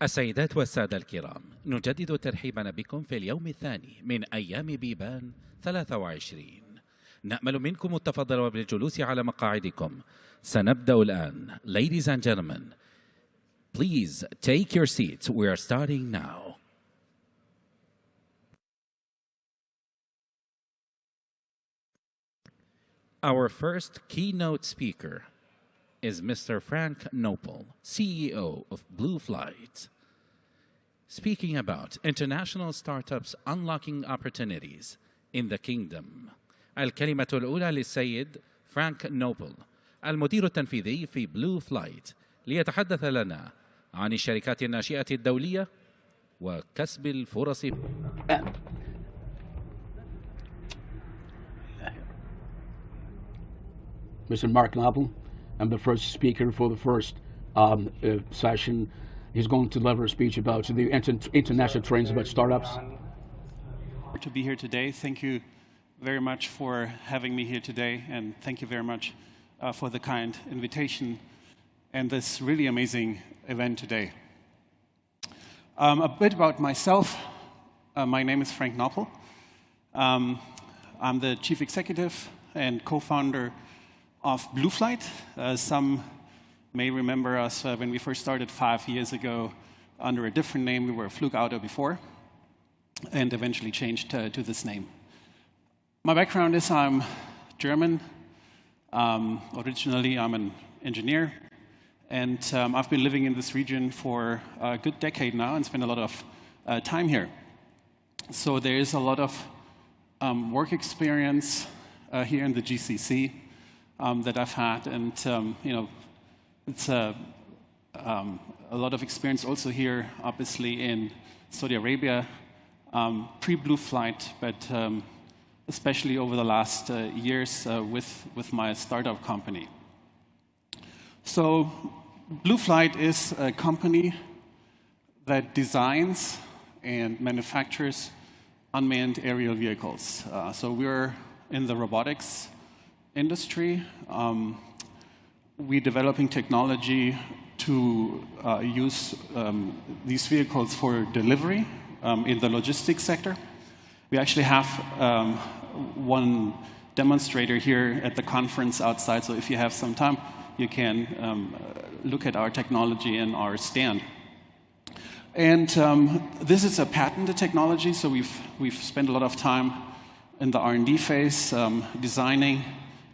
السيدات والسادة الكرام، نجدد ترحيبنا بكم في اليوم الثاني من أيام بيبان 23. نأمل منكم التفضل بالجلوس على مقاعدكم. سنبدأ الآن. Ladies and gentlemen, please take your seats. We are starting now. Our first keynote speaker is Mr. Frank Nopel, CEO of Blue Flight, speaking about international startups unlocking opportunities in the kingdom. الكلمة الأولى للسيد فرانك نوبل، المدير التنفيذي في بلو فلايت، ليتحدث لنا عن الشركات الناشئة الدولية وكسب الفرص. Mr. Mark Nopel, I'm the first speaker for the first session. He's going to deliver a speech about the international trends about startups. To be here today. Thank you very much for having me here today, and thank you very much for the kind invitation and this really amazing event today. A bit about myself. My name is Frank Nopel. I'm the chief executive and co-founder of Blue Flight. Some may remember us when we first started 5 years ago under a different name. We were Flugauto before, and eventually changed to this name. My background is I'm German. Originally, I'm an engineer, and I've been living in this region for a good decade now and spent a lot of time here. So there is a lot of work experience here in the GCC that I've had, and it's a lot of experience also here, obviously in Saudi Arabia, pre-Blue Flight, but especially over the last years with my startup company. So Blue Flight is a company that designs and manufactures unmanned aerial vehicles. So we're in the robotics industry. We're developing technology to use these vehicles for delivery in the logistics sector. We actually have one demonstrator here at the conference outside, so if you have some time, you can look at our technology and our stand. And this is a patented technology, so we've spent a lot of time in the R&D phase, designing,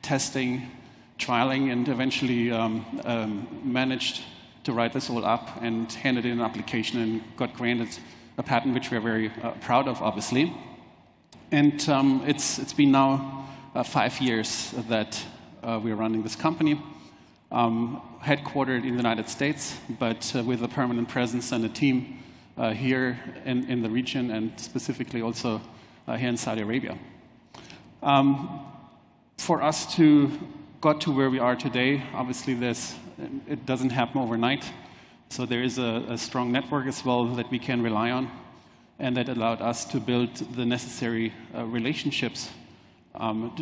testing, trialing, and eventually managed to write this all up and hand it in an application and got granted a patent, which we're very proud of, obviously. And it's been now 5 years that we're running this company, headquartered in the United States, but with a permanent presence and a team here in the region, and specifically also here in Saudi Arabia. For us to got to where we are today, obviously it doesn't happen overnight. So there is a strong network as well that we can rely on, and that allowed us to build the necessary relationships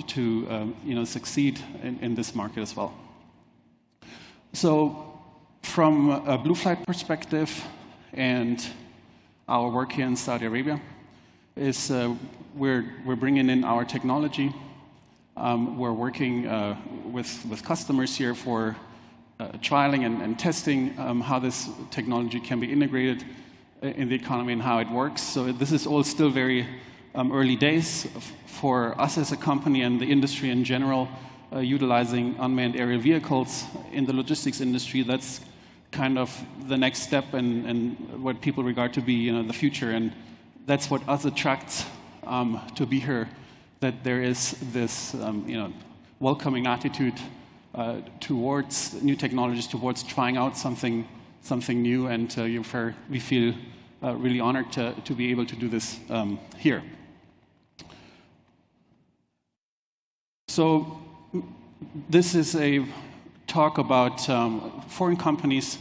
to succeed in this market as well. So from a Blue Flight perspective and our work here in Saudi Arabia is we're bringing in our technology. We're working with customers here for trialing and testing how this technology can be integrated in the economy and how it works. So this is all still very early days for us as a company and the industry in general, utilizing unmanned aerial vehicles in the logistics industry. That's kind of the next step and what people regard to be the future. And that's what us attracts to be here, that there is this welcoming attitude towards new technologies, towards trying out something new, and we feel really honored to be able to do this here. So this is a talk about foreign companies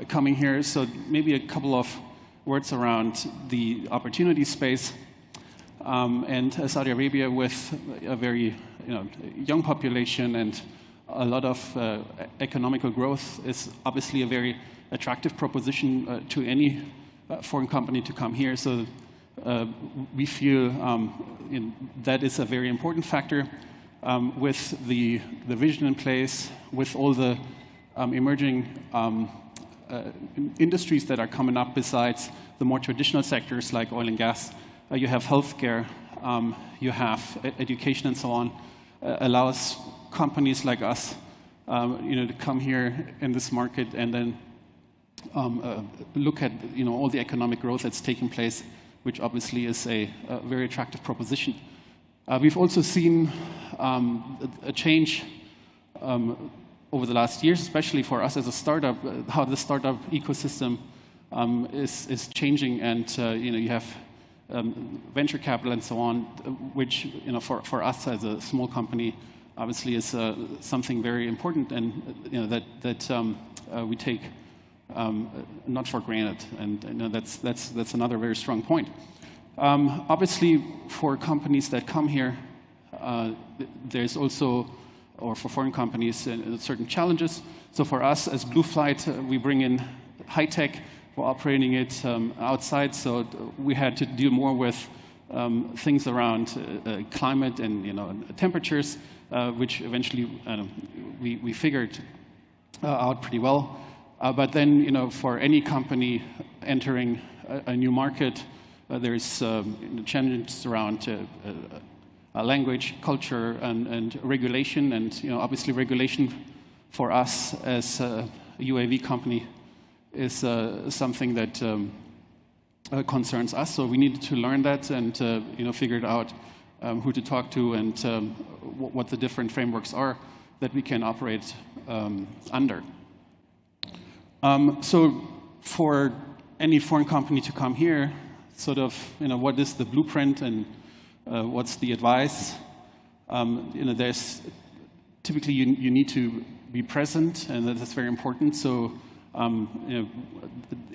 coming here, so maybe a couple of words around the opportunity space. And Saudi Arabia, with a very young population and a lot of economical growth is obviously a very attractive proposition to any foreign company to come here. So we feel that is a very important factor. With the vision in place, with all the emerging industries that are coming up besides the more traditional sectors like oil and gas, you have healthcare, you have education and so on, allows companies like us to come here in this market and then look at all the economic growth that's taking place, which obviously is a very attractive proposition. We've also seen a change over the last years, especially for us as a startup, how the startup ecosystem is changing, and you have venture capital and so on, which for us as a small company obviously is something very important, and that we take not for granted, and that's another very strong point. Obviously, for companies that come here, there's also, or for foreign companies, certain challenges. So for us as Blue Flight, we bring in high tech. We're operating it outside, so we had to deal more with things around climate and temperatures, which eventually we figured out pretty well. But then, for any company entering a new market, there's challenges around language, culture, and regulation. And obviously, regulation for us as a UAV company is something that concerns us. So we needed to learn that and figured out who to talk to and what the different frameworks are that we can operate under. So for any foreign company to come here, sort of, what is the blueprint and what's the advice? There's typically you need to be present, and that's very important. So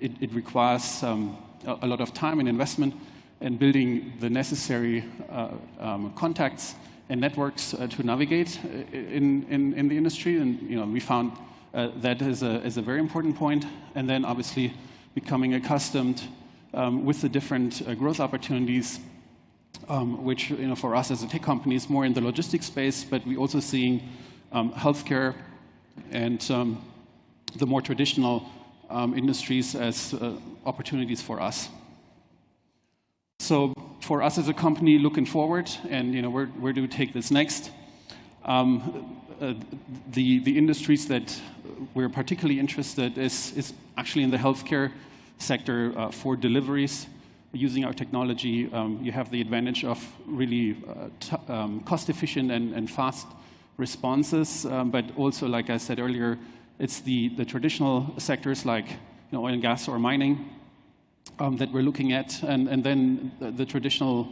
it requires a lot of time and investment in building the necessary contacts and networks to navigate in the industry, and we found that is a very important point. And then obviously becoming accustomed with the different growth opportunities, which for us as a tech company is more in the logistics space, but we're also seeing healthcare and the more traditional industries as opportunities for us. So for us as a company looking forward, and where do we take this next? The industries that we're particularly interested is actually in the healthcare sector for deliveries. Using our technology, you have the advantage of really cost-efficient and fast responses, but also, like I said earlier, it's the traditional sectors like oil and gas or mining that we're looking at, and then the traditional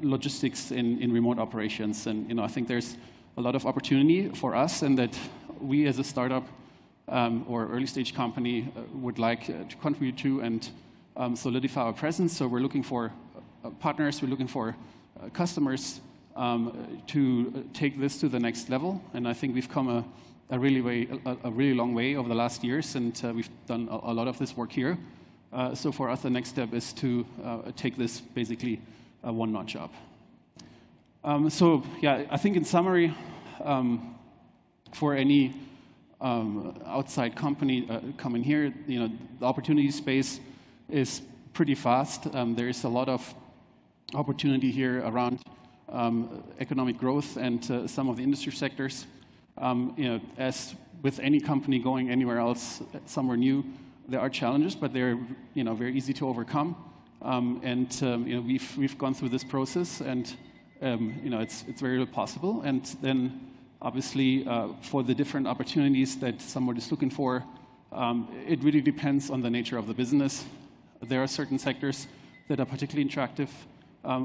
logistics in remote operations. And I think there's a lot of opportunity for us, and that we as a startup or early stage company would like to contribute to and solidify our presence. So we're looking for partners, we're looking for customers to take this to the next level. And I think we've come a really long way over the last years, and we've done a lot of this work here. So for us, the next step is to take this basically one notch up. So yeah, I think in summary, for any outside company coming here, the opportunity space is pretty fast. There is a lot of opportunity here around economic growth and some of the industry sectors. As with any company going anywhere else, somewhere new, there are challenges, but they're very easy to overcome. We've gone through this process, and it's very possible. And then obviously for the different opportunities that someone is looking for, it really depends on the nature of the business. There are certain sectors that are particularly attractive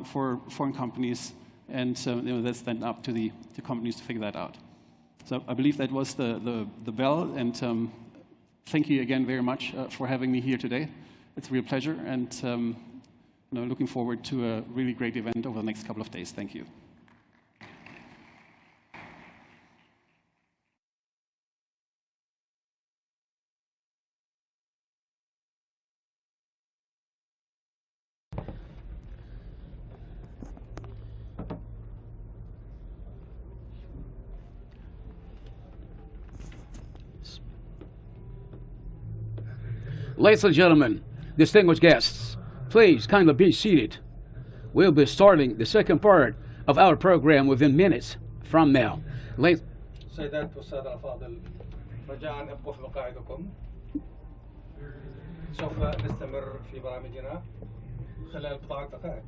for foreign companies, and that's then up to the companies to figure that out. So I believe that was the bell, and thank you again very much for having me here today. It's a real pleasure, and looking forward to a really great event over the next couple of days. Thank you. Ladies and gentlemen, distinguished guests, please kindly be seated. We'll be starting the second part of our program within minutes from now. سيدات والسادة الأفاضل، رجاء ابقوا في مقاعدكم. سوف نستمر في برامجنا خلال بضعة دقائق.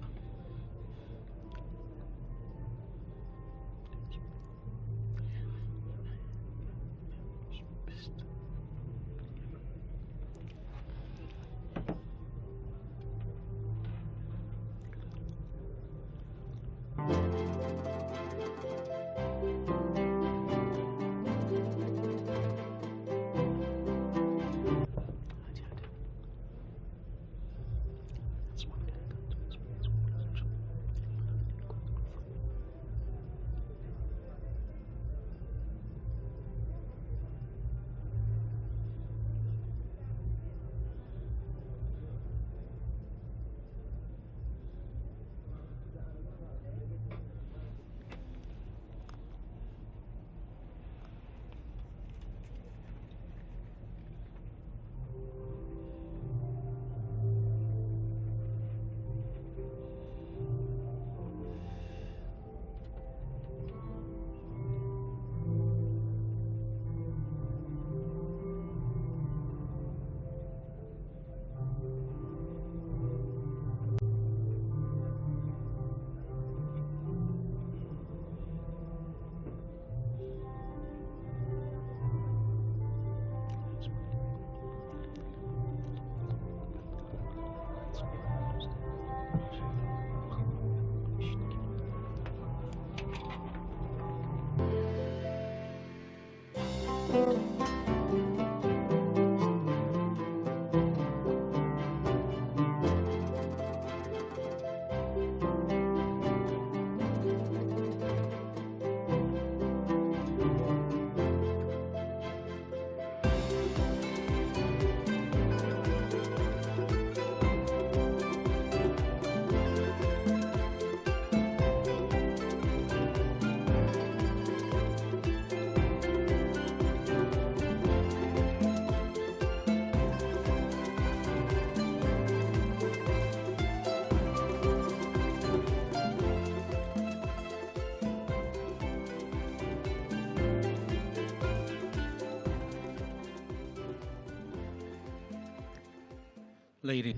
Ladies,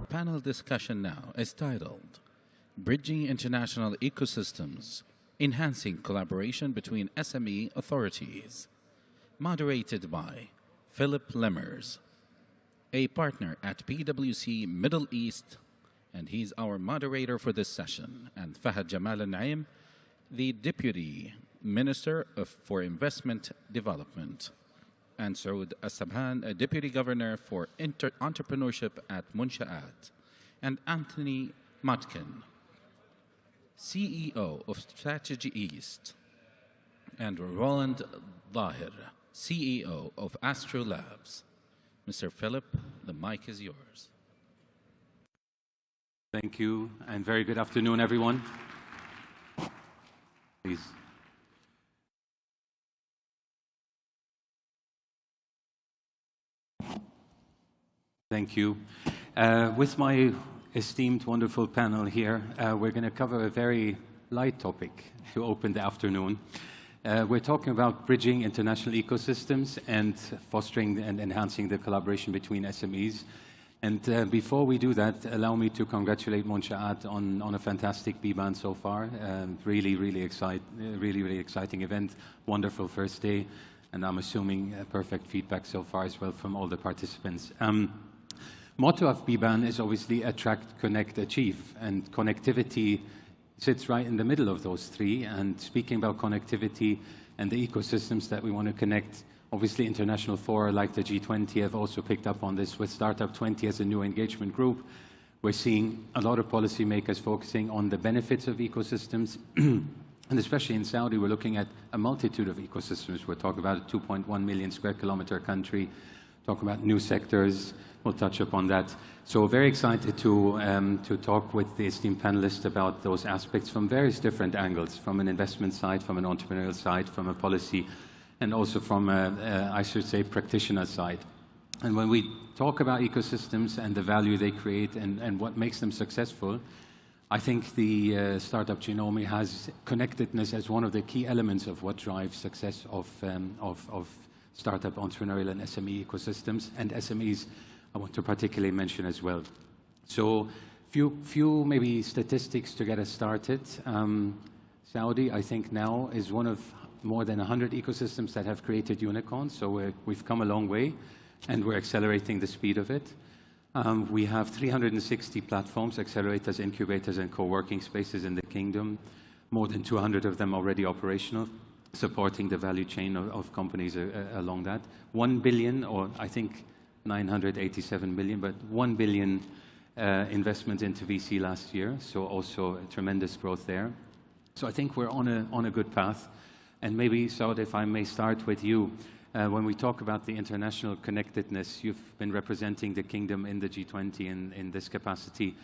panel discussion now is titled Bridging International Ecosystems, Enhancing Collaboration Between SME Authorities, moderated by Philip Lemmers, a partner at PwC Middle East, and he's our moderator for this session, and Fahad Jamal Al-Naim, the Deputy Minister for Investment Development, and Saud As-Sabhan, a Deputy Governor for Entrepreneurship at Munshaat, and Anthony Matkin, CEO of Strategy East, and Roland Dahir, CEO of Astro Labs. Mr. Philip, the mic is yours. Thank you, and very good afternoon, everyone. Please. Thank you. With my esteemed, wonderful panel here, we're going to cover a very light topic to open the afternoon. We're talking about bridging international ecosystems and fostering and enhancing the collaboration between SMEs. And before we do that, allow me to congratulate Munshaat on a fantastic Biban so far. Really exciting event, wonderful first day, and I'm assuming perfect feedback so far as well from all the participants. Motto of Biban is obviously attract, connect, achieve, and connectivity sits right in the middle of those three. And speaking about connectivity and the ecosystems that we want to connect, obviously international fora like the G20 have also picked up on this with Startup 20 as a new engagement group. We're seeing a lot of policymakers focusing on the benefits of ecosystems. And especially in Saudi, we're looking at a multitude of ecosystems. We're talking about a 2.1 million square kilometer country, talking about new sectors. We'll touch upon that. So very excited to talk with the esteemed panelists about those aspects from various different angles, from an investment side, from an entrepreneurial side, from a policy, and also from a, I should say, practitioner side. And when we talk about ecosystems and the value they create and what makes them successful, I think the startup Genomi has connectedness as one of the key elements of what drives success of startup entrepreneurial and SME ecosystems, and SMEs I want to particularly mention as well. So few maybe statistics to get us started. Saudi, I think now, is one of more than 100 ecosystems that have created unicorns, so we've come a long way, and we're accelerating the speed of it. We have 360 platforms, accelerators, incubators, and co-working spaces in the kingdom, more than 200 of them already operational, supporting the value chain of companies along that. 1 billion, or I think 987 million, but 1 billion investment into VC last year, so also a tremendous growth there. So I think we're on a good path. And maybe, Saud, if I may start with you. When we talk about the international connectedness, you've been representing the kingdom in the G20 in this capacity,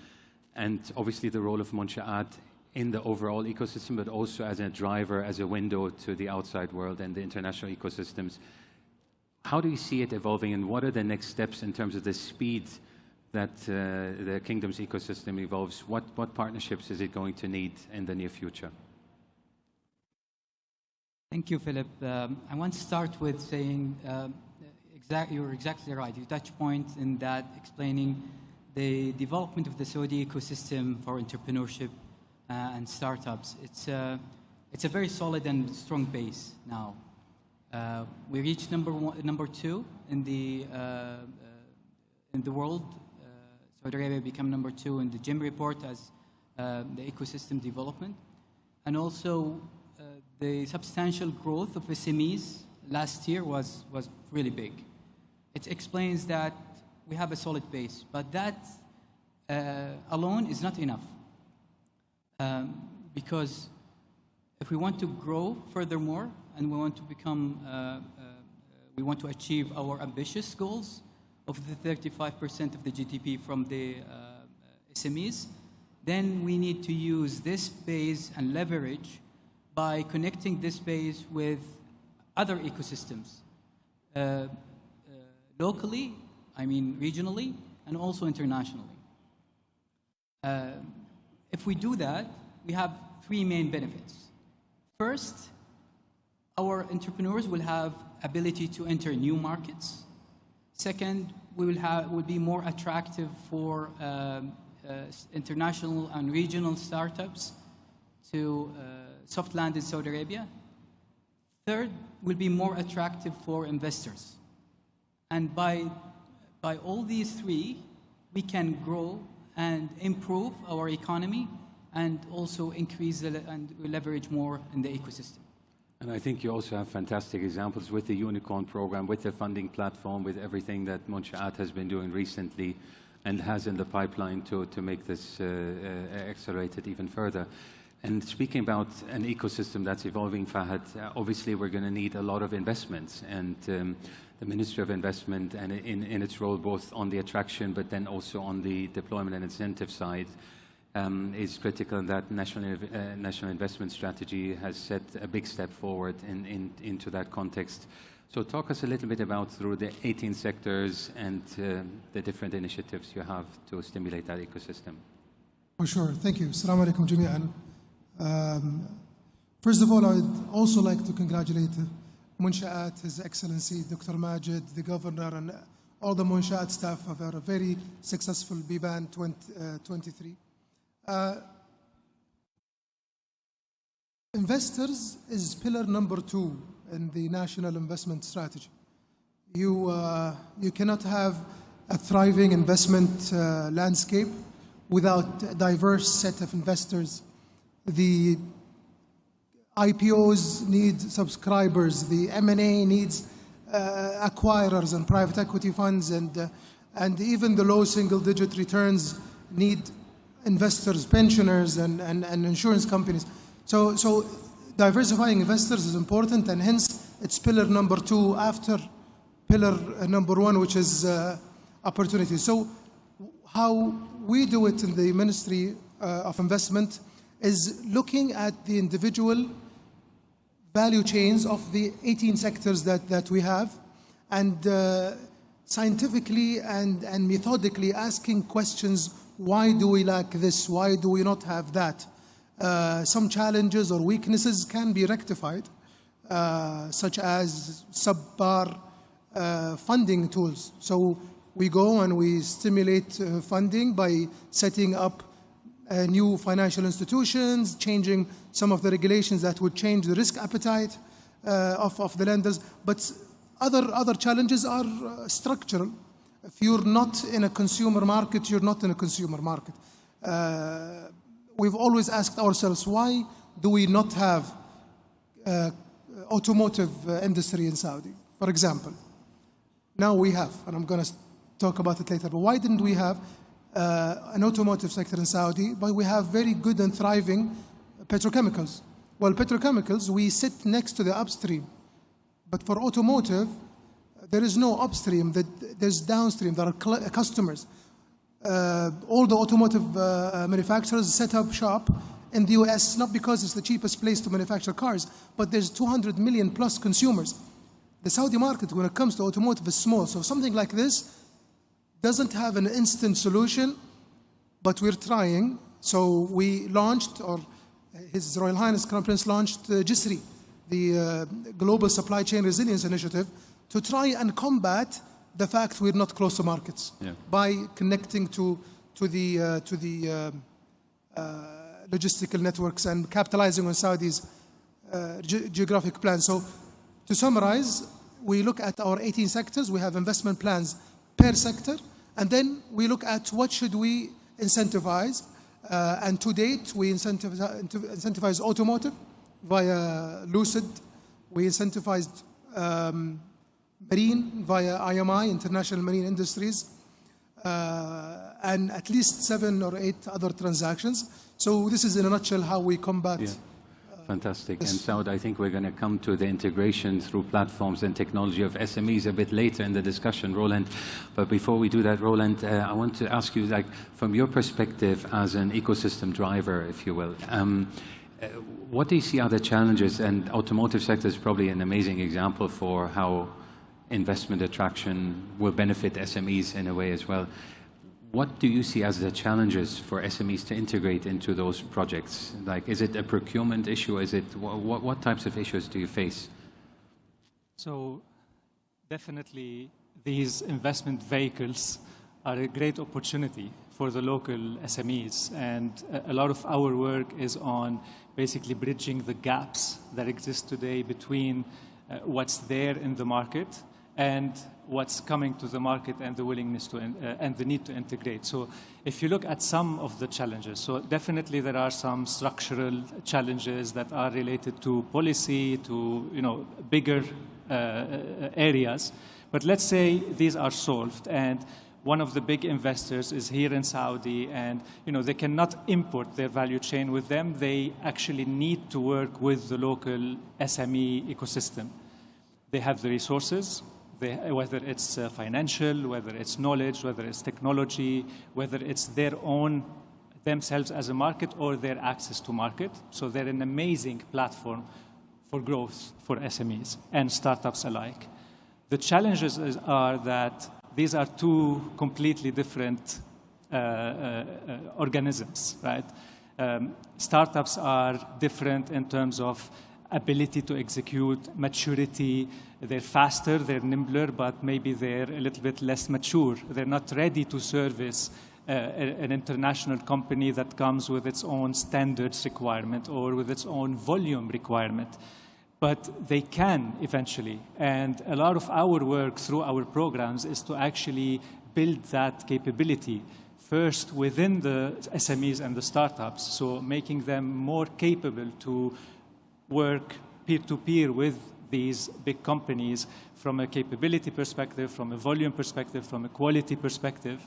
and obviously the role of Munsha'at in the overall ecosystem, but also as a driver, as a window to the outside world and the international ecosystems. How do you see it evolving, and what are the next steps in terms of the speed that the kingdom's ecosystem evolves? What partnerships is it going to need in the near future? Thank you, Philip. I want to start with saying you're exactly right. You touch point in that explaining the development of the Saudi ecosystem for entrepreneurship and startups. It's a very solid and strong base now. We reached number 2 in the world. Saudi Arabia became number 2 in the GIM report as the ecosystem development, and also the substantial growth of SMEs last year was really big. It explains that we have a solid base, but that alone is not enough. Because if we want to grow furthermore and we want to become, we want to achieve our ambitious goals of the 35% of the GDP from the SMEs, then we need to use this base and leverage by connecting this base with other ecosystems, locally, I mean regionally, and also internationally. If we do that, we have 3 main benefits. First, our entrepreneurs will have ability to enter new markets. Second, we will be more attractive for international and regional startups to soft land in Saudi Arabia. Third, will be more attractive for investors. And by all these 3, we can grow and improve our economy and also increase and leverage more in the ecosystem. And I think you also have fantastic examples with the Unicorn program, with the funding platform, with everything that Munsha'at has been doing recently and has in the pipeline to make this accelerated even further. And speaking about an ecosystem that's evolving, Fahad, obviously we're going to need a lot of investments, and the Ministry of Investment, and in its role both on the attraction but then also on the deployment and incentive side, is critical. That national investment strategy has set a big step forward into that context. So talk us a little bit about through the 18 sectors and the different initiatives you have to stimulate that ecosystem. For sure. Thank you. Assalamu alaikum jami'an. First of all, I would also like to congratulate Munsha'at, His Excellency Dr. Majid, the Governor, and all the Munsha'at staff of a very successful Biban23. Investors is pillar number 2 in the national investment strategy. You cannot have a thriving investment landscape without a diverse set of investors. The IPOs need subscribers, the M&A needs acquirers and private equity funds, and even the low single-digit returns need investors, pensioners, and insurance companies. So diversifying investors is important, and hence it's pillar number 2 after pillar number 1, which is opportunity. So how we do it in the Ministry of Investment is looking at the individual value chains of the 18 sectors that we have, and scientifically and methodically asking questions. Why do we lack this? Why do we not have that? Some challenges or weaknesses can be rectified, such as subpar funding tools. So we go and we stimulate funding by setting up new financial institutions, changing some of the regulations that would change the risk appetite of the lenders. But other challenges are structural. If you're not in a consumer market, you're not in a consumer market. We've always asked ourselves, why do we not have automotive industry in Saudi, for example? Now we have, and I'm going to talk about it later, but why didn't we have an automotive sector in Saudi? But we have very good and thriving petrochemicals. Well, petrochemicals, we sit next to the upstream. But for automotive, there is no upstream, there's downstream, there are customers. All the automotive manufacturers set up shop in the US, not because it's the cheapest place to manufacture cars, but there's 200 million plus consumers. The Saudi market, when it comes to automotive, is small. So something like this doesn't have an instant solution, but we're trying. So we launched, or His Royal Highness Crown Prince launched GISRI, the Global Supply Chain Resilience Initiative, to try and combat the fact we're not close to markets by connecting to the logistical networks and capitalizing on Saudi's geographic plan. So to summarize, we look at our 18 sectors. We have investment plans per sector, and then we look at what should we incentivize. And to date, we incentivize automotive via Lucid. We incentivized marine via IMI, International Marine Industries, and at least 7 or 8 other transactions. So this is in a nutshell how we combat. Yeah. Fantastic. And Saud, I think we're going to come to the integration through platforms and technology of SMEs a bit later in the discussion, Roland. But before we do that, Roland, I want to ask you, like, from your perspective as an ecosystem driver, if you will, what do you see are the challenges? And automotive sector is probably an amazing example for how investment attraction will benefit SMEs in a way as well. What do you see as the challenges for SMEs to integrate into those projects? Like, is it a procurement issue? Is it, what types of issues do you face? So definitely these investment vehicles are a great opportunity for the local SMEs. And a lot of our work is on basically bridging the gaps that exist today between what's there in the market and what's coming to the market and the willingness to, and the need to integrate. So if you look at some of the challenges, so definitely there are some structural challenges that are related to policy, to, you know, bigger areas. But let's say these are solved, and one of the big investors is here in Saudi, and, you know, they cannot import their value chain with them. They actually need to work with the local SME ecosystem. They have the resources, whether it's financial, whether it's knowledge, whether it's technology, whether it's their own, themselves as a market, or their access to market. So they're an amazing platform for growth for SMEs and startups alike. The challenges are that these are two completely different organisms, right? Startups are different in terms of ability to execute, maturity. They're faster, they're nimbler, but maybe they're a little bit less mature. They're not ready to service an international company that comes with its own standards requirement or with its own volume requirement. But they can eventually. And a lot of our work through our programs is to actually build that capability first within the SMEs and the startups, so making them more capable to work peer-to-peer with these big companies from a capability perspective, from a volume perspective, from a quality perspective.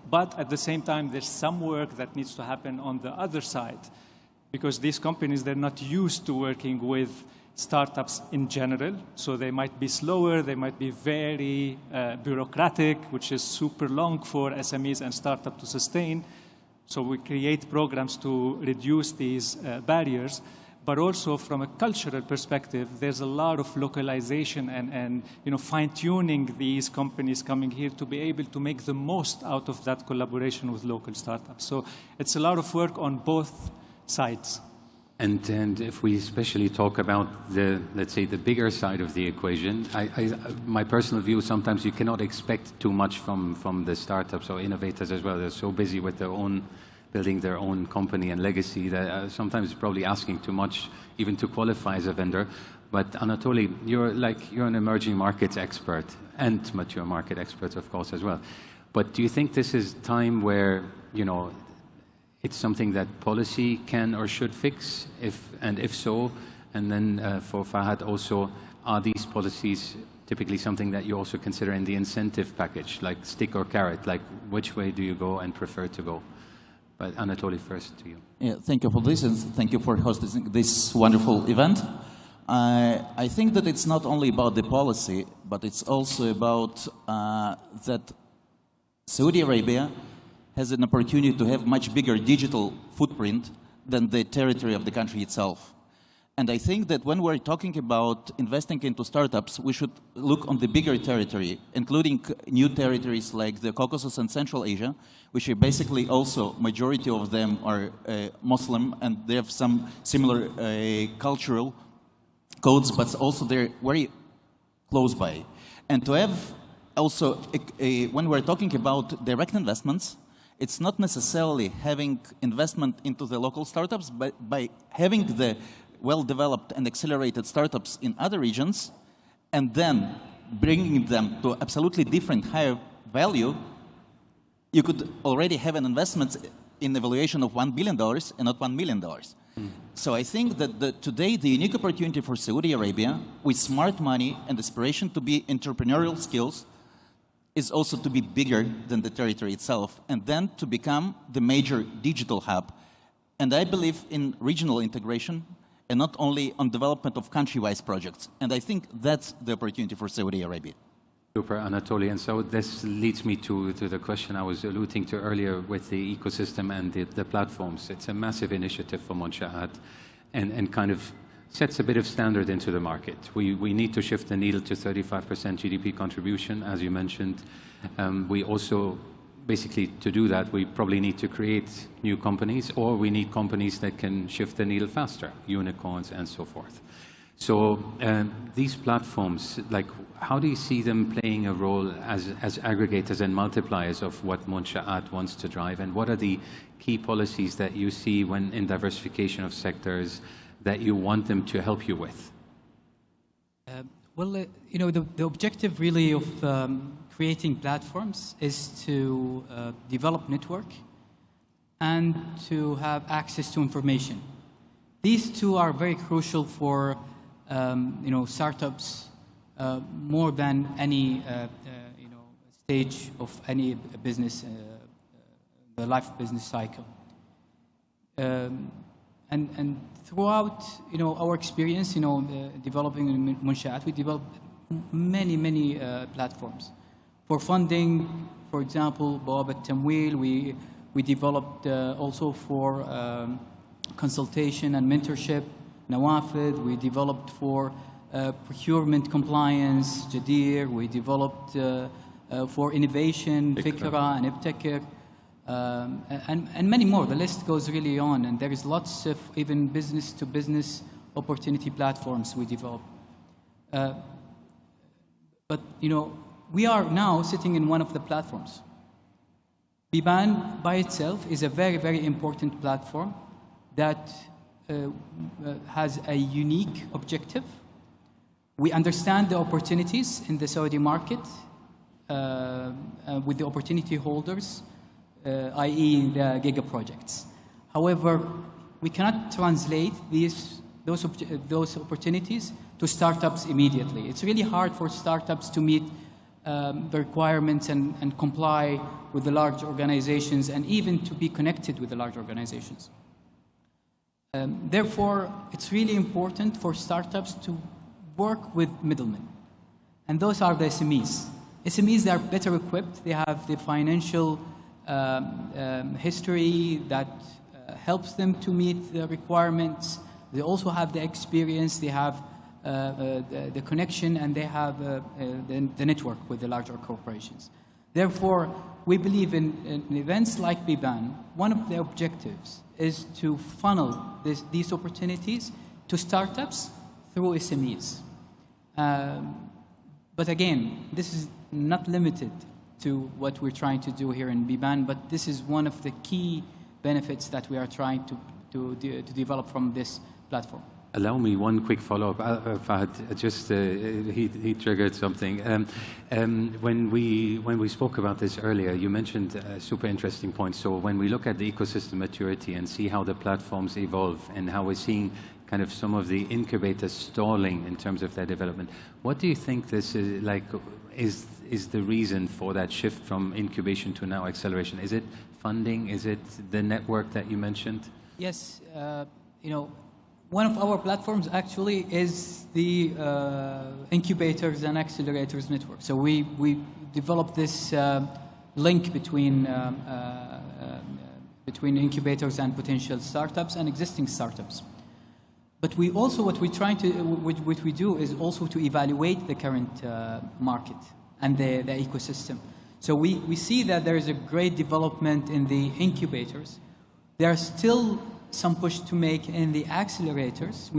But at the same time, there's some work that needs to happen on the other side, because these companies, they're not used to working with startups in general. So they might be slower, they might be very bureaucratic, which is super long for SMEs and startups to sustain. So we create programs to reduce these barriers. but also from a cultural perspective, there's a lot of localization and fine-tuning these companies coming here to be able to make the most out of that collaboration with local startups. So it's a lot of work on both sides. And if we especially talk about let's say, the bigger side of the equation, my personal view, sometimes you cannot expect too much from the startups or innovators as well. They're so busy with building their own company and legacy that sometimes probably asking too much even to qualify as a vendor. But Anatoly, you're an emerging markets expert and mature market expert, of course, as well. But do you think this is time where, it's something that policy can or should fix, if so? And then for Fahad also, are these policies typically something that you also consider in the incentive package, like stick or carrot, like which way do you go and prefer to go? But Anatoly, first to you. Yeah, thank you for this, and thank you for hosting this wonderful event. I think that it's not only about the policy, but it's also about that Saudi Arabia has an opportunity to have much bigger digital footprint than the territory of the country itself. And I think that when we're talking about investing into startups, we should look on the bigger territory, including new territories like the Caucasus and Central Asia, which are basically also, majority of them are Muslim, and they have some similar cultural codes, but also they're very close by. And to have also, when we're talking about direct investments, it's not necessarily having investment into the local startups, but by having the well-developed and accelerated startups in other regions, and then bringing them to absolutely different higher value, you could already have an investment in the valuation of $1 billion and not $1 million. So I think that today the unique opportunity for Saudi Arabia, with smart money and aspiration to be entrepreneurial skills, is also to be bigger than the territory itself, and then to become the major digital hub. And I believe in regional integration, and not only on development of country-wise projects. And I think that's the opportunity for Saudi Arabia. Super, Anatoly. And so this leads me to the question I was alluding to earlier with the ecosystem and the platforms. It's a massive initiative for Munshaat and kind of sets a bit of standard into the market. We need to shift the needle to 35% GDP contribution, as you mentioned. We also, basically, to do that, we probably need to create new companies, or we need companies that can shift the needle faster, unicorns and so forth. So these platforms, like, how do you see them playing a role as aggregators and multipliers of what Munshaat wants to drive? And what are the key policies that you see when in diversification of sectors that you want them to help you with? The objective really of creating platforms is to develop network and to have access to information. These two are very crucial for startups more than any stage of any business, the life business cycle. And throughout our experience, developing in Munshaat, we developed many platforms. For funding, for example, Biban23, we developed also for consultation and mentorship, Nawafid. We developed for procurement compliance, Jadir. We developed for innovation, Fikra and Ibtakir. And many more. The list goes really on, and there is lots of even business-to-business opportunity platforms we develop. But we are now sitting in one of the platforms. Biban by itself is a very important platform that has a unique objective. We understand the opportunities in the Saudi market with the opportunity holders, i.e. the giga projects. However, we cannot translate those opportunities to startups immediately. It's really hard for startups to meet the requirements and comply with the large organizations, and even to be connected with the large organizations. Therefore, it's really important for startups to work with middlemen. And those are the SMEs. SMEs, they are better equipped. They have the financial history that helps them to meet the requirements They also have the experience, they have the connection, and they have the network with the larger corporations. Therefore, we believe in events like Biban, one of the objectives is to funnel these opportunities to startups through SMEs. But again, this is not limited to what we're trying to do here in Biban, but this is one of the key benefits that we are trying to develop from this platform. Allow me one quick follow-up. Fahad, just he triggered something. When we spoke about this earlier, you mentioned a super interesting point. So when we look at the ecosystem maturity and see how the platforms evolve and how we're seeing kind of some of the incubators stalling in terms of their development, what do you think this is like? Is the reason for that shift from incubation to now acceleration? Is it funding? Is it the network that you mentioned? Yes, you know, one of our platforms actually is the incubators and accelerators network. So we developed this link between incubators and potential startups and existing startups. But we also, what we do is also to evaluate the current market and the ecosystem. So we see that there is a great development in the incubators. There are still some push to make in the accelerators.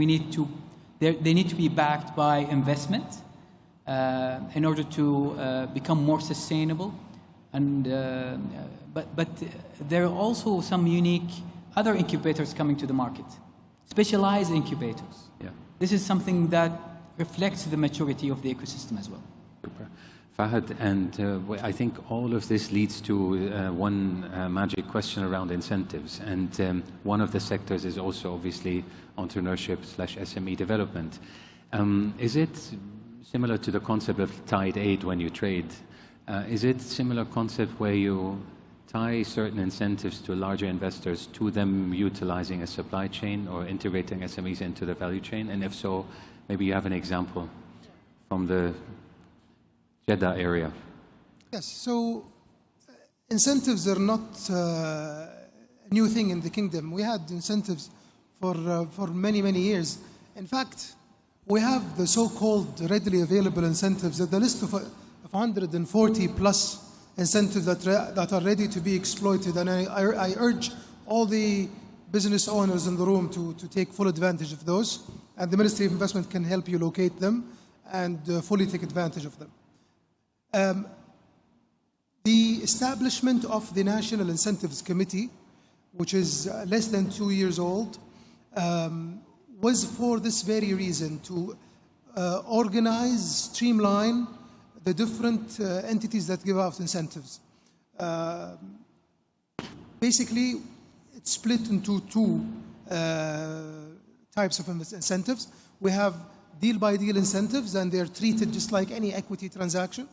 They need to be backed by investment in order to become more sustainable. And but there are also some unique other incubators coming to the market, specialized incubators. Yeah. This is something that reflects the maturity of the ecosystem as well. Super. Fahad, and I think all of this leads to one magic question around incentives. And one of the sectors is also obviously entrepreneurship/SME development. Is it similar to the concept of tied aid when you trade? Is it similar concept where you tie certain incentives to larger investors to them utilizing a supply chain or integrating SMEs into the value chain? And if so, maybe you have an example from the Jeddah area. Yes, so incentives are not a new thing in the kingdom. We had incentives for many, many years. In fact, we have the so-called readily available incentives, the list of 140 plus incentives that are ready to be exploited. And I urge all the business owners in the room to take full advantage of those. And the Ministry of Investment can help you locate them and fully take advantage of them. The establishment of the National Incentives Committee, which is less than 2 years old, was for this very reason, to organize, streamline the different entities that give out incentives. Basically, it's split into two types of incentives. We have deal-by-deal incentives, and they're treated just like any equity transaction,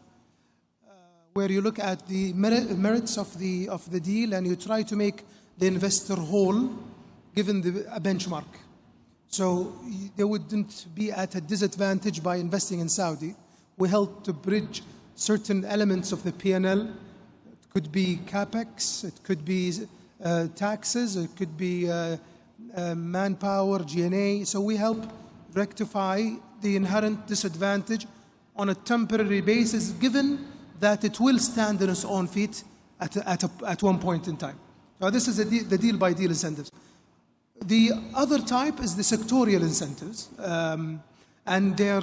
where you look at the merits of the deal and you try to make the investor whole, given a benchmark. So they wouldn't be at a disadvantage by investing in Saudi. We help to bridge certain elements of the P&L. It could be capex, it could be taxes, it could be manpower, G&A. So we help rectify the inherent disadvantage on a temporary basis, given that it will stand on its own feet at one point in time. So this is the deal-by-deal incentives. The other type is the sectorial incentives, and they're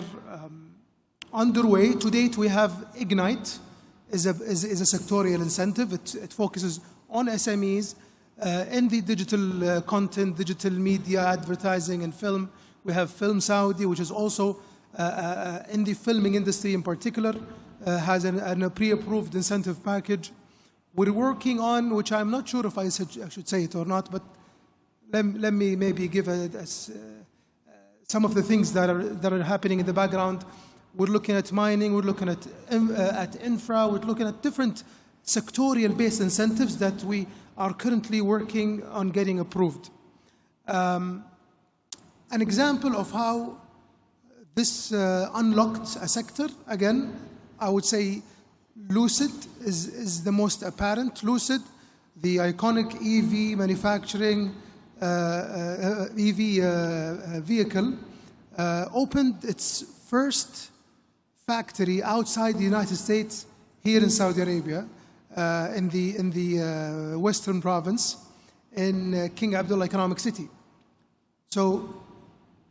underway. To date, we have Ignite is a sectorial incentive. It focuses on SMEs in the digital content, digital media, advertising, and film. We have Film Saudi, which is also in the filming industry in particular, has a pre-approved incentive package. We're working on, which I'm not sure if I should say it or not, but let me maybe give some of the things that are happening in the background. We're looking at mining, we're looking at infra, we're looking at different sectorial-based incentives that we are currently working on getting approved. An example of how this unlocked a sector, again, I would say Lucid is the most apparent. Lucid, the iconic EV manufacturing vehicle opened its first factory outside the United States here in Saudi Arabia, in the Western Province, in King Abdullah Economic City. So,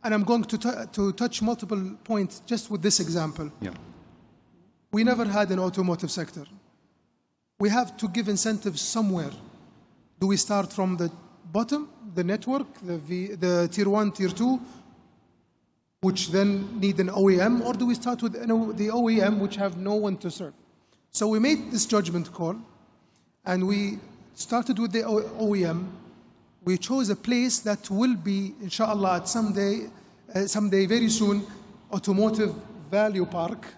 and I'm going to touch multiple points just with this example. Yeah. We never had an automotive sector. We have to give incentives somewhere. Do we start from the bottom, the network, the tier 1, tier 2, which then need an OEM, or do we start with the OEM, which have no one to serve? So we made this judgment call, and we started with the OEM. We chose a place that will be, inshallah, someday very soon, automotive value park,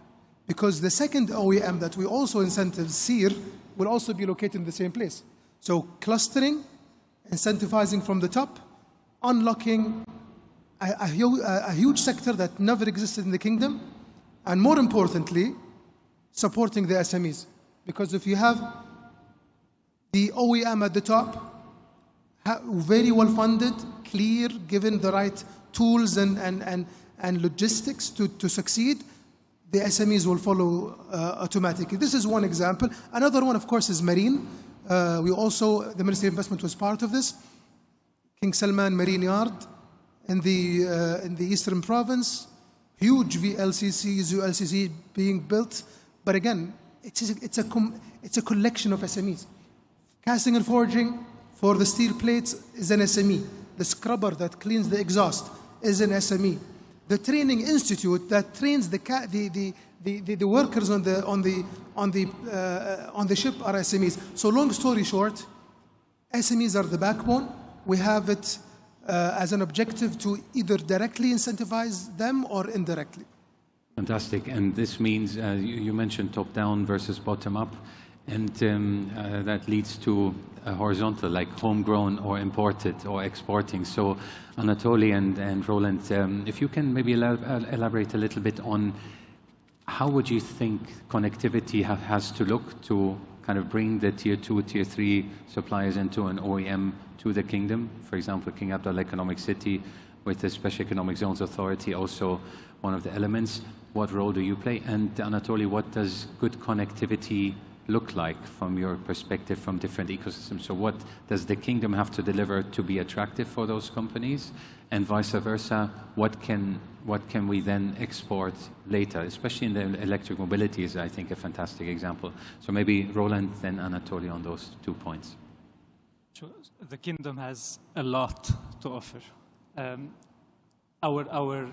because the second OEM that we also incentive, SEER, will also be located in the same place. So clustering, incentivizing from the top, unlocking a huge sector that never existed in the kingdom, and more importantly, supporting the SMEs. Because if you have the OEM at the top, very well funded, clear, given the right tools and logistics to succeed, the SMEs will follow automatically. This is one example. Another one, of course, is marine. The Ministry of Investment was part of this. King Salman Marine Yard in the Eastern Province, huge VLCCs, ULCC being built. But again, it's a collection of SMEs. Casting and forging for the steel plates is an SME. The scrubber that cleans the exhaust is an SME. The training institute that trains the workers on the ship are SMEs. So long story short, SMEs are the backbone. We have it as an objective to either directly incentivize them or indirectly. Fantastic. And this means, you mentioned top-down versus bottom-up, and that leads to a horizontal, like homegrown or imported or exporting. So Anatoly and Roland, if you can maybe elaborate a little bit on how would you think connectivity has to look to kind of bring the tier 2, tier 3 suppliers into an OEM to the kingdom? For example, King Abdullah Economic City with the Special Economic Zones Authority, also one of the elements. What role do you play? And Anatoly, what does good connectivity look like from your perspective from different ecosystems? So what does the kingdom have to deliver to be attractive for those companies, and vice versa? What can we then export later, especially in the electric mobility is, I think, a fantastic example. So maybe Roland, then Anatoly on those 2 points. Sure. The kingdom has a lot to offer. Our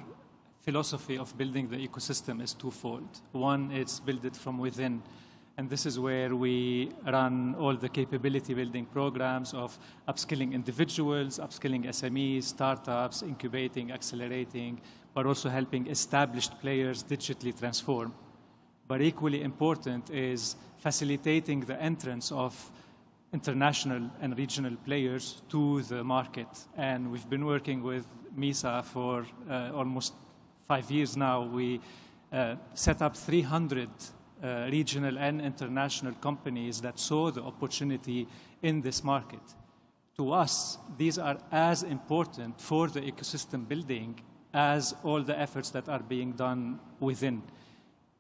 philosophy of building the ecosystem is twofold. One, it's build it from within. And this is where we run all the capability building programs of upskilling individuals, upskilling SMEs, startups, incubating, accelerating, but also helping established players digitally transform. But equally important is facilitating the entrance of international and regional players to the market. And we've been working with MISA for almost 5 years now. We set up 300 regional and international companies that saw the opportunity in this market. To us, these are as important for the ecosystem building as all the efforts that are being done within.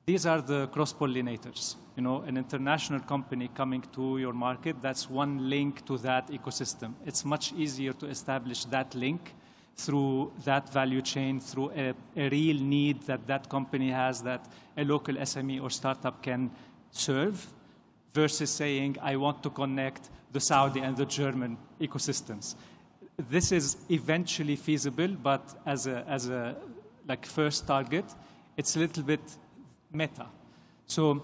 These are the cross-pollinators. You know, an international company coming to your market, that's one link to that ecosystem. It's much easier to establish that link through that value chain, through a real need that that company has that a local SME or startup can serve, versus saying, I want to connect the Saudi and the German ecosystems. This is eventually feasible, but as a like first target, it's a little bit meta. So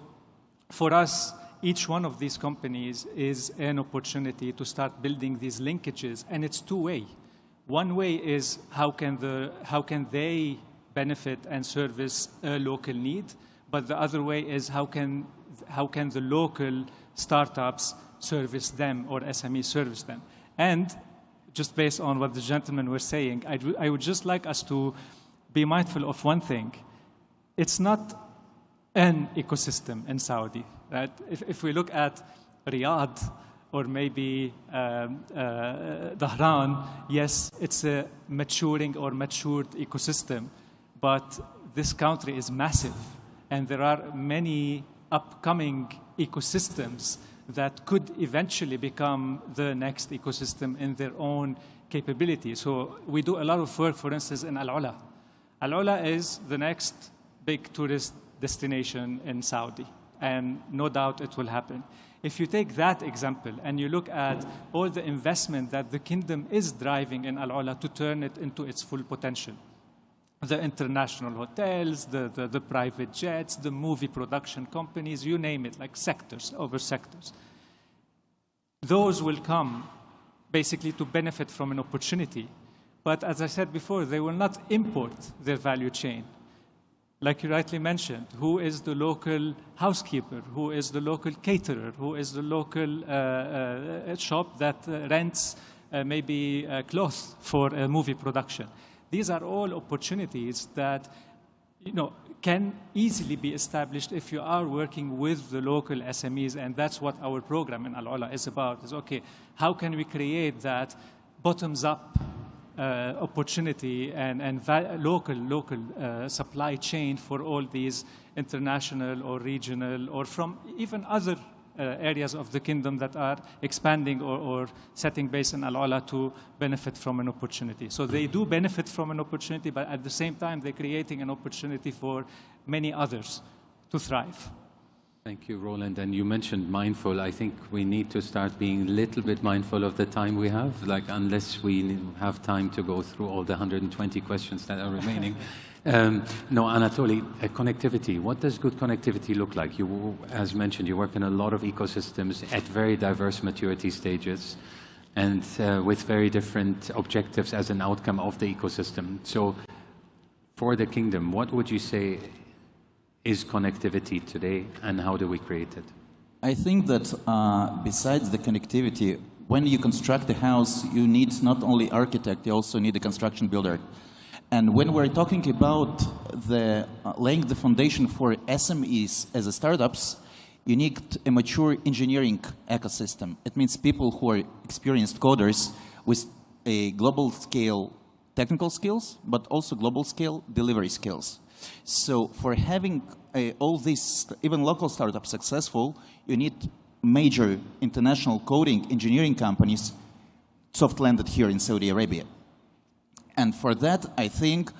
for us, each one of these companies is an opportunity to start building these linkages, and it's two-way. One way is how can they benefit and service a local need, but the other way is how can the local startups service them or SMEs service them. And just based on what the gentlemen were saying, I would just like us to be mindful of one thing. It's not an ecosystem in Saudi, right? If we look at Riyadh, or maybe Dahran, yes, it's a maturing or matured ecosystem, but this country is massive, and there are many upcoming ecosystems that could eventually become the next ecosystem in their own capability. So we do a lot of work, for instance, in Al-Ula. Al-Ula is the next big tourist destination in Saudi, and no doubt it will happen. If you take that example and you look at all the investment that the kingdom is driving in Al-Ula to turn it into its full potential, the international hotels, the private jets, the movie production companies, you name it, like sectors over sectors. Those will come basically to benefit from an opportunity. But as I said before, they will not import their value chain. Like you rightly mentioned, who is the local housekeeper? Who is the local caterer? Who is the local shop that rents maybe clothes for a movie production? These are all opportunities that can easily be established if you are working with the local SMEs, and that's what our program in Al-Ula is about. Is okay, how can we create that bottoms-up opportunity and local supply chain for all these international or regional or from even other areas of the kingdom that are expanding or setting base in Al-Ula to benefit from an opportunity. So they do benefit from an opportunity, but at the same time, they're creating an opportunity for many others to thrive. Thank you, Roland. And you mentioned mindful. I think we need to start being a little bit mindful of the time we have, like unless we have time to go through all the 120 questions that are remaining. No, Anatoly, connectivity. What does good connectivity look like? You, as mentioned, you work in a lot of ecosystems at very diverse maturity stages and with very different objectives as an outcome of the ecosystem. So for the kingdom, what would you say is connectivity today, and how do we create it? I think that besides the connectivity, when you construct a house, you need not only architect, you also need a construction builder. And when we're talking about laying the foundation for SMEs as a startups, you need a mature engineering ecosystem. It means people who are experienced coders with a global scale technical skills, but also global scale delivery skills. So for having all these, even local startups successful, you need major international coding engineering companies soft landed here in Saudi Arabia. And for that, I think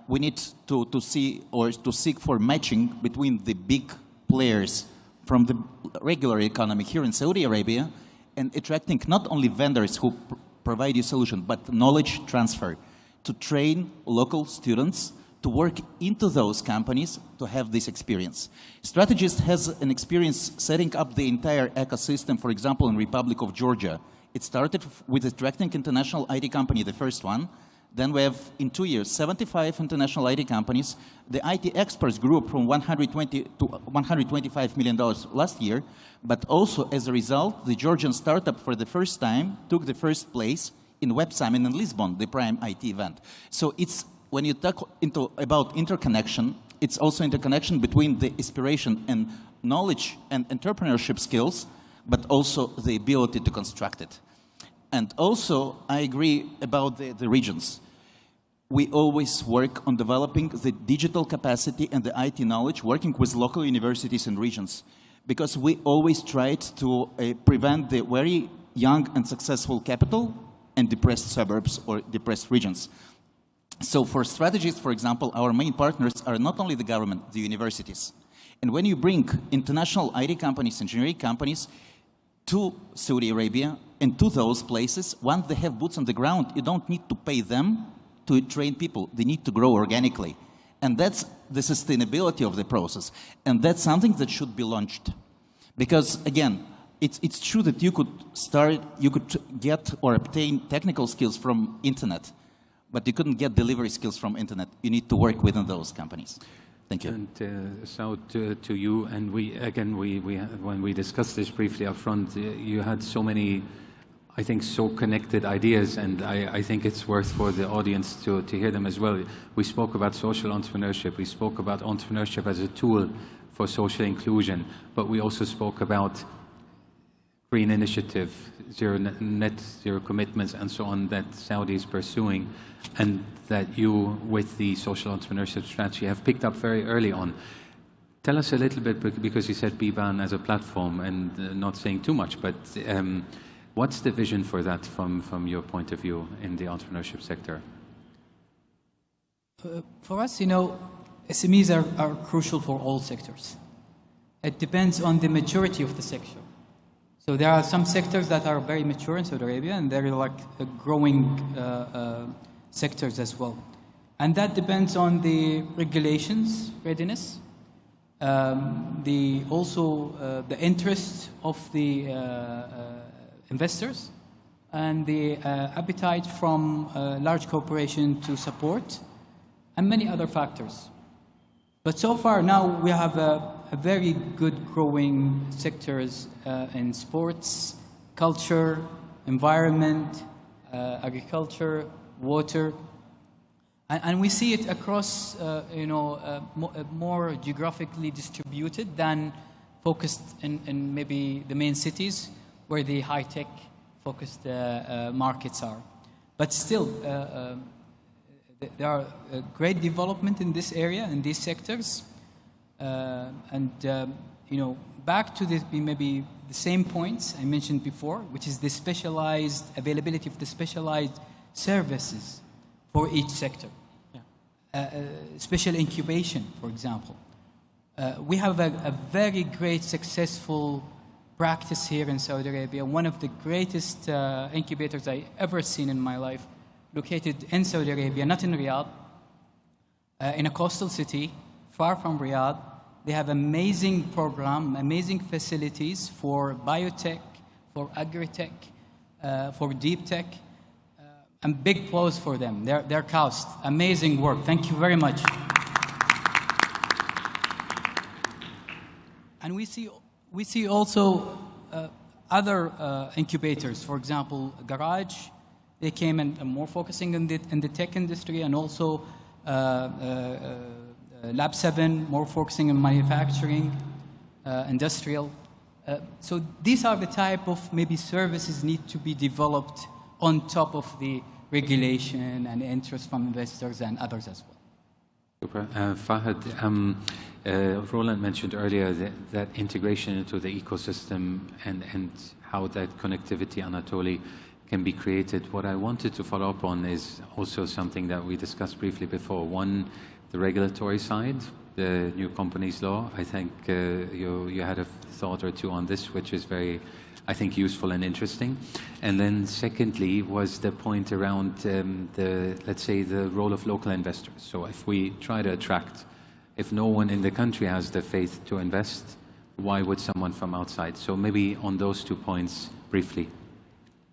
we need to see or to seek for matching between the big players from the regular economy here in Saudi Arabia and attracting not only vendors who provide you solution, but knowledge transfer to train local students to work into those companies to have this experience. Strategist has an experience setting up the entire ecosystem, for example, in Republic of Georgia. It started with attracting international IT company, the first one. Then we have, in 2 years, 75 international IT companies. The IT experts grew from $120 to $125 million last year. But also, as a result, the Georgian startup, for the first time, took the first place in Web Summit in Lisbon, the prime IT event. So it's, when you talk about interconnection, it's also interconnection between the inspiration and knowledge and entrepreneurship skills, but also the ability to construct it. And also, I agree about the regions. We always work on developing the digital capacity and the IT knowledge, working with local universities and regions, because we always tried to prevent the very young and successful capital and depressed suburbs or depressed regions. So for strategies, for example, our main partners are not only the government, the universities. And when you bring international IT companies, engineering companies to Saudi Arabia and to those places, once they have boots on the ground, you don't need to pay them to train people. They need to grow organically. And that's the sustainability of the process. And that's something that should be launched. Because, again, it's true that you could get or obtain technical skills from internet, but you couldn't get delivery skills from internet. You need to work within those companies. Thank you. And so to you, and when we discussed this briefly up front, you had so many, I think, so connected ideas, and I think it's worth for the audience to hear them as well. We spoke about social entrepreneurship. We spoke about entrepreneurship as a tool for social inclusion, but we also spoke about green initiative, net zero commitments and so on that Saudi is pursuing, and that you, with the social entrepreneurship strategy, have picked up very early on. Tell us a little bit, because you said Biban as a platform, and not saying too much, but what's the vision for that from your point of view in the entrepreneurship sector? For us, you know, SMEs are crucial for all sectors. It depends on the maturity of the sector. So there are some sectors that are very mature in Saudi Arabia, and they're like growing sectors as well. And that depends on the regulations readiness, the interest of the investors, and the appetite from large corporations to support, and many other factors. But so far now we have a very good growing sectors in sports, culture, environment, agriculture, water, and we see it across, more geographically distributed than focused in maybe the main cities where the high-tech focused markets are. But still, there are great development in this area, in these sectors. Back to maybe the same points I mentioned before, which is the specialized availability of the specialized services for each sector. Special incubation, for example. We have a very great successful practice here in Saudi Arabia, one of the greatest incubators I ever seen in my life, located in Saudi Arabia, not in Riyadh, in a coastal city, far from Riyadh. They have amazing program, amazing facilities for biotech, for agri-tech, for deep tech, and big applause for them. Their cast, amazing work. Thank you very much. And we see also other incubators, for example, Garage. They came and are more focusing in the tech industry, and also Lab 7, more focusing on manufacturing, industrial. So these are the type of maybe services need to be developed on top of the regulation and interest from investors and others as well. Super. Fahad, Roland mentioned earlier that integration into the ecosystem and how that connectivity, Anatoly, can be created. What I wanted to follow up on is also something that we discussed briefly before. One, the regulatory side, the new companies law. I think you had a thought or two on this, which is very, I think, useful and interesting. And then secondly was the point around let's say, the role of local investors. So if we try to attract, if no one in the country has the faith to invest, why would someone from outside? So maybe on those 2 points, briefly.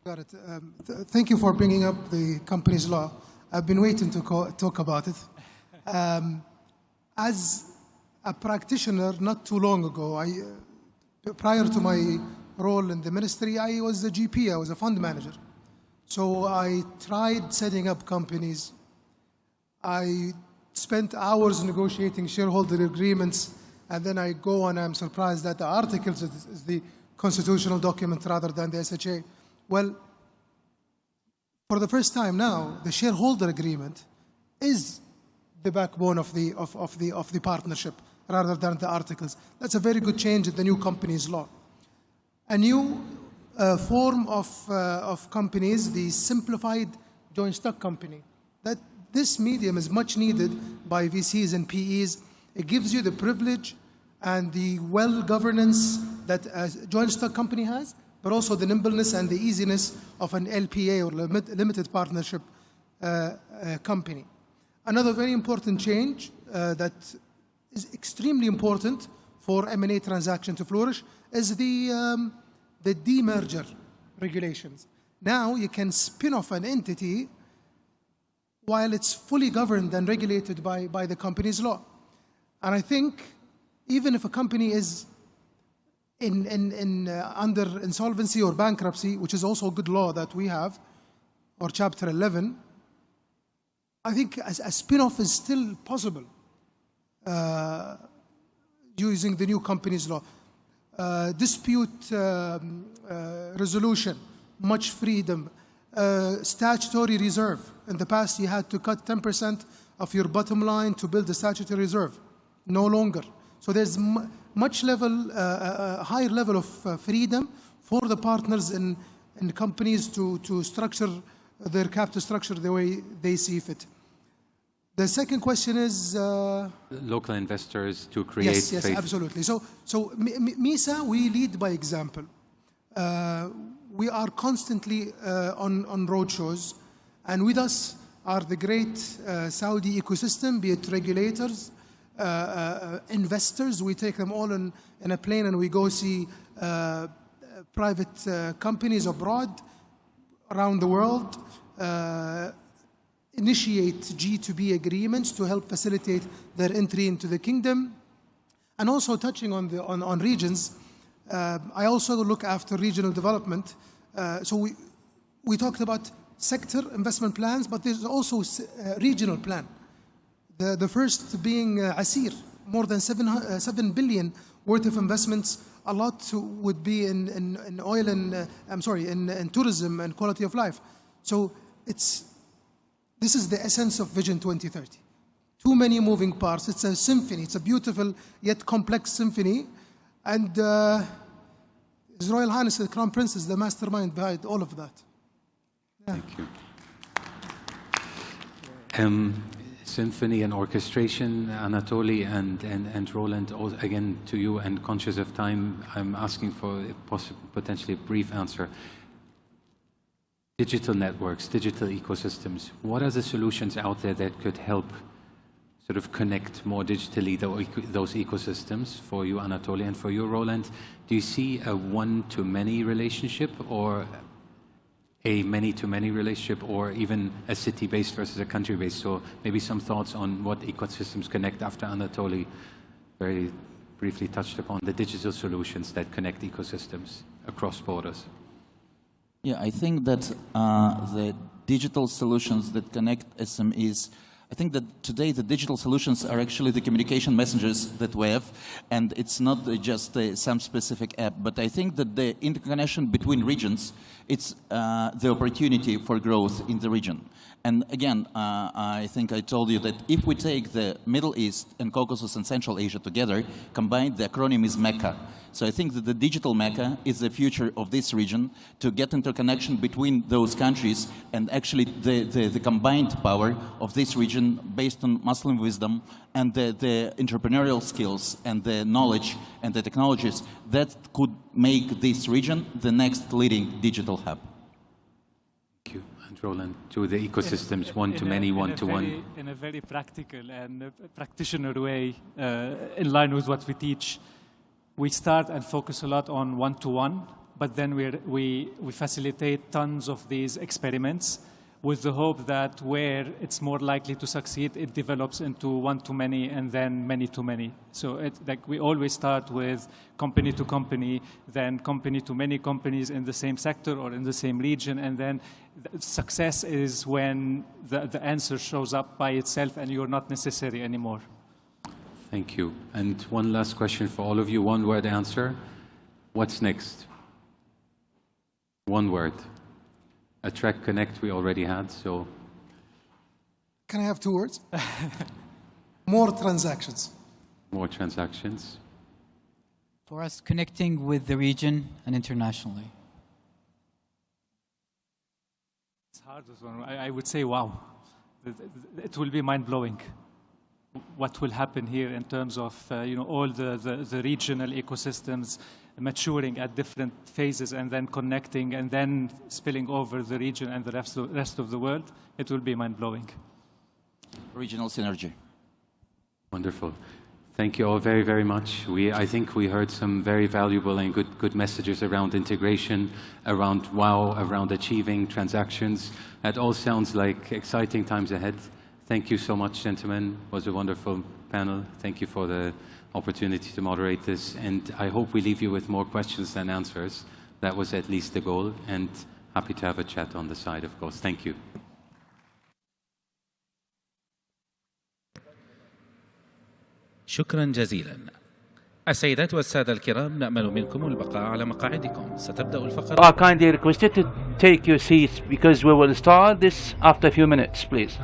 Got it. Thank you for bringing up the company's law. I've been waiting to talk about it. As a practitioner, not too long ago, prior to my role in the ministry, I was a GP, I was a fund manager. So I tried setting up companies. I spent hours negotiating shareholder agreements, and then I go and I'm surprised that the articles is the constitutional document rather than the SHA. Well, for the first time now, the shareholder agreement is the backbone of the partnership rather than the articles. That's a very good change in the new companies law. A new form of companies, the simplified joint stock company. That this medium is much needed by VCs and PEs. It gives you the privilege and the well-governance that a joint stock company has, but also the nimbleness and the easiness of an LPA or limited partnership company. Another very important change that is extremely important for M&A transaction to flourish is the demerger regulations. Now you can spin off an entity while it's fully governed and regulated by the company's law. And I think even if a company is under insolvency or bankruptcy, which is also a good law that we have, or Chapter 11, I think a spin-off is still possible using the new company's law. dispute resolution, much freedom, statutory reserve. In the past, you had to cut 10% of your bottom line to build a statutory reserve. No longer. So there's higher level of freedom for the partners in companies to structure their capital structure the way they see fit. The second question is local investors to create yes, faith. absolutely. So MISA, we lead by example. We are constantly on roadshows, and with us are the great Saudi ecosystem, be it regulators, investors. We take them all in a plane and we go see private companies abroad, around the world, initiate G2B agreements to help facilitate their entry into the kingdom. And also touching on regions, I also look after regional development. So we talked about sector investment plans, but there's also a regional plan. The first being Asir, more than 7 billion worth of investments. A lot would be in oil and in tourism and quality of life. So this is the essence of Vision 2030. Too many moving parts. It's a symphony. It's a beautiful yet complex symphony. And His Royal Highness the Crown Prince is the mastermind behind all of that. Yeah. Thank you. Symphony and orchestration, Anatoly and Roland, again to you, and conscious of time, I'm asking for potentially a brief answer. Digital networks, digital ecosystems, what are the solutions out there that could help sort of connect more digitally those ecosystems for you, Anatoly, and for you, Roland? Do you see a one-to-many relationship, or a many-to-many relationship, or even a city-based versus a country-based? So maybe some thoughts on what ecosystems connect after Anatoly very briefly touched upon the digital solutions that connect ecosystems across borders. Yeah, I think that the digital solutions that connect SMEs, I think that today the digital solutions are actually the communication messengers that we have, and it's not just some specific app, but I think that the interconnection between regions, it's the opportunity for growth in the region. And again, I think I told you that if we take the Middle East and Caucasus and Central Asia together, combined, the acronym is MECA. So I think that the digital MECA is the future of this region, to get interconnection between those countries, and actually the combined power of this region based on Muslim wisdom and the entrepreneurial skills and the knowledge and the technologies that could make this region the next leading digital hub. Thank you. And Roland, to the ecosystems, one-to-many, one-to-one. In a very practical and practitioner way, in line with what we teach, we start and focus a lot on one-to-one, but then we facilitate tons of these experiments with the hope that where it's more likely to succeed, it develops into one-to-many and then many-to-many. So like we always start with company to company, then company to many companies in the same sector or in the same region, and then success is when the answer shows up by itself and you're not necessary anymore. Thank you. And one last question for all of you, one-word answer. What's next? One word. Attract, connect, we already had, so. Can I have 2 words? More transactions. More transactions. For us, connecting with the region and internationally. It's hard, this one. I would say, wow. It will be mind-blowing what will happen here in terms of all the regional ecosystems maturing at different phases and then connecting and then spilling over the region and the rest of the world. It will be mind-blowing. Regional synergy. Wonderful. Thank you all very, very much. I think we heard some very valuable and good messages around integration, around wow, around achieving transactions. That all sounds like exciting times ahead. Thank you so much, gentlemen. It was a wonderful panel. Thank you for the opportunity to moderate this. And I hope we leave you with more questions than answers. That was at least the goal. And happy to have a chat on the side, of course. Thank you. شكرا جزيلا. السيدات والسادة الكرام، نأمل منكم البقاء على مقاعدكم. ستبدأ الفقرة. Are kindly requested to take your seats because we will start this after a few minutes, please.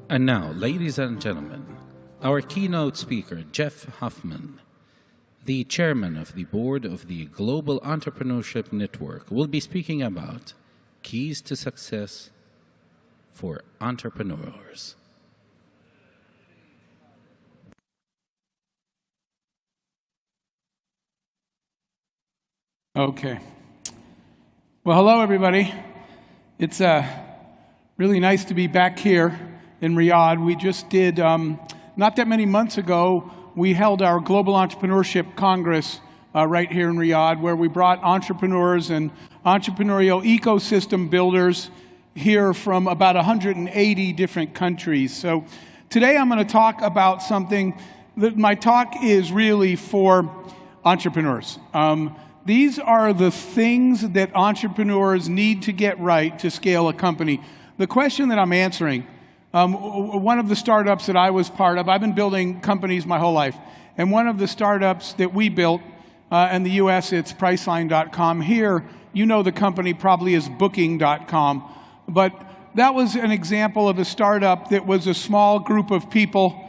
And now, ladies and gentlemen, our keynote speaker, Jeff Huffman, the chairman of the board of the Global Entrepreneurship Network, will be speaking about keys to success for entrepreneurs. Okay. Well, hello, everybody. It's really nice to be back here in Riyadh. We just did, not that many months ago, we held our Global Entrepreneurship Congress right here in Riyadh, where we brought entrepreneurs and entrepreneurial ecosystem builders here from about 180 different countries. So today I'm going to talk about something that my talk is really for entrepreneurs. These are the things that entrepreneurs need to get right to scale a company. The question that I'm answering, one of the startups that I was part of, I've been building companies my whole life, and one of the startups that we built, in the US it's Priceline.com. Here, you know the company probably is Booking.com, but that was an example of a startup that was a small group of people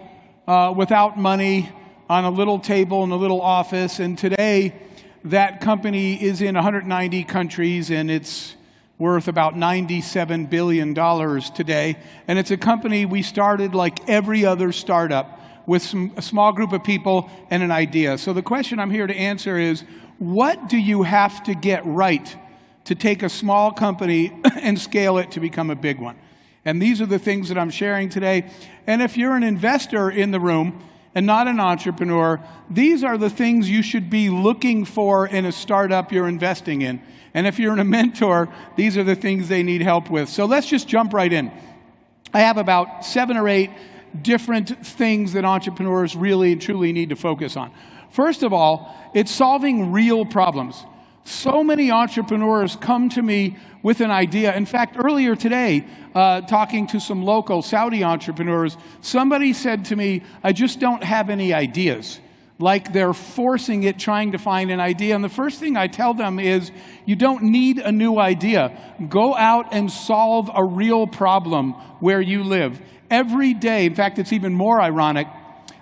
without money on a little table in a little office, and today that company is in 190 countries and it's worth about $97 billion today. And it's a company we started like every other startup with a small group of people and an idea. So the question I'm here to answer is, what do you have to get right to take a small company and scale it to become a big one? And these are the things that I'm sharing today. And if you're an investor in the room and not an entrepreneur, these are the things you should be looking for in a startup you're investing in. And if you're a mentor, these are the things they need help with. So let's just jump right in. I have about 7 or 8 different things that entrepreneurs really and truly need to focus on. First of all, it's solving real problems. So many entrepreneurs come to me with an idea. In fact, earlier today, talking to some local Saudi entrepreneurs, somebody said to me, I just don't have any ideas. Like they're forcing it, trying to find an idea. And the first thing I tell them is, you don't need a new idea. Go out and solve a real problem where you live. Every day, in fact, it's even more ironic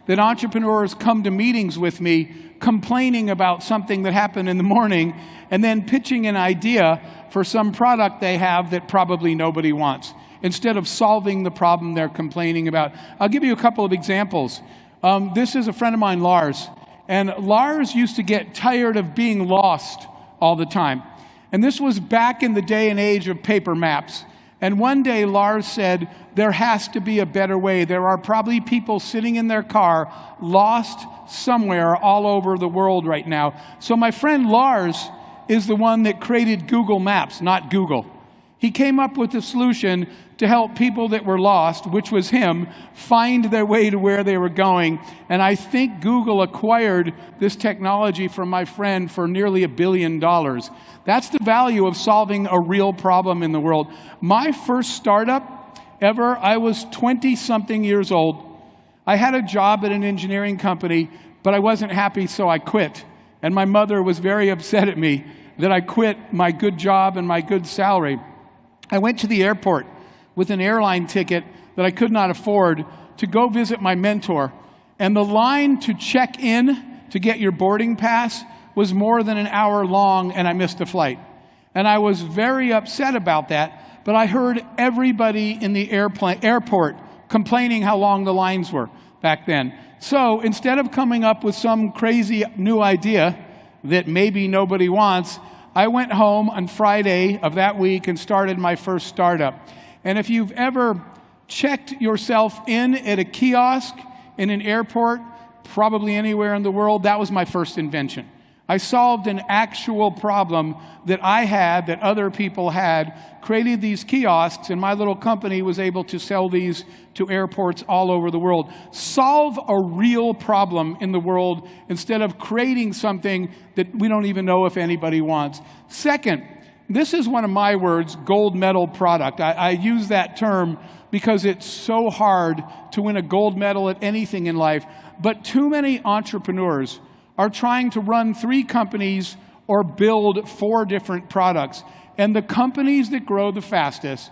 that entrepreneurs come to meetings with me complaining about something that happened in the morning and then pitching an idea for some product they have that probably nobody wants, instead of solving the problem they're complaining about. I'll give you a couple of examples. This is a friend of mine, Lars. And Lars used to get tired of being lost all the time. And this was back in the day and age of paper maps. And one day Lars said, there has to be a better way. There are probably people sitting in their car lost somewhere all over the world right now. So my friend Lars is the one that created Google Maps, not Google. He came up with a solution to help people that were lost, which was him, find their way to where they were going. And I think Google acquired this technology from my friend for nearly $1 billion. That's the value of solving a real problem in the world. My first startup ever, I was 20-something years old. I had a job at an engineering company, but I wasn't happy, so I quit. And my mother was very upset at me that I quit my good job and my good salary. I went to the airport with an airline ticket that I could not afford to go visit my mentor. And the line to check in to get your boarding pass was more than an hour long, and I missed the flight. And I was very upset about that, but I heard everybody in the airport complaining how long the lines were back then. So instead of coming up with some crazy new idea that maybe nobody wants, I went home on Friday of that week and started my first startup. And if you've ever checked yourself in at a kiosk in an airport, probably anywhere in the world, that was my first invention. I solved an actual problem that I had, that other people had, created these kiosks, and my little company was able to sell these to airports all over the world. Solve a real problem in the world instead of creating something that we don't even know if anybody wants. Second, this is one of my words, gold medal product. I use that term because it's so hard to win a gold medal at anything in life. But too many entrepreneurs are trying to run 3 companies or build 4 different products. And the companies that grow the fastest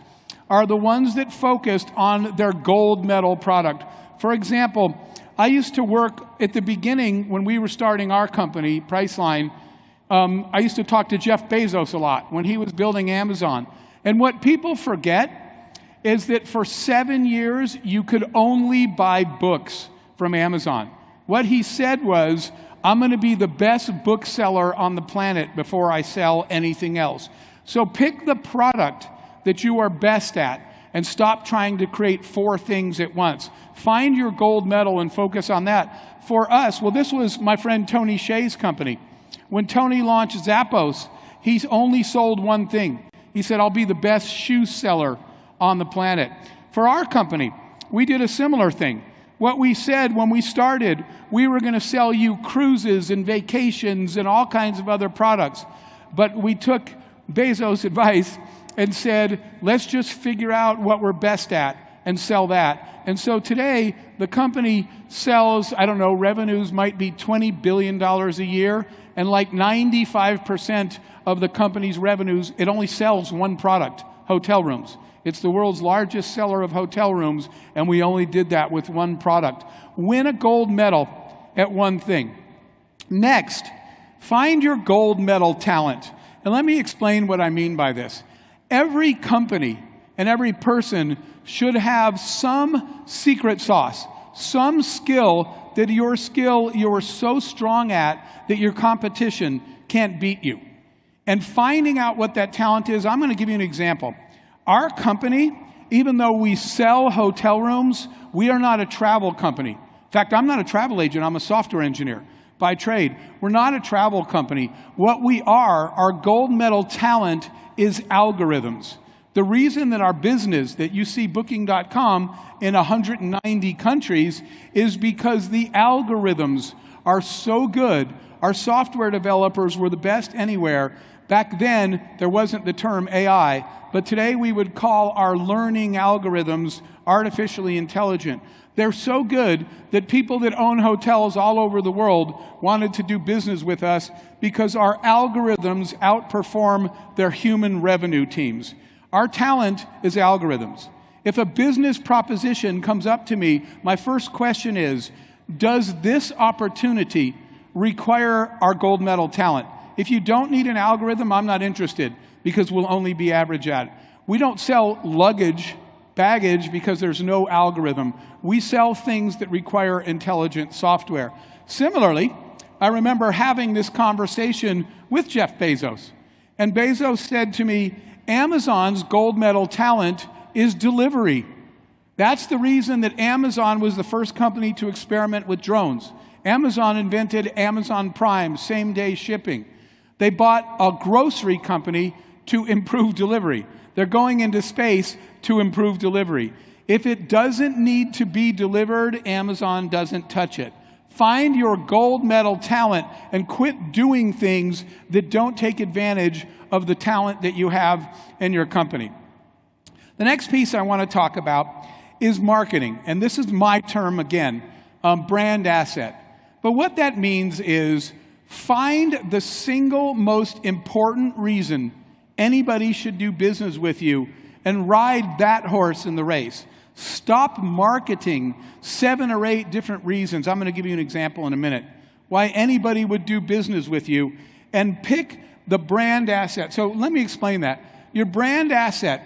are the ones that focused on their gold medal product. For example, I used to work at the beginning when we were starting our company, Priceline. I used to talk to Jeff Bezos a lot when he was building Amazon. And what people forget is that for 7 years, you could only buy books from Amazon. What he said was, I'm going to be the best bookseller on the planet before I sell anything else. So pick the product that you are best at and stop trying to create 4 things at once. Find your gold medal and focus on that. For us, well, this was my friend Tony Hsieh's company. When Tony launched Zappos, he's only sold one thing. He said, I'll be the best shoe seller on the planet. For our company, we did a similar thing. What we said when we started, we were going to sell you cruises and vacations and all kinds of other products. But we took Bezos' advice and said, let's just figure out what we're best at and sell that. And so today, the company sells, I don't know, revenues might be $20 billion a year, and like 95% of the company's revenues, it only sells one product, hotel rooms. It's the world's largest seller of hotel rooms, and we only did that with one product. Win a gold medal at one thing. Next, find your gold medal talent. And let me explain what I mean by this. Every company and every person should have some secret sauce, some skill that you're so strong at that your competition can't beat you. And finding out what that talent is, I'm going to give you an example. Our company, even though we sell hotel rooms, we are not a travel company. In fact, I'm not a travel agent, I'm a software engineer by trade. We're not a travel company. What we are, our gold medal talent is algorithms. The reason that our business, that you see Booking.com in 190 countries, is because the algorithms are so good. Our software developers were the best anywhere. Back then, there wasn't the term AI, but today we would call our learning algorithms artificially intelligent. They're so good that people that own hotels all over the world wanted to do business with us because our algorithms outperform their human revenue teams. Our talent is algorithms. If a business proposition comes up to me, my first question is, does this opportunity require our gold medal talent? If you don't need an algorithm, I'm not interested because we'll only be average at it. We don't sell baggage because there's no algorithm. We sell things that require intelligent software. Similarly, I remember having this conversation with Jeff Bezos. And Bezos said to me, Amazon's gold medal talent is delivery. That's the reason that Amazon was the first company to experiment with drones. Amazon invented Amazon Prime, same-day shipping. They bought a grocery company to improve delivery. They're going into space to improve delivery. If it doesn't need to be delivered, Amazon doesn't touch it. Find your gold medal talent and quit doing things that don't take advantage of the talent that you have in your company. The next piece I want to talk about is marketing. And this is my term again, brand asset. But what that means is find the single most important reason anybody should do business with you and ride that horse in the race. Stop marketing 7 or 8 different reasons. I'm going to give you an example in a minute. Why anybody would do business with you, and pick the brand asset. So let me explain that. Your brand asset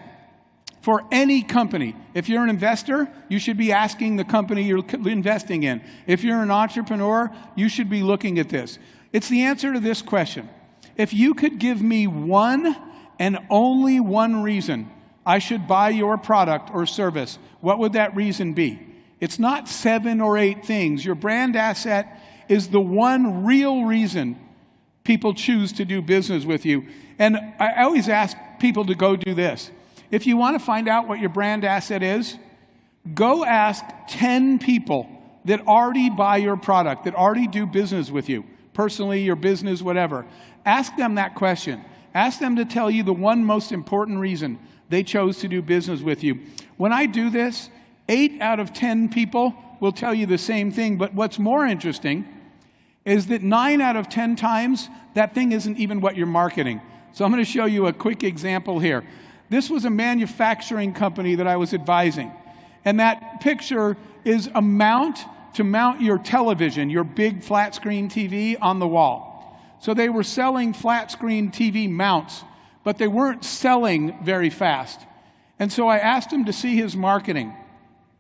for any company, if you're an investor, you should be asking the company you're investing in. If you're an entrepreneur, you should be looking at this. It's the answer to this question. If you could give me one and only one reason I should buy your product or service, what would that reason be? It's not 7 or 8 things. Your brand asset is the one real reason people choose to do business with you. And I always ask people to go do this. If you want to find out what your brand asset is, go ask 10 people that already buy your product, that already do business with you, personally, your business, whatever. Ask them that question. Ask them to tell you the one most important reason they chose to do business with you. When I do this, 8 out of 10 people will tell you the same thing. But what's more interesting is that 9 out of 10 times, that thing isn't even what you're marketing. So I'm going to show you a quick example here. This was a manufacturing company that I was advising. And that picture is a mount to mount your television, your big flat screen TV on the wall. So they were selling flat screen TV mounts, but they weren't selling very fast. And so I asked him to see his marketing.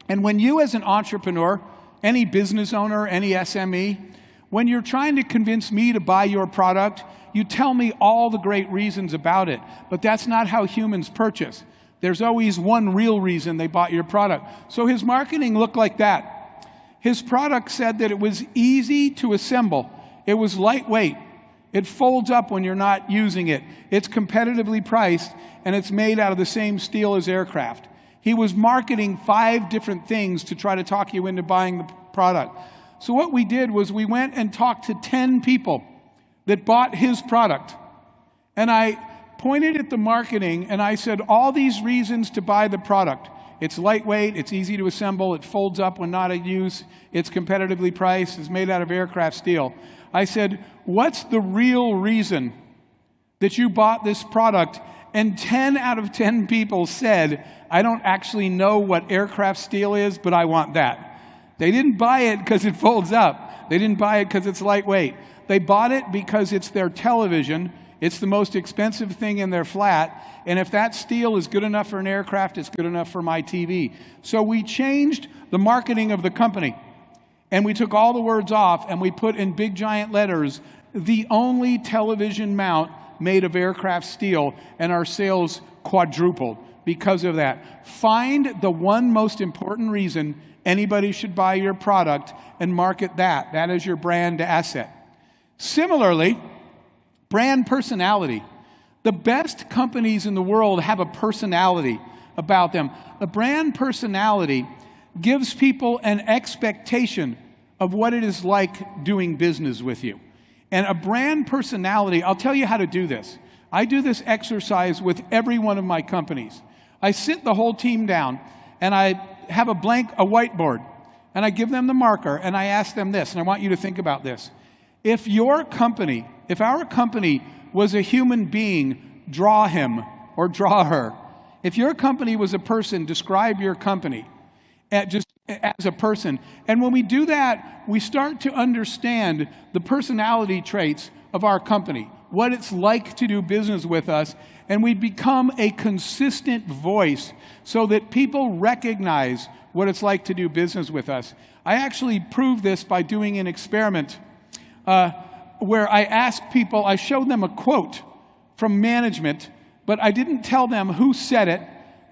And when you as an entrepreneur, any business owner, any SME, when you're trying to convince me to buy your product, you tell me all the great reasons about it. But that's not how humans purchase. There's always one real reason they bought your product. So his marketing looked like that. His product said that it was easy to assemble. It was lightweight. It folds up when you're not using it. It's competitively priced, and it's made out of the same steel as aircraft. He was marketing 5 different things to try to talk you into buying the product. So what we did was we went and talked to 10 people that bought his product. And I pointed at the marketing, and I said, all these reasons to buy the product. It's lightweight, it's easy to assemble, it folds up when not in use, it's competitively priced, it's made out of aircraft steel. I said, what's the real reason that you bought this product? And 10 out of 10 people said, I don't actually know what aircraft steel is, but I want that. They didn't buy it because it folds up. They didn't buy it because it's lightweight. They bought it because it's their television. It's the most expensive thing in their flat. And if that steel is good enough for an aircraft, it's good enough for my TV. So we changed the marketing of the company. And we took all the words off, and we put in big giant letters, the only television mount made of aircraft steel, and our sales quadrupled because of that. Find the one most important reason anybody should buy your product and market that. That is your brand asset. Similarly, brand personality. The best companies in the world have a personality about them. A brand personality gives people an expectation of what it is like doing business with you. And a brand personality, I'll tell you how to do this. I do this exercise with every one of my companies. I sit the whole team down, and I have a whiteboard, and I give them the marker, and I ask them this, and I want you to think about this. If our company was a human being, draw him or draw her. If your company was a person, describe your company just as a person. And when we do that, we start to understand the personality traits of our company, what it's like to do business with us, and we become a consistent voice so that people recognize what it's like to do business with us. I actually proved this by doing an experiment where I asked people, I showed them a quote from management but I didn't tell them who said it,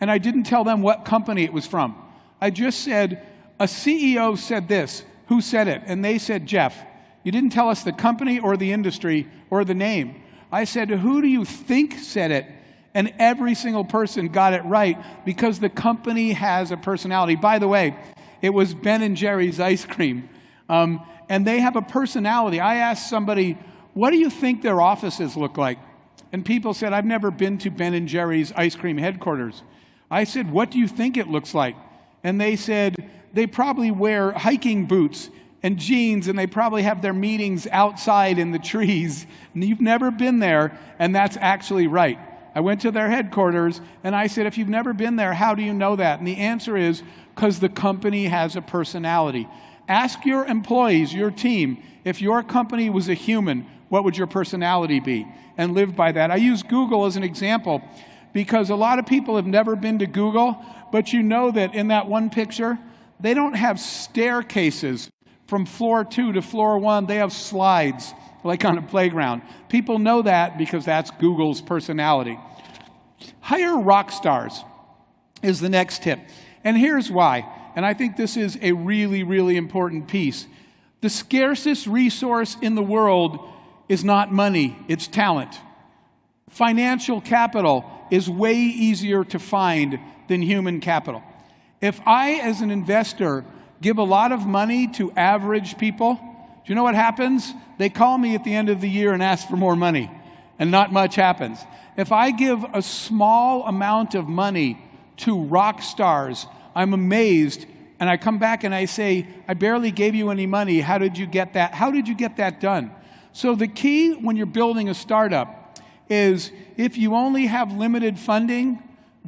and I didn't tell them what company it was from. I just said, a CEO said this. Who said it? And they said, Jeff. You didn't tell us the company or the industry or the name. I said, who do you think said it? And every single person got it right because the company has a personality. By the way, it was Ben & Jerry's ice cream. And they have a personality. I asked somebody, what do you think their offices look like? And people said, I've never been to Ben & Jerry's ice cream headquarters. I said, what do you think it looks like? And they said, they probably wear hiking boots and jeans, and they probably have their meetings outside in the trees. And you've never been there, and that's actually right. I went to their headquarters, and I said, if you've never been there, how do you know that? And the answer is, because the company has a personality. Ask your employees, your team, if your company was a human, what would your personality be? And live by that. I use Google as an example because a lot of people have never been to Google, but you know that in that one picture, they don't have staircases from floor 2 to floor 1. They have slides, like on a playground. People know that because that's Google's personality. Hire rock stars is the next tip. And here's why. And I think this is a really, really important piece. The scarcest resource in the world is not money, it's talent. Financial capital is way easier to find than human capital. If I, as an investor, give a lot of money to average people, do you know what happens? They call me at the end of the year and ask for more money, and not much happens. If I give a small amount of money to rock stars, I'm amazed, and I come back and I say, I barely gave you any money. How did you get that? How did you get that done? So the key when you're building a startup is if you only have limited funding,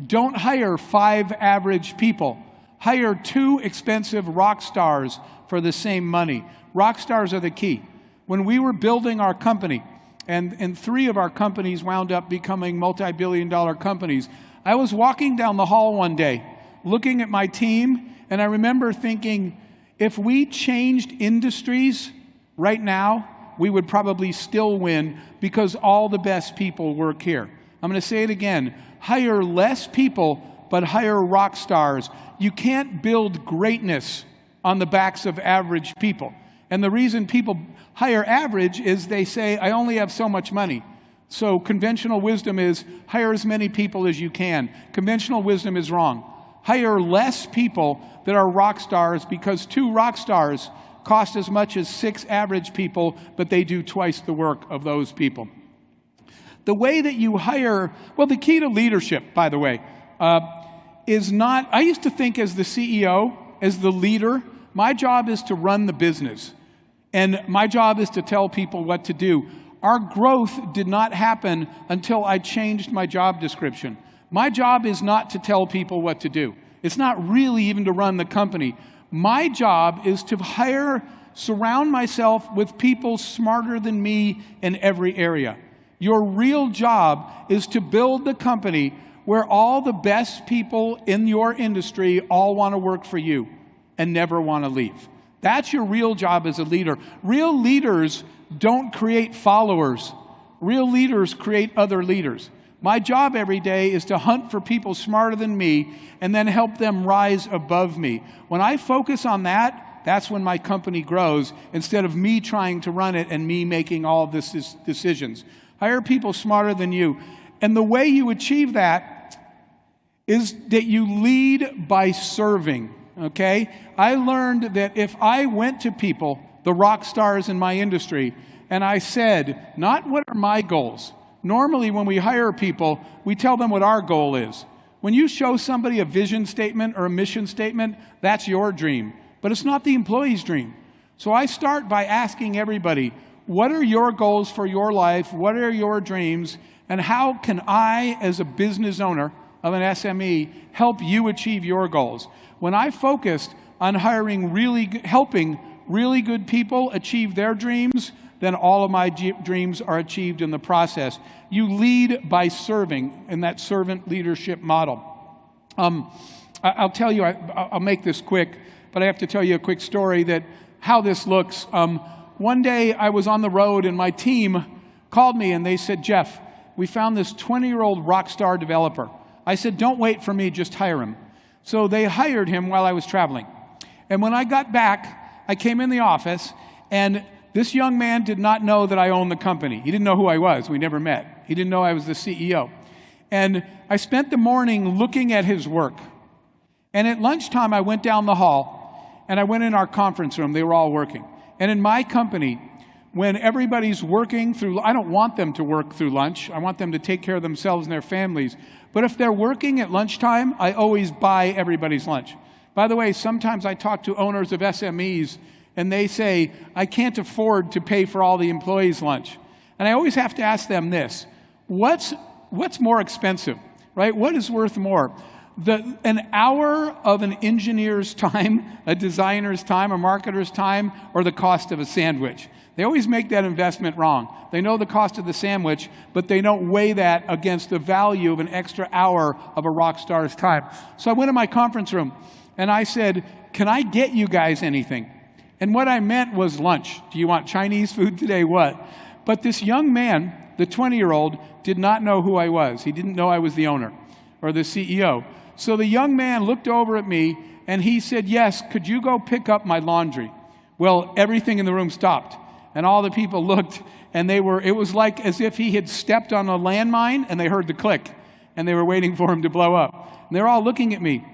don't hire 5 average people. Hire 2 expensive rock stars for the same money. Rock stars are the key. When we were building our company, and 3 of our companies wound up becoming multi-billion-dollar companies, I was walking down the hall one day, looking at my team, and I remember thinking, if we changed industries right now, we would probably still win because all the best people work here. I'm going to say it again. Hire less people, but hire rock stars. You can't build greatness on the backs of average people. And the reason people hire average is they say, I only have so much money. So conventional wisdom is hire as many people as you can. Conventional wisdom is wrong. Hire less people that are rock stars because 2 rock stars cost as much as 6 average people, but they do twice the work of those people. The way that you hire, well, the key to leadership, by the way, is not, I used to think as the CEO, as the leader, my job is to run the business. And my job is to tell people what to do. Our growth did not happen until I changed my job description. My job is not to tell people what to do. It's not really even to run the company. My job is to surround myself with people smarter than me in every area. Your real job is to build the company where all the best people in your industry all want to work for you and never want to leave. That's your real job as a leader. Real leaders don't create followers. Real leaders create other leaders. My job every day is to hunt for people smarter than me and then help them rise above me. When I focus on that, that's when my company grows instead of me trying to run it and me making all of these decisions. Hire people smarter than you. And the way you achieve that is that you lead by serving, okay? I learned that if I went to people, the rock stars in my industry, and I said, not what are my goals. Normally when we hire people, we tell them what our goal is. When you show somebody a vision statement or a mission statement, that's your dream. But it's not the employee's dream. So I start by asking everybody, what are your goals for your life? What are your dreams? And how can I, as a business owner of an SME, help you achieve your goals? When I focused on helping really good people achieve their dreams, then all of my dreams are achieved in the process. You lead by serving in that servant leadership model. I'll tell you, I'll make this quick, but I have to tell you a quick story that how this looks. One day I was on the road and my team called me and they said, Jeff, we found this 20-year-old rock star developer. I said, don't wait for me, just hire him. So they hired him while I was traveling. And when I got back, I came in the office, and this young man did not know that I owned the company. He didn't know who I was. We never met. He didn't know I was the CEO. And I spent the morning looking at his work. And at lunchtime, I went down the hall, and I went in our conference room. They were all working. And in my company, when everybody's working through, I don't want them to work through lunch. I want them to take care of themselves and their families. But if they're working at lunchtime, I always buy everybody's lunch. By the way, sometimes I talk to owners of SMEs, and they say, I can't afford to pay for all the employees' lunch. And I always have to ask them this, what's more expensive, right? What is worth more? An hour of an engineer's time, a designer's time, a marketer's time, or the cost of a sandwich? They always make that investment wrong. They know the cost of the sandwich, but they don't weigh that against the value of an extra hour of a rock star's time. So I went to my conference room, and I said, can I get you guys anything? And what I meant was lunch. Do you want Chinese food today? What? But this young man, the 20-year-old, did not know who I was. He didn't know I was the owner or the CEO. So the young man looked over at me, and he said, yes, could you go pick up my laundry? Well, everything in the room stopped. And all the people looked, and it was like as if he had stepped on a landmine, and they heard the click, and they were waiting for him to blow up. And they're all looking at me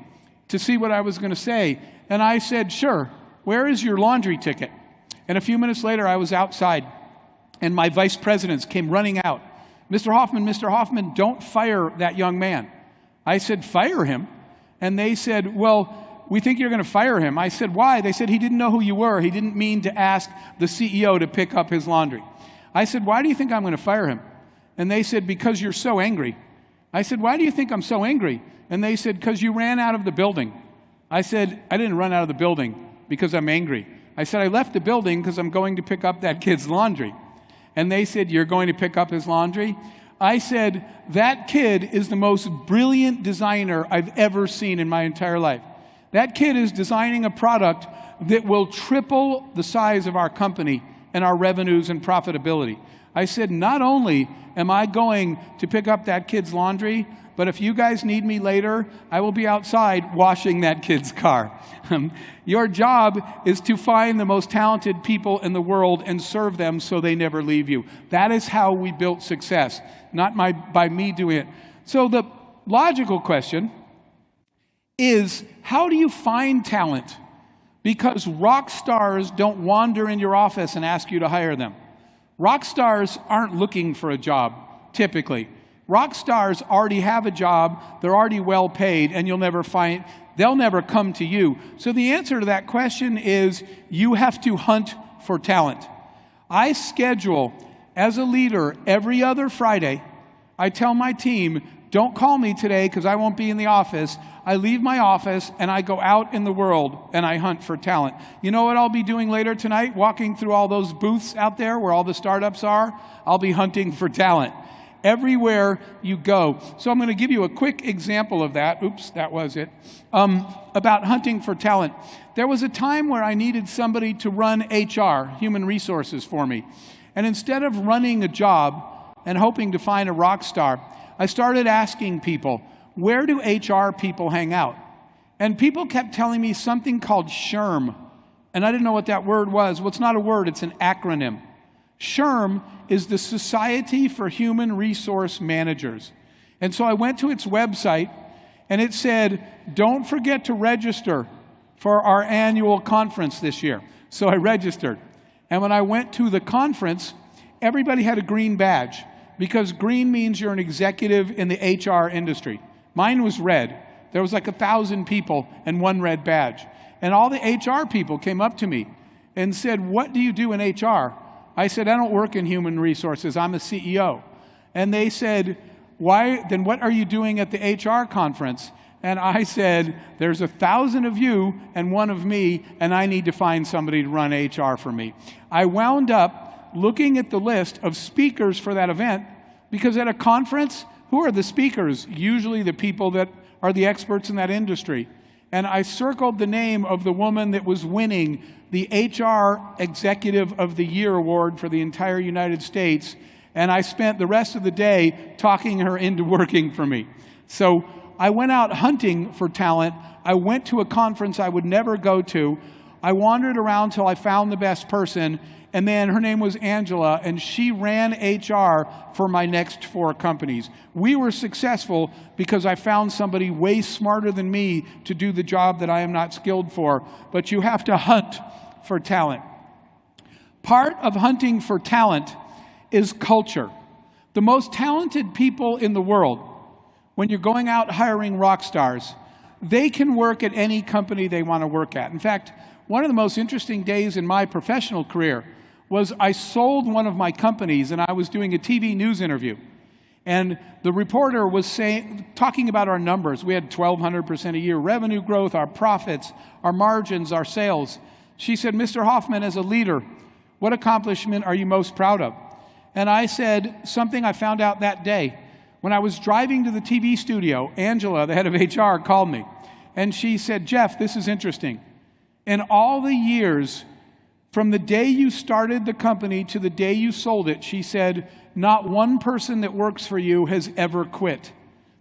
to see what I was going to say. And I said, sure, where is your laundry ticket? And a few minutes later, I was outside, and my vice presidents came running out. Mr. Hoffman, don't fire that young man. I said, fire him? And they said, well, we think you're going to fire him. I said, why? They said, he didn't know who you were. He didn't mean to ask the CEO to pick up his laundry. I said, why do you think I'm going to fire him? And they said, because you're so angry. I said, why do you think I'm so angry? And they said, because you ran out of the building. I said, I didn't run out of the building because I'm angry. I said, I left the building because I'm going to pick up that kid's laundry. And they said, you're going to pick up his laundry? I said, that kid is the most brilliant designer I've ever seen in my entire life. That kid is designing a product that will triple the size of our company and our revenues and profitability. I said, not only am I going to pick up that kid's laundry, but if you guys need me later, I will be outside washing that kid's car. Your job is to find the most talented people in the world and serve them so they never leave you. That is how we built success, not by me doing it. So the logical question is, how do you find talent? Because rock stars don't wander in your office and ask you to hire them. Rock stars aren't looking for a job, typically. Rock stars already have a job, they're already well paid, and they'll never come to you. So the answer to that question is, you have to hunt for talent. I schedule, as a leader, every other Friday, I tell my team, don't call me today because I won't be in the office. I leave my office and I go out in the world and I hunt for talent. You know what I'll be doing later tonight? Walking through all those booths out there where all the startups are, I'll be hunting for talent. Everywhere you go. So I'm going to give you a quick example of that. Oops, that was it. About hunting for talent. There was a time where I needed somebody to run HR, human resources, for me. And instead of running a job and hoping to find a rock star, I started asking people, where do HR people hang out? And people kept telling me something called SHRM. And I didn't know what that word was. Well, it's not a word, it's an acronym. SHRM is the Society for Human Resource Managers. And so I went to its website, and it said, don't forget to register for our annual conference this year. So I registered. And when I went to the conference, everybody had a green badge, because green means you're an executive in the HR industry. Mine was red. There was like 1,000 people and one red badge. And all the HR people came up to me and said, what do you do in HR? I said, I don't work in human resources. I'm a CEO. And they said, why? Then what are you doing at the HR conference? And I said, there's 1,000 of you and one of me, and I need to find somebody to run HR for me. I wound up looking at the list of speakers for that event, because at a conference, who are the speakers? Usually the people that are the experts in that industry. And I circled the name of the woman that was winning the HR Executive of the Year award for the entire United States. And I spent the rest of the day talking her into working for me. So I went out hunting for talent. I went to a conference I would never go to. I wandered around till I found the best person. And then her name was Angela, and she ran HR for my next 4 companies. We were successful because I found somebody way smarter than me to do the job that I am not skilled for. But you have to hunt for talent. Part of hunting for talent is culture. The most talented people in the world, when you're going out hiring rock stars, they can work at any company they want to work at. In fact, one of the most interesting days in my professional career was I sold one of my companies, and I was doing a TV news interview. And the reporter was talking about our numbers. We had 1,200% a year revenue growth, our profits, our margins, our sales. She said, "Mr. Hoffman, as a leader, what accomplishment are you most proud of?" And I said something I found out that day. When I was driving to the TV studio, Angela, the head of HR, called me. And she said, "Jeff, this is interesting. In all the years from the day you started the company to the day you sold it," she said, "not one person that works for you has ever quit.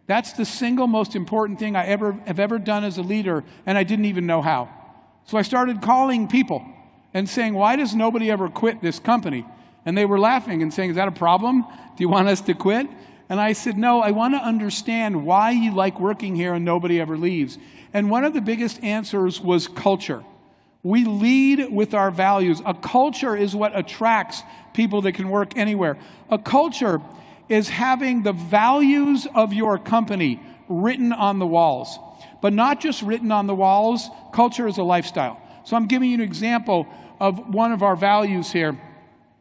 That's the single most important thing I have ever done as a leader, and I didn't even know how." So I started calling people and saying, "Why does nobody ever quit this company?" And they were laughing and saying, "Is that a problem? Do you want us to quit?" And I said, "No, I want to understand why you like working here and nobody ever leaves." And one of the biggest answers was culture. We lead with our values. A culture is what attracts people that can work anywhere. A culture is having the values of your company written on the walls. But not just written on the walls, culture is a lifestyle. So I'm giving you an example of one of our values here.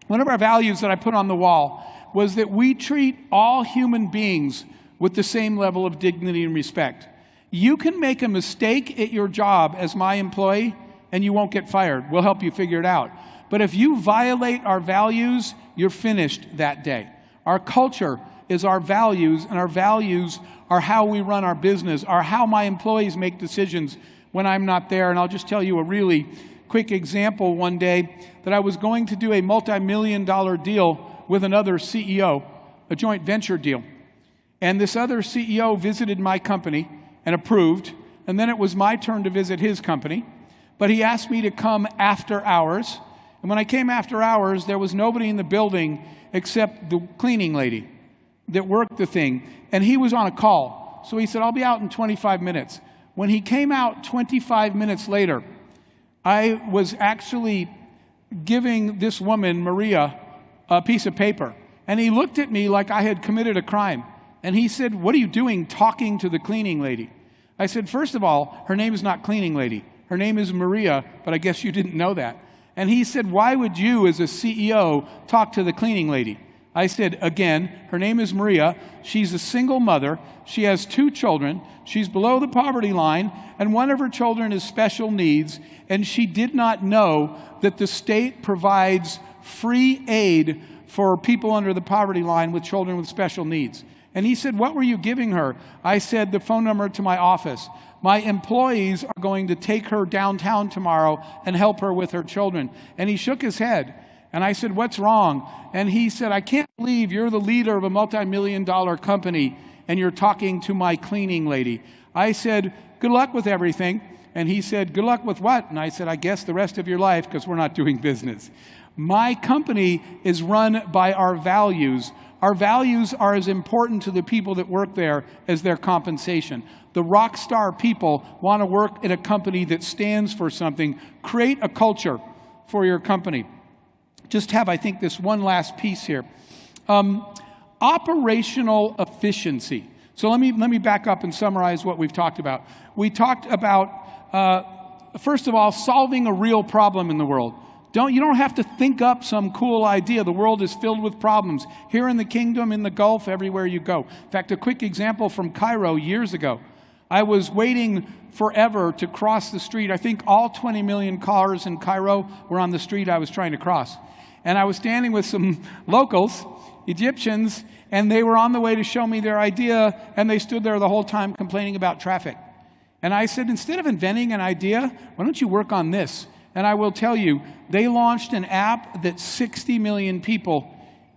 One of our values that I put on the wall was that we treat all human beings with the same level of dignity and respect. You can make a mistake at your job as my employee, and you won't get fired. We'll help you figure it out. But if you violate our values, you're finished that day. Our culture is our values, and our values are how we run our business, are how my employees make decisions when I'm not there. And I'll just tell you a really quick example one day that I was going to do a multi-million-dollar deal with another CEO, a joint venture deal. And this other CEO visited my company and approved, and then it was my turn to visit his company. But he asked me to come after hours. And when I came after hours, there was nobody in the building except the cleaning lady that worked the thing. And he was on a call. So he said, "I'll be out in 25 minutes. When he came out 25 minutes later, I was actually giving this woman, Maria, a piece of paper. And he looked at me like I had committed a crime. And he said, "What are you doing talking to the cleaning lady?" I said, "First of all, her name is not cleaning lady. Her name is Maria, but I guess you didn't know that." And he said, "Why would you, as a CEO, talk to the cleaning lady?" I said, "Again, her name is Maria. She's a single mother. She has 2 children. She's below the poverty line, and one of her children has special needs, and she did not know that the state provides free aid for people under the poverty line with children with special needs." And he said, "What were you giving her?" I said, "The phone number to my office. My employees are going to take her downtown tomorrow and help her with her children." And he shook his head. And I said, "What's wrong?" And he said, "I can't believe you're the leader of a multi-million-dollar company and you're talking to my cleaning lady." I said, "Good luck with everything." And he said, "Good luck with what?" And I said, "I guess the rest of your life, because we're not doing business." My company is run by our values. Our values are as important to the people that work there as their compensation. The rock star people want to work in a company that stands for something. Create a culture for your company. Just have, I think, this one last piece here. Operational efficiency. So let me back up and summarize what we've talked about. We talked about, first of all, solving a real problem in the world. You don't have to think up some cool idea. The world is filled with problems. Here in the kingdom, in the Gulf, everywhere you go. In fact, a quick example from Cairo years ago. I was waiting forever to cross the street. I think all 20 million cars in Cairo were on the street I was trying to cross. And I was standing with some locals, Egyptians, and they were on the way to show me their idea, and they stood there the whole time complaining about traffic. And I said, instead of inventing an idea, why don't you work on this? And I will tell you, they launched an app that 60 million people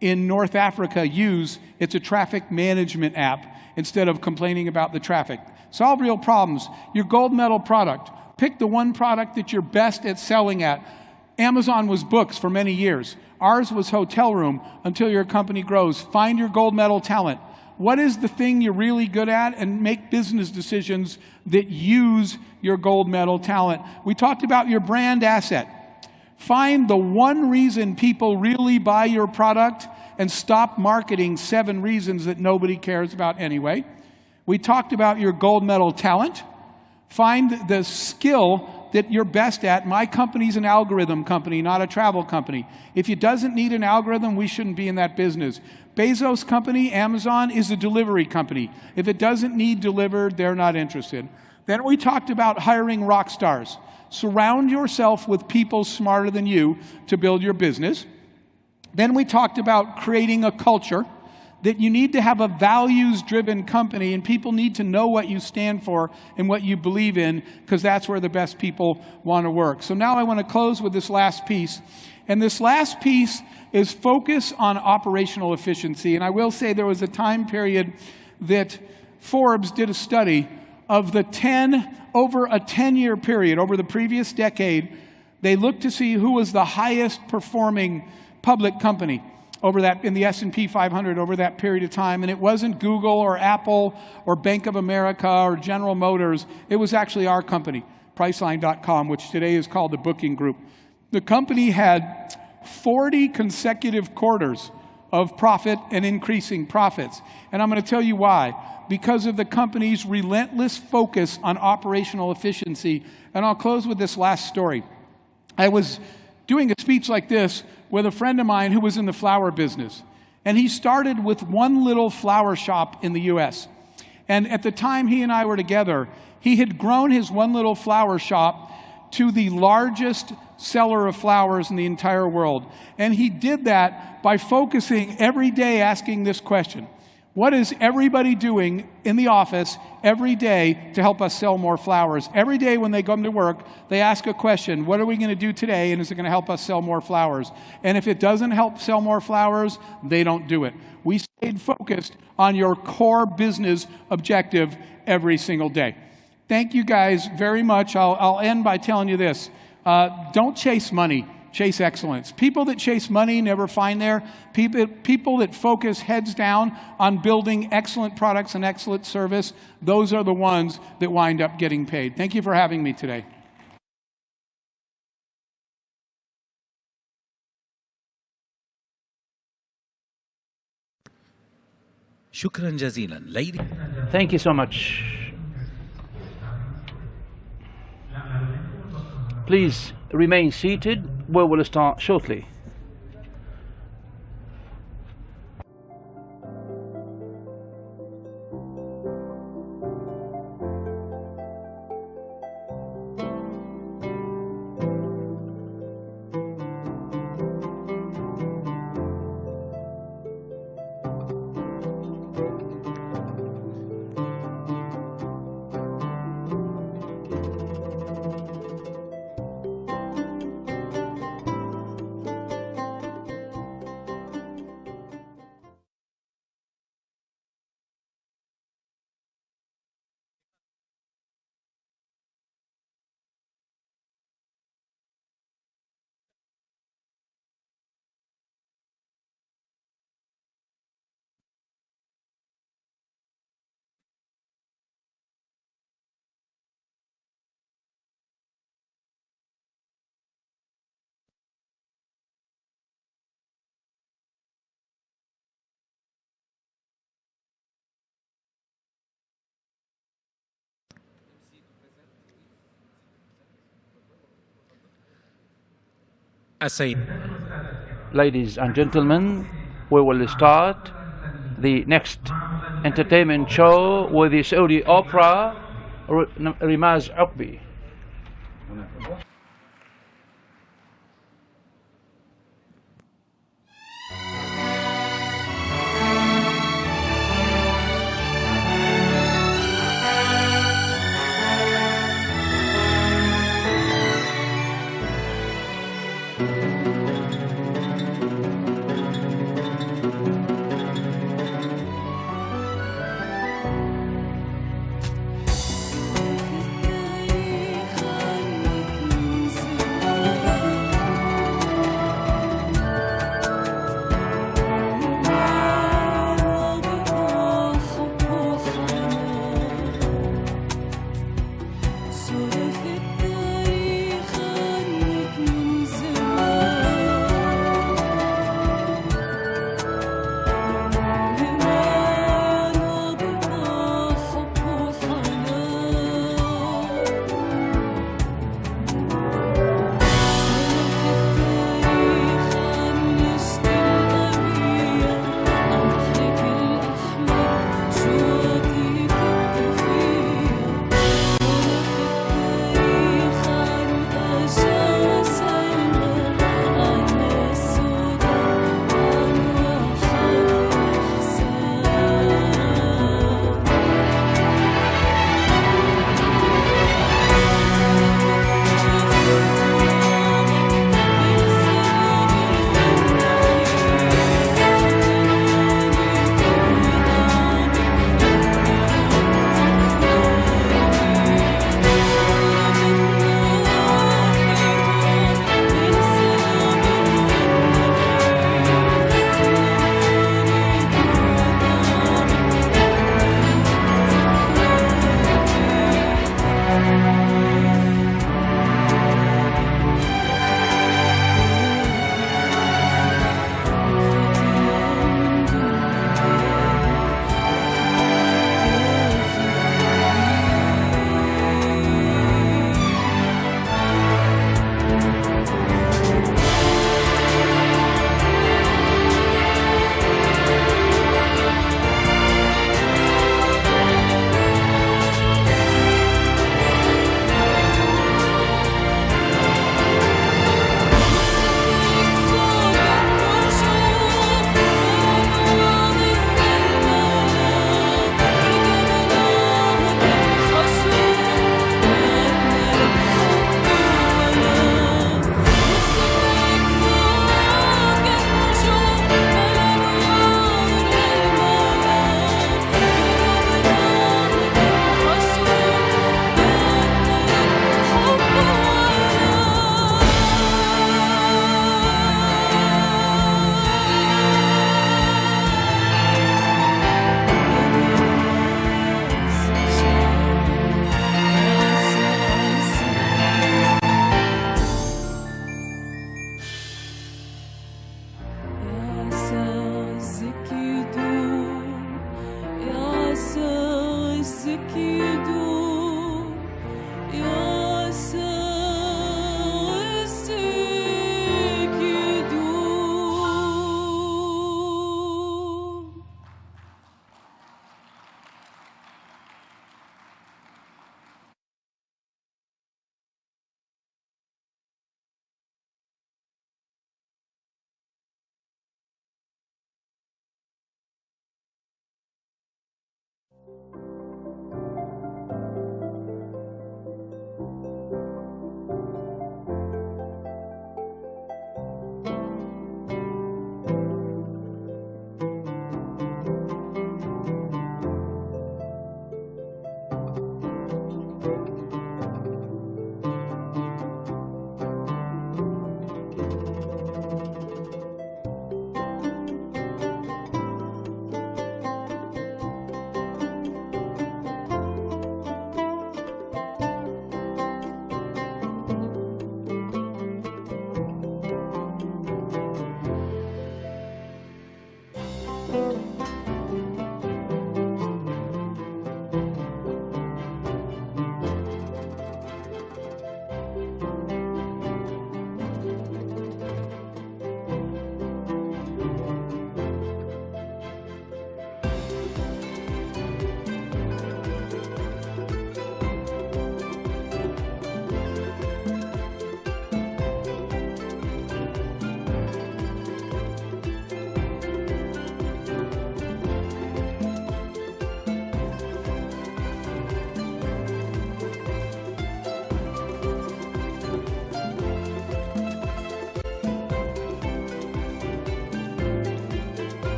in North Africa use. It's a traffic management app instead of complaining about the traffic. Solve real problems. Your gold medal product. Pick the one product that you're best at selling at. Amazon was books for many years. Ours was hotel room until your company grows. Find your gold medal talent. What is the thing you're really good at, and make business decisions that use your gold medal talent. We talked about your brand asset. Find the one reason people really buy your product and stop marketing 7 reasons that nobody cares about anyway. We talked about your gold medal talent. Find the skill that you're best at. My company's an algorithm company, not a travel company. If it doesn't need an algorithm, we shouldn't be in that business. Bezos' company, Amazon, is a delivery company. If it doesn't need delivered, they're not interested. Then we talked about hiring rock stars. Surround yourself with people smarter than you to build your business. Then we talked about creating a culture, that you need to have a values-driven company, and people need to know what you stand for and what you believe in, because that's where the best people want to work. So now I want to close with this last piece. And this last piece is focus on operational efficiency. And I will say there was a time period that Forbes did a study of the over a 10-year period, over the previous decade, they looked to see who was the highest performing public company over that in the S&P 500 over that period of time. And it wasn't Google or Apple or Bank of America or General Motors. It was actually our company, Priceline.com, which today is called the Booking Group. The company had 40 consecutive quarters of profit and increasing profits. And I'm going to tell you why. Because of the company's relentless focus on operational efficiency. And I'll close with this last story. I was doing a speech like this with a friend of mine who was in the flower business. And he started with one little flower shop in the US. And at the time he and I were together, he had grown his one little flower shop to the largest seller of flowers in the entire world. And he did that by focusing every day asking this question: what is everybody doing in the office every day to help us sell more flowers? Every day when they come to work, they ask a question: what are we going to do today, and is it going to help us sell more flowers? And if it doesn't help sell more flowers, they don't do it. We stayed focused on your core business objective every single day. Thank you guys very much. I'll end by telling you this. Don't chase money. Chase excellence. People that chase money never find there. People that focus heads down on building excellent products and excellent service, those are the ones that wind up getting paid. Thank you for having me today. شكرا جزيلا. Lady. Thank you so much. Please remain seated. We will start shortly. Ladies and gentlemen, we will start the next entertainment show with the Saudi opera Rimaz Uqbi.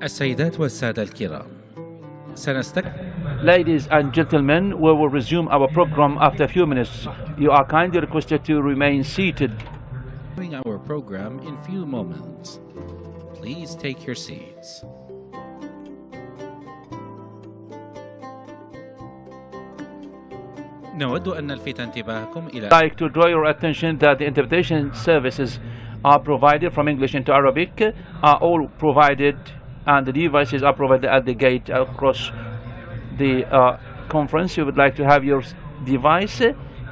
السيدات والسادة الكرام Ladies and gentlemen, we will resume our program after a few minutes. You are kindly requested to remain seated. Our program in few moments. Please take your seats. نود أن نلفت انتباهكم إلى I'd like to draw your attention that the interpretation services are provided from English into Arabic, are all provided, and the devices are provided at the gate across the conference. You would like to have your device,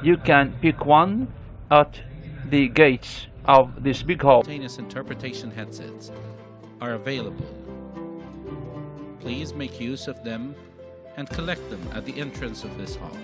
you can pick one at the gates of this big hall. Simultaneous interpretation headsets are available. Please make use of them and collect them at the entrance of this hall.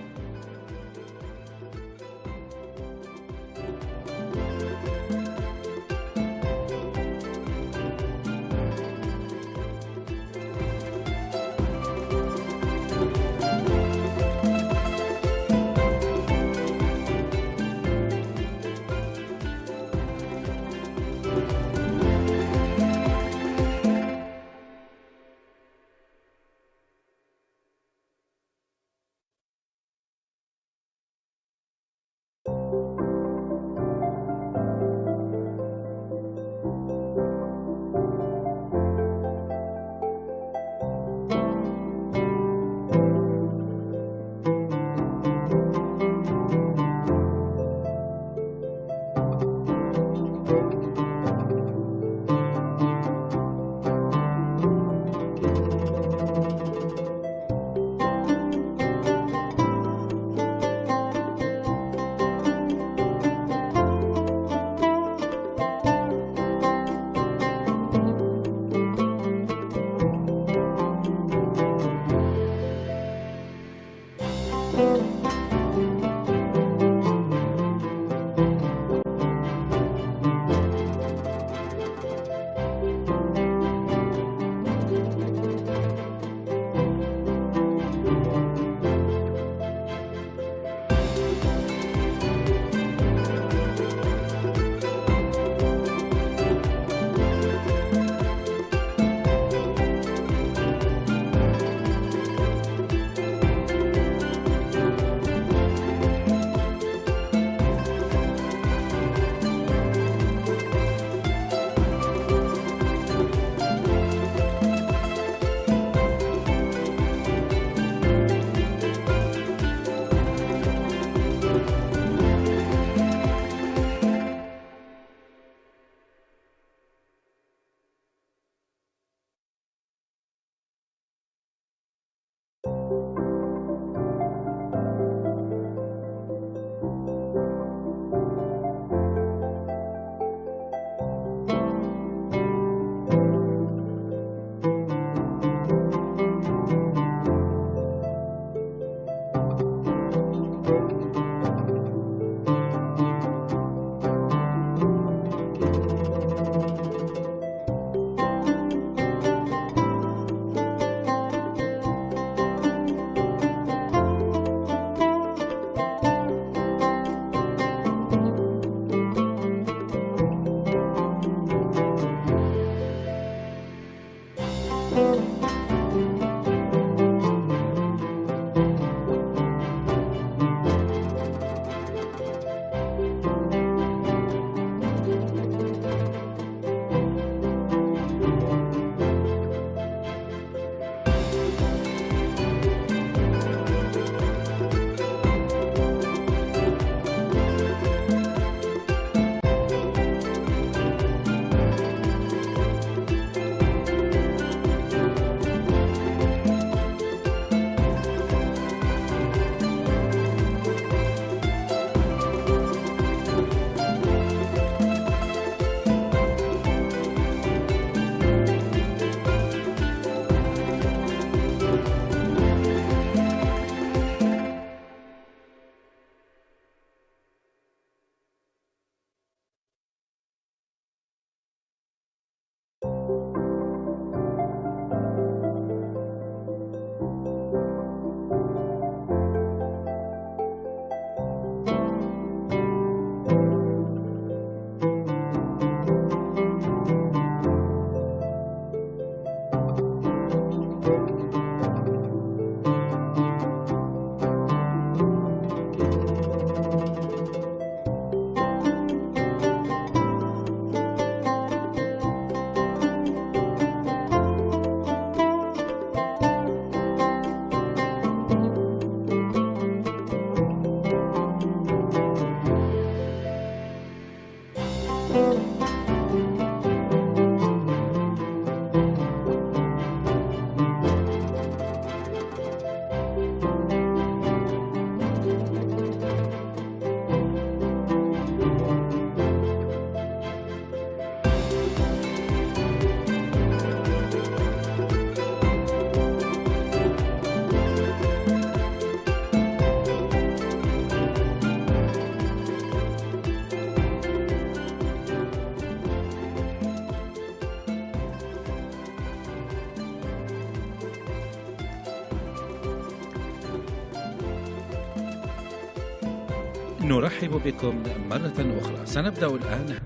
نرحب بكم مرة أخرى. سنبدأ الآن.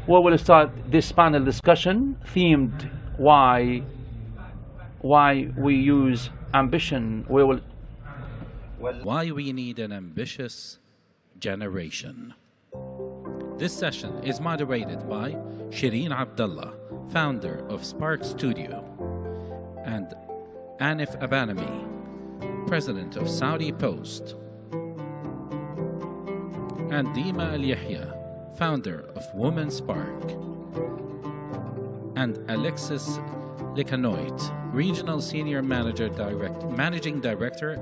We will start this panel discussion themed why we use ambition. Why we need an ambitious generation. This session is moderated by Shireen Abdullah, founder of Spark Studio, and Anif Abanami, president of Saudi Post, and Dima Al-Yahya, founder of Women Spark, and Alexis Licanoit, regional senior managing director,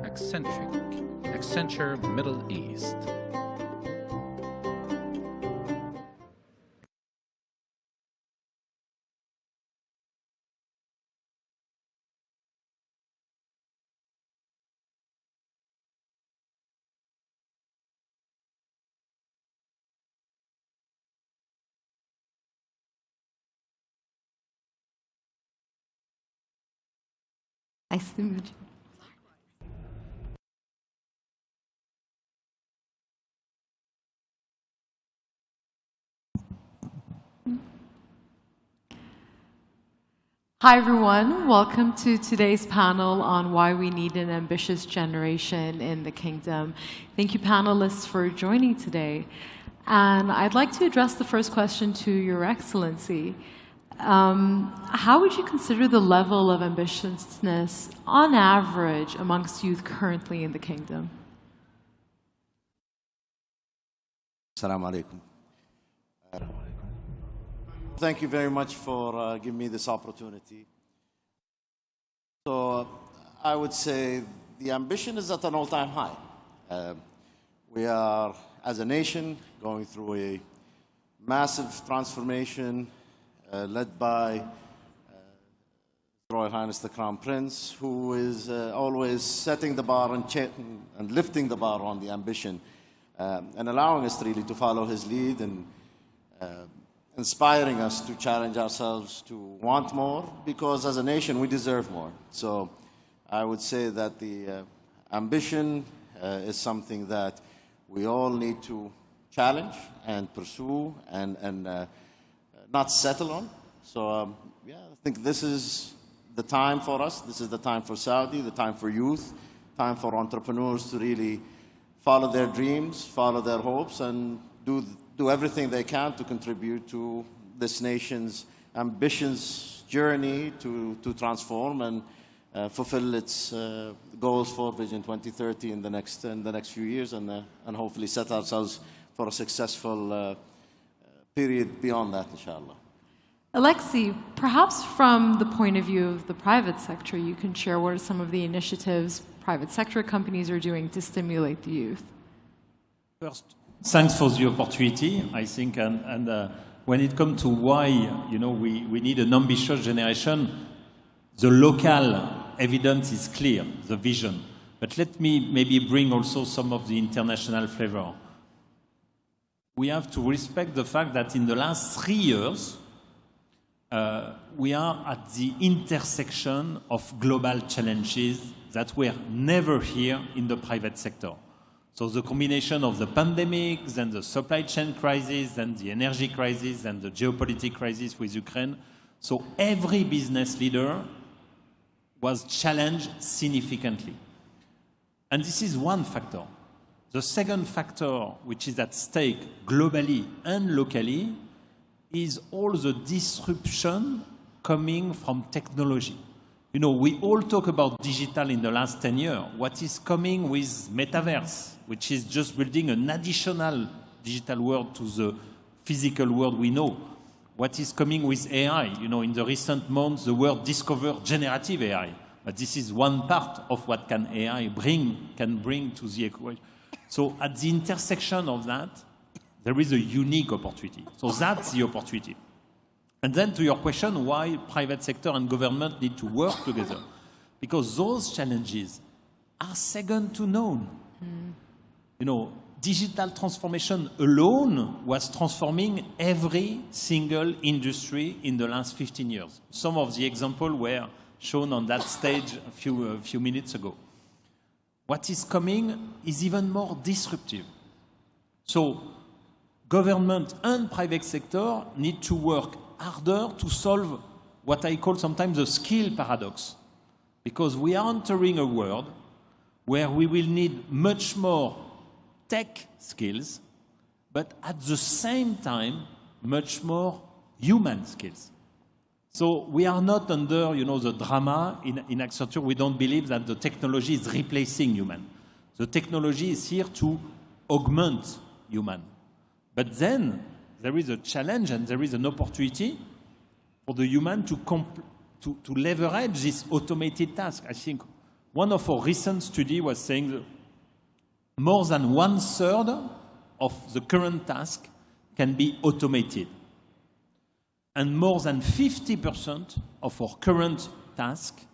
Accenture Middle East. Nice to meet you. Hi everyone, welcome to today's panel on why we need an ambitious generation in the kingdom. Thank you panelists for joining today. And I'd like to address the first question to Your Excellency. How would you consider the level of ambitiousness on average amongst youth currently in the kingdom? Assalamu alaikum. Thank you very much for giving me this opportunity. So I would say the ambition is at an all-time high. We are, as a nation, going through a massive transformation led by Royal Highness the Crown Prince, who is always setting the bar and lifting the bar on the ambition and allowing us really to follow his lead and inspiring us to challenge ourselves to want more, because as a nation we deserve more. So I would say that the ambition is something that we all need to challenge and pursue and not settle on. So yeah, I think this is the time for us. This is the time for Saudi, the time for youth, time for entrepreneurs to really follow their dreams, follow their hopes, and do everything they can to contribute to this nation's ambitious journey to transform and fulfill its goals for Vision 2030 in the next few years, and hopefully set ourselves for a successful period beyond that, inshallah. Alexi, perhaps from the point of view of the private sector, you can share what are some of the initiatives private sector companies are doing to stimulate the youth. First, thanks for the opportunity, I think, and when it comes to why we need an ambitious generation, the local evidence is clear, the vision. But let me maybe bring also some of the international flavor. We have to respect the fact that in the last 3 years, we are at the intersection of global challenges that were never here in the private sector. So the combination of the pandemic, then the supply chain crisis, then the energy crisis, and the geopolitical crisis with Ukraine. So every business leader was challenged significantly. And this is one factor. The second factor, which is at stake globally and locally, is all the disruption coming from technology. We all talk about digital in the last 10 years. What is coming with metaverse, which is just building an additional digital world to the physical world we know. What is coming with AI? In the recent months, the world discovered generative AI. But this is one part of what AI can bring to the equation. So at the intersection of that, there is a unique opportunity. So that's the opportunity. And then to your question, why private sector and government need to work together? Because those challenges are second to none. Digital transformation alone was transforming every single industry in the last 15 years. Some of the examples were shown on that stage a few minutes ago. What is coming is even more disruptive. So government and private sector need to work harder to solve what I call sometimes the skill paradox. Because we are entering a world where we will need much more tech skills, but at the same time, much more human skills. So we are not under, the drama in Accenture. We don't believe that the technology is replacing human. The technology is here to augment human. But then there is a challenge and there is an opportunity for the human to leverage this automated task. I think one of our recent studies was saying that more than 1/3 of the current task can be automated. And more than 50% of our current task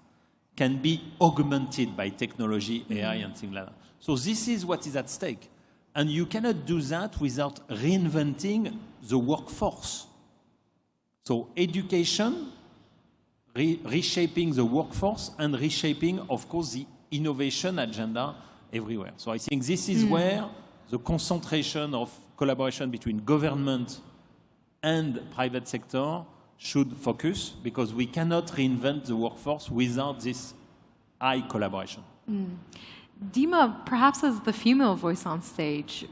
can be augmented by technology, AI, and things like that. So this is what is at stake. And you cannot do that without reinventing the workforce. So education, reshaping the workforce, and reshaping, of course, the innovation agenda everywhere. So I think this is where the concentration of collaboration between government and private sector should focus, because we cannot reinvent the workforce without this high collaboration. Dima, perhaps as the female voice on stage,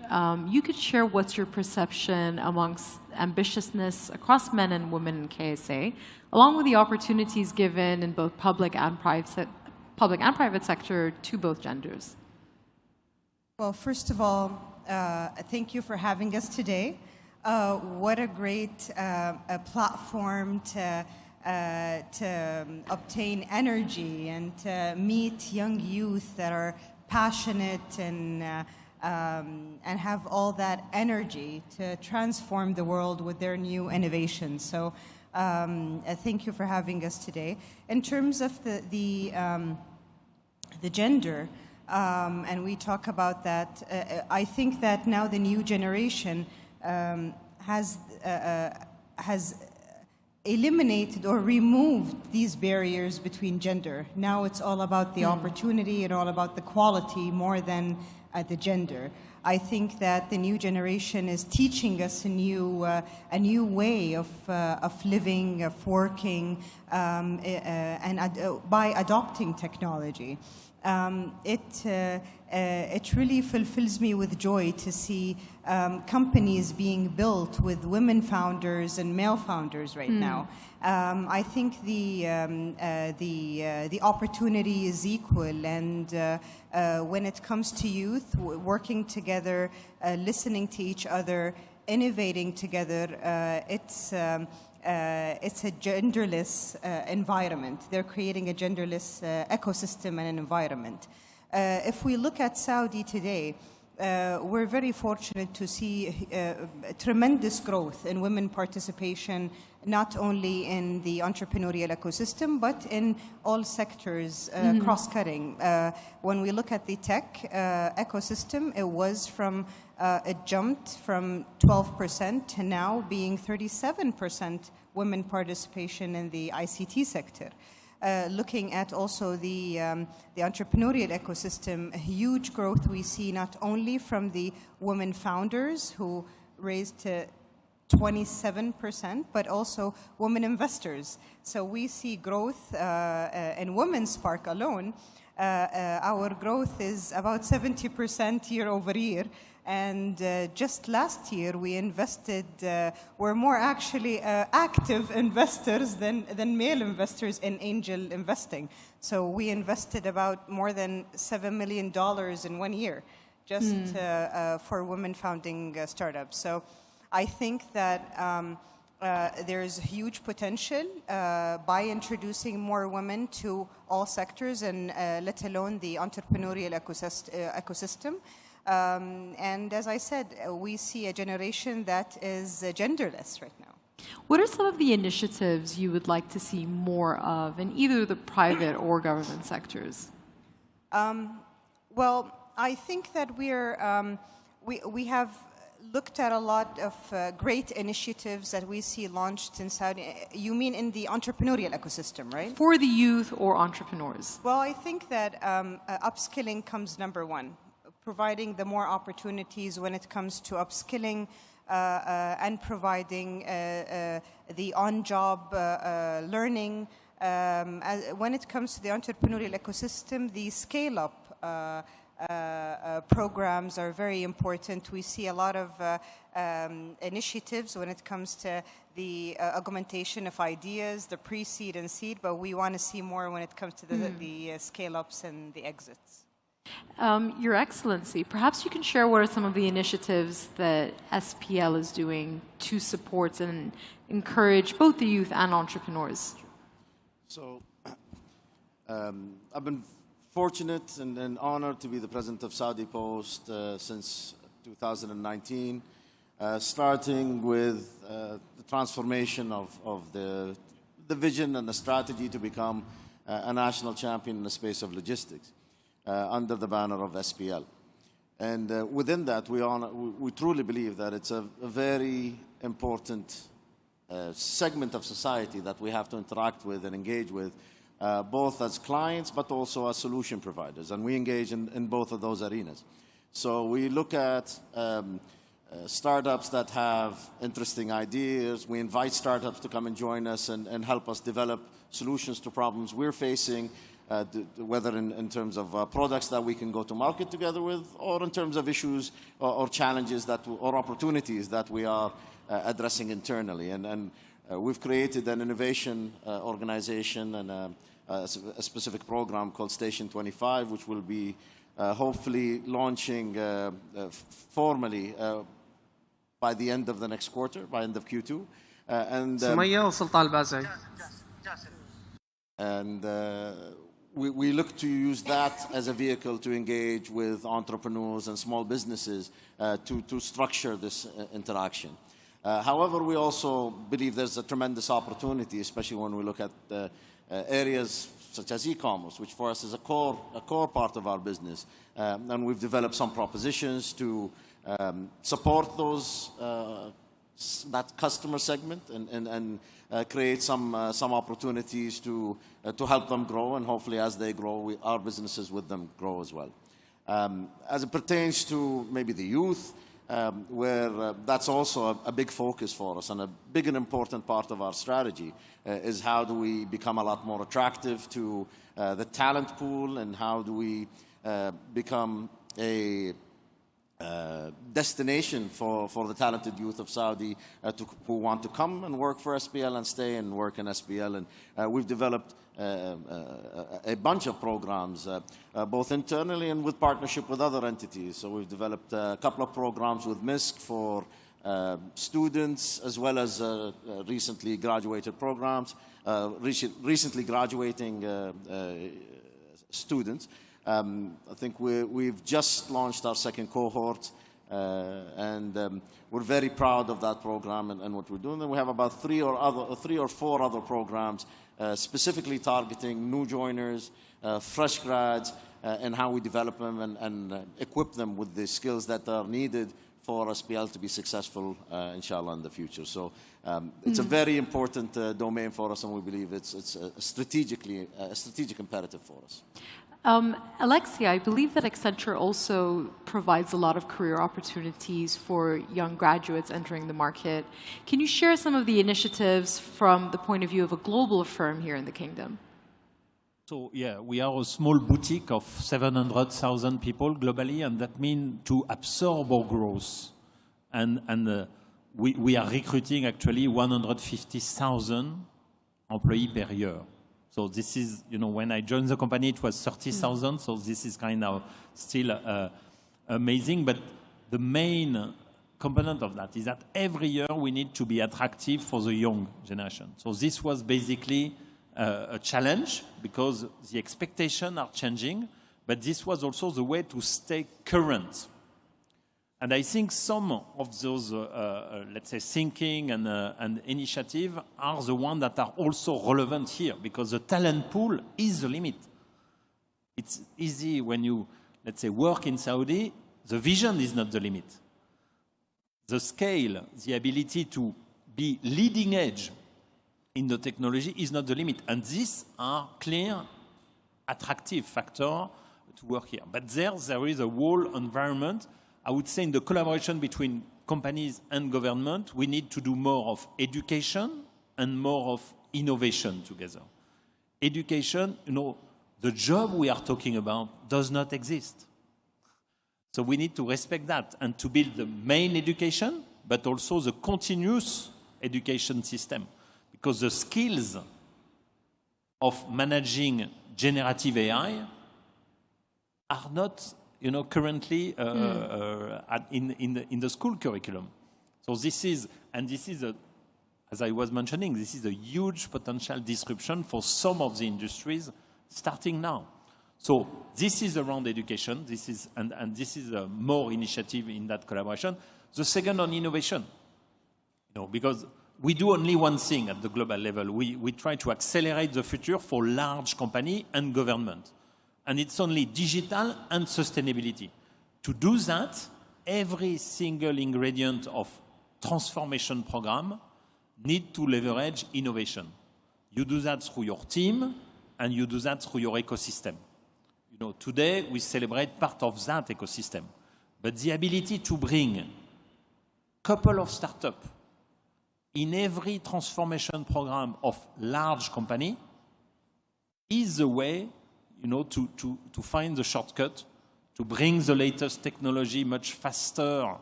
you could share what's your perception amongst ambitiousness across men and women in KSA, along with the opportunities given in both public and private sector to both genders. Well, first of all, thank you for having us today. What a great platform to obtain energy and to meet young youth that are passionate and have all that energy to transform the world with their new innovations. So thank you for having us today. In terms of the gender, and we talk about that, I think that now the new generation has eliminated or removed these barriers between gender. Now it's all about the opportunity and all about the quality more than the gender. I think that the new generation is teaching us a new way of living, of working, and by adopting technology. It really fulfills me with joy to see companies being built with women founders and male founders right now. I think the opportunity is equal, and when it comes to youth, working together, listening to each other, innovating together, it's a genderless environment. They're creating a genderless ecosystem and an environment. If we look at Saudi today, we're very fortunate to see tremendous growth in women participation, not only in the entrepreneurial ecosystem, but in all sectors, cross-cutting. When we look at the tech ecosystem, it jumped from 12% to now being 37% women participation in the ICT sector. Looking at also the entrepreneurial ecosystem, a huge growth we see not only from the women founders who raised to 27%, but also women investors. So we see growth in Women's Spark alone. Our growth is about 70% year over year. And just last year, we invested, we're more actually active investors than male investors in angel investing. So we invested about more than $7 million in 1 year just for women founding startups. So I think that there's huge potential by introducing more women to all sectors, and let alone the entrepreneurial ecosystem. And as I said, we see a generation that is genderless right now. What are some of the initiatives you would like to see more of in either the private or government sectors? Well, I think that we have looked at a lot of great initiatives that we see launched in Saudi. You mean in the entrepreneurial ecosystem, right? For the youth or entrepreneurs. Well, I think that upskilling comes number one. providing the more opportunities when it comes to upskilling and providing the on-job learning. When it comes to the entrepreneurial ecosystem, the scale-up programs are very important. We see a lot of initiatives when it comes to the augmentation of ideas, the pre-seed and seed, but we want to see more when it comes to the scale-ups and the exits. Your Excellency, perhaps you can share what are some of the initiatives that SPL is doing to support and encourage both the youth and entrepreneurs. So, I've been fortunate and honored to be the president of Saudi Post since 2019, starting with the transformation of the vision and the strategy to become a national champion in the space of logistics under the banner of SPL. And within that, we truly believe that it's a very important segment of society that we have to interact with and engage with, both as clients but also as solution providers. And we engage in both of those arenas. So we look at startups that have interesting ideas. We invite startups to come and join us and help us develop solutions to problems we're facing, whether in terms of products that we can go to market together with, or in terms of issues or challenges or opportunities that we are addressing internally. And we've created an innovation organization and a specific program called Station 25, which will be hopefully launching formally by the end of the next quarter, by end of Q2. And we look to use that as a vehicle to engage with entrepreneurs and small businesses to structure this interaction. However, we also believe there's a tremendous opportunity, especially when we look at areas such as e-commerce, which for us is a core part of our business. And we've developed some propositions to support that customer segment and create some opportunities to help them grow, and hopefully as they grow, our businesses with them grow as well. As it pertains to maybe the youth, where that's also a big focus for us, and a big and important part of our strategy is how do we become a lot more attractive to the talent pool, and how do we become a destination for the talented youth of Saudi who want to come and work for SPL and stay and work in SPL. And we've developed a bunch of programs, both internally and with partnership with other entities. So we've developed a couple of programs with MISC for students, as well as recently graduated programs, recently graduating students. I think we've just launched our second cohort, and we're very proud of that program and what we're doing. And we have about three or four other programs specifically targeting new joiners, fresh grads, and how we develop them and equip them with the skills that are needed for SPL to be successful, inshallah, in the future. So it's a very important domain for us, and we believe it's a strategic imperative for us. Alexia, I believe that Accenture also provides a lot of career opportunities for young graduates entering the market. Can you share some of the initiatives from the point of view of a global firm here in the Kingdom? So, yeah, we are a small boutique of 700,000 people globally, and that means to absorb our growth. And we are recruiting actually 150,000 employees per year. So this is, you know, when I joined the company, it was 30,000. So this is kind of still amazing. But the main component of that is that every year we need to be attractive for the young generation. So this was basically a challenge because the expectations are changing. But this was also the way to stay current. And I think some of those, let's say, thinking and initiative are the ones that are also relevant here, because the talent pool is the limit. It's easy when you, let's say, work in Saudi, the vision is not the limit. The scale, the ability to be leading edge in the technology is not the limit. And these are clear, attractive factors to work here. But there is a whole environment. I would say in the collaboration between companies and government, we need to do more of education and more of innovation together. Education, you know, the job we are talking about does not exist. So we need to respect that and to build the main education, but also the continuous education system. Because the skills of managing generative AI are not, you know, currently in the school curriculum. So this is, as I was mentioning, this is a huge potential disruption for some of the industries starting now. So this is around education. This is, and this is a more initiative in that collaboration. The second on innovation, you know, because we do only one thing at the global level. We try to accelerate the future for large company and government. And it's only digital and sustainability. To do that, every single ingredient of transformation program need to leverage innovation. You do that through your team, and you do that through your ecosystem. You know, today we celebrate part of that ecosystem. But the ability to bring a couple of startups in every transformation program of large company is the way, you know, to find the shortcut, to bring the latest technology much faster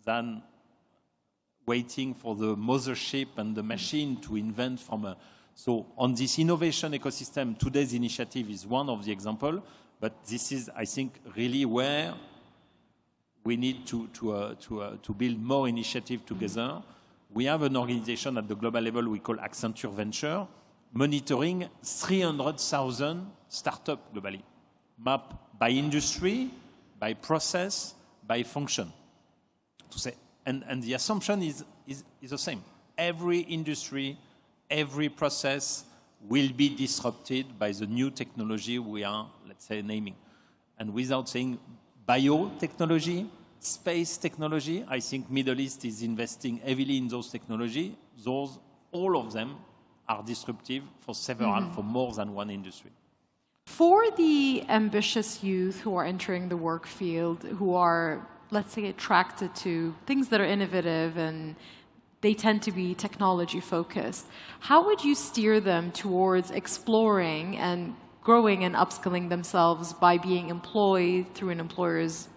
than waiting for the mothership and the machine to invent from a... So on this innovation ecosystem, today's initiative is one of the examples, but this is, I think, really where we need to build more initiative together. We have an organization at the global level we call Accenture Venture, monitoring 300,000 startups globally, mapped by industry, by process, by function. To say, and the assumption is the same. Every industry, every process will be disrupted by the new technology we are, let's say, naming. And without saying biotechnology, space technology, I think Middle East is investing heavily in those technologies. Those, all of them are disruptive for several, for more than one industry. For the ambitious youth who are entering the work field, who are, let's say, attracted to things that are innovative and they tend to be technology focused, how would you steer them towards exploring and growing and upskilling themselves by being employed through an employer's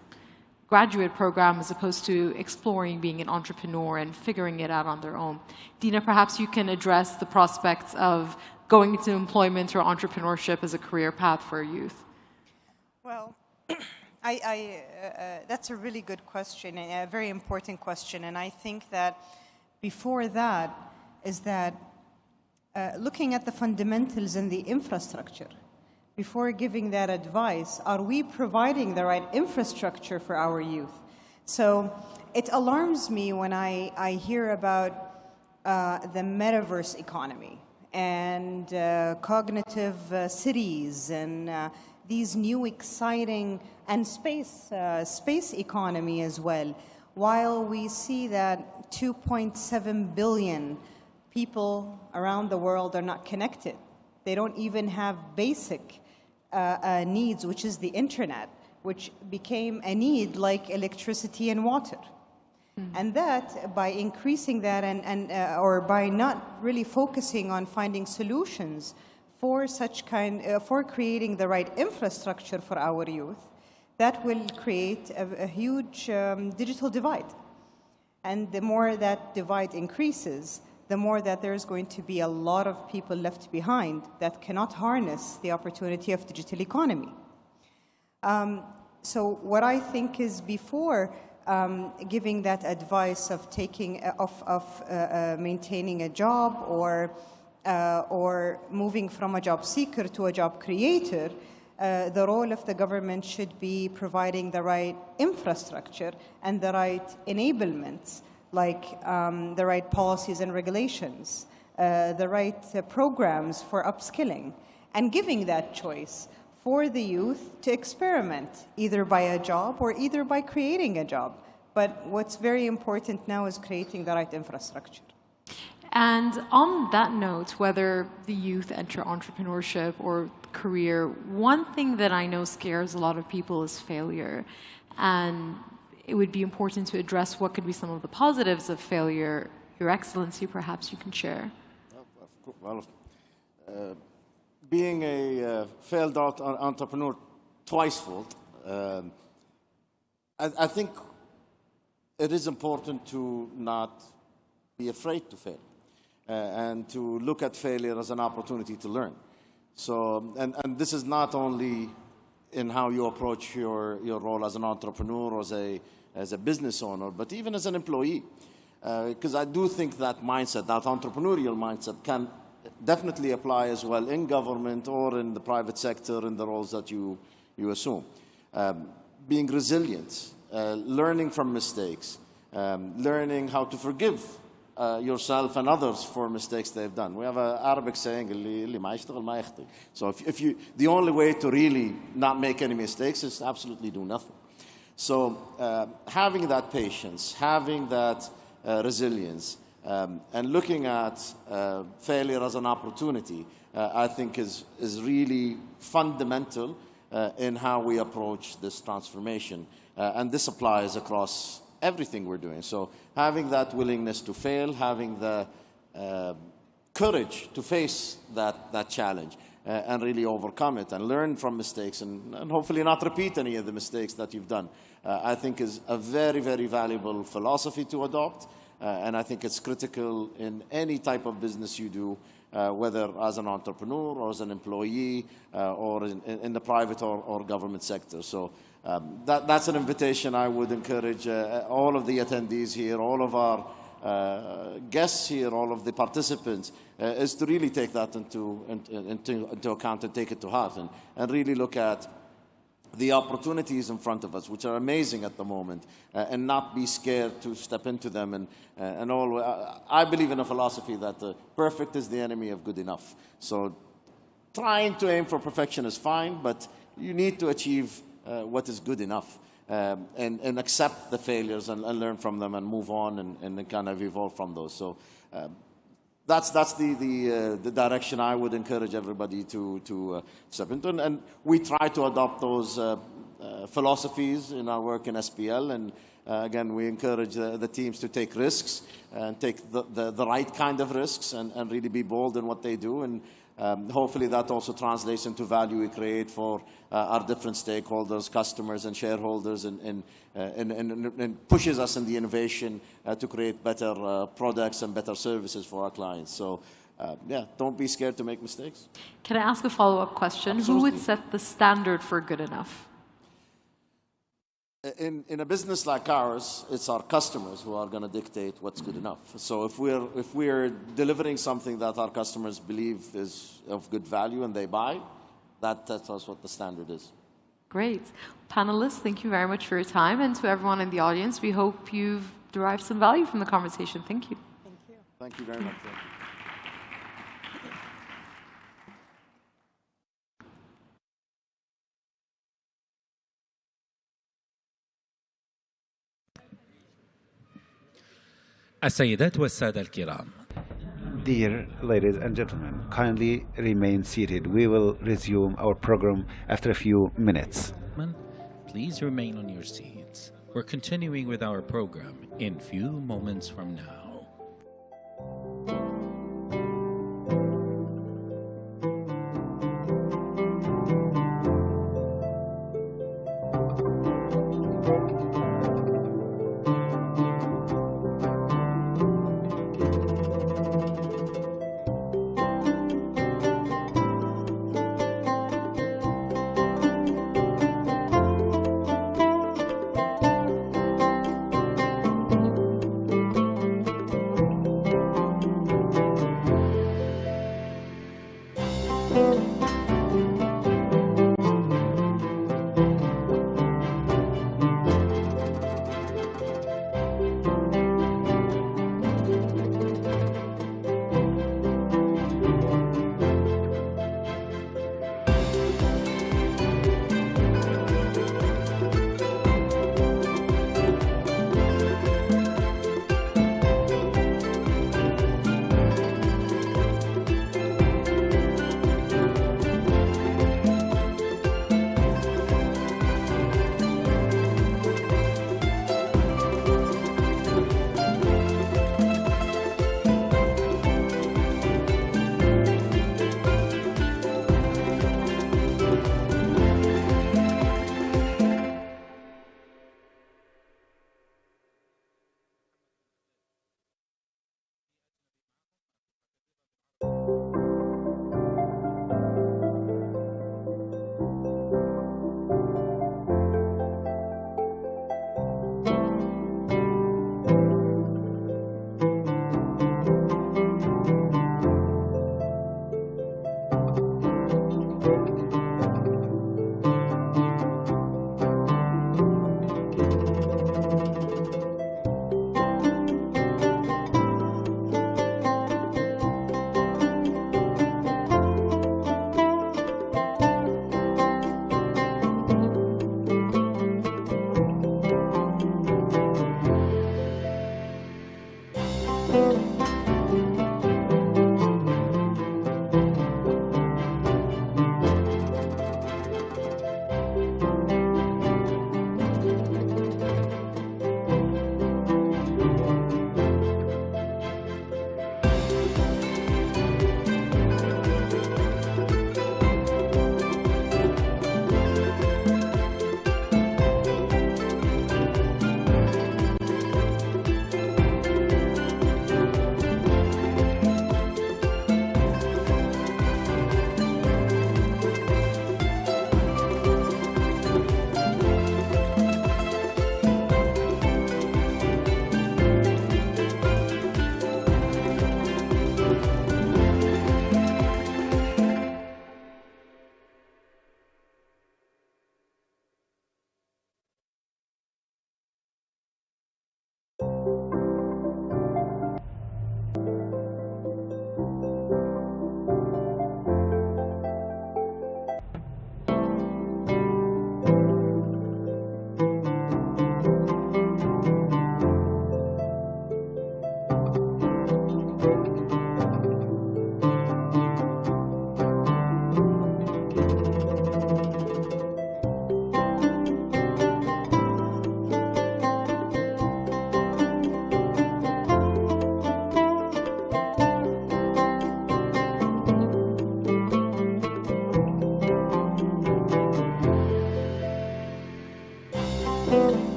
graduate program as opposed to exploring being an entrepreneur and figuring it out on their own? Dina, perhaps you can address the prospects of going into employment or entrepreneurship as a career path for youth. Well, that's a really good question and a very important question. And I think that before that is that looking at the fundamentals and the infrastructure, before giving that advice, are we providing the right infrastructure for our youth? So it alarms me when I hear about the metaverse economy and cognitive cities and these new exciting, and space economy as well, while we see that 2.7 billion people around the world are not connected. They don't even have basic needs, which is the internet, which became a need like electricity and water. And that, by increasing that or by not really focusing on finding solutions for such for creating the right infrastructure for our youth, that will create a huge digital divide. And the more that divide increases, the more that there's going to be a lot of people left behind that cannot harness the opportunity of digital economy. So what I think is before giving that advice of maintaining a job or moving from a job seeker to a job creator, the role of the government should be providing the right infrastructure and the right enablements, like the right policies and regulations, the right programs for upskilling, and giving that choice for the youth to experiment, either by a job or either by creating a job. But what's very important now is creating the right infrastructure. And on that note, whether the youth enter entrepreneurship or career, one thing that I know scares a lot of people is failure. And it would be important to address what could be some of the positives of failure. Your Excellency, perhaps you can share. Well, being a failed entrepreneur, twice failed, I think it is important to not be afraid to fail and to look at failure as an opportunity to learn. So, and this is not only in how you approach your role as an entrepreneur or as a business owner, but even as an employee. Because I do think that mindset, that entrepreneurial mindset, can definitely apply as well in government or in the private sector in the roles that you assume. Being resilient, learning from mistakes, learning how to forgive yourself and others for mistakes they've done. We have an Arabic saying, so the only way to really not make any mistakes is to absolutely do nothing. So having that patience, having that resilience, and looking at failure as an opportunity, I think is really fundamental in how we approach this transformation. And this applies across everything we're doing. So having that willingness to fail, having the courage to face that challenge and really overcome it and learn from mistakes and hopefully not repeat any of the mistakes that you've done, I think is a very, very valuable philosophy to adopt. And I think it's critical in any type of business you do, whether as an entrepreneur or as an employee or in the private or government sector. So that's an invitation I would encourage all of the attendees here, all of our guests here, all of the participants, is to really take that into account and take it to heart and really look at the opportunities in front of us, which are amazing at the moment, and not be scared to step into them. And all. I believe in a philosophy that perfect is the enemy of good enough. So trying to aim for perfection is fine, but you need to achieve what is good enough and accept the failures and learn from them and move on and kind of evolve from those. So that's the direction I would encourage everybody to step into. And we try to adopt those philosophies in our work in SPL. And again, we encourage the teams to take risks and take the right kind of risks and really be bold in what they do. And hopefully that also translates into value we create for our different stakeholders, customers and shareholders, and pushes us in the innovation to create better products and better services for our clients. So yeah, don't be scared to make mistakes. Can I ask a follow-up question? Absolutely. Who would set the standard for good enough? In a business like ours, it's our customers who are going to dictate what's good enough. So if we're delivering something that our customers believe is of good value and they buy, that's what the standard is. Great. Panelists, thank you very much for your time. And to everyone in the audience, we hope you've derived some value from the conversation. Thank you. Thank you. Thank you very much. السيدات والسادة الكرام. Dear ladies and gentlemen, kindly remain seated. We will resume our program after a few minutes. Please remain on your seats. We're continuing with our program in few moments from now.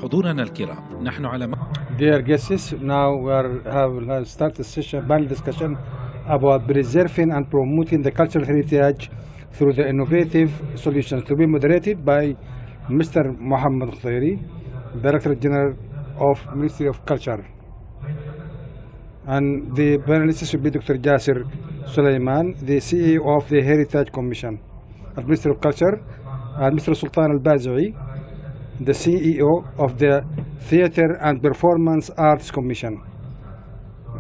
حضورنا الكرام نحن على Dear guests, now we have start a session, panel discussion about preserving and promoting the cultural heritage through the innovative solutions, to be moderated by Mr. Mohammed Khairi, Director General of Ministry of Culture. And the panelists should be Dr. Jasir Sulaiman, the CEO of the Heritage Commission of Ministry of Culture, and Mr. Sultan Al-Bazi'i, the CEO of the Theatre and Performance Arts Commission,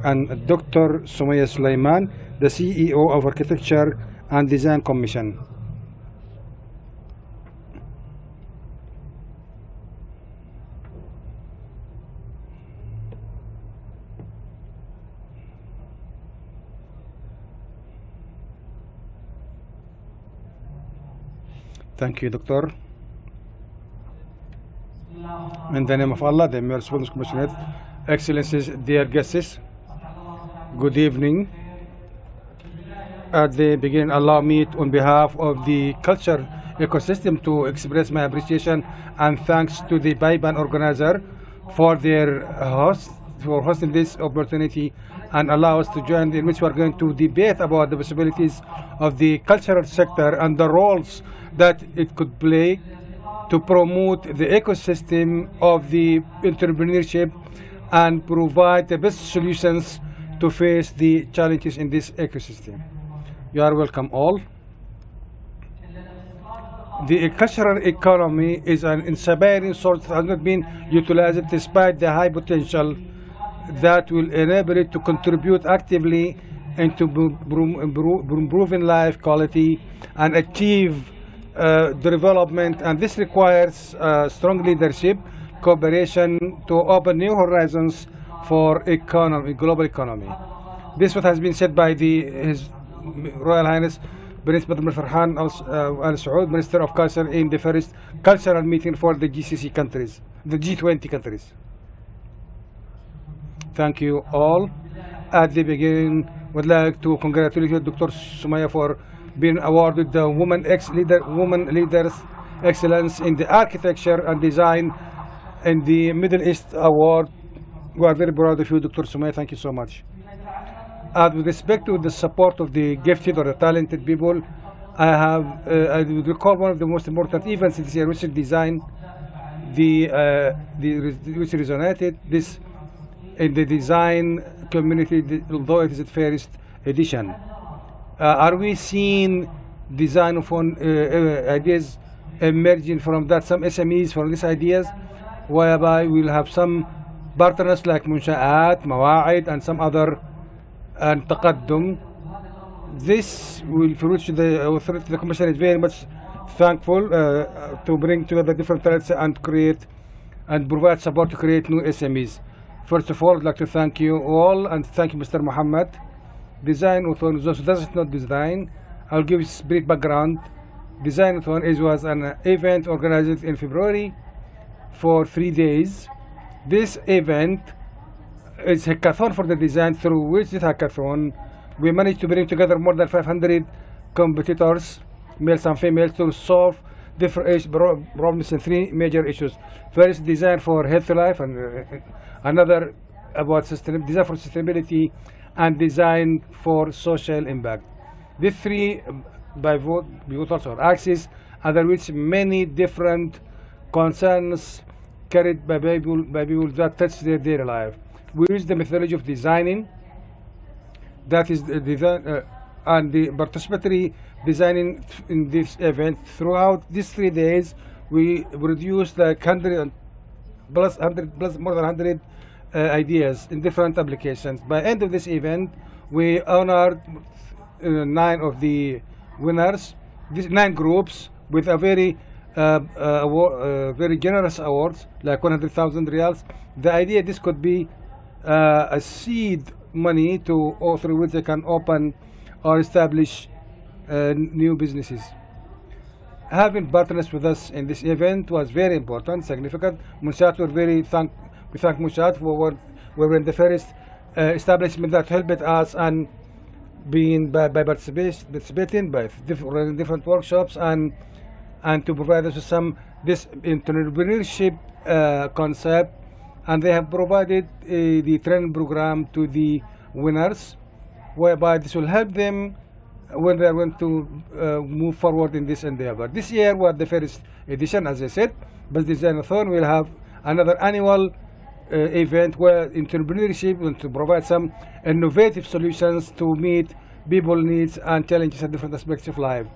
and Dr. Sumaya Sulaiman, the CEO of Architecture and Design Commission. Thank you, Doctor. In the name of Allah, the Merciful Compassionate, Excellencies, dear guests, good evening. At the beginning, allow me on behalf of the culture ecosystem to express my appreciation and thanks to the Biban organizer for their for hosting this opportunity and allow us to join, in which we are going to debate about the possibilities of the cultural sector and the roles that it could play to promote the ecosystem of the entrepreneurship and provide the best solutions to face the challenges in this ecosystem. You are welcome all. The cultural economy is an inspiring source that has not been utilized despite the high potential that will enable it to contribute actively into improving life quality and achieve development, and this requires strong leadership, cooperation to open new horizons for global economy. This is what has been said by His Royal Highness Prince Badr Farhan Al Saud, Minister of Culture, in the first cultural meeting for the GCC countries, the G20 countries. Thank you all. At the beginning, would like to congratulate you, Dr. Sumaya, for being awarded the Women Leaders Excellence in the Architecture and Design in the Middle East Award. We are very proud of you, Dr. Sumaya. Thank you so much. And with respect to the support of the gifted or the talented people, I would recall one of the most important events this year, which is design, which resonated this in the design community, although it is the first edition. Are we seeing design of ideas emerging from that, some SMEs from these ideas, whereby we'll have some partners like Munsha'at, Mawa'id, and some other, and Taqaddum. This will, for which the authority, the Commission is very much thankful to bring together different talents and create and provide support to create new SMEs. First of all, I'd like to thank you all and thank you, Mr. Muhammad. Design-a-thon, those who does not design, I'll give you a brief background. Design-a-thon was an event organized in February for 3 days. This event is a hackathon for the design, through which this hackathon we managed to bring together more than 500 competitors, males and females, to solve different problems in 3 major issues. First, design for healthy life, and another about design for sustainability, and design for social impact. These 3 pivotals or axes, under which many different concerns carried by people that touch their daily life. We use the methodology of designing, that is the design, and the participatory designing in this event. Throughout these 3 days, we produced like 100 plus more than 100 ideas in different applications. By the end of this event, we honored 9 of the winners, these 9 groups, with a very very generous awards, like 100,000 riyals. The idea this could be a seed money through which they can open or establish new businesses. Having partners with us in this event was very important, significant. Mushat, we thank Mushat for we were in the first establishment that helped us and being by participating by running different workshops and and to provide us with this entrepreneurship concept, and they have provided the training program to the winners, whereby this will help them when they are going to move forward in this endeavor. This year was the first edition, as I said, but this Design-a-thon will have another annual event where entrepreneurship will to provide some innovative solutions to meet people's needs and challenges at different aspects of life.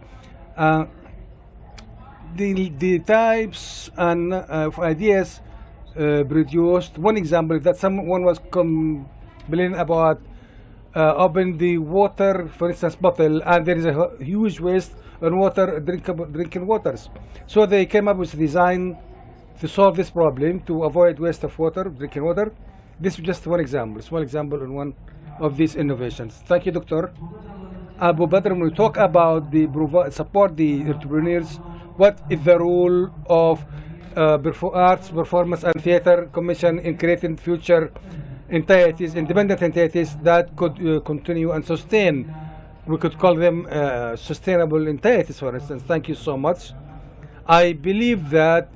The types and of ideas produced. One example is that someone was complaining about open the water, for instance, bottle, and there is a huge waste on water, drinking waters. So they came up with a design to solve this problem, to avoid waste of water, drinking water. This is just one example, small example on one of these innovations. Thank you, Dr. Abu Badr. When we talk about the support the entrepreneurs, what is the role of Arts, Performance and Theatre Commission in creating future entities, independent entities that could continue and sustain? We could call them sustainable entities, for instance. Thank you so much. I believe that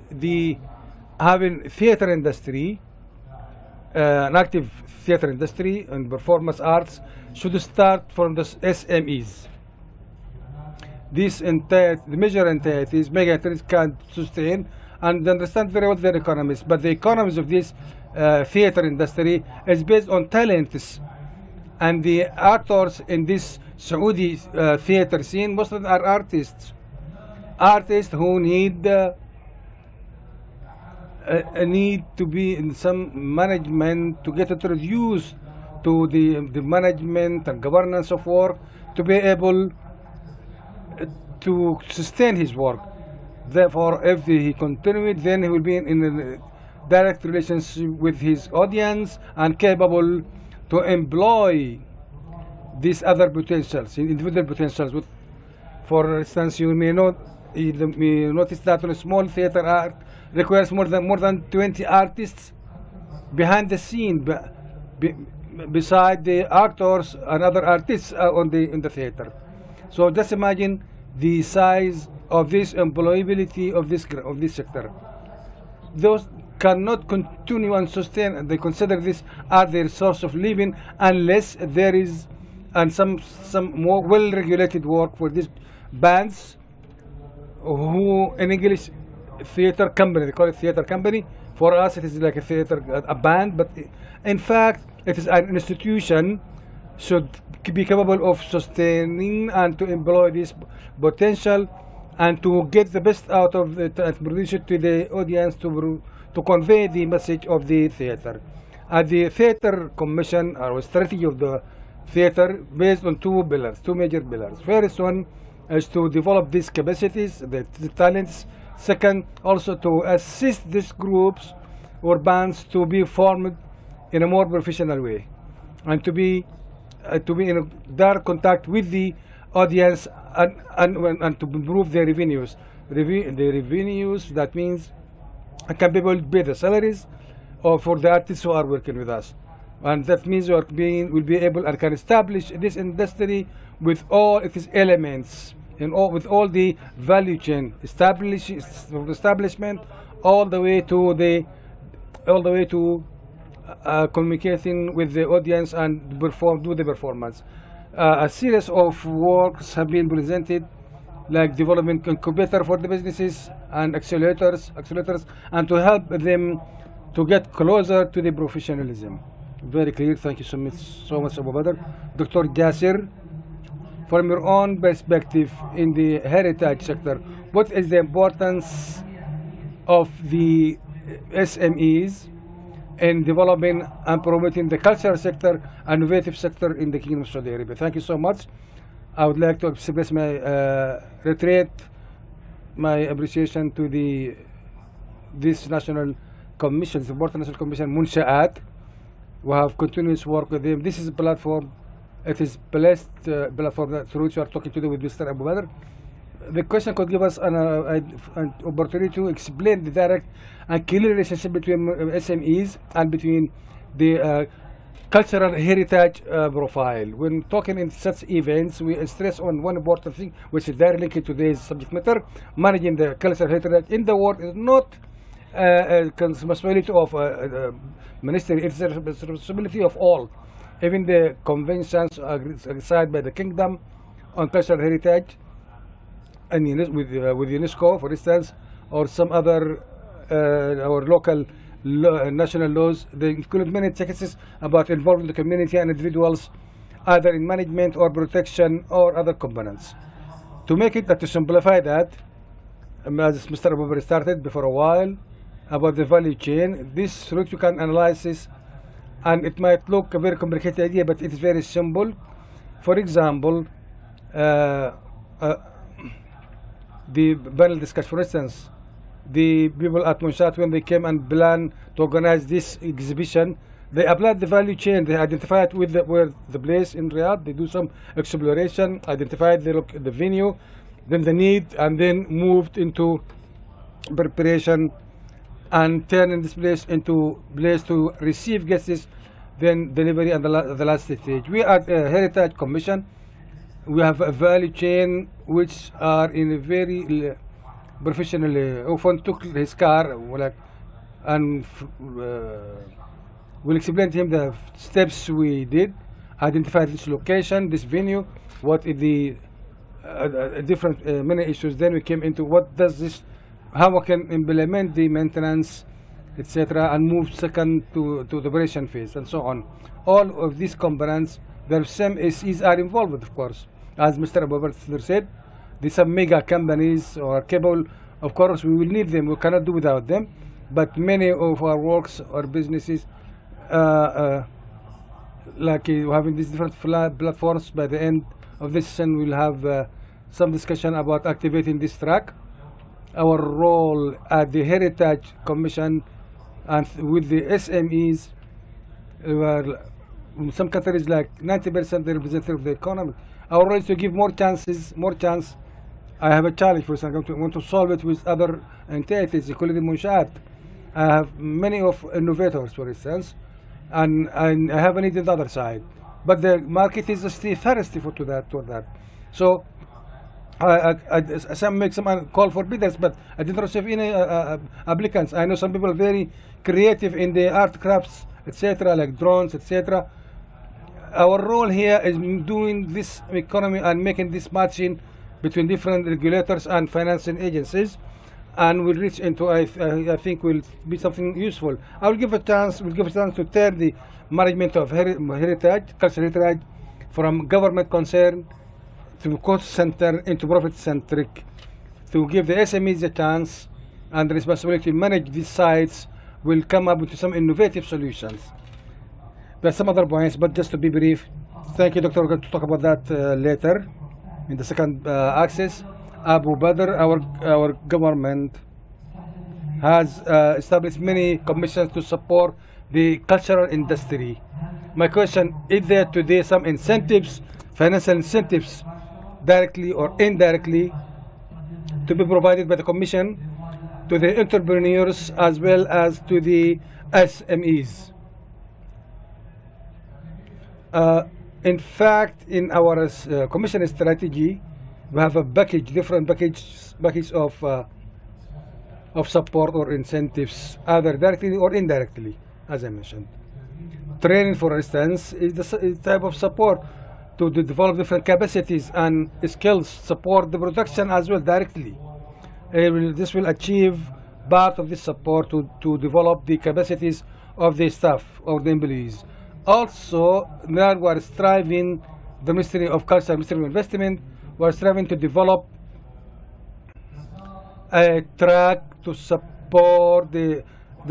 having theatre industry, an active theatre industry and performance arts should start from the SMEs. The major entities, mega entities can sustain and understand very well their economies, but the economies of this theatre industry is based on talents, and the actors in this Saudi theatre scene, most of them are artists who need to be in some management to get introduced to the management and governance of work to be able to sustain his work. Therefore, if he continues, then he will be in a direct relationship with his audience and capable to employ these other potentials, individual potentials. For instance, you may notice that on a small theater art requires more than 20 artists behind the scene, beside the actors and other artists in the theater. So just imagine the size of this employability of this sector. Those cannot continue and sustain, and they consider this as their source of living unless there is some more well-regulated work for these bands, who in English theater company, they call it theater company. For us it is like a band, but in fact it is an institution, should be capable of sustaining and to employ this potential and to get the best out of it and produce it to the audience to convey the message of the theater. And the theater commission or strategy of the theater based on two major pillars. First one is to develop these capacities, the talents. Second, also to assist these groups or bands to be formed in a more professional way, and to be in a direct contact with the audience and to improve their revenues. The revenues, that means can people pay the salaries for the artists who are working with us, and that means we will be able and can establish this industry with all its elements and with all the value chain, establishment all the way to communicating with the audience and do the performance. A series of works have been presented, like development incubator for the businesses and accelerators, and to help them to get closer to the professionalism. Very clear. Thank you so much, Abu Badr. Dr. Jasir, from your own perspective in the heritage sector, what is the importance of the SMEs in developing and promoting the cultural sector and innovative sector in the Kingdom of Saudi Arabia? Thank you so much. I would like to express my appreciation to this national commission, the important national commission, Munsha'at. We have continuous work with them. This is a platform. It is blessed platform through which we are talking today with Mr. Abu Badr. The question could give us an opportunity to explain the direct and clear relationship between SMEs and between the cultural heritage profile. When talking in such events, we stress on one important thing, which is directly linked to today's subject matter. Managing the cultural heritage in the world is not a responsibility of ministry, it's a responsibility of all. Even the conventions signed by the kingdom on cultural heritage, and with UNESCO, for instance, or some other our local national laws, they include many texts about involving the community and individuals, either in management or protection or other components. To make it, to simplify that, as Mr. Abu Bakr started before a while, about the value chain, this route you can analyze this, and it might look a very complicated idea, but it's very simple. For example, the panel discussion, for instance, the people at Munshat, when they came and planned to organize this exhibition, they applied the value chain. They identified with where the place in Riyadh, they do some exploration, identified the venue, then the need, and then moved into preparation and turning this place into place to receive guests, then delivery and the last stage. We are a Heritage Commission. We have a value chain which are in a very professional. Often took his car and we'll explain to him the steps we did, identify this location, this venue, what is the different many issues. Then we came into what does this, how we can implement the maintenance, etc., and move second to the operation phase and so on. All of these components, the same SEs are involved, of course. As Mr. Abu Bakr said, these are mega companies or cable. Of course, we will need them. We cannot do without them. But many of our works or businesses, like having these different platforms, by the end of this session, we'll have some discussion about activating this track. Our role at the Heritage Commission and with the SMEs, in some countries like 90% they represent the economy. Our role is to give more chance. I have a challenge, for example, I want to solve it with other entities, including Munshat. I have many of innovators, for instance, and I have a need on the other side. But the market is still thirsty to that. So some make some call for bidders, but I didn't receive any applicants. I know some people are very creative in the art crafts, etc., like drones, etc. Our role here is doing this economy and making this matching between different regulators and financing agencies, and we'll reach into, I think will be something useful. I will give a chance, to turn the management of heritage, cultural heritage, from government concern to cost center into profit centric, to give the SMEs a chance and the responsibility to manage these sites. Will come up with some innovative solutions. There's some other points, but just to be brief, thank you, Doctor. We're going to talk about that later in the second axis. Abu Badr, our government has established many commissions to support the cultural industry. My question, is there today some incentives, financial incentives, directly or indirectly, to be provided by the commission to the entrepreneurs as well as to the SMEs? In fact, in our commission strategy, we have a different package of support or incentives, either directly or indirectly, as I mentioned. Training, for instance, is the type of support to develop different capacities and skills, support the production as well directly. This will achieve part of this support to develop the capacities of the staff, of the employees. Also, now we are striving, the Ministry of Culture, Ministry of Investment, we are striving to develop a track to support the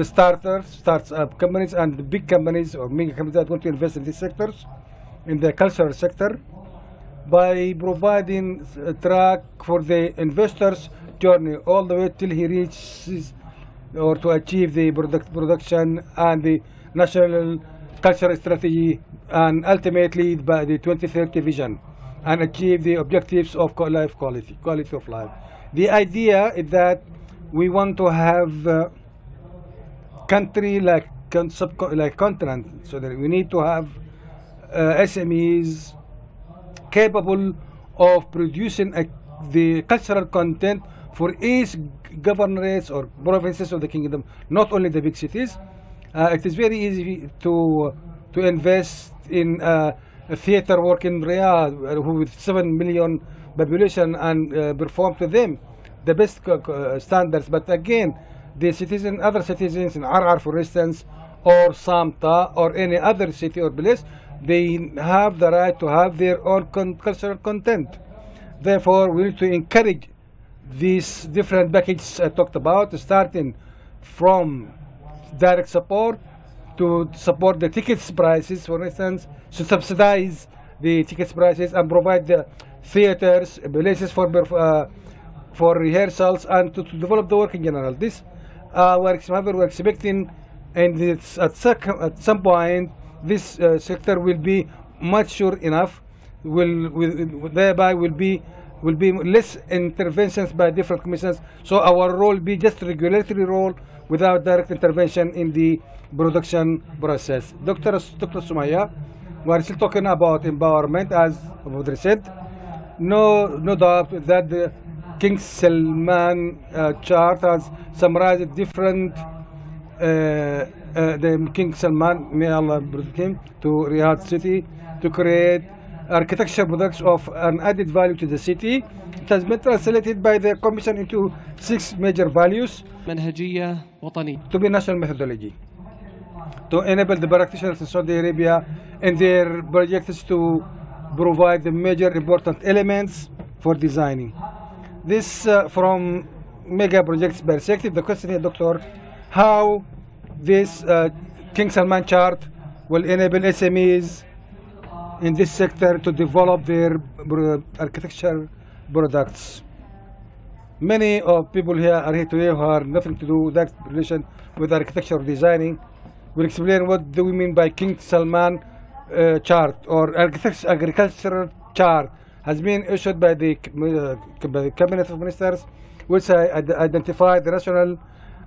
startup companies and the big companies or mega companies that want to invest in these sectors, in the cultural sector, by providing a track for the investors' journey all the way till he reaches or to achieve the production and the national cultural strategy, and ultimately by the 2030 vision, and achieve the objectives of life quality of life. The idea is that we want to have country like continent. So that we need to have SMEs capable of producing the cultural content for each governorates or provinces of the kingdom, not only the big cities. It is very easy to invest in a theater work in Riyadh with 7 million population and perform to them the best standards. But again, the other citizens in Arar, for instance, or Samta, or any other city or place, they have the right to have their own cultural content. Therefore, we need to encourage these different packages I talked about, starting from direct support to support the tickets prices, for instance, to subsidize the tickets prices and provide the theaters, places for rehearsals, and to develop the work in general. This we're expecting, and at some point this sector will be mature enough, thereby will be less interventions by different commissions. So our role will be just regulatory role without direct intervention in the production process. Dr. Sumaya, we are still talking about empowerment, as Abu said. No doubt that the King Salman chart has summarized different the King Salman, may Allah bring him, to Riyadh city to create architecture products of an added value to the city. It has been translated by the Commission into 6 major values to be national methodology, to enable the practitioners in Saudi Arabia and their projects to provide the major important elements for designing. This from mega projects perspective. The question is, Doctor, how this King Salman chart will enable SMEs in this sector to develop their architecture products. Many of people here are here today who have nothing to do with that relation with architecture or designing. We'll explain what do we mean by King Salman chart or agricultural chart has been issued by the Cabinet of Ministers, which identify the national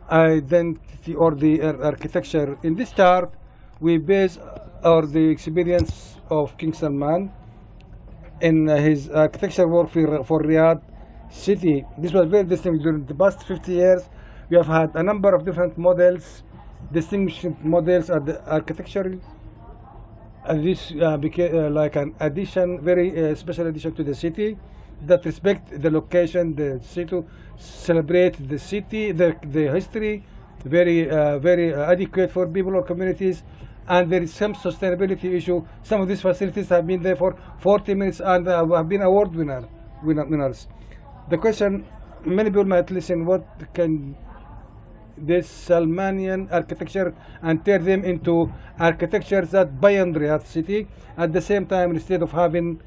identity or the architecture. In this chart, we base the experience of King Salman in his architecture work for Riyadh city. This was very distinct. During the past 50 years, we have had a number of different models, distinguished models at the architecture. And this became like an addition, very special addition to the city that respect the location, the city, to celebrate the city, the history, very adequate for people or communities. And there is some sustainability issue. Some of these facilities have been there for 40 minutes and have been award winners. The question, many people might listen, what can this Salmanian architecture and turn them into architectures that bind Riyadh city at the same time, instead of having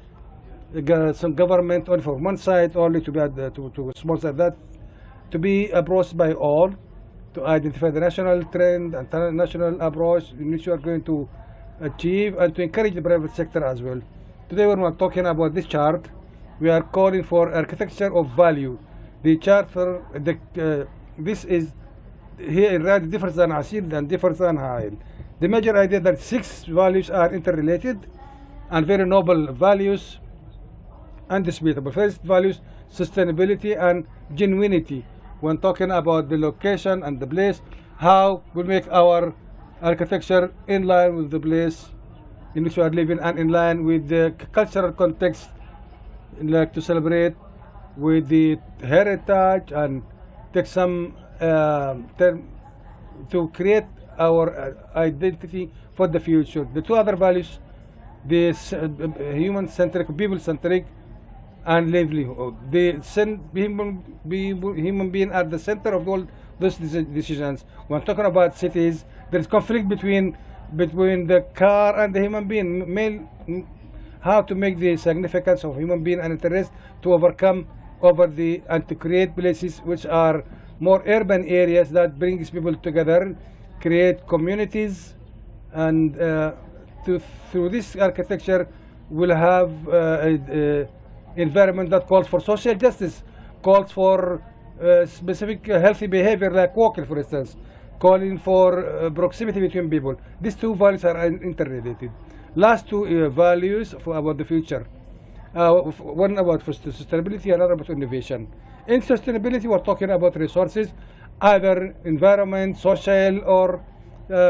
some government only for one side, only to be to sponsor that, to be approached by all, to identify the national trend and national approach in which you are going to achieve, and to encourage the private sector as well. Today when we're talking about this chart, we are calling for architecture of value. The chart for this is here in Riyadh differs than Asir and differs than Hail. The major idea that 6 values are interrelated and very noble values, undisputable. First values, sustainability and genuinity. When talking about the location and the place, how we make our architecture in line with the place in which we are living and in line with the cultural context, like to celebrate with the heritage and take some to create our identity for the future. The 2 other values, the human-centric, people-centric, and livelihood. The human being at the center of all those decisions. When talking about cities, there is conflict between the car and the human being. How to make the significance of human being and interest to overcome and to create places which are more urban areas that brings people together, create communities, and through this architecture we'll have environment that calls for social justice, calls for specific healthy behavior like walking, for instance, calling for proximity between people. These two values are interrelated. Last two values about the future. One about sustainability, another about innovation. In sustainability, we're talking about resources, either environment, social, or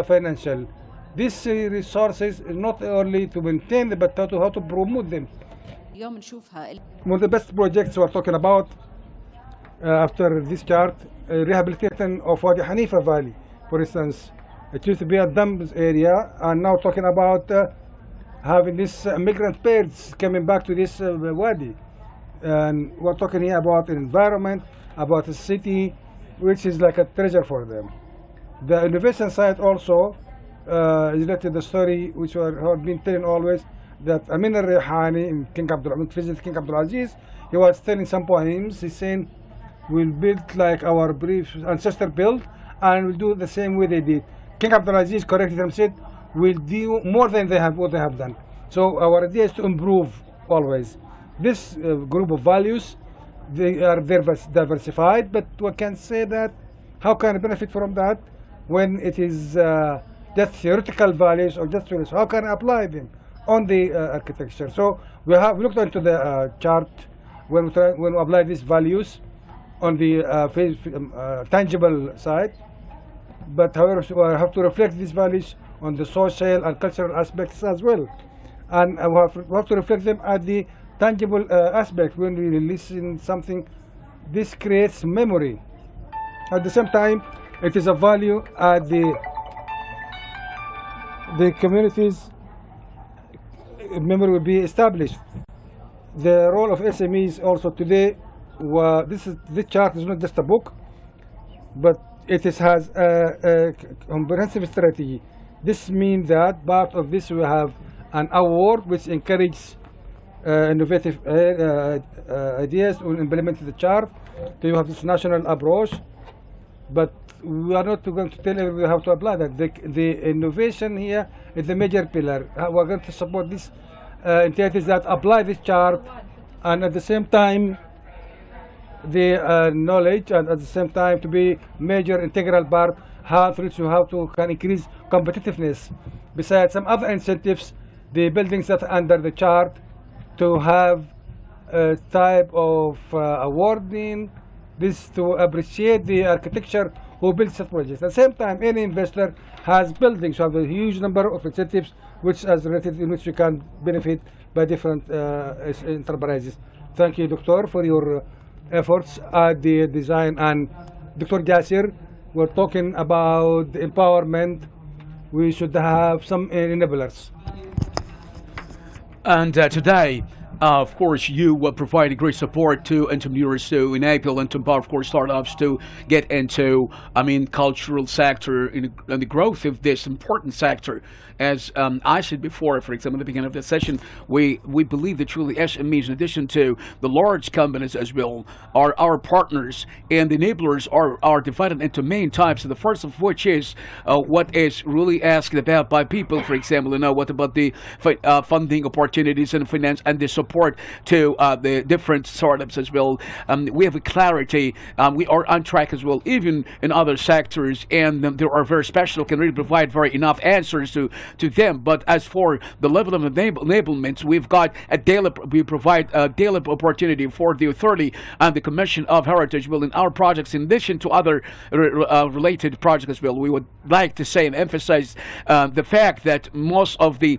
financial. These resources is not only to maintain them, but how to promote them. One of the best projects we're talking about after this chart, rehabilitation of Wadi Hanifa Valley, for instance. It used to be a dump area, and now talking about having these migrant birds coming back to this wadi. And we're talking here about an environment, about a city, which is like a treasure for them. The innovation side also is related to the story which we have been telling always, that Amin al-Rihani in King Abdul visit King Abdul Aziz, he was telling some poems. He's saying, we'll build like our brief ancestor built, and we'll do the same way they did. King Abdul Aziz corrected them, said, we'll do more than what they have done. So our idea is to improve always. This group of values, they are diversified, but we can say that, how can I benefit from that when it is just theoretical values or just theories? How can I apply them on the architecture? So we have looked into the chart when we apply these values on the tangible side, but however, we have to reflect these values on the social and cultural aspects as well, and we have to reflect them at the tangible aspect. When we listen something, this creates memory. At the same time, it is a value at the community's memory will be established. The role of SMEs also today. This chart is not just a book, but it has a comprehensive strategy. This means that part of this we have an award which encourages innovative ideas to implement the chart. So you have this national approach, but we are not going to tell everybody how to apply that. The innovation here is the major pillar. We are going to support these entities that apply this chart, and at the same time the knowledge, and at the same time to be major integral part how to can increase competitiveness. Besides some other incentives, the buildings that are under the chart to have a type of awarding this to appreciate the architecture who builds such projects. At the same time, any investor has buildings, so have a huge number of incentives which is related in which you can benefit by different enterprises. Thank you, Doctor, for your efforts at the design. And Dr. Jasir, we're talking about the empowerment. We should have some enablers. And today, of course, you will provide great support to entrepreneurs to enable and to empower, of course, startups to get into, cultural sector and the growth of this important sector. As I said before, for example, at the beginning of the session, we believe that truly SMEs, in addition to the large companies as well, are our partners, and the enablers are divided into main types. So the first of which is what is really asked about by people, for example, what about the funding opportunities and finance and the support to the different startups as well. We have a clarity. We are on track as well, even in other sectors, and there are very special, can really provide very enough answers to them. But as for the level of enablement, we've got we provide a daily opportunity for the authority and the Commission of Heritage will in our projects, in addition to other related projects as well. We would like to say and emphasize the fact that most of the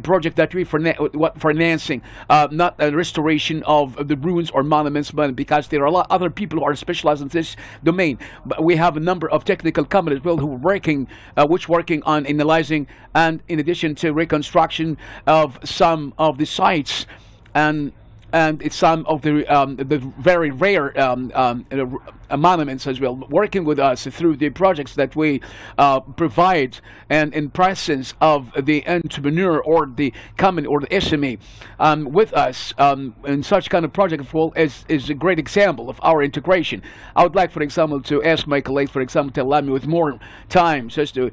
project that we financing, not a restoration of the ruins or monuments, but because there are a lot of other people who are specialized in this domain. But we have a number of technical companies as well who are working on analyzing and in addition to reconstruction of some of the sites and it's some of the very rare monuments as well, working with us through the projects that we provide, and in presence of the entrepreneur or the company or the SME with us in such kind of project is a great example of our integration. I would like, for example, to ask my colleagues, for example, to allow me with more time, just to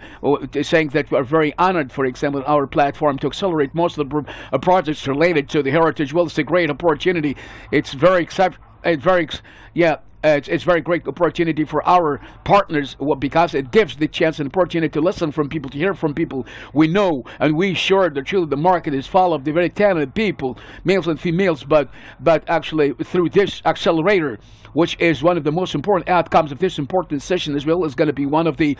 saying that we are very honored, for example, in our platform to accelerate most of the projects related to the heritage. Well, it's a great opportunity. It's very it's very great opportunity for our partners because it gives the chance and opportunity to listen from people, to hear from people we know, and we sure that truly the market is full of the very talented people, males and females, but actually through this accelerator, which is one of the most important outcomes of this important session as well, is going to be one of the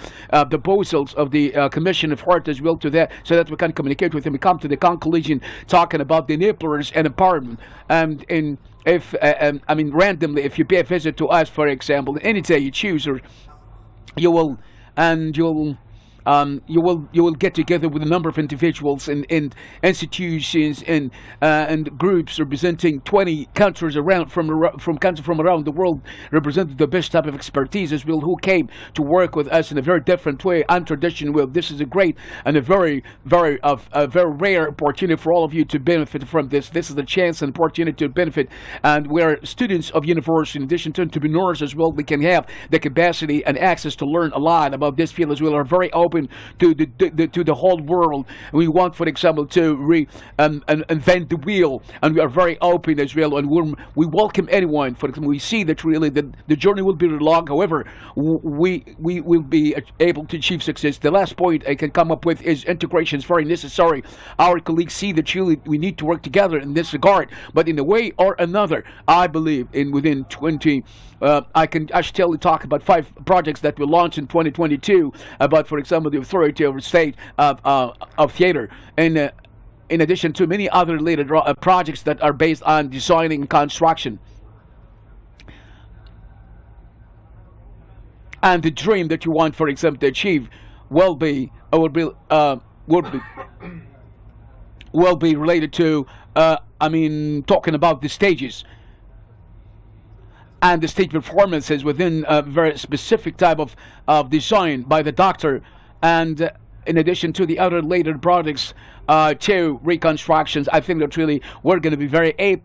proposals of the Commission of Heart as well to that, so that we can communicate with them. We come to the conclusion talking about the enablers and empowerment. And if I mean randomly, if you pay a visit to us, for example, any day you choose, or you will get together with a number of individuals and institutions and groups representing 20 countries from countries from around the world, representing the best type of expertise as well, who came to work with us in a very different way, untraditional way. This is a great and a very rare opportunity for all of you to benefit from this. This is a chance and opportunity to benefit, and we're students of university, in addition to entrepreneurs as well. We can have the capacity and access to learn a lot about this field as well. Are very open to the whole world. We want, for example, to invent the wheel, and we are very open as well, and we welcome anyone. For example, we see that really the journey will be long. However, we will be able to achieve success. The last point I can come up with is integration is very necessary. Our colleagues see that really we need to work together in this regard, but in a way or another, I believe within 20 I should tell you talk about 5 projects that we launched in 2022 about, for example, the authority of state of theater, and in addition to many other related projects that are based on designing and construction. And the dream that you want, for example, to achieve will be related to I mean, talking about the stages and the stage performances within a very specific type of design by the doctor, and in addition to the other later products to reconstructions. I think that really we're going to be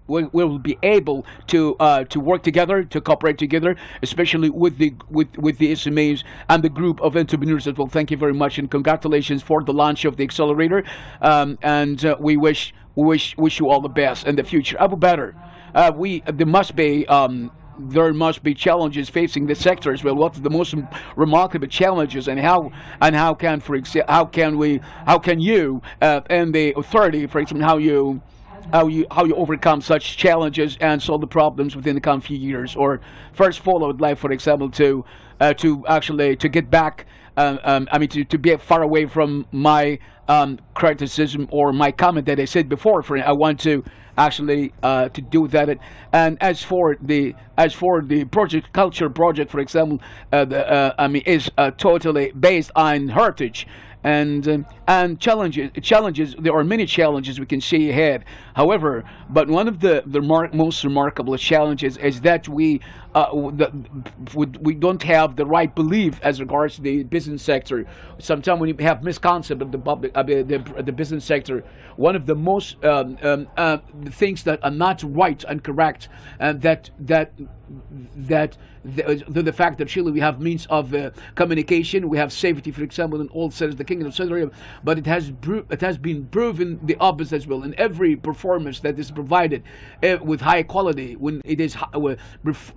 we'll be able to work together, to cooperate together, especially with the SMEs and the group of entrepreneurs as well. Thank you very much, and congratulations for the launch of the accelerator, and we wish you all the best in the future. Abu Bakr, there must be challenges facing the sector as well. What are the most remarkable challenges, and how can you and the authority, for example, how you overcome such challenges and solve the problems within the coming few years? Or first of all, I would like, for example, to get back. I mean, to be far away from my criticism or my comment that I said before. I want to actually to do that. And as for the culture project, for example, is totally based on heritage. And challenges. There are many challenges we can see ahead. However, but one of the most remarkable challenges is that we don't have the right belief as regards to the business sector. Sometimes when you have misconception of the business sector, one of the most things that are not right and correct, and the fact that Chile we have means of communication, we have safety, for example, in all cities, the Kingdom of Saudi Arabia, but it has been proven the opposite as well. In every performance that is provided with high quality, when it is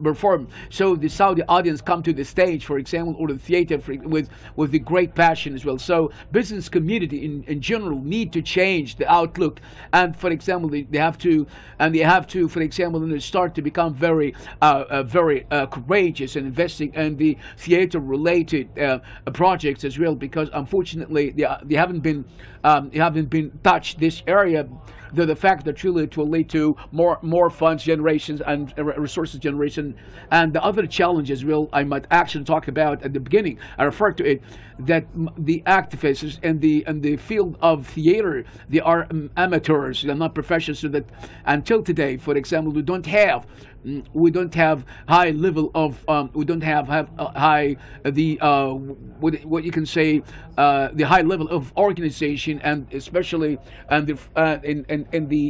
performed, so the Saudi audience come to the stage, for example, or the theater with the great passion as well. So business community in general need to change the outlook, and for example, they have to, for example, start to become very courageous and investing in the theater-related projects as well, because unfortunately they haven't been touched this area. The fact that truly it will lead to more funds generations and resources generation, and the other challenges I might actually talk about at the beginning. I referred to it, that the activists in the field of theater, they are amateurs, they're not professionals. So that until today, for example, we don't have high level of what you can say the high level of organization, and especially in the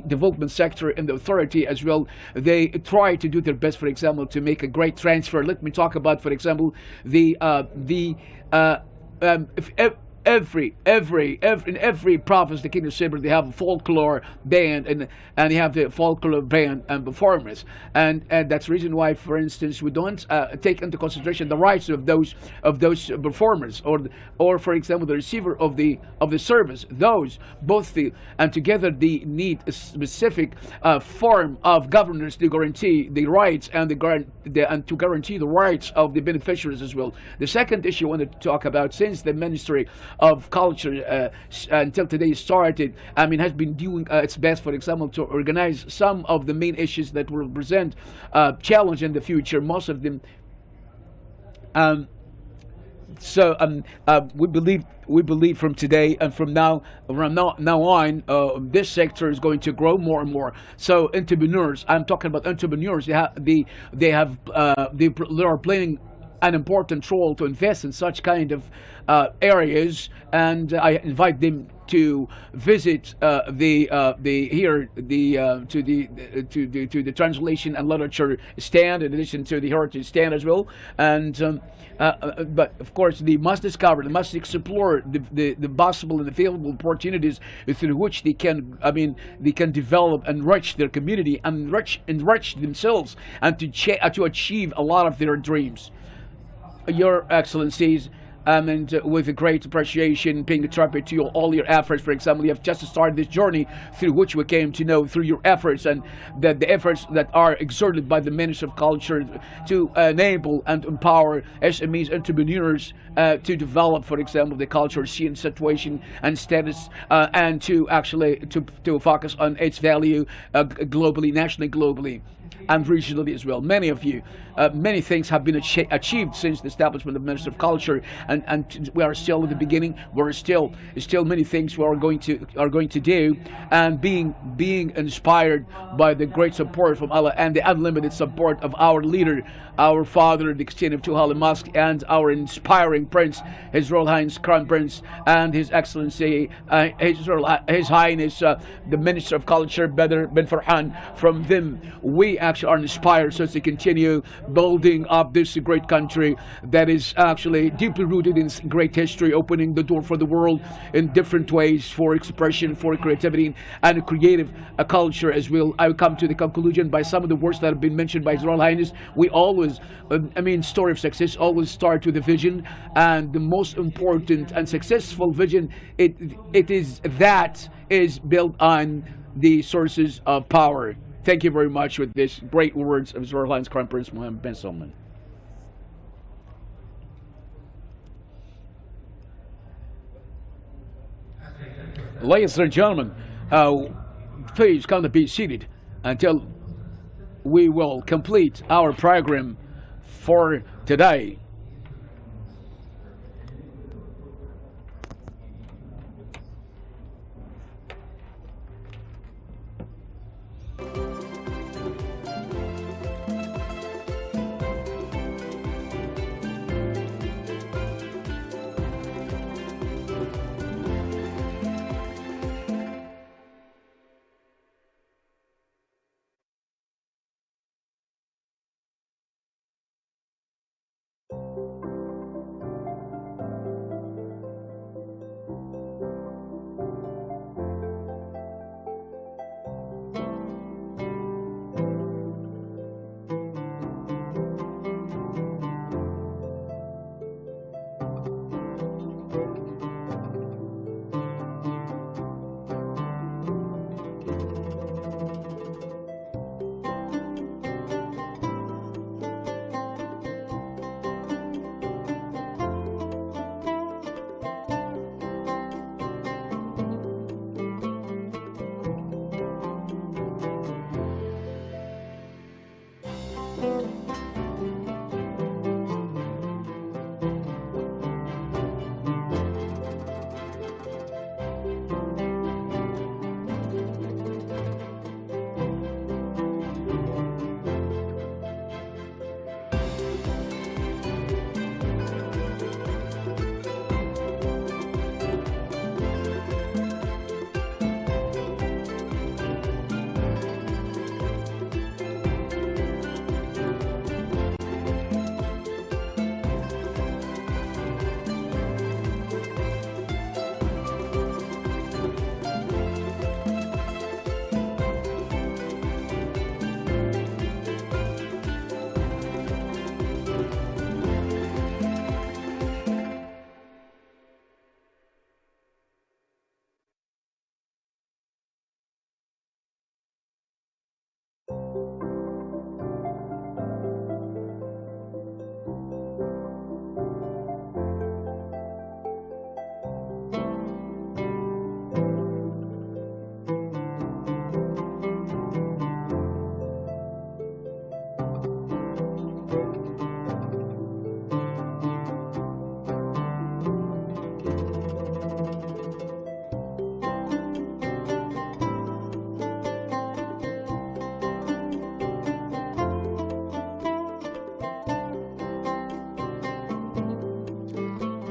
development sector and the authority as well. They try to do their best, for example, to make a great transfer. Let me talk about, for example, in every province, the Kingdom of Cyprus, they have a folklore band, and they have the folklore band and performers, and that's the reason why, for instance, we don't take into consideration the rights of those performers, or for example, the receiver of the service. Those both and together they need a specific form of governance to guarantee the rights and to guarantee the rights of the beneficiaries as well. The second issue I wanted to talk about, since the Ministry of Culture until today started, has been doing its best, for example, to organize some of the main issues that will present challenge in the future. Most of them. We believe from today and from now on, this sector is going to grow more and more. So entrepreneurs, I'm talking about entrepreneurs. They are playing an important role to invest in such kind of areas, and I invite them to visit to the translation and literature stand, in addition to the heritage stand as well. And but of course, they must discover, they must explore the possible and available opportunities through which they can develop, enrich their community, enrich themselves, and to achieve a lot of their dreams. Your Excellencies, and with a great appreciation, paying a tribute to all your efforts. For example, you have just started this journey through which we came to know through your efforts, and the efforts that are exerted by the Ministry of Culture to enable and empower SMEs, entrepreneurs, to develop, for example, the cultural scene, situation and status, and to actually to focus on its value globally, nationally, globally, and regionally as well. Many of you, many things have been achieved since the establishment of the Ministry of Culture, and we are still at the beginning. We're still many things we are going to do, and being inspired by the great support from Allah and the unlimited support of our leader, our father, the King of Two Holy Mosque, and our inspiring Prince, His Royal Highness Crown Prince, and His Excellency, His Highness, the Minister of Culture, Badr bin Farhan. From them, we actually are inspired so to continue building up this great country that is actually deeply rooted in great history, opening the door for the world in different ways for expression, for creativity, and a creative culture as well. I will come to the conclusion by some of the words that have been mentioned by His Royal Highness. We always, story of success always start with a vision, and the most important and successful vision, it is built on the sources of power. Thank you very much with these great words of His Royal Highness Crown Prince Mohammed bin Salman. Ladies and gentlemen, please come to be seated until we will complete our program for today.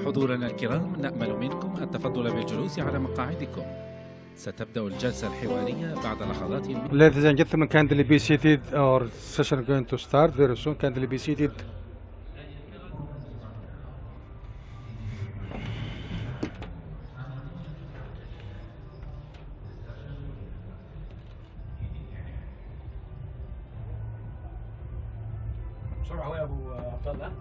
حضورنا الكرام، نأمل منكم التفضل بالجلوس على مقاعدكم. ستبدأ الجلسة الحوارية بعد لحظات. Ladies and gentlemen, kindly be seated. Our session is going to start very soon. Kindly be seated. بسرعة يا أبو عبد الله.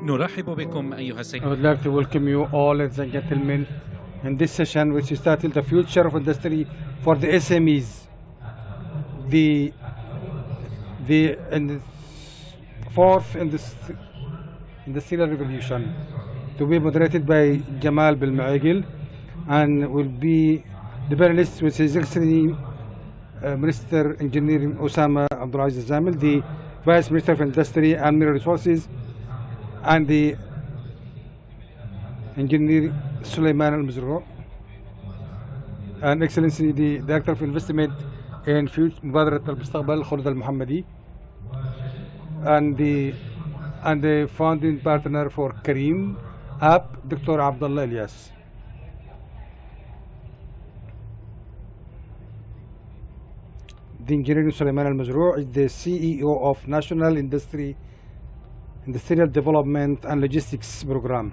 نرحب بكم أيها السيد. I would like to welcome you all, ladies and gentlemen, in this session, which is titled "The Future of Industry for the SMEs." The fourth industrial revolution, to be moderated by Jamal Belmaegil, and will be the panelists with His Excellency Minister Engineering Osama Abdulaziz Zamil, the Vice Minister of Industry and Mineral Resources, and the Engineer Sulaiman Al-Mazrou, and Excellency the Director of Investment in Mubadarat Al-Mustaqbal Khulud Al-Muhammadi, and the founding partner for Kareem app, Dr. Abdullah Ilyas. The Engineer Sulaiman Al-Mazrou is the CEO of National Industrial Development and Logistics Program.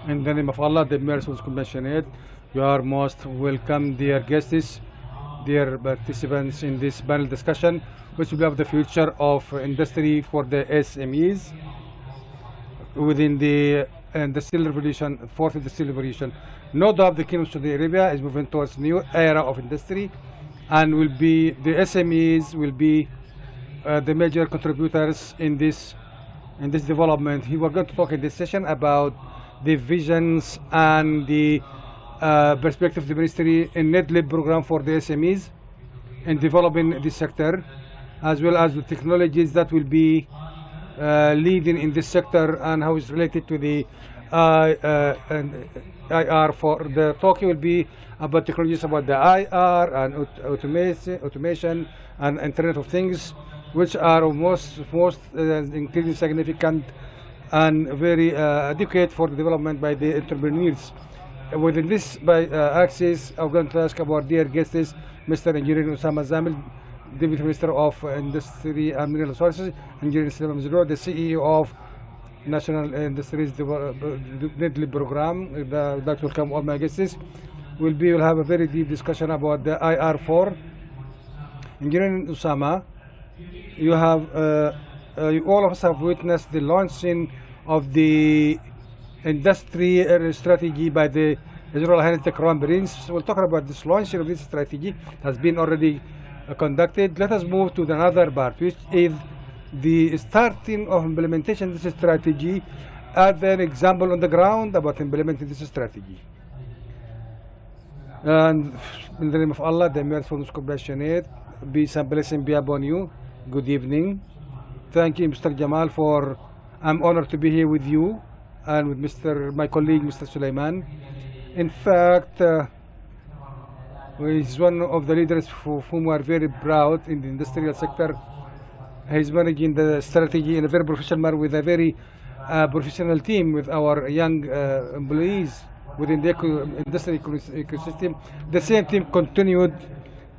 In the name of Allah, the merciful, compassionate, you are most welcome, dear guests, dear participants in this panel discussion, which will be of the future of industry for the SMEs within the industrial revolution, fourth industrial revolution. No doubt the Kingdom of Saudi Arabia is moving towards new era of industry, and the SMEs will be the major contributors in this development. We are going to talk in this session about the visions and the perspective of the ministry in NEDLib program for the SMEs in developing this sector, as well as the technologies that will be leading in this sector and how it's related to the IR. For the talk will be about technologies about the IR and automation and Internet of Things, which are most increasingly significant and very adequate for the development by the entrepreneurs. Within this axis, I'm going to ask our dear guests, Mr. Engineer Osama Zamil, Deputy Minister of Industry and Mineral Resources, Engineer Sulaiman Al-Mazrou, the CEO of National Industries NEDLib Program. I'd like to welcome all my guests. We'll have a very deep discussion about the IR4. Engineer Osama, you have all of us have witnessed the launching of the industry strategy by the Israel Highness the Crown Prince. So we'll talk about this launching of this strategy. It has been already conducted. Let us move to another part, which is the starting of implementation of this strategy as an example on the ground about implementing this strategy. And in the name of Allah, the merciful, most compassionate, peace and blessing be upon you. Good evening. Thank you, Mr. Jamal, I'm honored to be here with you and with my colleague, Mr. Sulaiman. In fact, he's one of the leaders for whom we are very proud in the industrial sector. He's managing the strategy in a very professional manner with a very professional team with our young employees within the industry ecosystem, the same team continued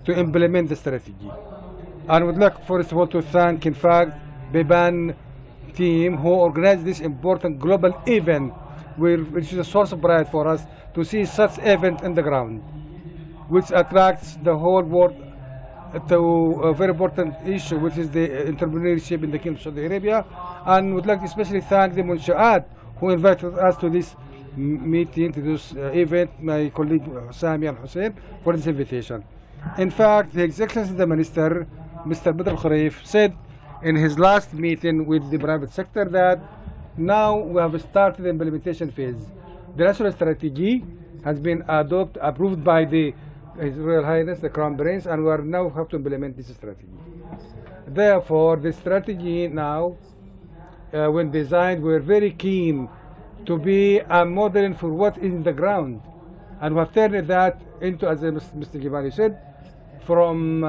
to implement the strategy. I would like, first of all, to thank, in fact, Biban team who organized this important global event, which is a source of pride for us to see such event in the ground, which attracts the whole world to a very important issue, which is the entrepreneurship in the Kingdom of Saudi Arabia. And would like to especially thank the Munshaat who invited us to this meeting, to this event, my colleague Sami and Hussein, for this invitation. In fact, His Excellency the Minister, Mr. Badr Kharif, said in his last meeting with the private sector that now we have started the implementation phase. The national strategy has been approved by His Royal Highness, the Crown Prince, and we are now have to implement this strategy. Therefore, the strategy now, when designed, we're very keen to be a model for what is in the ground. And we have turned that into, as Mr. Gibani said, from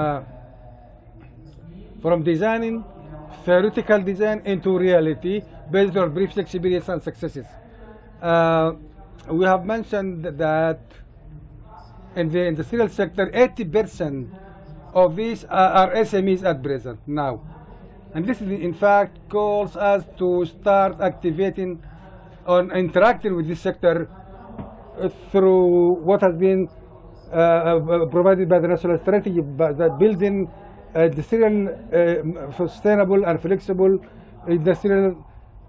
designing, theoretical design into reality based on brief experience and successes. We have mentioned that in the industrial sector, 80% of these are SMEs at present now. And this, in fact, calls us to start activating on interacting with this sector through what has been provided by the national strategy, by the building industrial sustainable and flexible industrial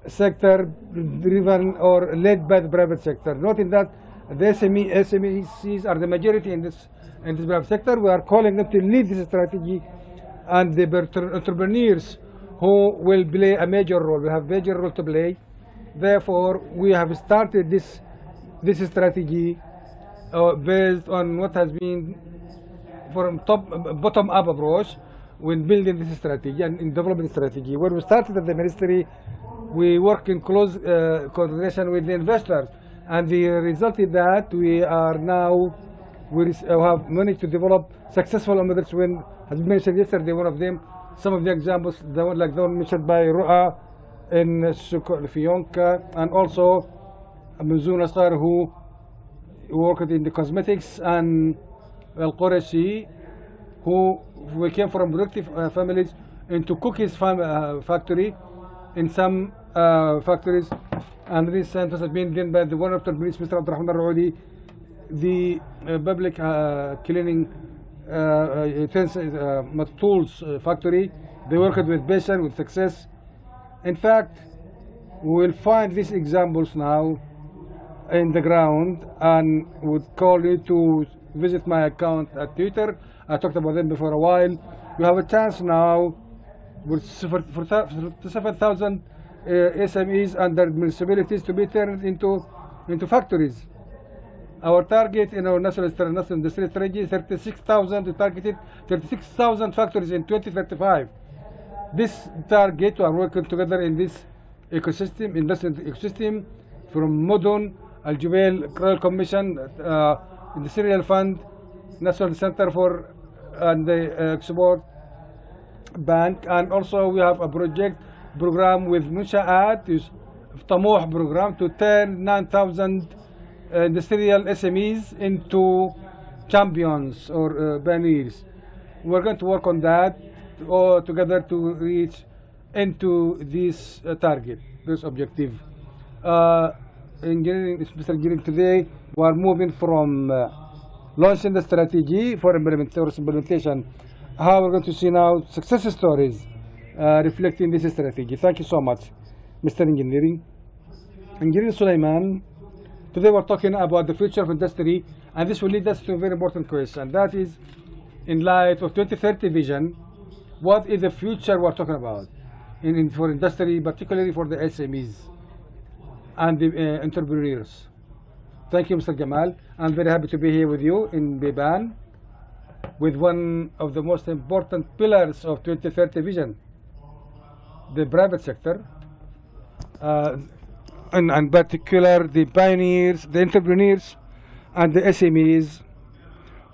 sector driven or led by the private sector. Noting that the SMEs are the majority in this private sector, we are calling them to lead this strategy, and the entrepreneurs who will play a major role, we have a major role to play. Therefore, we have started this strategy based on what has been from bottom-up approach when building this strategy and in developing the strategy. When we started at the ministry, we work in close coordination with the investors, and the result is that we are now, we have managed to develop successful models. When, as mentioned yesterday, one of them, some of the examples, the one mentioned by Ru'a in Fionka, and also Muzun Asghar, who worked in the cosmetics, and Al-Qurashi, who we came from productive families into cookies factory in some factories. And this sentence has been done by the one of the Minister, Mr. Abdurrahman Al-Raudi, the public cleaning tools factory. They worked with passion, with success. In fact, we will find these examples now in the ground, and would call you to visit my account at Twitter. I talked about them before a while. We have a chance now with 7,000 SMEs under municipalities to be turned into factories. Our target in our national industry strategy is 36,000. We targeted 36,000 factories in 2035. This target, we are working together in this ecosystem, industrial ecosystem, from Mudun, Al Jubail, Royal Commission, Industrial Fund, National Center for and the Export Bank, and also we have a program with Munshaat, is Tamuh program, to turn 9,000 industrial SMEs into champions or pioneers. We're going to work on that all together to reach into this target, this objective. Engineering today, we are moving from launching the strategy for implementation. How we're going to see now success stories reflecting this strategy. Thank you so much, Mr. Engineering. Engineer Sulaiman, today we're talking about the future of industry, and this will lead us to a very important question. That is, in light of 2030 vision, what is the future we're talking about for industry, particularly for the SMEs and the entrepreneurs? Thank you, Mr. Jamal. I'm very happy to be here with you in Biban with one of the most important pillars of 2030 vision, the private sector, and in particular the pioneers, the entrepreneurs, and the SMEs.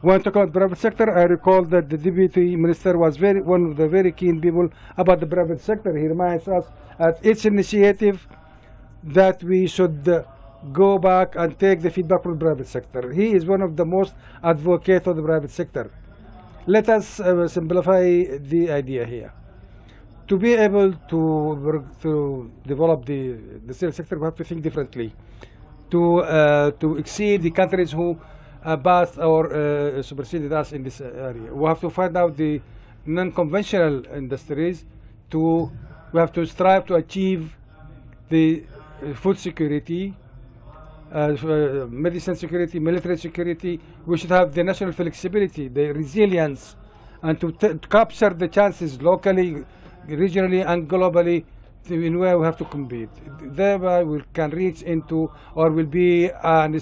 When talking about private sector, I recall that the Deputy Minister was one of the very keen people about the private sector. He reminds us at each initiative that we should go back and take the feedback from the private sector. He is one of the most advocates of the private sector. Let us simplify the idea here. To be able to develop the sales sector, we have to think differently. To exceed the countries who passed or superseded us in this area, we have to find out the non-conventional industries. We have to strive to achieve the food security, medicine security, military security. We should have the national flexibility, the resilience, and to capture the chances locally, regionally, and globally in where we have to compete. Thereby we can reach into, or will be an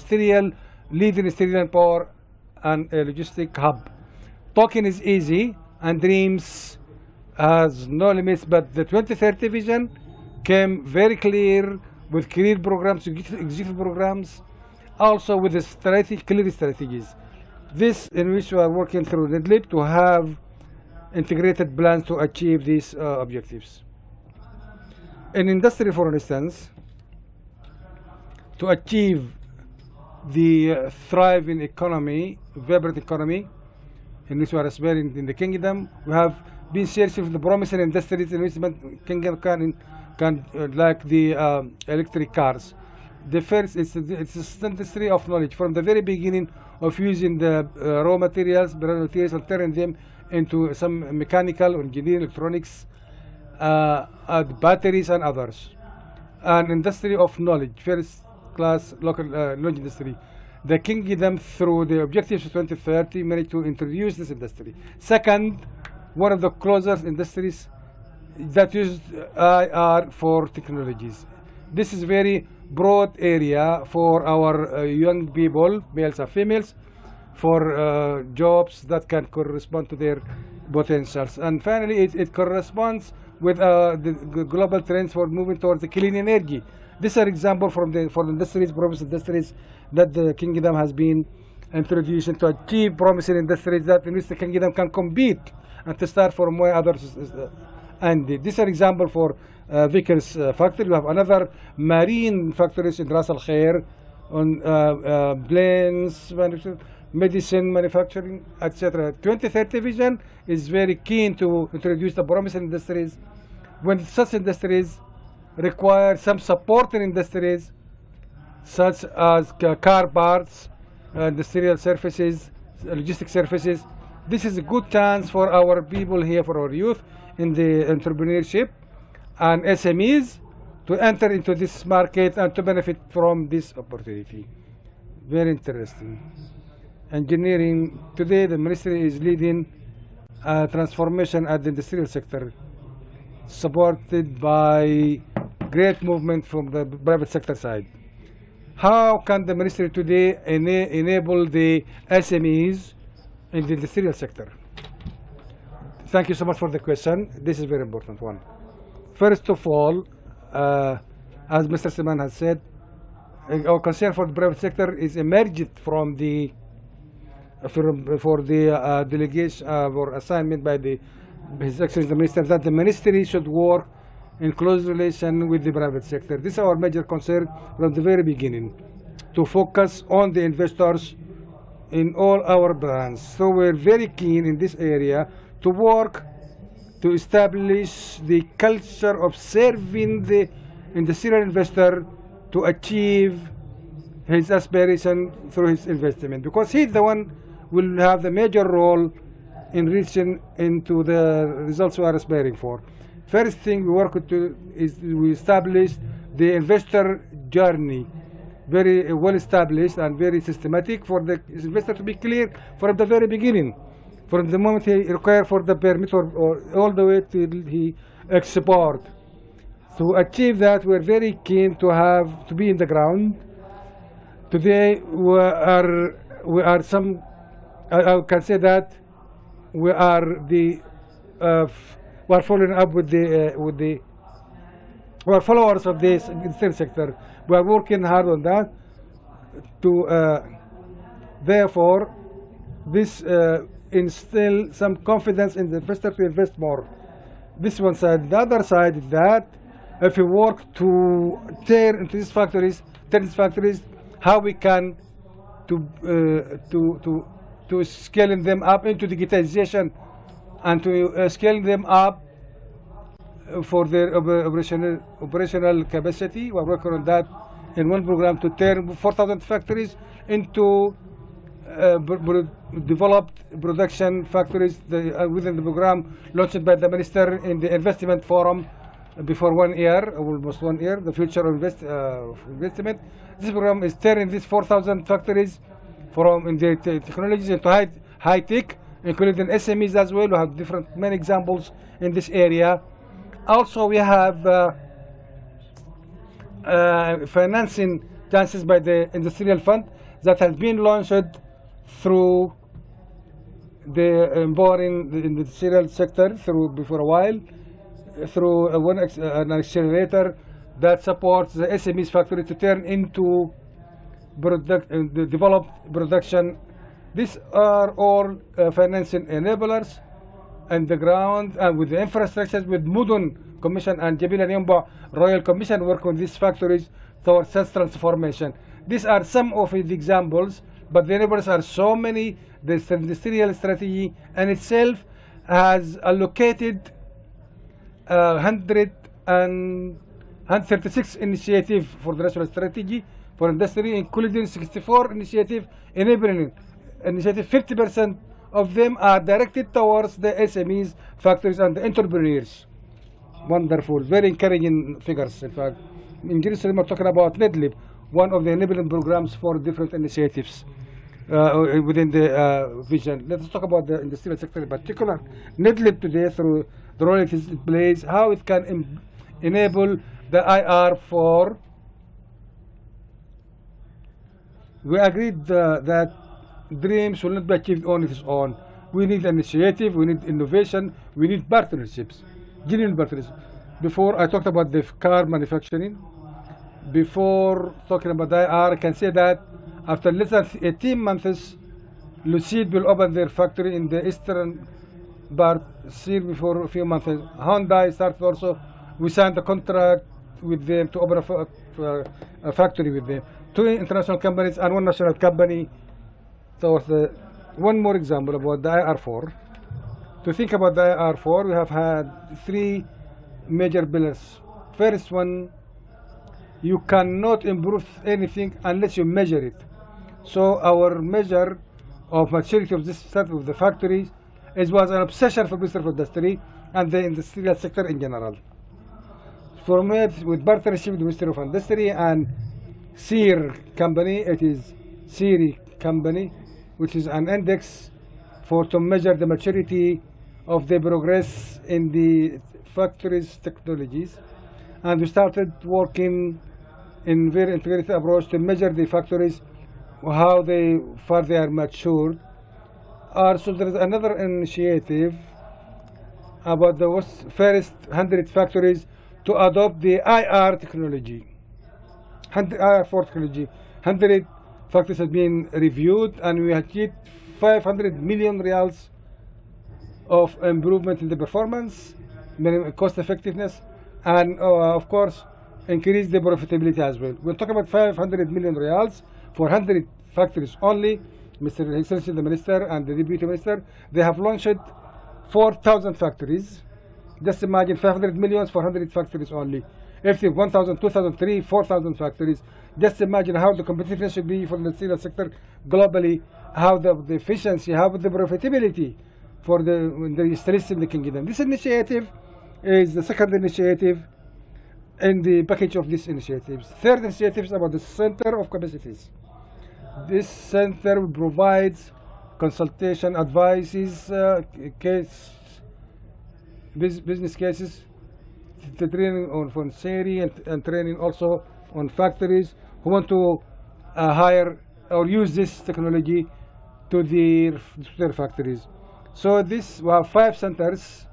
leading industrial power and a logistic hub. Talking is easy and dreams has no limits, but the 2030 vision came very clear with clear programs, executive programs, also with the clear strategies. This in which we are working through NIDLIP to have integrated plans to achieve these objectives. In industry, for instance, to achieve the thriving economy, vibrant economy, in which we are aspiring in the kingdom, we have been searching for the promising industries in which the kingdom can like the electric cars. The first is the industry of knowledge. From the very beginning of using the raw materials and turning them into some mechanical, engineering, electronics, batteries and others. An industry of knowledge, first class local knowledge industry. The kingdom, through the objectives of 2030, managed to introduce this industry. Second, one of the closest industries that use IR for technologies. This is very broad area for our young people, males and females, for jobs that can correspond to their potentials. And finally, it corresponds with the global trends for moving towards the clean energy. These are examples for the industries, promising industries that the kingdom has been introducing to achieve promising industries that in which the kingdom can compete and to start from where others and these are examples for vehicles factory. We have another marine factories in Ras Al Khair on planes manufacturing, medicine manufacturing, etc. 2030 vision is very keen to introduce the promising industries. When such industries require some supporting industries, such as car parts, industrial services, logistic services, this is a good chance for our people here, for our youth in the entrepreneurship and SMEs to enter into this market and to benefit from this opportunity. Very interesting. Engineering, today the ministry is leading transformation at the industrial sector, supported by great movement from the private sector side. How can the ministry today enable the SMEs in the industrial sector? Thank you so much for the question. This is a very important one. First of all, as Mr. Seman has said, our concern for the private sector is emergent from the delegation or assignment by His Excellency the Minister, that the ministry should work in close relation with the private sector. This is our major concern from the very beginning, to focus on the investors in all our brands. So we're very keen in this area to work to establish the culture of serving the industrial investor to achieve his aspiration through his investment, because he's the one will have the major role in reaching into the results we are aspiring for. First thing we work to is we establish the investor journey, very well established and very systematic for the investor to be clear from the very beginning, from the moment he requires for the permit or all the way till he export. To achieve that, we're very keen to be in the ground. Today we are some. I can say that we are following up with the we are followers of this industrial sector. We are working hard on that. Therefore, this instill some confidence in the investor to invest more. This one side. The other side is that if we work to turn these factories, how we can to scaling them up into digitization and to scaling them up for their operational capacity. We're working on that in one program to turn 4,000 factories into developed production factories within the program launched by the minister in the investment forum before 1 year, almost 1 year, the future of investment. This program is turning these 4,000 factories from in the technologies into high tech, including SMEs as well. We have different many examples in this area. Also, we have financing chances by the industrial fund that has been launched through the empowering the industrial sector through before a while through an accelerator that supports the SMEs factory to turn into developed production. These are all financing enablers on the ground and with the infrastructures with Mudun Commission and Jabila Nyomba Royal Commission work on these factories towards self-transformation. These are some of the examples, but the enablers are so many. The industrial strategy in itself has allocated 136 initiatives for the national strategy for industry, including 64 initiatives enabling initiative. 50% of them are directed towards the SMEs, factories, and the entrepreneurs. Wonderful, very encouraging figures. In fact, in Jerusalem, we're talking about NEDLIB, one of the enabling programs for different initiatives within the vision. Let's talk about the industrial sector in particular. NEDLIB today, through the role it plays, how it can enable the IR4. We agreed that dreams will not be achieved on its own. We need initiative, we need innovation, we need partnerships, genuine partnerships. Before I talked about the car manufacturing, before talking about IR, I can say that after less than 18 months, Lucid will open their factory in the eastern part. Still before a few months, Hyundai started also. We signed a contract with them to open a factory with them. 2 international companies and 1 national company. So one more example about the IR4. To think about the IR4, we have had 3 major pillars. First one, you cannot improve anything unless you measure it. So our measure of maturity of this set of the factories was an obsession for Minister of Industry and the industrial sector in general. From it, with partnership with the Ministry of Industry and SEER company, it is SEERI company, which is an index to measure the maturity of the progress in the factories technologies. And we started working in very integrated approach to measure the factories, how far they are matured. So there is another initiative about the first 100 factories to adopt the IR technology. IR4 technology. 100 factories have been reviewed, and we achieved 500 million reals of improvement in the performance, cost effectiveness, and of course, increase the profitability as well. We're talking about 500 million reals for 100 factories only. Mr. Excellency, the Minister and the Deputy Minister, they have launched 4,000 factories. Just imagine 500 million for 100 factories only. If they 1,000, 2,000, 3,000, 4,000 factories, just imagine how the competitiveness should be for the industrial sector globally, how the efficiency, how the profitability for the industrialists in the kingdom. This initiative is the second initiative in the package of these initiatives. Third initiative is about the Center of Capacities. This center provides consultation, advices, business cases, the training on SERI and training also on factories who want to hire or use this technology to their factories. So we have 5 centers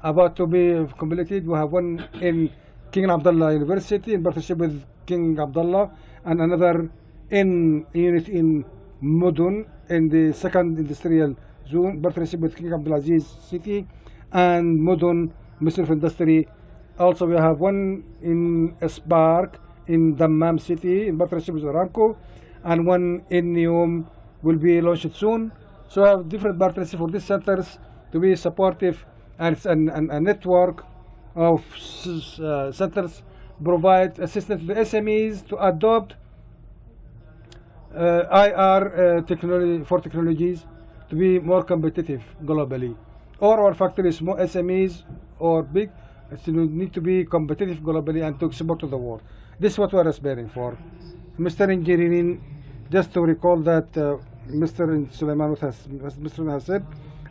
about to be completed. We have one in King Abdullah University in partnership with King Abdullah, and another unit in Mudun in the 2nd industrial zone, partnership with King Abdulaziz City, and Mudun Ministry of Industry Also, we have one in Spark in Dammam city in partnership with Aramco, and one in Neom will be launched soon. So we have different partnerships for these centers to be supportive, and a network of centers provide assistance to the SMEs to adopt IR technologies to be more competitive globally. All our factories, small SMEs or big, need to be competitive globally and to export to the world. This is what we are aspiring for. Mr. Engineering, just to recall that Mr. Sulaiman has said,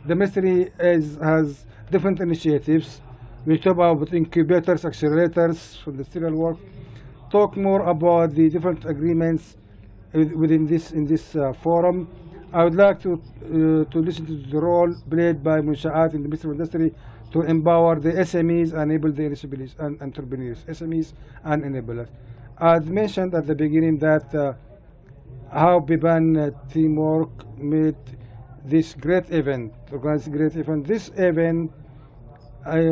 the ministry has different initiatives. We talk about incubators, accelerators for industrial work. Talk more about the different agreements within this forum. I would like to listen to the role played by Munshaat in the Ministry of Industry to empower the SMEs and enable the entrepreneurs, SMEs and enablers. I mentioned at the beginning that how Biban teamwork made this great event, organized great event. This event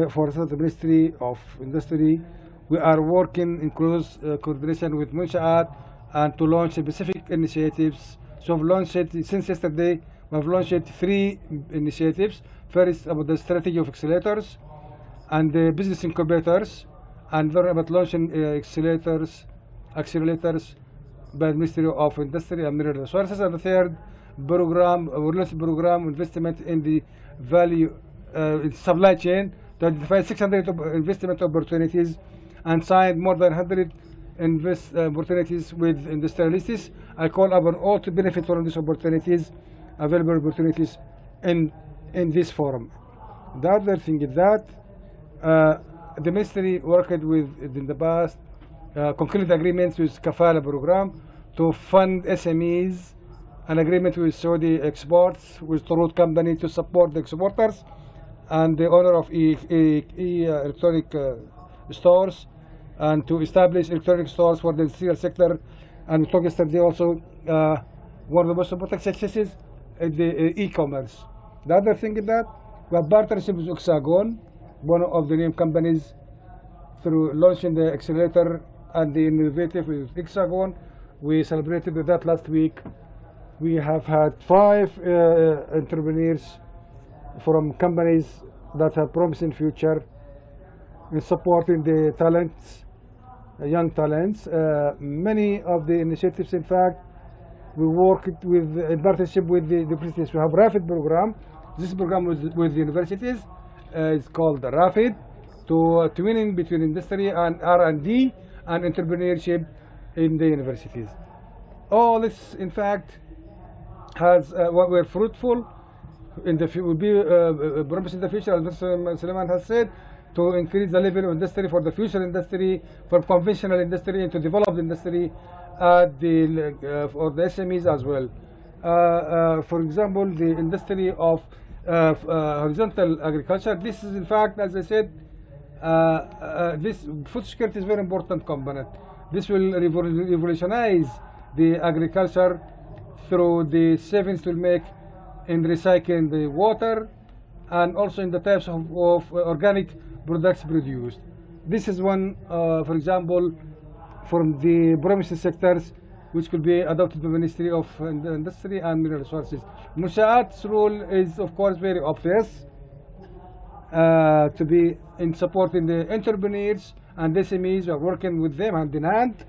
for the Ministry of Industry, we are working in close coordination with Munshaat and to launch specific initiatives. So we've launched since yesterday. We've launched 3 initiatives. First, about the strategy of accelerators and the business incubators, and then about launching accelerators by the Ministry of Industry and Mineral Resources. And the third program, program investment in the value supply chain to identify 600 investment opportunities and signed more than 100 opportunities with industrialists. I call upon all to benefit from these opportunities, available opportunities in this forum. The other thing is that the ministry worked with in the past concluded agreements with Kafala program to fund SMEs, an agreement with Saudi Exports, with Turut company to support the exporters, and the owner of electronic stores, and to establish electronic stores for the industrial sector. And we talked yesterday also, one of the most important successes is the e-commerce. The other thing is that we have partnership with Oxagon, one of the name companies, through launching the accelerator and the innovative with Hexagon. We celebrated that last week. We have had 5 entrepreneurs from companies that have promising future in supporting the talents, young talents. Many of the initiatives, in fact, we work with in partnership with the universities. We have RAFID program. This program with the universities is called RAFID, to twinning between industry and R&D and entrepreneurship in the universities. All this, in fact, has what we're fruitful in the will be promising the future, as Mr. Sulaiman has said, to increase the level of industry for the future industry, for conventional industry, and to develop the industry at for the SMEs as well. For example, the industry of horizontal agriculture. This is, in fact, as I said, this food security is a very important component. This will revolutionize the agriculture through the savings we'll make in recycling the water and also in the types of organic products produced. This is one, for example, from the promising sectors which could be adopted by the Ministry of Industry and Mineral Resources. Mushaat's role is, of course, very obvious, to be in supporting the entrepreneurs and SMEs. We are working with them hand in hand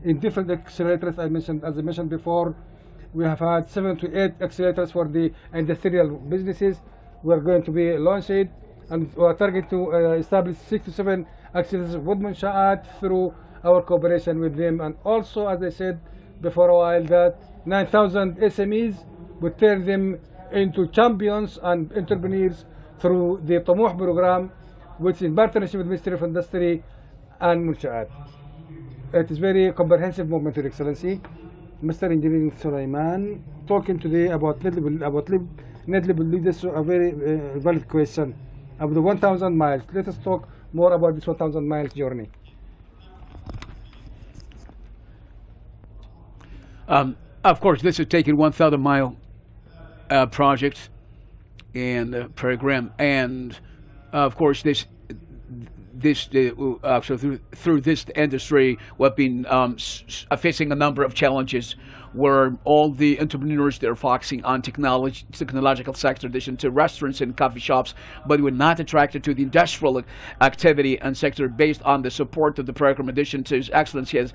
in different accelerators. As I mentioned before, we have had 7 to 8 accelerators for the industrial businesses. We are going to be launching, and we are targeting to establish 6 to 7 accelerators with Munshaat through our cooperation with them. And also, as I said before a while, that 9,000 SMEs would turn them into champions and entrepreneurs through the Tamuh program, which is in partnership with Ministry of Industry and Munshaat. It is very comprehensive movement, Your Excellency. Mr. Engineering Sulaiman, talking today about net level leaders, a very valid question. Of the 1,000 miles, let us talk more about this 1,000 miles journey. Of course, this is taking 1,000-mile project and program, and of course, through this industry, we've been facing a number of challenges where all the entrepreneurs, they're focusing on technological sector, in addition to restaurants and coffee shops, but we're not attracted to the industrial activity and sector based on the support of the program. In addition to His Excellency as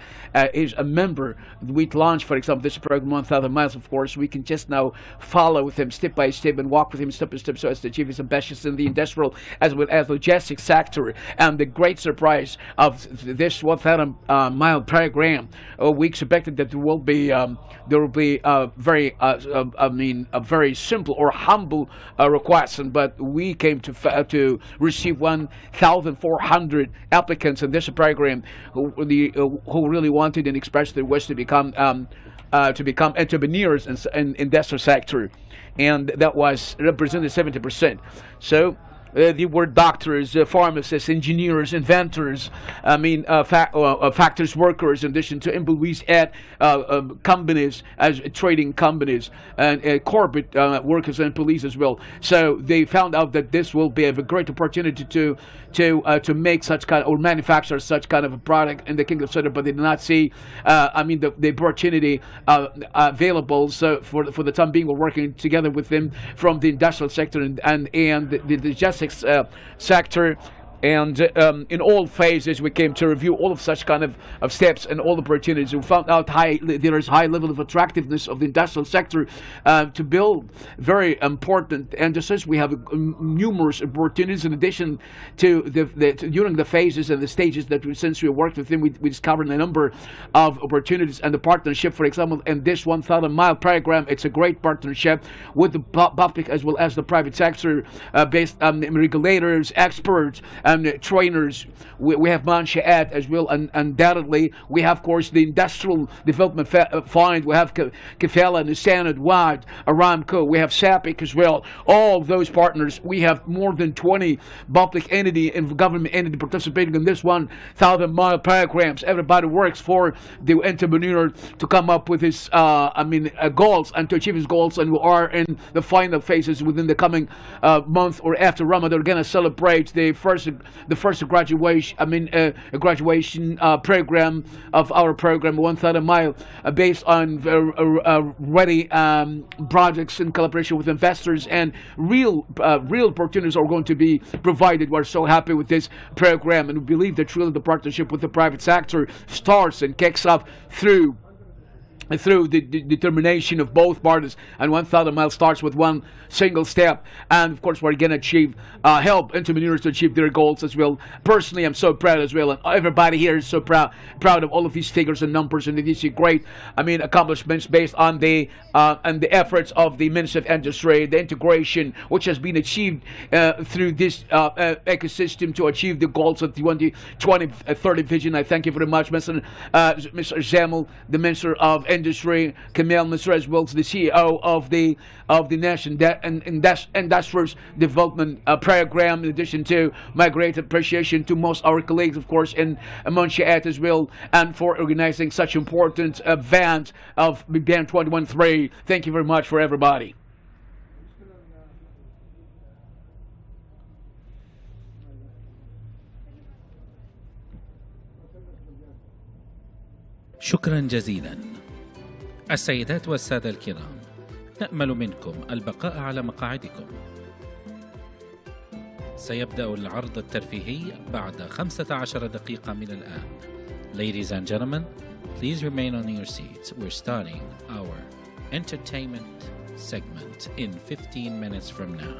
is a member, we launched, for example, this program 1,000 miles. Of course, we can just now follow with him step by step and walk with him step by step so as to achieve his ambitions in the industrial as well as logistics sector. And the great surprise of this 1,000 mile program, we expected that there will be a very simple or humble request, but we came to receive 1,400 applicants in this program who really wanted and expressed their wish to become entrepreneurs in industrial sector, and that was represented 70%. So they were doctors, pharmacists, engineers, inventors, factories workers, in addition to employees at companies, as trading companies, and corporate workers and police as well. So they found out that this will be a great opportunity to make such kind or manufacture such kind of a product in the Kingdom Center, but they did not see, the opportunity available. So for the time being, we're working together with them from the industrial sector and the logistics sector. And in all phases, we came to review all of such kind of steps and all opportunities. We found out there is high level of attractiveness of the industrial sector to build very important industries. We have numerous opportunities in addition to during the phases and the stages that since we worked with them, we discovered a number of opportunities and the partnership. For example, in this 1,000 mile program, it's a great partnership with the public as well as the private sector, based on regulators, experts, trainers. We have Mansha'at as well, and undoubtedly we have, of course, the Industrial Development Fund. We have Kefala, Nisanad, Wad, Aramco. We have SAPIC as well. All those partners. We have more than 20 public entity and government entity participating in this 1,000 mile programs. Everybody works for the entrepreneur to come up with his goals and to achieve his goals, and we are in the final phases within the coming month or after Ramadan. We're going to celebrate the first graduation program of our program 1,000 mile, based on ready projects in collaboration with investors, and real opportunities are going to be provided. We're so happy with this program, and we believe that really the partnership with the private sector starts and kicks off through the determination of both parties, and 1,000 miles starts with one single step. And of course, we're going to help entrepreneurs to achieve their goals as well. Personally, I'm so proud as well, and everybody here is so proud of all of these figures and numbers and these great accomplishments based on the efforts of the Ministry of Industry, the integration which has been achieved through this ecosystem to achieve the goals of the 2030 vision. I thank you very much, Mr. Zamel, the Minister of Industry, Kamal Mr. as well as the CEO of the National Industrials Development Program, in addition to my great appreciation to most our colleagues, of course, in Mansha'at as well, and for organizing such important event of Biban23. Thank you very much for everybody. شكرا جزيلا. السيدات والسادة الكرام، نأمل منكم البقاء على مقاعدكم. سيبدأ العرض الترفيهي بعد 15 دقيقة من الآن. Ladies and gentlemen, please remain on your seats. We're starting our entertainment segment in 15 minutes from now.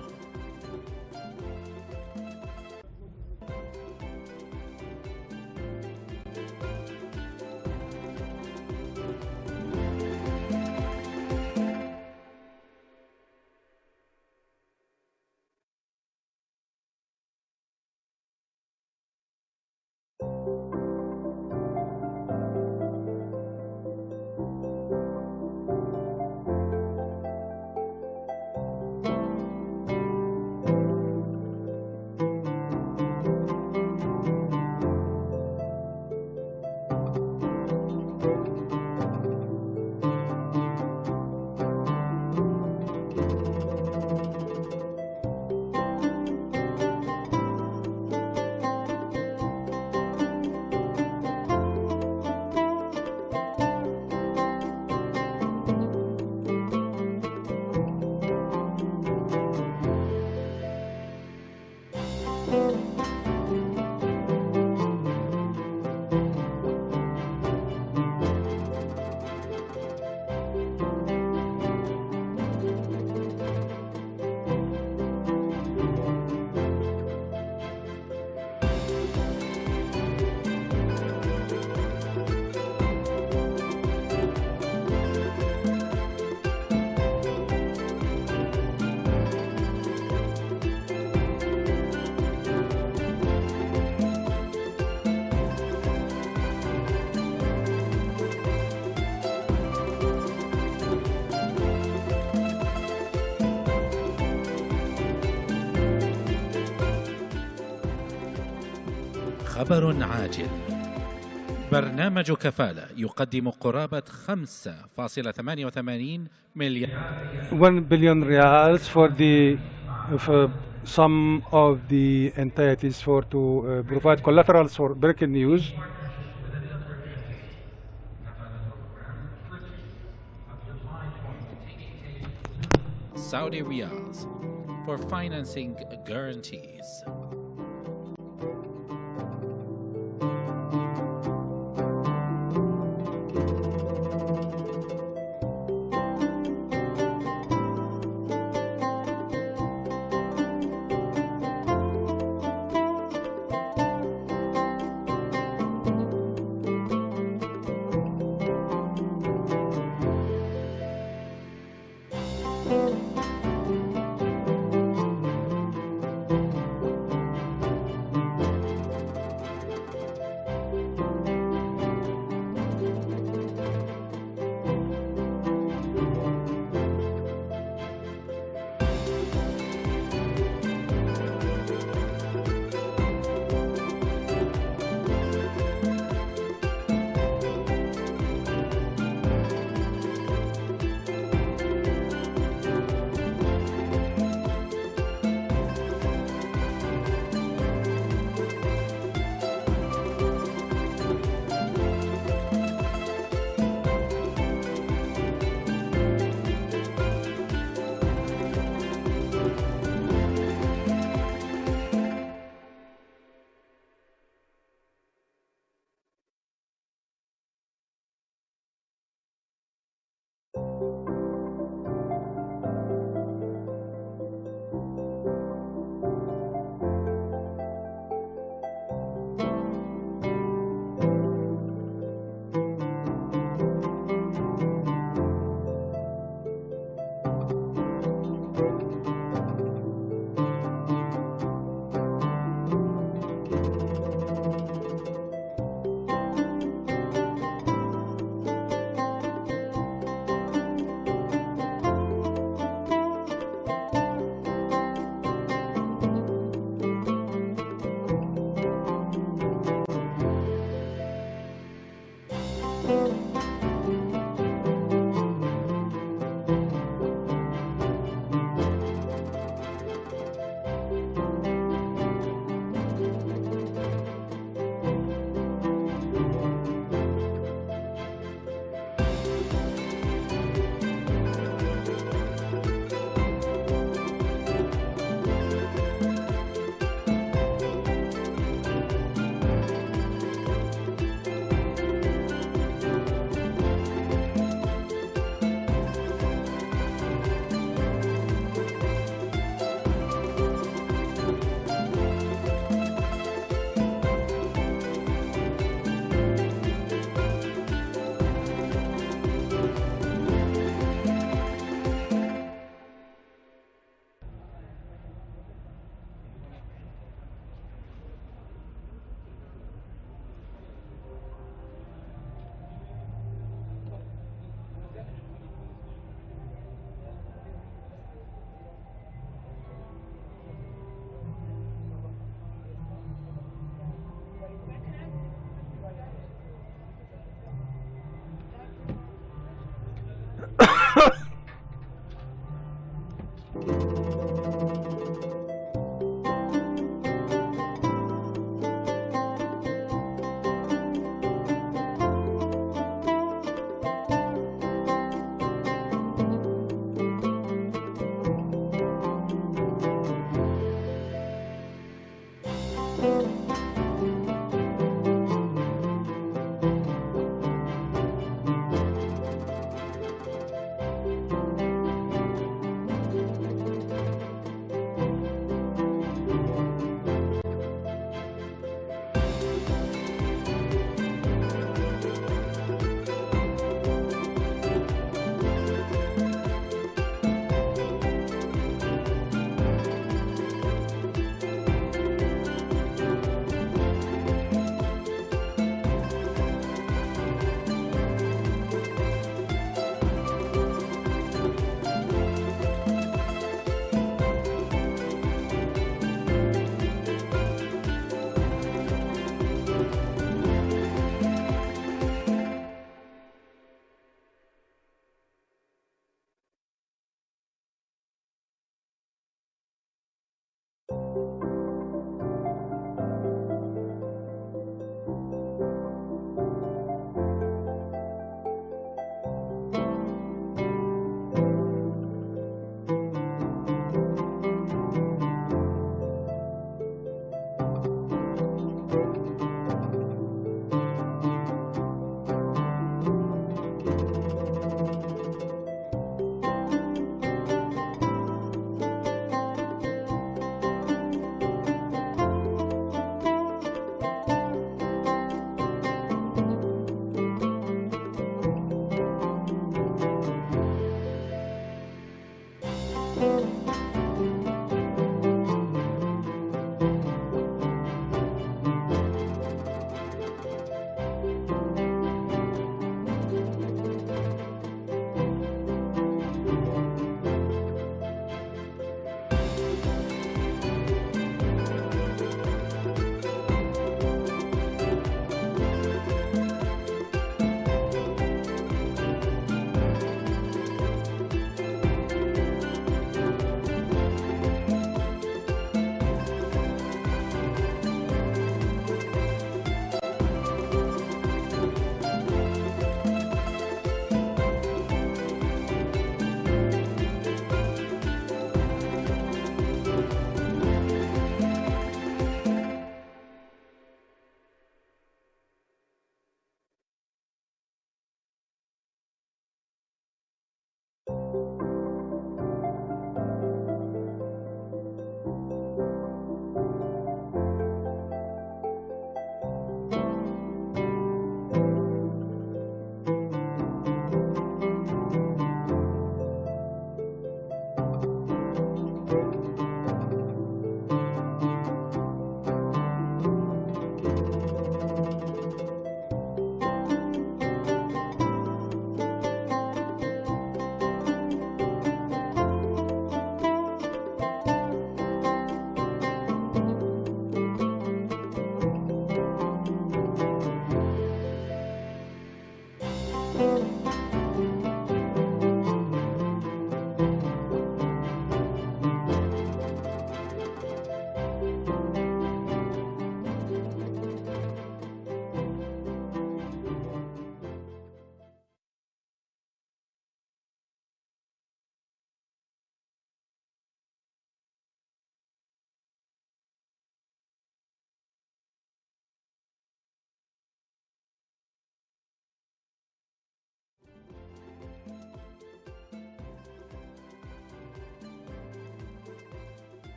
خبر عاجل. برنامج كفالة يقدم قرابة 5.88 مليار 1 billion reals for some of the entities to provide collaterals for breaking news. Saudi riyals for financing guarantees.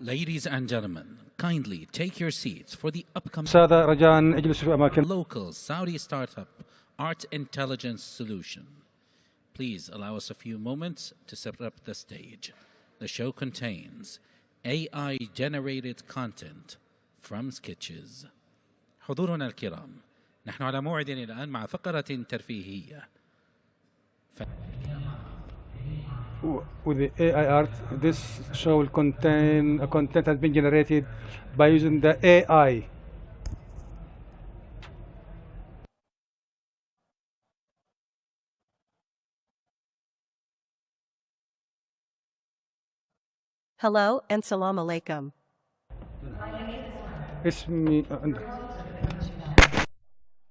Ladies and gentlemen, kindly take your seats for the upcoming سادة رجاء اجلسوا في أماكن. local Saudi startup Art Intelligence Solution. Please allow us a few moments to set up the stage. The show contains AI-generated content from sketches. حضورنا الكرام، نحن على موعد الآن مع فقرة ترفيهية. With the AI art, this show will contain content has been generated by using the AI. Hello and salam alaikum.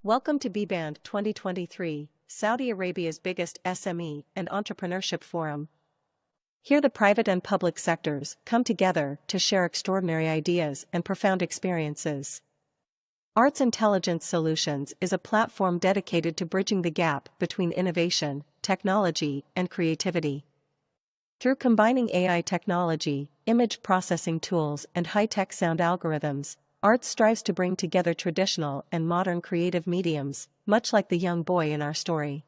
Welcome to Biban23, Saudi Arabia's biggest SME and entrepreneurship forum. Here the private and public sectors come together to share extraordinary ideas and profound experiences. Arts Intelligence Solutions is a platform dedicated to bridging the gap between innovation, technology, and creativity. Through combining AI technology, image processing tools, and high-tech sound algorithms, Arts strives to bring together traditional and modern creative mediums, much like the young boy in our story.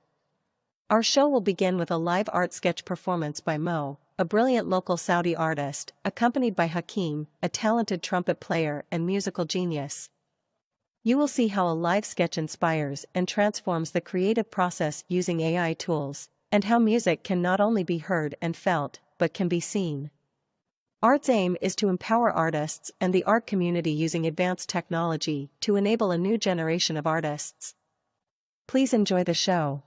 Our show will begin with a live art sketch performance by Mo, a brilliant local Saudi artist, accompanied by Hakeem, a talented trumpet player and musical genius. You will see how a live sketch inspires and transforms the creative process using AI tools, and how music can not only be heard and felt, but can be seen. Art's aim is to empower artists and the art community using advanced technology to enable a new generation of artists. Please enjoy the show.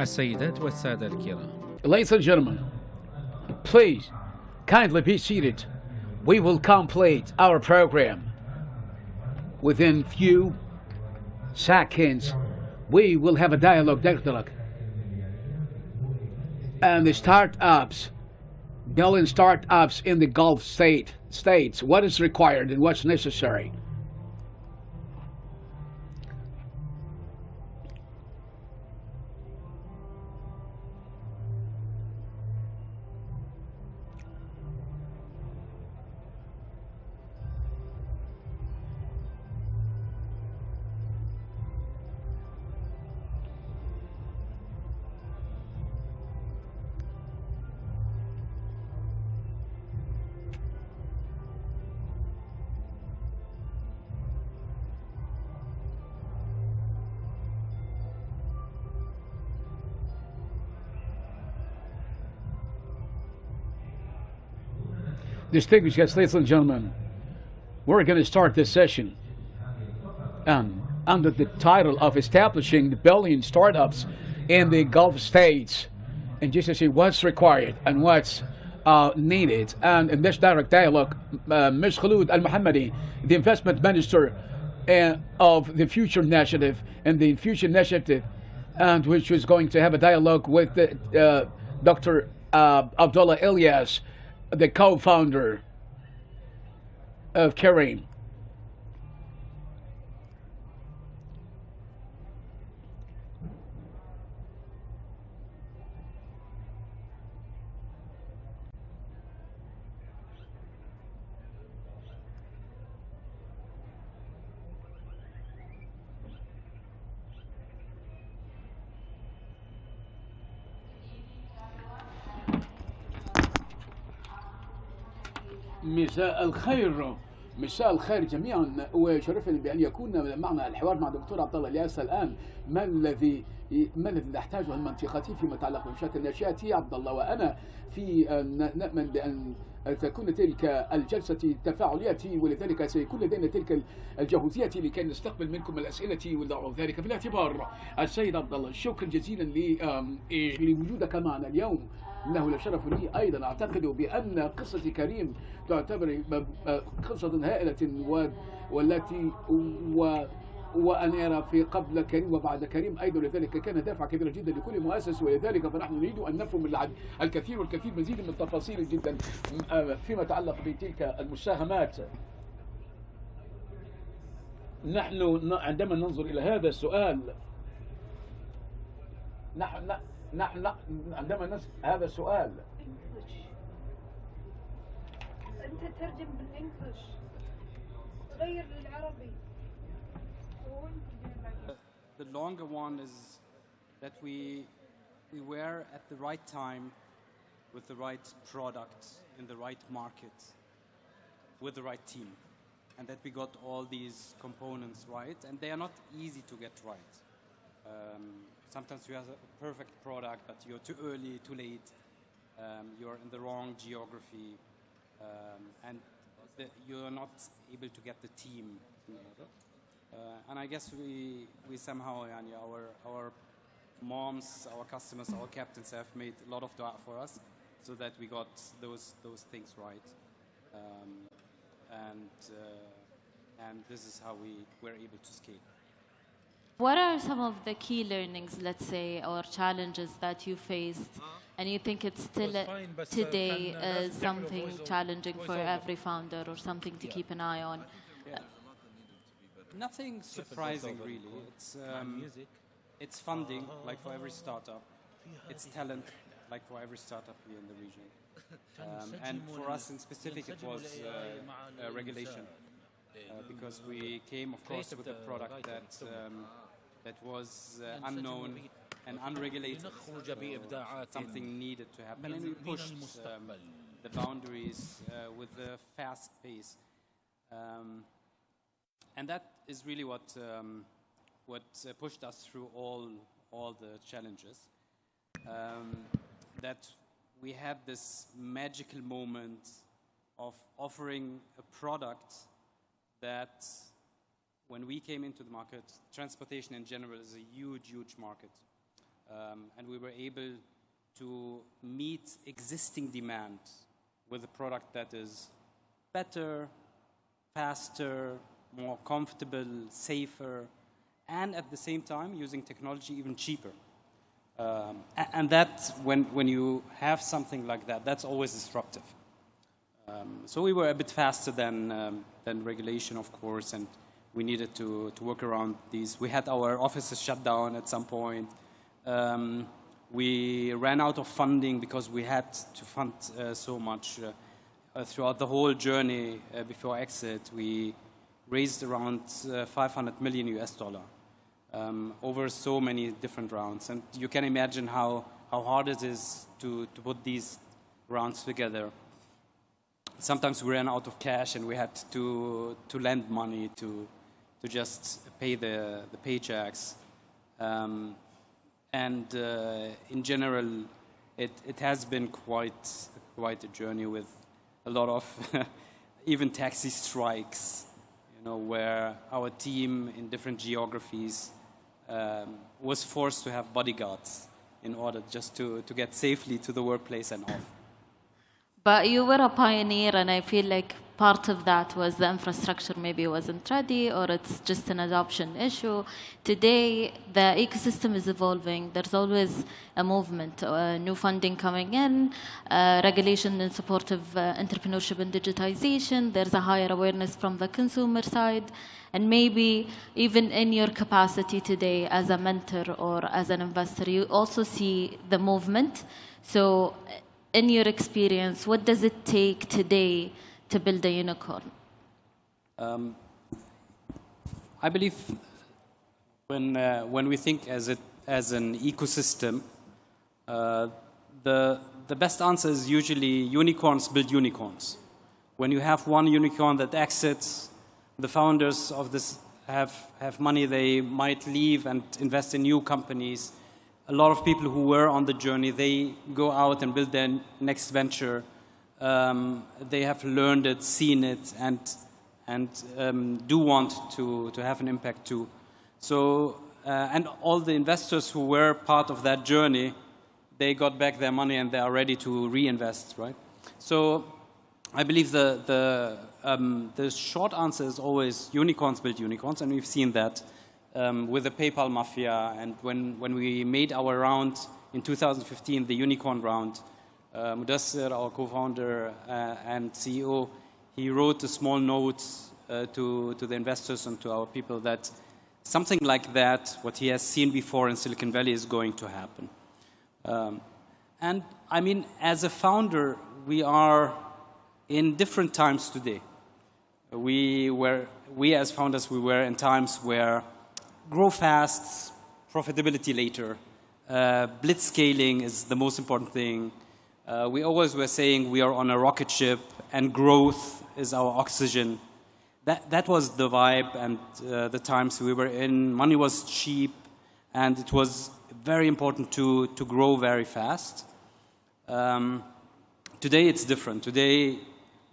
السيدات والسادة الكرام. Ladies and gentlemen, please kindly be seated. We will complete our program. Within few seconds, we will have a dialogue. And the startups, building startups in the Gulf states, what is required and what's necessary. Distinguished guests, ladies and gentlemen, we're going to start this session under the title of Establishing the Billion Startups in the Gulf States, and just to see what's required and what's needed. And in this direct dialogue, Ms. Khaloud Al-Mohammadi, the investment minister of the Future Initiative, and which was going to have a dialogue with Dr. Abdullah Ilyas, the co-founder of Careem. مساء الخير جميعا، وشرفني بان يكون معنا الحوار مع دكتور عبد الله الياس. الان ما الذي نحتاجه المنطقتي فيما يتعلق بمشاكل الناشئه؟ عبد الله وانا نامل بان تكون تلك الجلسه تفاعليه، ولذلك سيكون لدينا تلك الجهوزيه لكي نستقبل منكم الاسئله ونضع ذلك في الاعتبار. السيد عبد الله، شكرا جزيلا لوجودك معنا اليوم. إنه لشرف لي أيضا. أعتقد بأن قصة كريم تعتبر قصة هائلة والتي وأن أرى في قبل كريم وبعد كريم أيضا، لذلك كان دافع كبيرا جدا لكل مؤسس، ولذلك فنحن نريد أن نفهم الكثير والكثير مزيد من التفاصيل جدا فيما يتعلق بتلك المساهمات. نحن عندما ننظر إلى هذا السؤال نحن عندما نسأل هذا السؤال أنت ترجم بالإنجليش غير للعربي. The longer one is that we were at the right time with the right product in the right market with the right team, and that we got all these components right, and they are not easy to get right. Sometimes you have a perfect product, but you're too early, too late. You're in the wrong geography, and you're not able to get the team. And I guess we somehow, our moms, our customers, our captains have made a lot of dua for us, so that we got those things right. And this is how we were able to scale. What are some of the key learnings, let's say, or challenges that you faced, and you think it's still today something challenging for every founder or something to keep an eye on? Nothing surprising, really. It's funding, like for every startup. It's talent, like for every startup here in the region. And for us in specific, it was regulation. Because we came, of course, with a product that was unknown and unregulated. Something needed to happen, and we pushed the boundaries with a fast pace. And that is really what pushed us through all the challenges. That we had this magical moment of offering a product that, when we came into the market, transportation in general is a huge, huge market. And we were able to meet existing demand with a product that is better, faster, more comfortable, safer, and at the same time using technology even cheaper. And that, when you have something like that, that's always disruptive. So we were a bit faster than regulation, of course, and we needed to work around these. We had our offices shut down at some point. We ran out of funding because we had to fund so much. Throughout the whole journey before exit, we raised around 500 million US dollar over so many different rounds. And you can imagine how hard it is to put these rounds together. Sometimes we ran out of cash and we had to lend money to just pay the paychecks. And in general, it has been quite a journey with a lot of even taxi strikes, you know, where our team in different geographies was forced to have bodyguards in order just to get safely to the workplace and off. But you were a pioneer, and I feel like part of that was the infrastructure maybe wasn't ready, or it's just an adoption issue. Today, the ecosystem is evolving. There's always a movement, new funding coming in, regulation in support of entrepreneurship and digitization. There's a higher awareness from the consumer side. And maybe even in your capacity today as a mentor or as an investor, you also see the movement. So in your experience, what does it take today to build a unicorn? I believe when we think as an ecosystem, the best answer is usually unicorns build unicorns. When you have one unicorn that exits, the founders of this have money, they might leave and invest in new companies. A lot of people who were on the journey, they go out and build their next venture. They have learned it, seen it, and do want to have an impact too. So, and all the investors who were part of that journey, they got back their money and they are ready to reinvest, right? So, I believe the short answer is always unicorns build unicorns, and we've seen that. With the PayPal mafia, and when we made our round in 2015, the unicorn round, Mudassir, our co-founder and CEO, he wrote a small note to the investors and to our people that something like that, what he has seen before in Silicon Valley, is going to happen. And I mean, as a founder, we are in different times today. We as founders, we were in times where grow fast, profitability later. Blitz scaling is the most important thing. We always were saying we are on a rocket ship and growth is our oxygen. That was the vibe and the times we were in. Money was cheap and it was very important to grow very fast. Today it's different. Today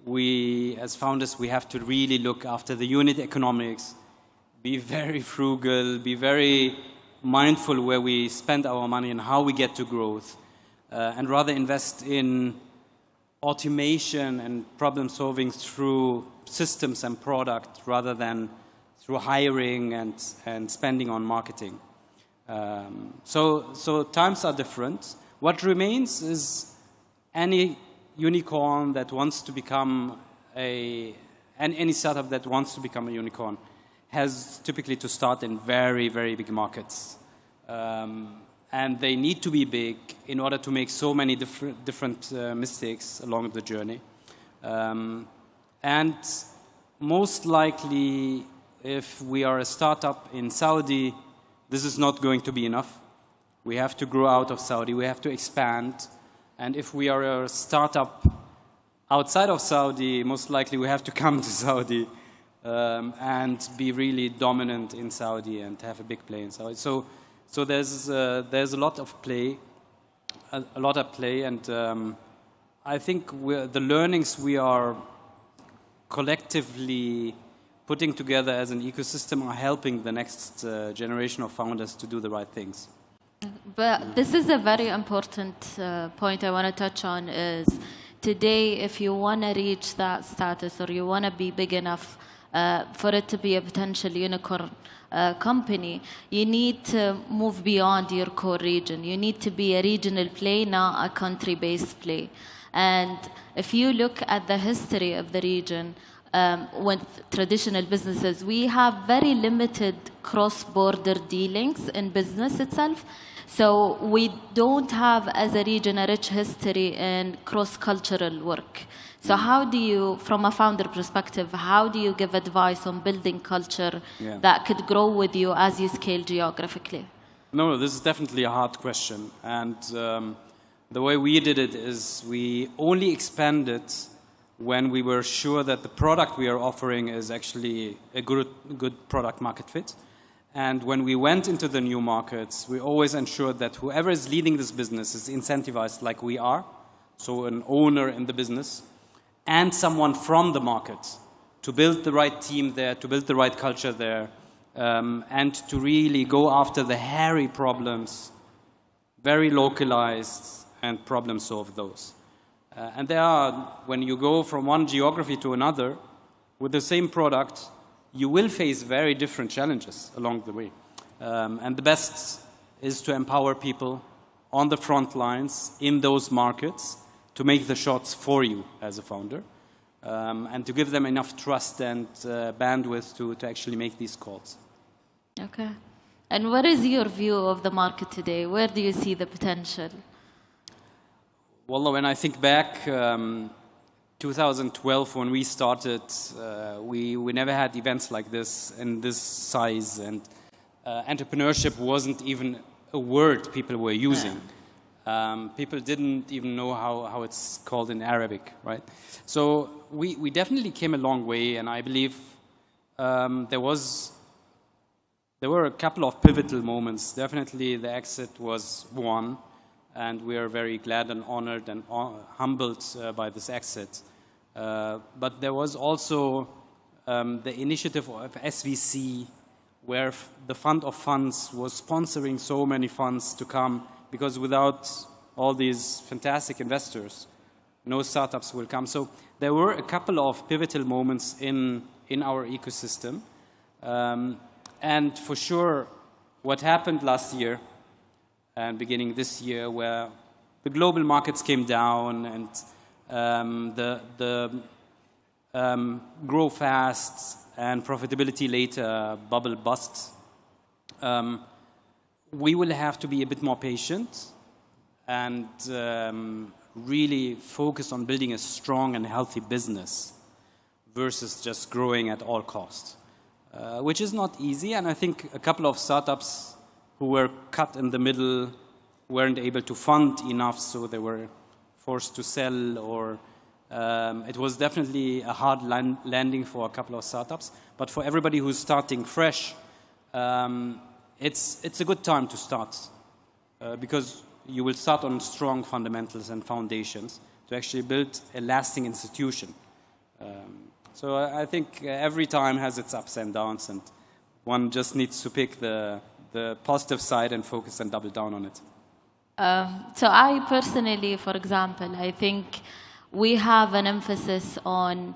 we, as founders, we have to really look after the unit economics, be very frugal, be very mindful where we spend our money and how we get to growth, and rather invest in automation and problem solving through systems and product rather than through hiring and spending on marketing. So times are different. What remains is any unicorn that wants to become any startup that wants to become a unicorn has typically to start in very, very big markets. And they need to be big in order to make so many different mistakes along the journey. And most likely, if we are a startup in Saudi, this is not going to be enough. We have to grow out of Saudi. We have to expand. And if we are a startup outside of Saudi, most likely we have to come to Saudi. And be really dominant in Saudi and have a big play in Saudi. So there's a lot of play, a lot at play, and I think the learnings we are collectively putting together as an ecosystem are helping the next generation of founders to do the right things. But this is a very important point I want to touch on is today, if you want to reach that status or you want to be big enough for it to be a potential unicorn company, you need to move beyond your core region. You need to be a regional play, not a country-based play. And if you look at the history of the region, with traditional businesses, we have very limited cross-border dealings in business itself. So we don't have, as a region, a rich history in cross-cultural work. So how do you, from a founder perspective, how do you give advice on building culture that could grow with you as you scale geographically? No, this is definitely a hard question. And the way we did it is we only expanded when we were sure that the product we are offering is actually a good product market fit. And when we went into the new markets, we always ensured that whoever is leading this business is incentivized like we are, so an owner in the business, and someone from the market to build the right team there, to build the right culture there, and to really go after the hairy problems, very localized, and problem solve those. And there are, when you go from one geography to another with the same product, you will face very different challenges along the way. And the best is to empower people on the front lines in those markets to make the shots for you as a founder, and to give them enough trust and bandwidth to actually make these calls. Okay. And what is your view of the market today? Where do you see the potential? Well, when I think back, 2012, when we started, we never had events like this in this size, and entrepreneurship wasn't even a word people were using. People didn't even know how it's called in Arabic, right? So we definitely came a long way, and I believe there were a couple of pivotal moments. Definitely the exit was one, and we are very glad and honored and humbled by this exit. But there was also the initiative of SVC, where the fund of funds was sponsoring so many funds to come, because without all these fantastic investors, no startups will come. So there were a couple of pivotal moments in our ecosystem. And for sure, what happened last year and beginning this year, where the global markets came down and the grow fast and profitability later bubble bust, we will have to be a bit more patient and really focus on building a strong and healthy business versus just growing at all costs, which is not easy. And I think a couple of startups who were cut in the middle weren't able to fund enough, so they were forced to sell, or it was definitely a hard landing for a couple of startups. But for everybody who's starting fresh, it's a good time to start because you will start on strong fundamentals and foundations to actually build a lasting institution. So I think every time has its ups and downs, and one just needs to pick the positive side and focus and double down on it. So I personally, for example, I think we have an emphasis on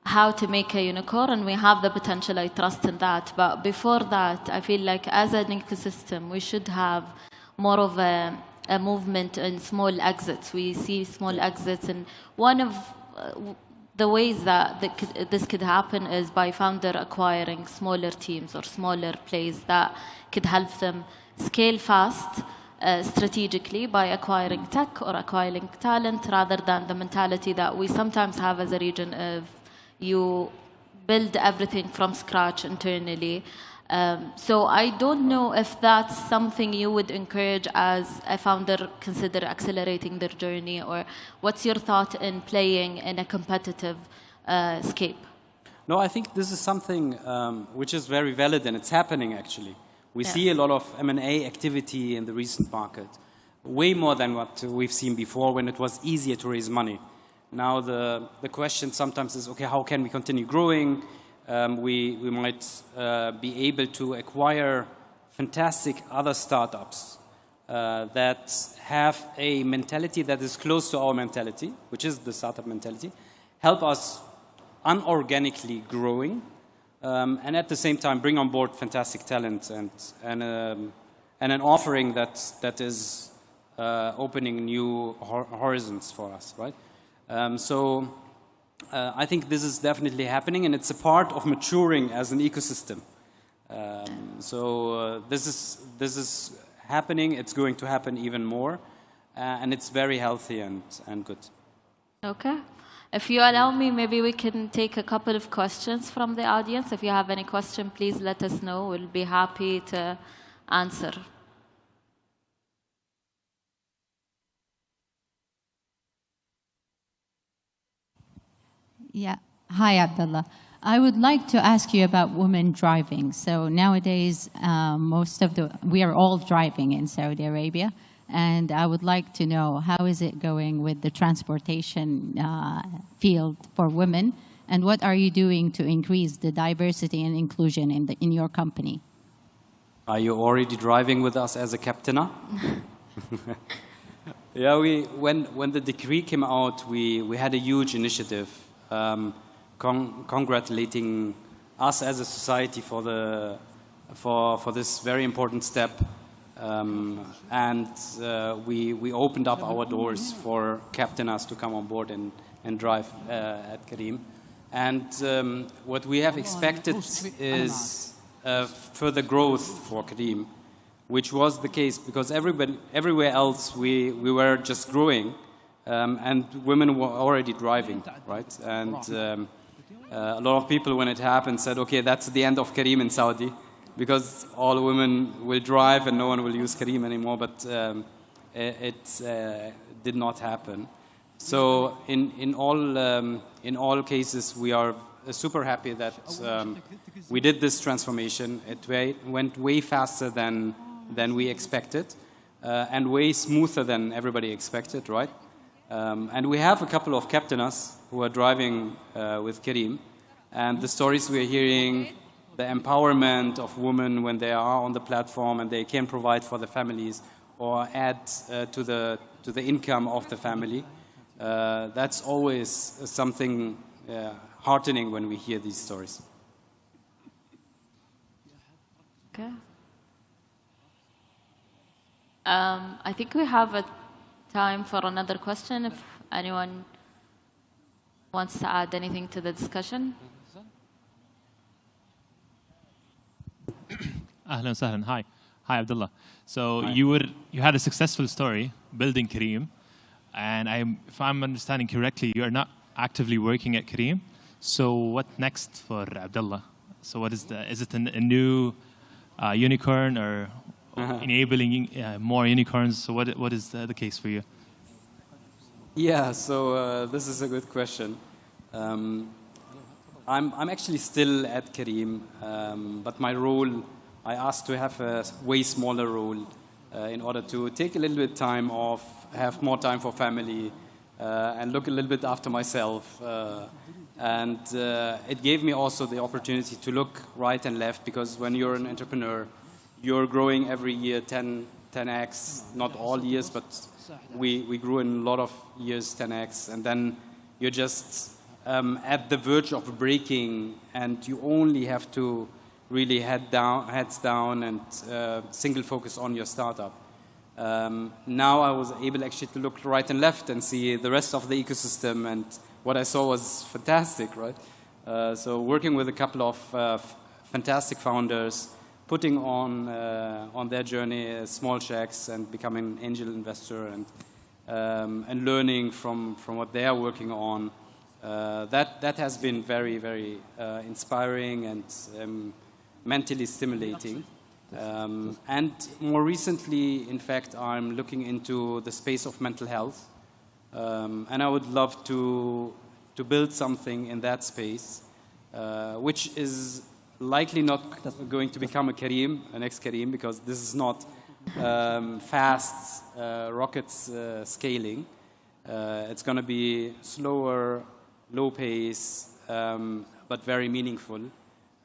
how to make a unicorn, and we have the potential, I trust in that. But before that, I feel like as an ecosystem, we should have more of a movement in small exits. We see small exits, and one of the ways that this could happen is by founder acquiring smaller teams or smaller plays that could help them scale fast, strategically, by acquiring tech or acquiring talent, rather than the mentality that we sometimes have as a region of you build everything from scratch internally. So I don't know if that's something you would encourage as a founder consider accelerating their journey, or what's your thought in playing in a competitive scape? No, I think this is something which is very valid, and it's happening actually. We see a lot of M&A activity in the recent market, way more than what we've seen before when it was easier to raise money. Now the question sometimes is, okay, how can we continue growing? We might be able to acquire fantastic other startups that have a mentality that is close to our mentality, which is the startup mentality, help us unorganically growing, and at the same time bring on board fantastic talent and an offering that is opening new horizons for us, right? I think this is definitely happening, and it's a part of maturing as an ecosystem. This is happening. It's going to happen even more, and it's very healthy and good. Okay. If you allow me, maybe we can take a couple of questions from the audience. If you have any question, please let us know. We'll be happy to answer. Yeah. Hi, Abdullah. I would like to ask you about women driving. So nowadays, we are all driving in Saudi Arabia, and I would like to know how is it going with the transportation field for women, and what are you doing to increase the diversity and inclusion in your company? Are you already driving with us as a captainer? Yeah, when the decree came out, we had a huge initiative. Congratulating us as a society for this very important step, and we opened up our doors for captainers to come on board and drive at Careem. And what we have expected is further growth for Careem, which was the case because everywhere else we were just growing. And women were already driving, right? And a lot of people, when it happened, said, okay, that's the end of Careem in Saudi, because all women will drive and no one will use Careem anymore, but it did not happen. So in all cases, we are super happy that we did this transformation. It went way faster than we expected, and way smoother than everybody expected, right? And we have a couple of captainers who are driving with Careem, and the stories we're hearing, the empowerment of women when they are on the platform and they can provide for the families or add to the income of the family, that's always something heartening when we hear these stories. Okay. I think we have time for another question if anyone wants to add anything to the discussion. Ahlan sahlan. Hi, Abdullah. So hi. You had a successful story building Careem, and if I'm understanding correctly, you are not actively working at Careem. So what next for Abdullah? So what is it a new unicorn or enabling more unicorns? So what is the case for you? Yeah, so this is a good question. I'm actually still at Careem, but my role, I asked to have a way smaller role in order to take a little bit time off, have more time for family, and look a little bit after myself. And it gave me also the opportunity to look right and left, because when you're an entrepreneur, you're growing every year 10x, not all years, but we grew in a lot of years 10x, and then you're just at the verge of breaking, and you only have to really heads down and single focus on your startup. Now I was able actually to look right and left and see the rest of the ecosystem, and what I saw was fantastic, right? So working with a couple of fantastic founders, putting on their journey small checks and becoming an angel investor, and learning from what they are working on. That has been very, very inspiring and mentally stimulating. And more recently, in fact, I'm looking into the space of mental health. And I would love to build something in that space, which is likely not going to become a next Careem, because this is not fast rockets scaling. It's going to be slower, low pace, but very meaningful,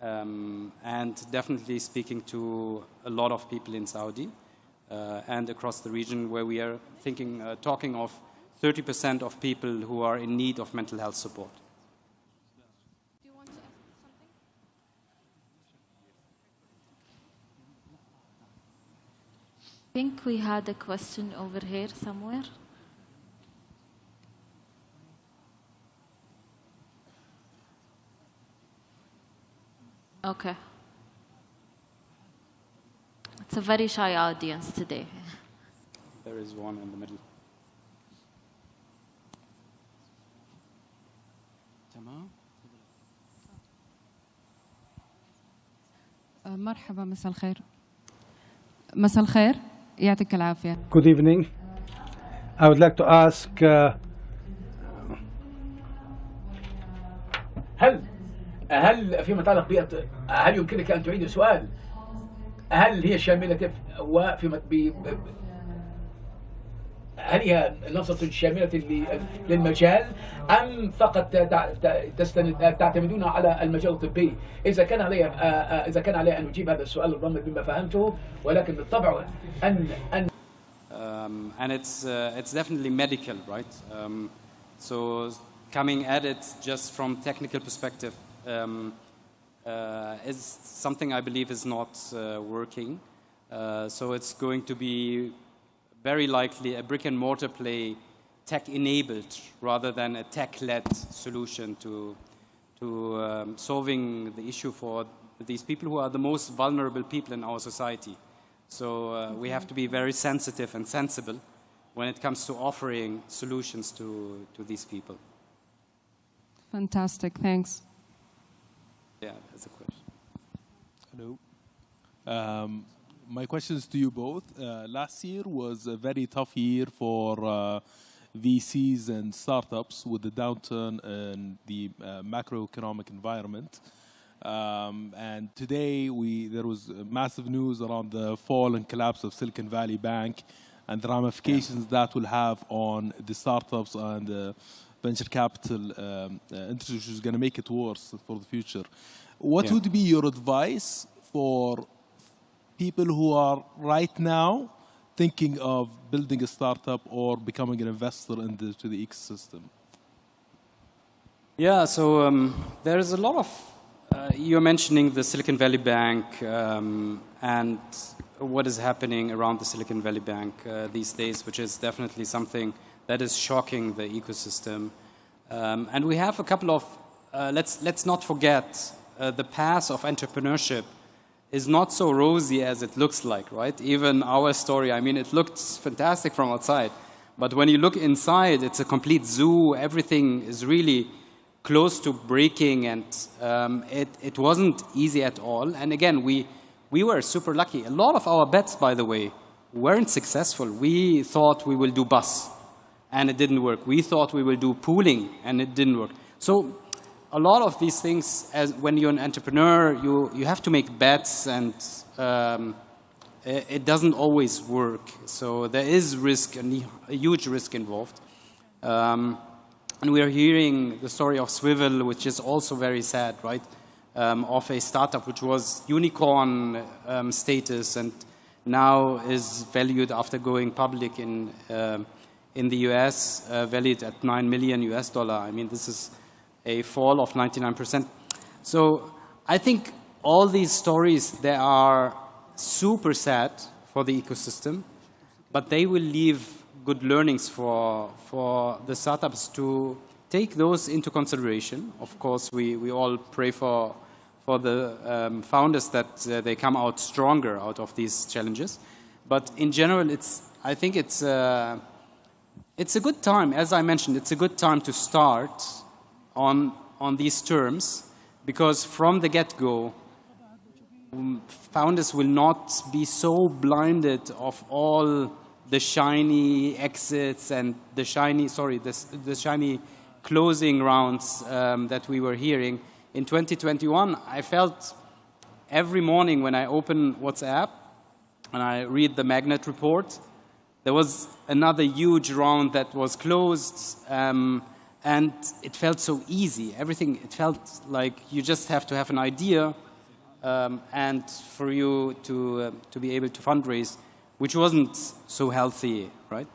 and definitely speaking to a lot of people in Saudi. and across the region, where we are talking of 30% of people who are in need of mental health support. I think we had a question over here somewhere. Okay. It's a very shy audience today. There is one in the middle. مرحبا مساء الخير. مساء الخير يعطيك العافية. Good evening. I would like to ask هل فيما يتعلق هل يمكنك أن تعيد السؤال؟ هل هي شاملة هل هي نصة شاملة للمجال أم فقط تعتمدون على المجال الطبي؟ إذا كان علي أن أجيب هذا السؤال رغم بما فهمته، ولكن بالطبع أن and it's definitely medical, right? So coming at it just from technical perspective is something I believe is not working. So it's going to be very likely a brick and mortar play, tech-enabled rather than a tech-led solution to solving the issue for these people who are the most vulnerable people in our society. So we have to be very sensitive and sensible when it comes to offering solutions to these people. Fantastic, thanks. Yeah, that's a question. Hello. My question is to you both. Last year was a very tough year for VCs and startups with the downturn in the macroeconomic environment. And today there was massive news around the fall and collapse of Silicon Valley Bank and the ramifications that will have on the startups and the venture capital industry, which is going to make it worse for the future. What would be your advice for people who are right now thinking of building a startup or becoming an investor into the ecosystem? Yeah, so there's a lot of, you're mentioning the Silicon Valley Bank and what is happening around the Silicon Valley Bank these days, which is definitely something that is shocking the ecosystem. And we have a couple of, let's not forget, the path of entrepreneurship is not so rosy as it looks like, right? Even our story, I mean, it looked fantastic from outside. But when you look inside, it's a complete zoo. Everything is really close to breaking, and it wasn't easy at all. And again, we were super lucky. A lot of our bets, by the way, weren't successful. We thought we will do bus, and it didn't work. We thought we will do pooling, and it didn't work. So a lot of these things, when you're an entrepreneur, you have to make bets, and it doesn't always work. So there is risk, a huge risk involved. And we are hearing the story of Swivel, which is also very sad, right? Of a startup which was unicorn status and now is valued after going public in the US, valued at $9 million US. I mean, this is a fall of 99%. So I think all these stories, they are super sad for the ecosystem, but they will leave good learnings for the startups to take those into consideration. Of course, we all pray for the founders that they come out stronger out of these challenges. But in general, I think it's a good time. As I mentioned, it's a good time to start on these terms, because from the get-go, founders will not be so blinded of all the shiny exits and the shiny, the shiny closing rounds that we were hearing. In 2021, I felt every morning when I open WhatsApp and I read the Magnet report, there was another huge round that was closed, and it felt so easy. Everything, it felt like you just have to have an idea, and for you to be able to fundraise which wasn't so healthy, right?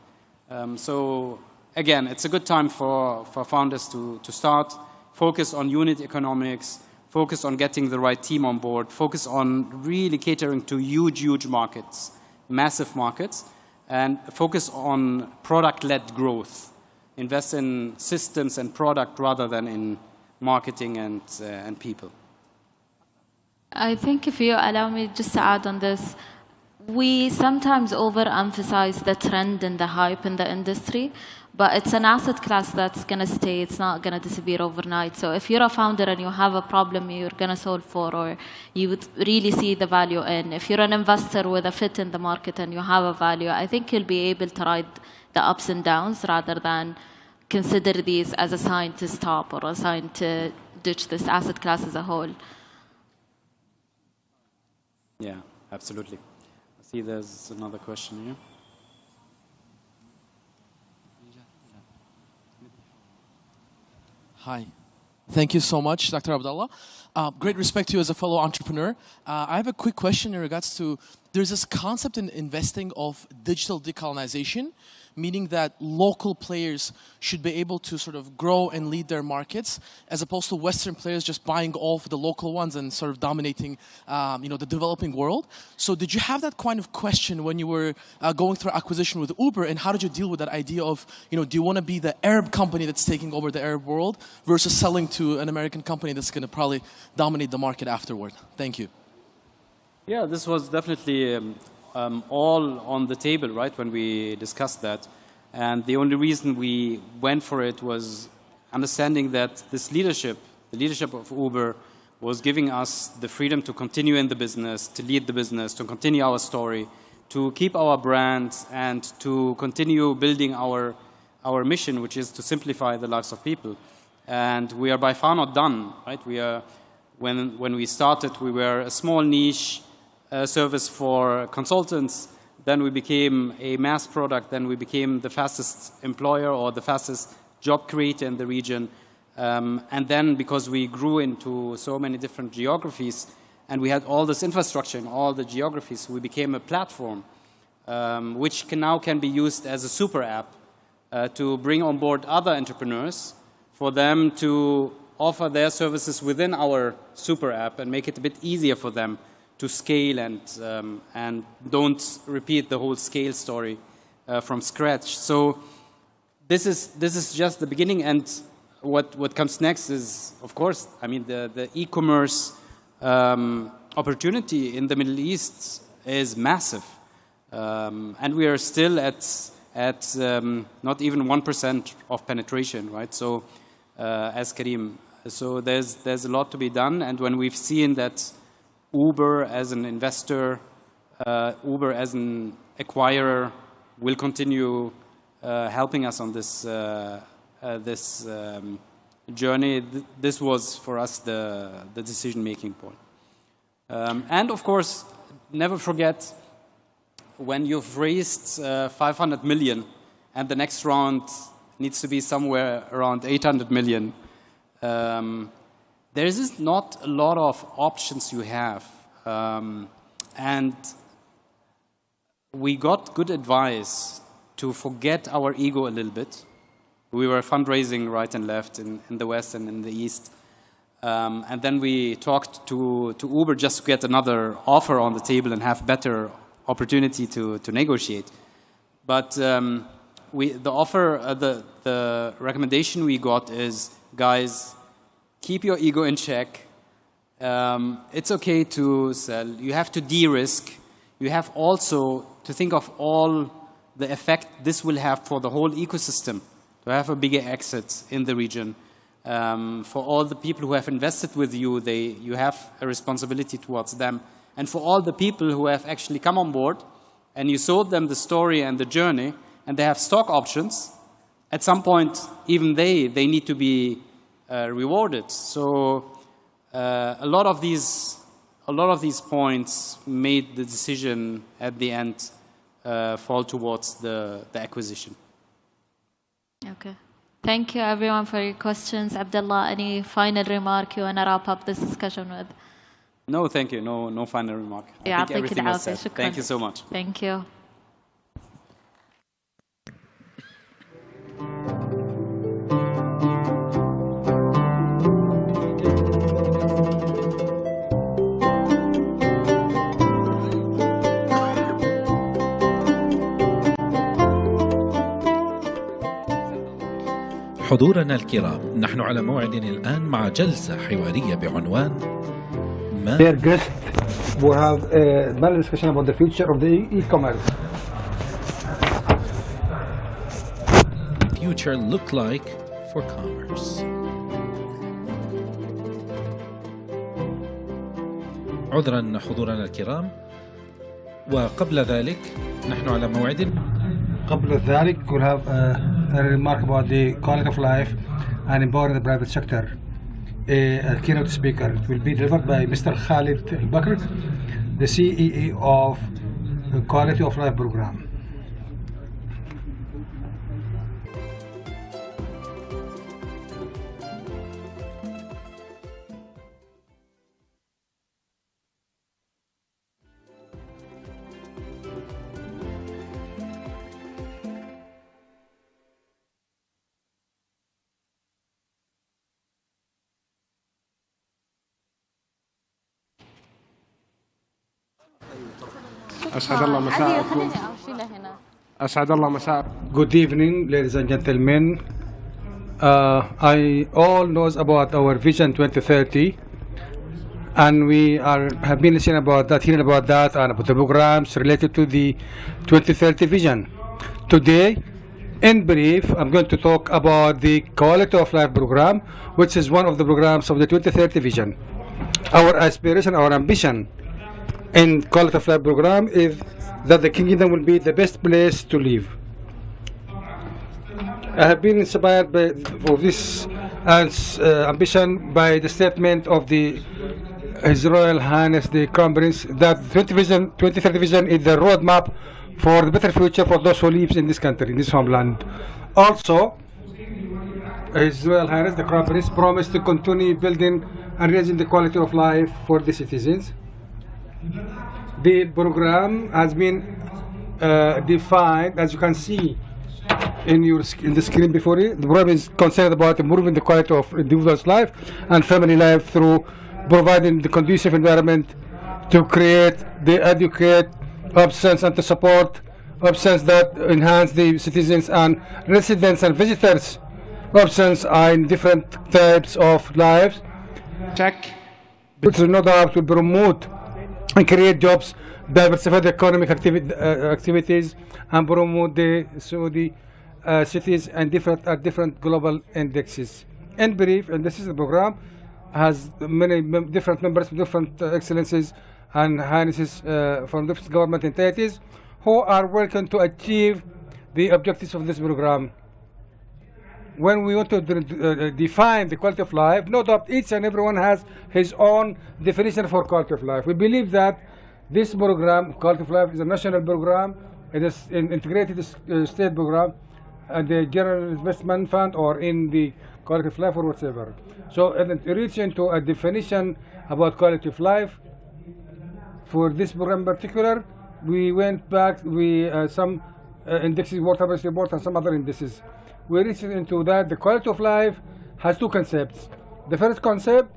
So again, it's a good time for founders to start, focus on unit economics, focus on getting the right team on board, focus on really catering to huge, huge markets, massive markets, and focus on product-led growth. Invest in systems and product rather than in marketing and people. I think if you allow me just to add on this, we sometimes overemphasize the trend and the hype in the industry, but it's an asset class that's going to stay. It's not going to disappear overnight. So if you're a founder and you have a problem you're going to solve for, or you would really see the value in, if you're an investor with a fit in the market and you have a value, I think you'll be able to ride the ups and downs rather than consider these as a sign to stop or a sign to ditch this asset class as a whole. Yeah, absolutely. I see there's another question here. Hi. Thank you so much, Dr. Abdullah. Great respect to you as a fellow entrepreneur. I have a quick question in regards to, there's this concept in investing of digital decolonization, meaning that local players should be able to sort of grow and lead their markets, as opposed to Western players just buying off the local ones and sort of dominating, the developing world. So did you have that kind of question when you were going through acquisition with Uber, and how did you deal with that idea of, do you want to be the Arab company that's taking over the Arab world versus selling to an American company that's going to probably dominate the market afterward? Thank you. Yeah, this was definitely all on the table, right, when we discussed that. And the only reason we went for it was understanding that this leadership, the leadership of Uber, was giving us the freedom to continue in the business, to lead the business, to continue our story, to keep our brand, and to continue building our mission, which is to simplify the lives of people. And we are by far not done, right? We are, when we started, we were a small niche service for consultants. Then we became a mass product. Then we became the fastest employer or the fastest job creator in the region. And then because we grew into so many different geographies and we had all this infrastructure in all the geographies, we became a platform which now can be used as a super app to bring on board other entrepreneurs for them to offer their services within our super app and make it a bit easier for them to scale and don't repeat the whole scale story from scratch. So this is just the beginning, and what comes next is, of course, I mean, the e-commerce opportunity in the Middle East is massive, and we are still at not even 1% of penetration, right? So as Karim, so there's a lot to be done, and when we've seen that Uber as an investor, Uber as an acquirer will continue helping us on this journey. This was for us the decision-making point. And of course, never forget when you've raised 500 million and the next round needs to be somewhere around 800 million. There is not a lot of options you have. And we got good advice to forget our ego a little bit. We were fundraising right and left in the West and in the East. And then we talked to Uber just to get another offer on the table and have better opportunity to negotiate. But the recommendation we got is, guys, keep your ego in check. It's okay to sell. You have to de-risk. You have also to think of all the effect this will have for the whole ecosystem, to have a bigger exit in the region. For all the people who have invested with you, you have a responsibility towards them. And for all the people who have actually come on board and you sold them the story and the journey and they have stock options, at some point, even they need to be rewarded. So a lot of these points made the decision at the end fall towards the acquisition. Okay. Thank you, everyone, for your questions. Abdullah, any final remark you want to wrap up this discussion with? No, thank you. No final remark. I think everything was said. Thank you so much. Thank you. حضورنا الكرام، نحن على موعد الآن مع جلسة حوارية بعنوان Dear guest, we have a panel discussion about the future of the e-commerce. Future look like for commerce. عذرا حضورنا الكرام، وقبل ذلك نحن على موعد. قبل ذلك we'll have a remark about the quality of life and empowering the private sector. A keynote speaker will be delivered by Mr. Khalid Al-Bakr, the CEO of the Quality of Life program. أسعد الله مساءكم. أسعد الله مساءكم. Good evening, ladies and gentlemen. I all knows about our Vision 2030, and we have been listening about that, hearing about that, and about the programs related to the 2030 vision. Today, in brief, I'm going to talk about the Quality of Life program, which is one of the programs of the 2030 vision. Our aspiration, our ambition in Quality of Life program is that the kingdom will be the best place to live. I have been inspired for this ambition by the statement of His Royal Highness the Crown Prince that 2030 vision is the roadmap for the better future for those who live in this country, in this homeland. Also, His Royal Highness the Crown Prince promised to continue building and raising the quality of life for the citizens. The program has been defined, as you can see in the screen before you. The program is concerned about improving the quality of individual's life and family life through providing the conducive environment to create the adequate options and to support options that enhance the citizens and residents and visitors options in different types of lives. Check. Which no doubt will promote and create jobs, diversify the economic activities, and promote the Saudi cities and different global indexes. In brief, and this is the program, has many different members, different excellencies and highnesses from different government entities who are working to achieve the objectives of this program. When we want to define the quality of life, no doubt each and everyone has his own definition for quality of life. We believe that this program, Quality of Life, is a national program. It is an integrated state program, and the General Investment Fund or in the Quality of Life or whatever. So it reaches into a definition about quality of life. For this program in particular, we went back, some indexes, World Health Report and some other indices. We reached into that the quality of life has two concepts. The first concept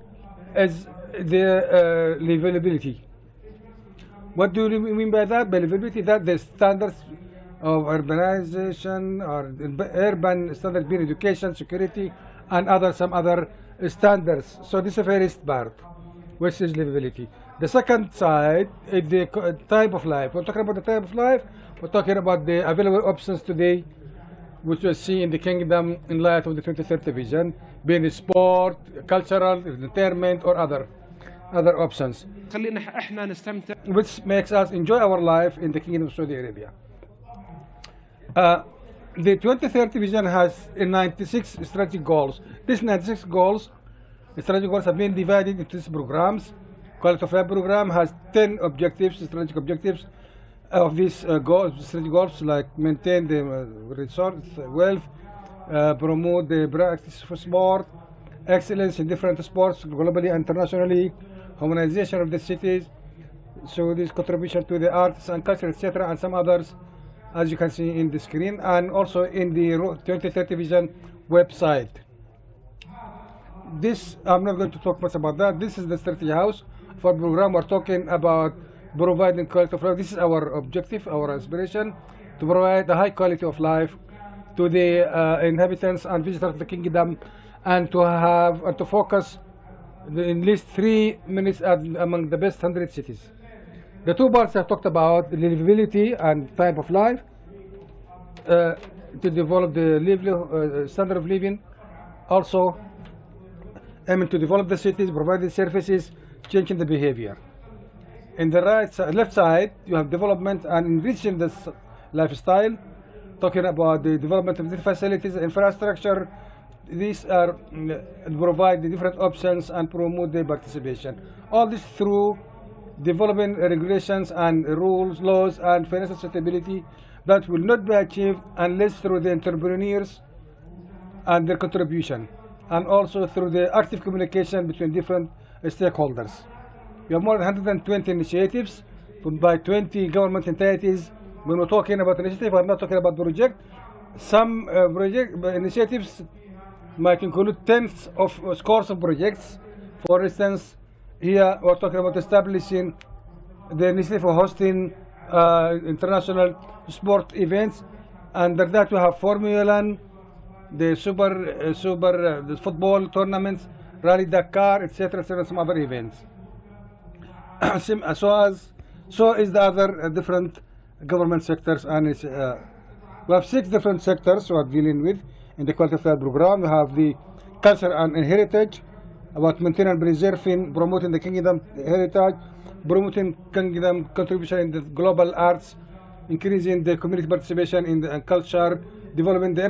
is the livability. What do we mean by that? By livability, that the standards of urbanization or urban standards being education, security, and some other standards. So this is the first part, which is livability. The second side is the type of life. We're talking about the type of life. We're talking about the available options today, which we see in the kingdom in light of the 2030 vision, being sport, cultural, entertainment, or other options, which makes us enjoy our life in the kingdom of Saudi Arabia. The 2030 vision has 96 strategic goals. These 96 strategic goals have been divided into these programs. Quality of Life program has 10 objectives, strategic objectives of these strategic goals, like maintain the resource, wealth, promote the practice for sport, excellence in different sports globally and internationally, harmonization of the cities, so this contribution to the arts and culture, etc., and some others, as you can see in the screen, and also in the 2030 Vision website. This, I'm not going to talk much about that. This is the strategy house for the program. We're talking about providing quality of life. This is our objective, our aspiration, to provide a high quality of life to the inhabitants and visitors of the kingdom, and to focus in least 3 minutes among the best 100 cities. The two parts I've talked about, livability and type of life, to develop the standard of living, also aiming to develop the cities, provide the services, changing the behavior. In the left side, you have development and enriching the lifestyle, talking about the development of the facilities, infrastructure. These are provide the different options and promote the participation. All this through developing regulations and rules, laws, and financial stability that will not be achieved unless through the entrepreneurs and their contribution, and also through the active communication between different stakeholders. We have more than 120 initiatives by 20 government entities. When we're talking about initiative, I'm not talking about project. Some initiatives might include tens of scores of projects. For instance, here we're talking about establishing the initiative for hosting international sport events. Under that, we have Formula 1, the the football tournaments, Rally Dakar, etc., etc., some other events. So is the other different government sectors, and we have 6 different sectors we are dealing with in the quality of life program. We have the culture and heritage, about maintaining and preserving, promoting the kingdom heritage, promoting kingdom contribution in the global arts, increasing the community participation in the culture, developing the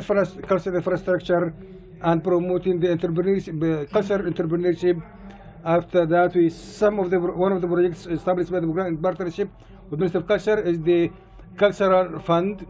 cultural infrastructure, and promoting the entrepreneurship, cultural entrepreneurship. After that, one of the projects established by the program in partnership with Ministry of Culture is the Cultural Fund,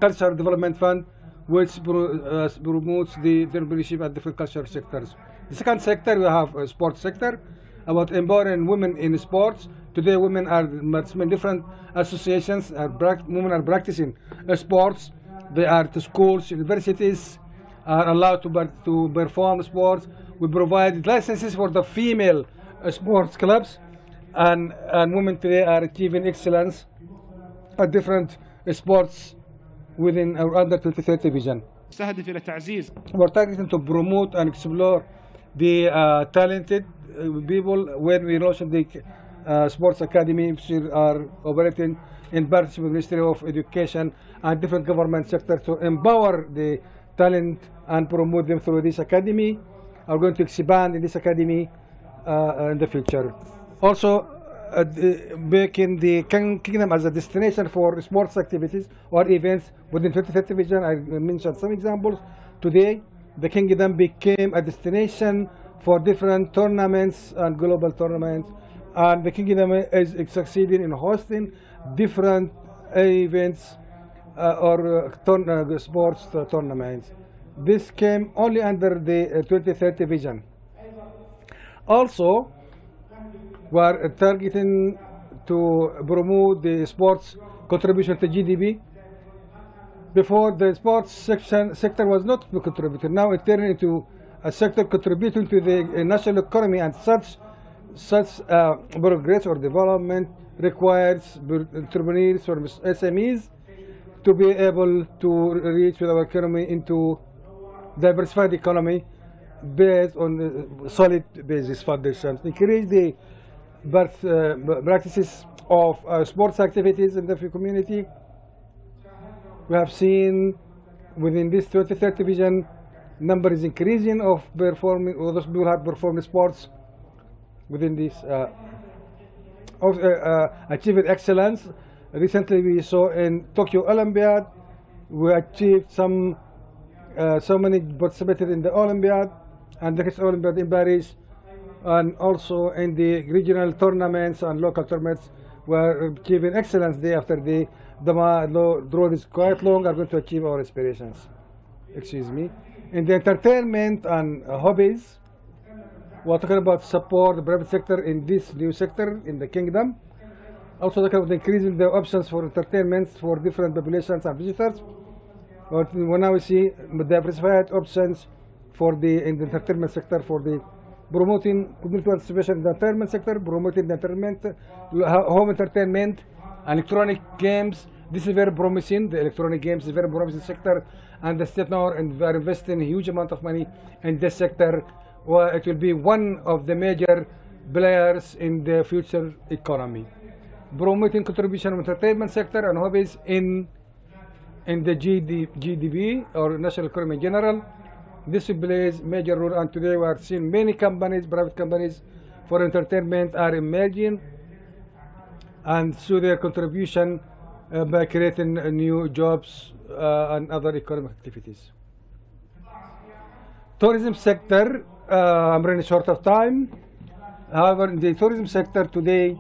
Cultural Development Fund, which promotes the entrepreneurship at different cultural sectors. The second sector, we have a sports sector, about empowering women in sports. Today, women are in different associations. Women are practicing sports. They are to schools, universities, are allowed to perform sports. We provide licenses for the female sports clubs, and women today are achieving excellence at different sports within our under 2030 vision. We're targeting to promote and explore the talented people when we launch the sports academy, which are operating in partnership with the Ministry of Education and different government sectors to empower the talent and promote them through this academy. Are going to expand in this academy in the future. Also, making the kingdom as a destination for sports activities or events within 2030 vision. I mentioned some examples. Today, the kingdom became a destination for different tournaments and global tournaments, and the kingdom is succeeding in hosting different events or sports tournaments. This came only under the 2030 vision. Also, we are targeting to promote the sports contribution to GDP. Before, the sports sector was not contributing. Now it turned into a sector contributing to the national economy, and such progress or development requires entrepreneurs or SMEs to be able to reach with our economy into diversified economy based on solid basis foundations. Increase the practices of sports activities in the community. We have seen within this 2030 vision, number is increasing of performing, or those people have performed sports within this achieving excellence. Recently we saw in Tokyo Olympiad, we achieved so many participated in the Olympiad and the next Olympiad in Paris, and also in the regional tournaments and local tournaments. We're achieving excellence day after day. The road is quite long, are going to achieve our aspirations. Excuse me. In the entertainment and hobbies, we're talking about support the private sector in this new sector in the kingdom. Also talking about increasing the options for entertainment for different populations and visitors. When now we see diversified options for in the entertainment sector, for the promoting community participation in the entertainment sector, promoting the entertainment, home entertainment, electronic games. This is very promising. The electronic games is a very promising sector, and the state now are investing a huge amount of money in this sector, where it will be one of the major players in the future economy. Promoting contribution of entertainment sector and hobbies in the GDP or national economy in general. This plays major role, and today we are seeing many companies, private companies for entertainment are emerging, and so their contribution by creating new jobs and other economic activities. Tourism sector, I'm running short of time. However, the tourism sector today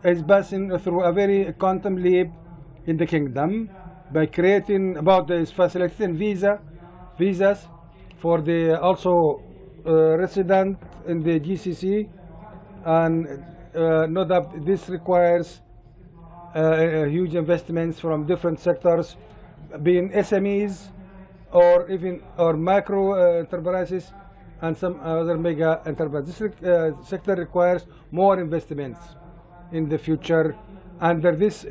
is passing through a very quantum leap in the kingdom by creating facilitating visas for the also resident in the GCC, and know that this requires huge investments from different sectors, being SMEs or macro enterprises and some other mega enterprises. This sector requires more investments in the future under this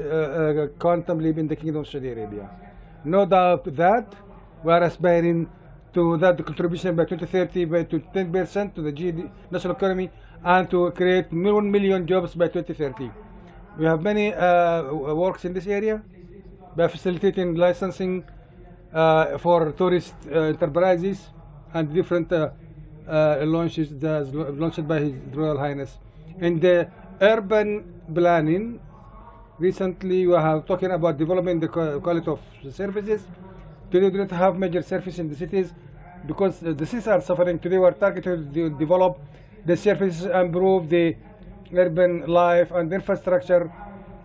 quantum leap in the Kingdom of Saudi Arabia. No doubt that we are aspiring to that the contribution by 2030 to 10% to the national economy, and to create 1 million jobs by 2030. We have many works in this area by facilitating licensing for tourist enterprises and different launches launched by His Royal Highness. In the urban planning, recently we have talking about developing the quality of the services. Today we do not have major services in the cities because the cities are suffering. Today we are targeted to develop the services, improve the urban life and infrastructure,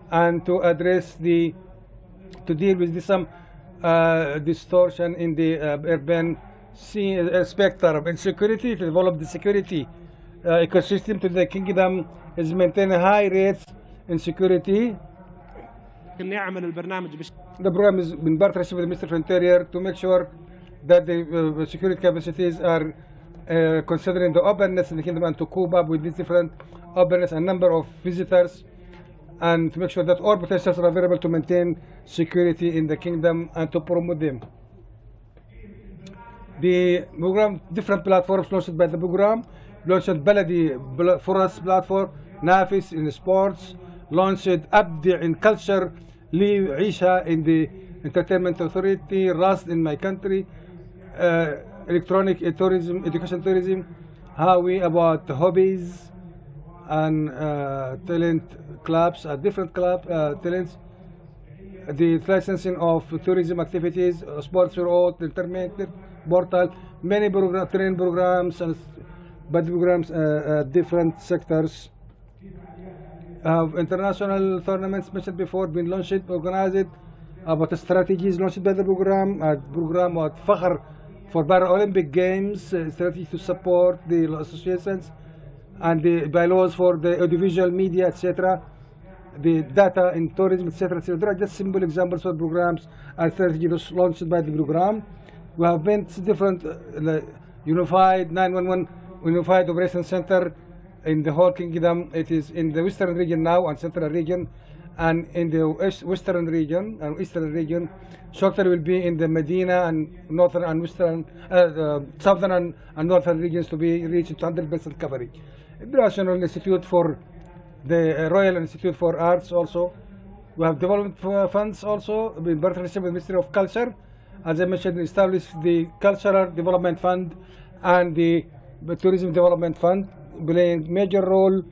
and to address to deal with some distortion in the urban spectrum. And security, to develop the security ecosystem to the kingdom is maintaining high rates in security. The program is in partnership with the Ministry of Interior to make sure that the security capacities are considering the openness in the kingdom and to cope up with these different openness and number of visitors, and to make sure that all potentials are available to maintain security in the kingdom and to promote them. The program, different platforms launched by the program, launched Baladi Forest platform, Nafis in sports, launched Abdi in culture, Isha in the entertainment authority, Ras in my country, electronic tourism, education tourism, Hawi about hobbies and talent clubs, different talents, the licensing of tourism activities, sports road, internet portal, many training programs and programs, different sectors. International tournaments mentioned before been launched, organized, about strategies launched by the program, what Fakhr for Paralympic Games, strategy to support the associations, and the bylaws for the audiovisual media, etc., the data in tourism, etc., etc. Just simple examples of programs and strategies launched by the program. We have been different unified 911 unified operation center in the whole kingdom. It is in the western region now and central region, and in the western region and eastern region. Shelter will be in the Medina and northern and western, southern and northern regions to be reached 100% coverage. The National Institute for the Royal Institute for Arts also. We have development funds also in partnership with the Ministry of Culture. As I mentioned, established the Cultural Development Fund and the Tourism Development Fund, playing major role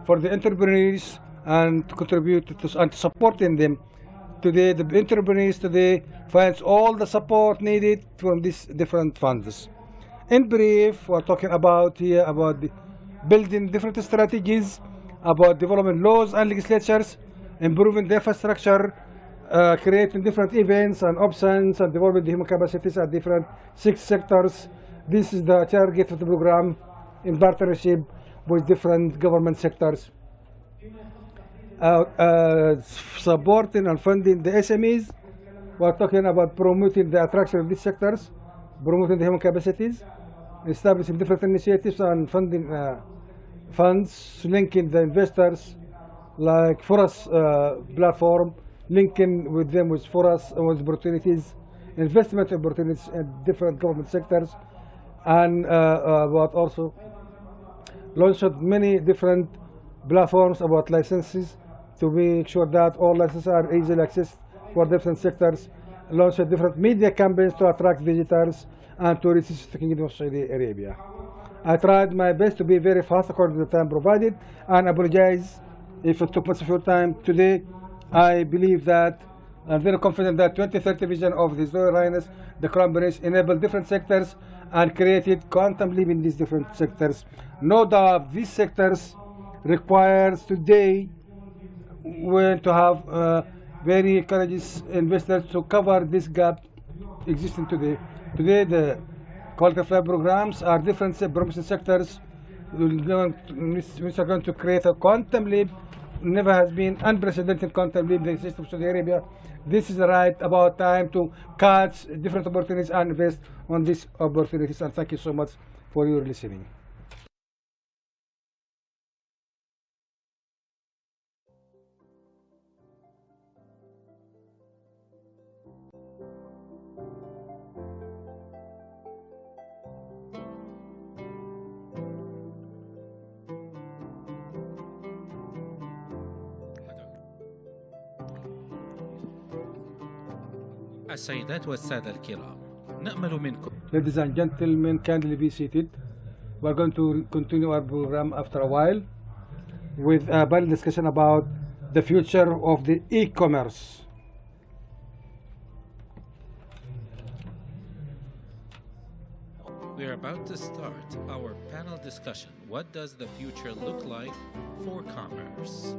for the entrepreneurs and to contribute to and supporting them. Today, the entrepreneurs today finds all the support needed from these different funds. In brief, we're talking about here about building different strategies, about developing laws and legislatures, improving the infrastructure, creating different events and options, and developing the human capacities at different 6 sectors. This is the target of the program in partnership with different government sectors. Supporting and funding the SMEs. We're talking about promoting the attraction of these sectors, promoting the human capacities, establishing different initiatives and funding funds, linking the investors like Forest platform, linking with them with Forest with opportunities investment opportunities in different government sectors, and what also launched many different platforms about licenses to make sure that all licenses are easily accessed for different sectors, launched different media campaigns to attract visitors and tourists to the Kingdom of Saudi Arabia. I tried my best to be very fast according to the time provided, and apologize if it took much of your time today. I believe that I'm very confident that 2030 vision of His Royal Highness the Crown Prince enabled different sectors and created quantum leap in these different sectors. No doubt these sectors requires today to have very courageous investors to cover this gap existing today. Today the quality of life programs are different promising sectors which are going to create a quantum leap. Never has been unprecedented quantum leap in the system of Saudi Arabia. This is the right about time to catch different opportunities and invest on these opportunities. And thank you so much for your listening. السيدات والسادة الكرام، نأمل منكم. Ladies and gentlemen, kindly be seated. We're going to continue our program after a while with a panel discussion about the future of the e-commerce. We're about to start our panel discussion. What does the future look like for commerce?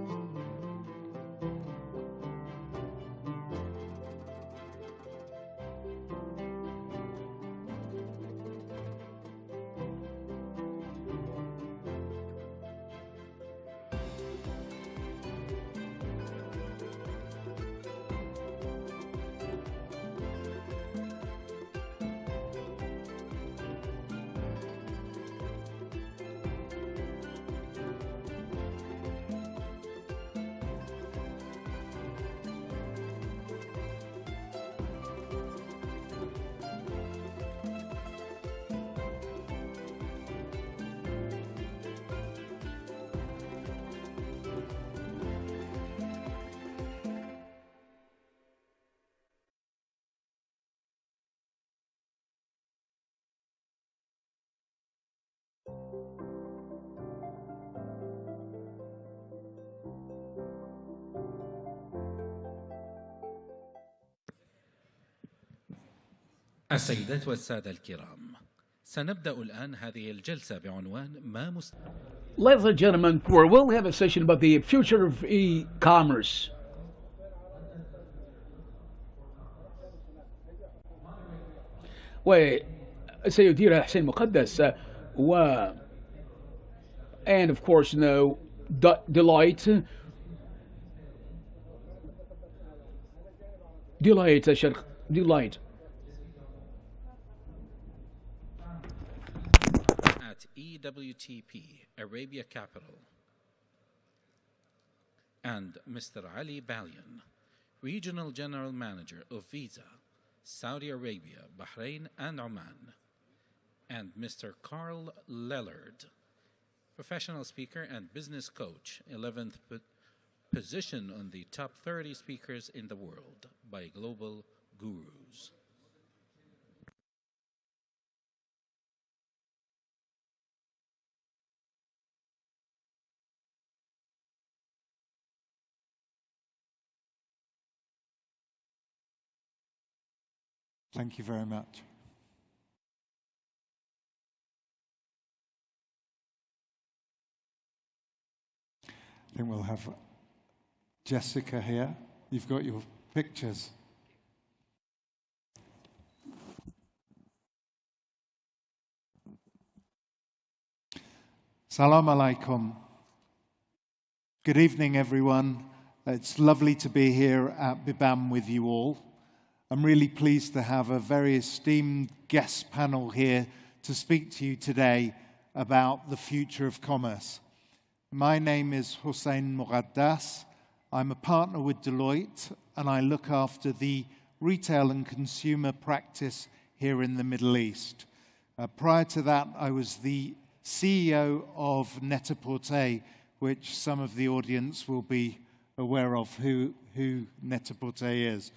السيدات والسادة الكرام، سنبدأ الآن هذه الجلسة بعنوان ما Ladies and gentlemen, we'll have a session about the future of e-commerce. وسيدير حسين مقدس and of course Delight at EWTP Arabia Capital, and Mr. Ali Balian, Regional General Manager of Visa, Saudi Arabia, Bahrain and Oman, and Mr. Carl Lellard, Professional Speaker and Business Coach, 11th position on the top 30 speakers in the world by Global Gurus. Thank you very much. I think we'll have Jessica here. You've got your pictures. Salam alaikum. Good evening, everyone. It's lovely to be here at Biban with you all. I'm really pleased to have a very esteemed guest panel here to speak to you today about the future of commerce. My name is Hussein Mughaddas. I'm a partner with Deloitte, and I look after the retail and consumer practice here in the Middle East. Prior to that, I was the CEO of Net-a-Porter, which some of the audience will be aware of who Net-a-Porter is.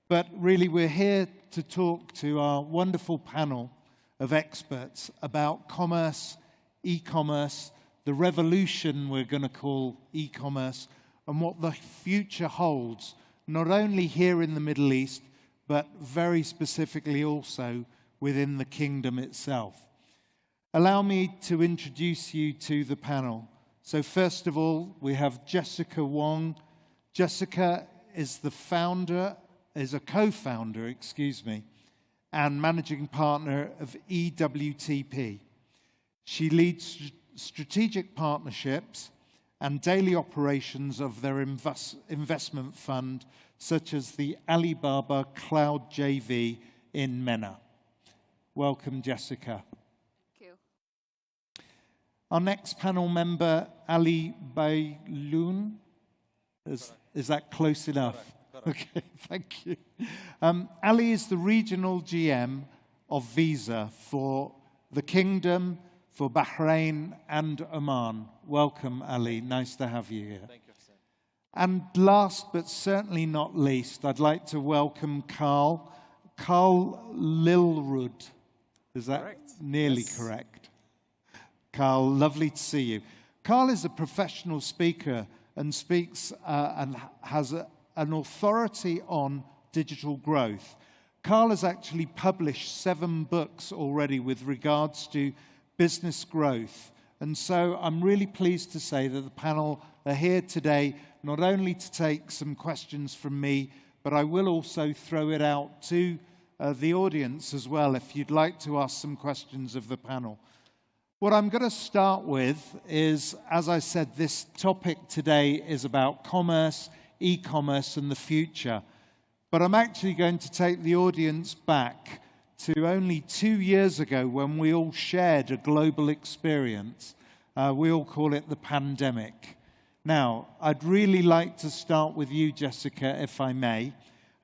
But really, we're here to talk to our wonderful panel of experts about commerce, e-commerce, the revolution we're going to call e-commerce, and what the future holds, not only here in the Middle East, but very specifically also within the kingdom itself. Allow me to introduce you to the panel. So first of all, we have Jessica Wong. Jessica is a co-founder, and managing partner of EWTP. She leads strategic partnerships and daily operations of their investment fund, such as the Alibaba Cloud JV in MENA. Welcome, Jessica. Thank you. Our next panel member, Ali Bayloun. Is that close enough? Okay, thank you. Ali is the regional GM of Visa for the Kingdom, for Bahrain and Oman. Welcome, Ali. Nice to have you here. Thank you, sir. And last but certainly not least, I'd like to welcome Carl Lilrud. Is that Correct. nearly Yes. correct? Carl, lovely to see you. Carl is a professional speaker and speaks and has an authority on digital growth. Carl has actually published 7 books already with regards to business growth. And so I'm really pleased to say that the panel are here today not only to take some questions from me, but I will also throw it out to the audience as well if you'd like to ask some questions of the panel. What I'm going to start with is, as I said, this topic today is about commerce, e-commerce and the future. But I'm actually going to take the audience back to only 2 years ago when we all shared a global experience. We all call it the pandemic. Now, I'd really like to start with you, Jessica, if I may,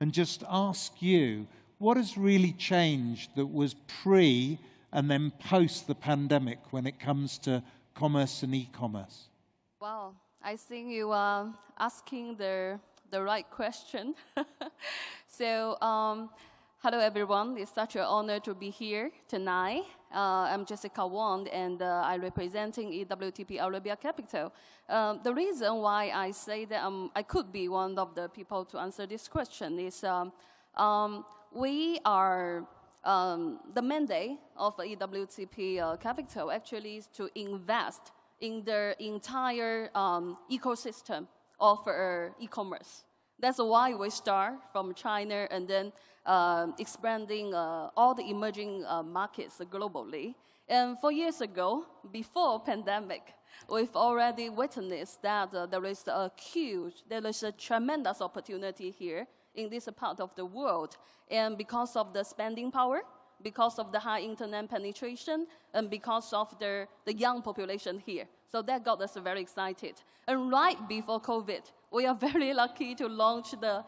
and just ask you, what has really changed that was pre and then post the pandemic when it comes to commerce and e-commerce? Wow, I think you are asking the right question. So, hello everyone. It's such an honor to be here tonight. I'm Jessica Wong, and I'm representing EWTP Arabia Capital. The reason why I say that I could be one of the people to answer this question is we are the mandate of EWTP Capital actually is to invest in the entire ecosystem of e-commerce. That's why we start from China and then expanding all the emerging markets globally. And 4 years ago, before pandemic, we've already witnessed that there is a tremendous opportunity here in this part of the world. And because of the spending power, because of the high internet penetration, and because of the young population here. So that got us very excited. And right before COVID, we are very lucky to launch the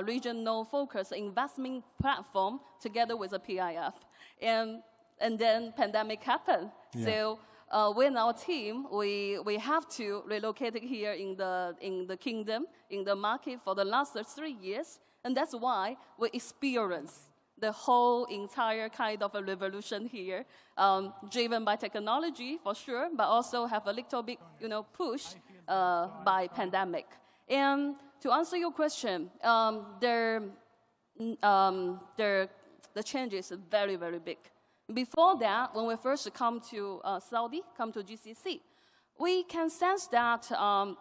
regional focus investment platform together with the PIF. And then pandemic happened. Yeah. So with our team, we have to relocate here in the kingdom, in the market for the last 3 years. And that's why we experience the whole entire kind of a revolution here, driven by technology for sure, but also have a little bit, push by pandemic. And to answer your question, the change is very, very big. Before that, when we first come to Saudi, come to GCC, we can sense that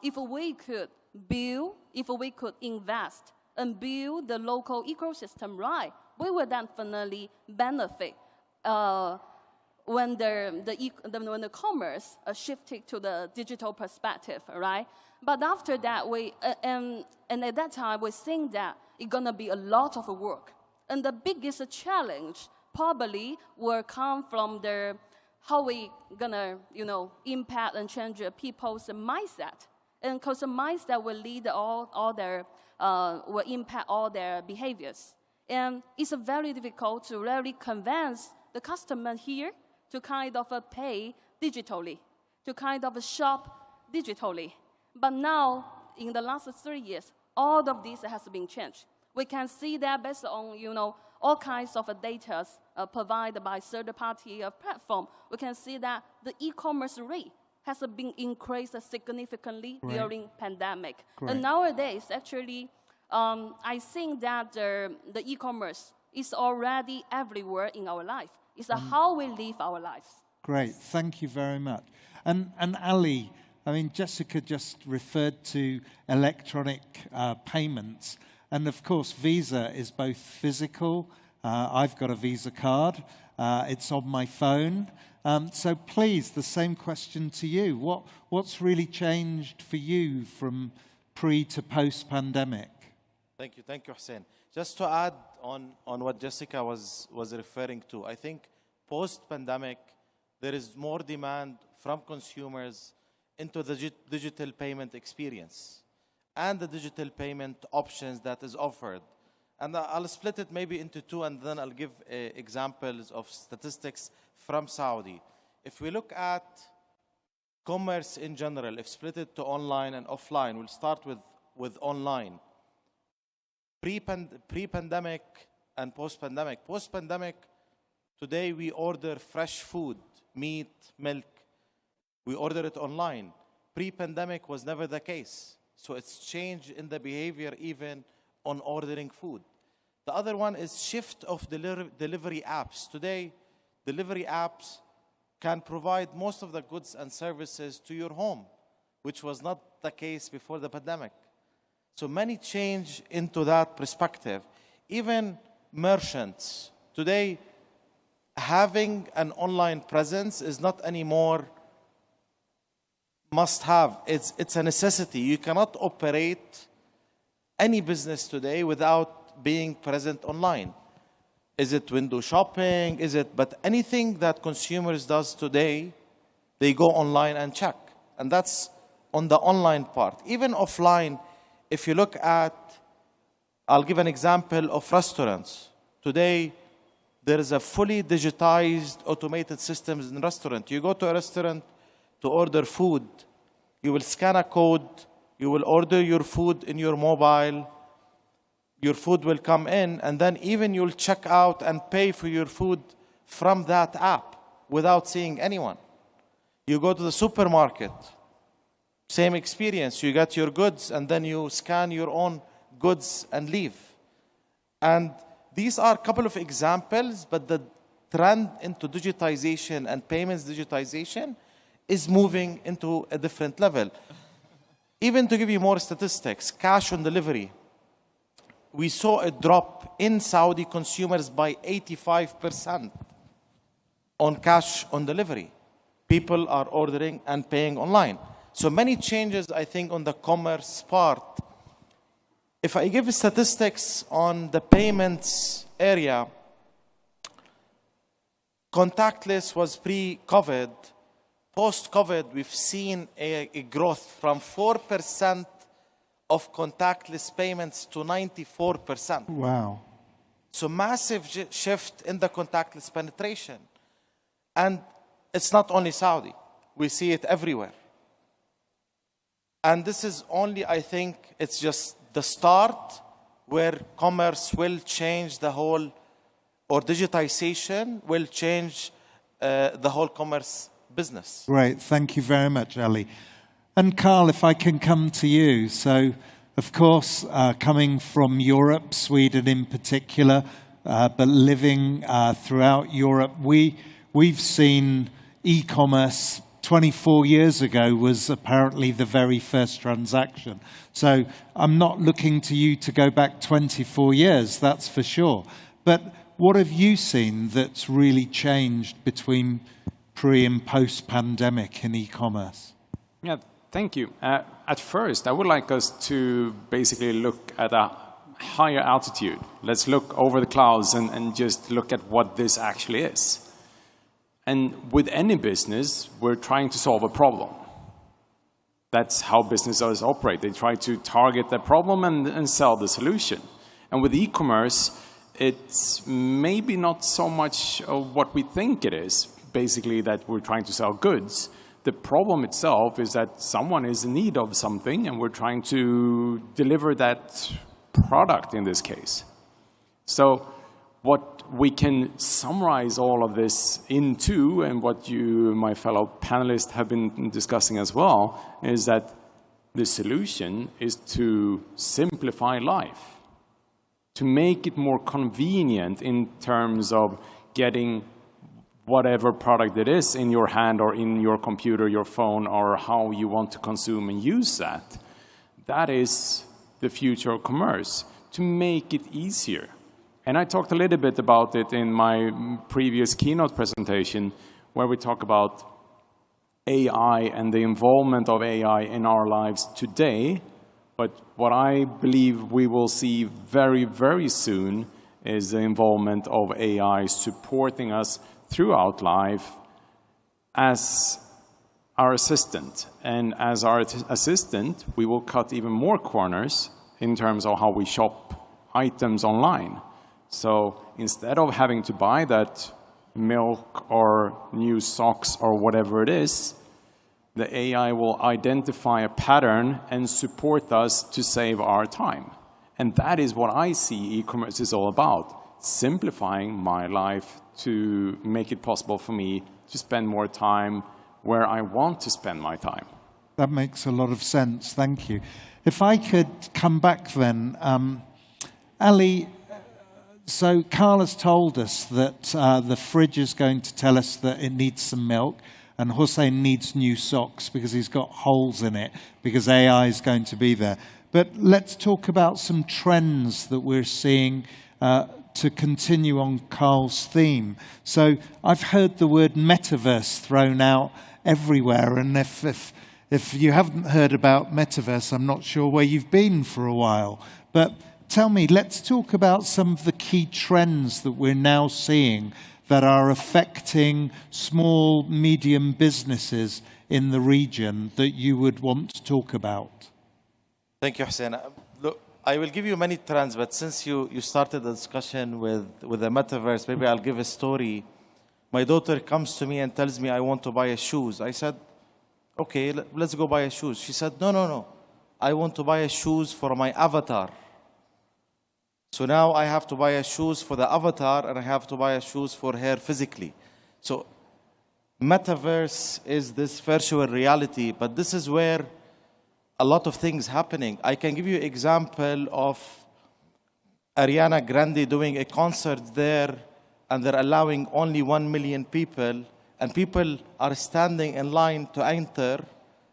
if we could invest and build the local ecosystem right, we will definitely benefit when the commerce shifted to the digital perspective, right? But after that, and at that time, we think that it's gonna be a lot of work, and the biggest challenge probably will come from how we gonna, impact and change people's mindset. and customize that will lead will impact all their behaviors. And it's very difficult to really convince the customer here to kind of pay digitally, to kind of shop digitally. But now, in the last 3 years, all of this has been changed. We can see that based on, all kinds of data provided by third-party platform, we can see that the e-commerce rate has been increased significantly during pandemic. And nowadays, actually, I think that the e-commerce is already everywhere in our life. It's how we live our lives. Great, thank you very much. And Ali, I mean, Jessica just referred to electronic payments. And of course, Visa is both physical. I've got a Visa card. It's on my phone. So please, the same question to you. What's really changed for you from pre to post-pandemic? Thank you, Hussein. Just to add on what Jessica was referring to, I think post-pandemic, there is more demand from consumers into the digital payment experience and the digital payment options that is offered. And I'll split it maybe into two, and then I'll give examples of statistics from Saudi. If we look at commerce in general, if split it to online and offline, we'll start with online. Pre-pandemic and post-pandemic. Post-pandemic, today we order fresh food, meat, milk. We order it online. Pre-pandemic was never the case. So it's changed in the behavior even on ordering food. The other one is shift of delivery apps. Today, delivery apps can provide most of the goods and services to your home, which was not the case before the pandemic. So many change into that perspective. Even merchants, today, having an online presence is not anymore must have. It's a necessity. You cannot operate any business today without being present online. Is it window shopping? But anything that consumers does today, they go online and check. And that's on the online part. Even offline, if you look at, I'll give an example of restaurants. Today, there is a fully digitized automated systems in restaurant. You go to a restaurant to order food, you will scan a code, you will order your food in your mobile, your food will come in, and then even you'll check out and pay for your food from that app without seeing anyone. You go to the supermarket, same experience. You get your goods and then you scan your own goods and leave. And these are a couple of examples, but the trend into digitization and payments digitization is moving into a different level. Even to give you more statistics, cash on delivery. We saw a drop in Saudi consumers by 85% on cash on delivery. People are ordering and paying online. So many changes, I think, on the commerce part. If I give statistics on the payments area, contactless was pre-COVID. Post-COVID, we've seen a growth from 4% of contactless payments to 94%. Wow. So massive shift in the contactless penetration. And it's not only Saudi. We see it everywhere. And this is only, I think, it's just the start where commerce will change the whole, or digitization will change the whole commerce business. Great, thank you very much, Ali. And Carl, if I can come to you. So, of course, coming from Europe, Sweden in particular, but living throughout Europe, we've seen e-commerce 24 years ago was apparently the very first transaction. So I'm not looking to you to go back 24 years, that's for sure. But what have you seen that's really changed between pre and post-pandemic in e-commerce? Yeah, thank you. At first, I would like us to basically look at a higher altitude. Let's look over the clouds and just look at what this actually is. And with any business, we're trying to solve a problem. That's how businesses operate. They try to target the problem and sell the solution. And with e-commerce, it's maybe not so much of what we think it is, basically that we're trying to sell goods. The problem itself is that someone is in need of something and we're trying to deliver that product in this case. So what we can summarize all of this into, and what you, my fellow panelists, have been discussing as well, is that the solution is to simplify life, to make it more convenient in terms of getting whatever product it is in your hand or in your computer, your phone, or how you want to consume and use that. That is the future of commerce, to make it easier. And I talked a little bit about it in my previous keynote presentation, where we talk about AI and the involvement of AI in our lives today. But what I believe we will see very, very soon is the involvement of AI supporting us throughout life as our assistant. And as our assistant, we will cut even more corners in terms of how we shop items online. So instead of having to buy that milk or new socks or whatever it is, the AI will identify a pattern and support us to save our time. And that is what I see e-commerce is all about, simplifying my life to make it possible for me to spend more time where I want to spend my time. That makes a lot of sense. Thank you. If I could come back then, Ali, so Carla's told us that the fridge is going to tell us that it needs some milk, and Hussein needs new socks because he's got holes in it, because AI is going to be there. But let's talk about some trends that we're seeing to continue on Carl's theme. So I've heard the word metaverse thrown out everywhere, and if you haven't heard about metaverse, I'm not sure where you've been for a while. But tell me, let's talk about some of the key trends that we're now seeing that are affecting small, medium businesses in the region that you would want to talk about. Thank you, Hussein. Look, I will give you many trends, but since you started the discussion with the metaverse, maybe I'll give a story. My daughter comes to me and tells me, I want to buy shoes. I said, okay, let's go buy shoes. She said, no. I want to buy shoes for my avatar. So now I have to buy shoes for the avatar, and I have to buy shoes for her physically. So metaverse is this virtual reality, but this is where a lot of things happening. I can give you an example of Ariana Grande doing a concert there, and they're allowing only 1 million people, and people are standing in line to enter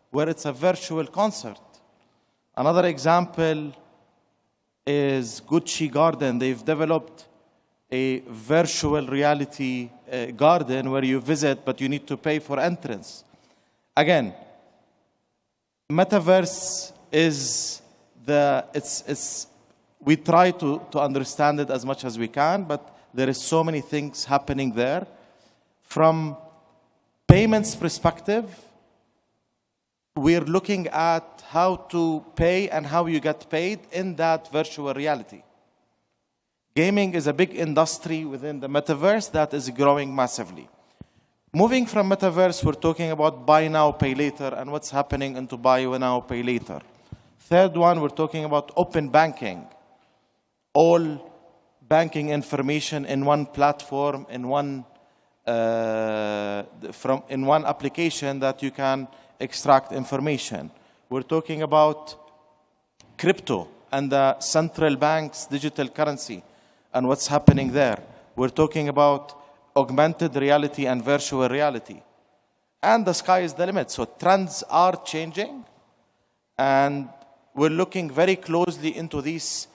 where it's a virtual concert. Another example is Gucci Garden. They've developed a virtual reality garden where you visit, but you need to pay for entrance. Again, metaverse is we try to understand it as much as we can, but there is so many things happening there. From payments perspective, we're looking at how to pay and how you get paid in that virtual reality. Gaming is a big industry within the metaverse that is growing massively. Moving from metaverse, we're talking about buy now, pay later, and what's happening into buy now, pay later. Third one, we're talking about open banking. All banking information in one platform, in one application that you can extract information. We're talking about crypto and the central bank's digital currency and what's happening there. We're talking about augmented reality and virtual reality. And the sky is the limit. So trends are changing, and we're looking very closely into these,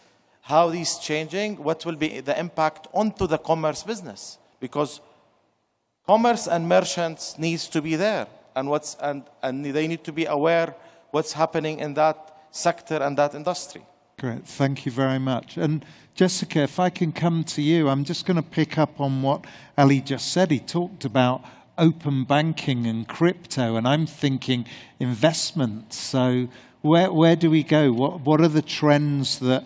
how these changing, what will be the impact onto the commerce business, because commerce and merchants needs to be there, and they need to be aware what's happening in that sector and that industry. Great, thank you very much. And Jessica, if I can come to you, I'm just going to pick up on what Ali just said. He talked about open banking and crypto, and I'm thinking investment. So where do we go? What are the trends that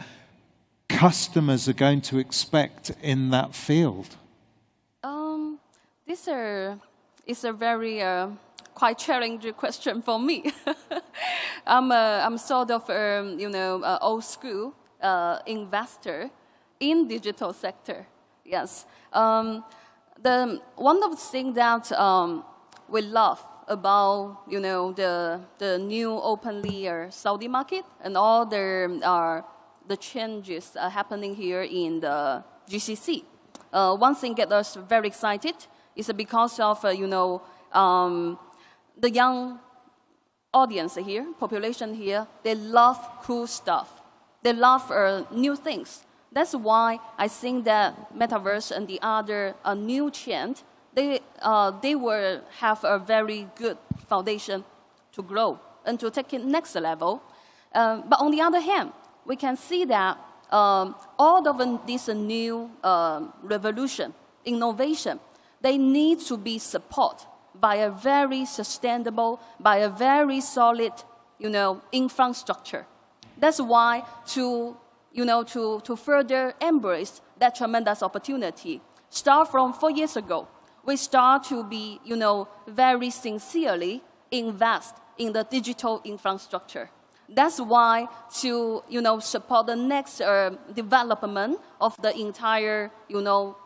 customers are going to expect in that field? This is a very quite challenging question for me. I'm sort of old school investor in digital sector. Yes. One of the things that we love about the new openly Saudi market and all the changes happening here in the GCC. One thing gets us very excited is because of the young audience here, population here. They love cool stuff. They love new things. That's why I think that metaverse and the other new trend, they will have a very good foundation to grow and to take it next level. But on the other hand, we can see that all of this new revolution, innovation, they need to be supported by a very sustainable, by a very solid, infrastructure. That's why to further embrace that tremendous opportunity, start from 4 years ago, we start to be, very sincerely invest in the digital infrastructure. That's why to, support the next development of the entire,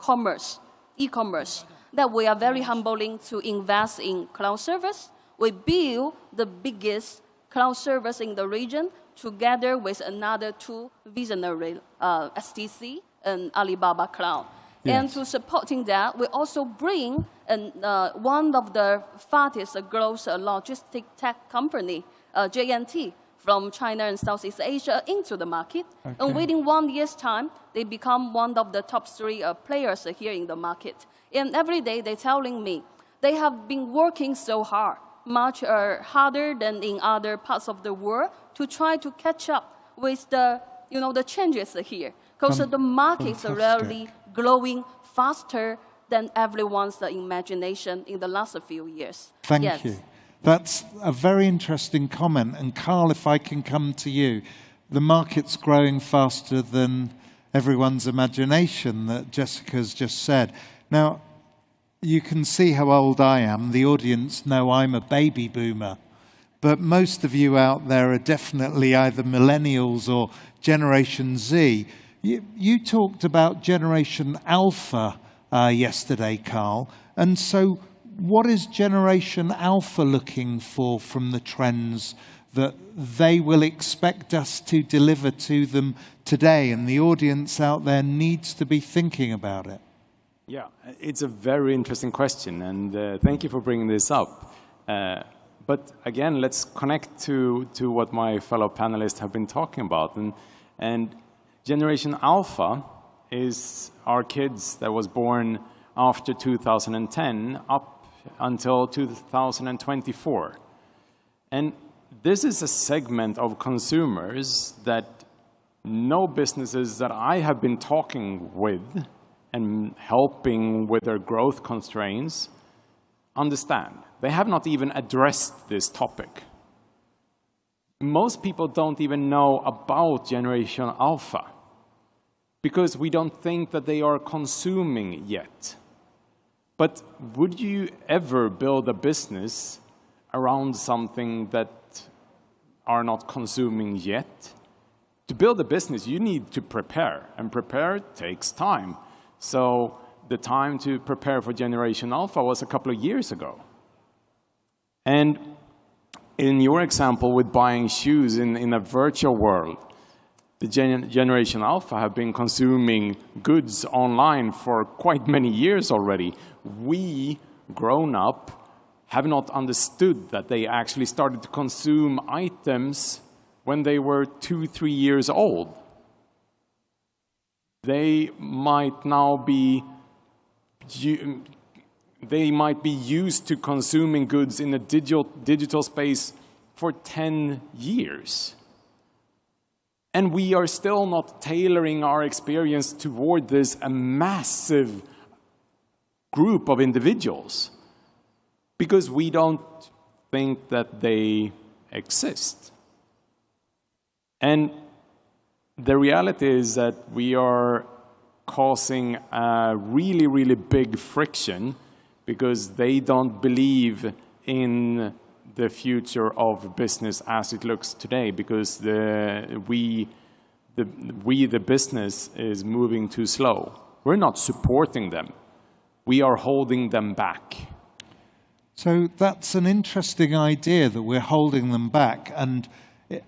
commerce, e-commerce, that we are very humbling to invest in cloud service. We build the biggest cloud service in the region together with another two visionary, STC and Alibaba Cloud. Yes. And to supporting that, we also bring one of the fastest growth logistic tech company, JNT, from China and Southeast Asia into the market. Okay. And within 1 year's time, they become one of the top 3 players here in the market. And every day they're telling me they have been working so hard, much harder than in other parts of the world, to try to catch up with the, the changes here. Because the markets are really growing faster than everyone's imagination in the last few years. Thank you. That's a very interesting comment. And Carl, if I can come to you, the market's growing faster than everyone's imagination, that Jessica's just said. Now, you can see how old I am. The audience know I'm a baby boomer. But most of you out there are definitely either millennials or Generation Z. You talked about Generation Alpha yesterday, Carl. And so what is Generation Alpha looking for from the trends that they will expect us to deliver to them today? And the audience out there needs to be thinking about it. Yeah, it's a very interesting question, and thank you for bringing this up. But again, let's connect to what my fellow panelists have been talking about. And Generation Alpha is our kids that was born after 2010 up until 2024. And this is a segment of consumers that no businesses that I have been talking with and helping with their growth constraints understand. They have not even addressed this topic. Most people don't even know about Generation Alpha because we don't think that they are consuming yet. But would you ever build a business around something that are not consuming yet? To build a business, you need to prepare, and prepare takes time. So the time to prepare for Generation Alpha was a couple of years ago. And in your example with buying shoes in a virtual world, the Generation Alpha have been consuming goods online for quite many years already. We, grown up, have not understood that they actually started to consume items when they were 2-3 years old. They might now be used to consuming goods in a digital space for 10 years. And we are still not tailoring our experience toward this a massive group of individuals. because we don't think that they exist. And the reality is that we are causing a really, really big friction because they don't believe in the future of business as it looks today, because the business is moving too slow. We're not supporting them. We are holding them back. So that's an interesting idea, that we're holding them back, and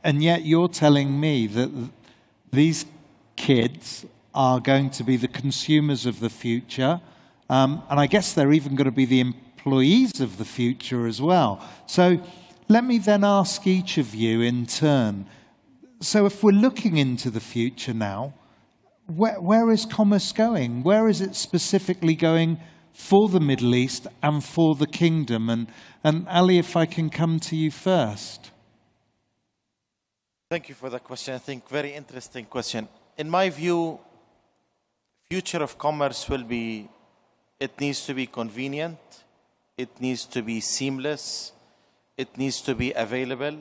yet you're telling me that these kids are going to be the consumers of the future, and I guess they're even going to be the employees of the future as well. So let me then ask each of you in turn, so if we're looking into the future now, where is commerce going? Where is it specifically going for the Middle East and for the kingdom? And Ali, if I can come to you first. Thank you for the question. I think very interesting question. In my view, future of commerce will be, it needs to be convenient, it needs to be seamless, it needs to be available.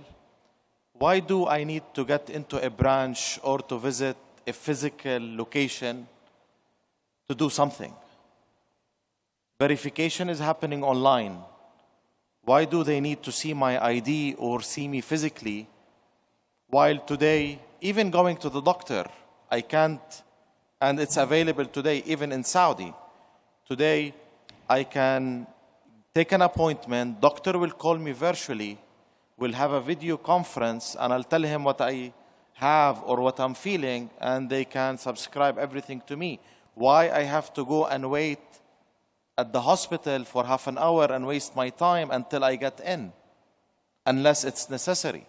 Why do I need to get into a branch or to visit a physical location to do something? Verification is happening online. Why do they need to see my ID or see me physically? While today, even going to the doctor, I can't, and it's available today, even in Saudi. Today, I can take an appointment, doctor will call me virtually, we'll have a video conference, and I'll tell him what I have or what I'm feeling, and they can subscribe everything to me. Why I have to go and wait at the hospital for half an hour and waste my time until I get in, unless it's necessary?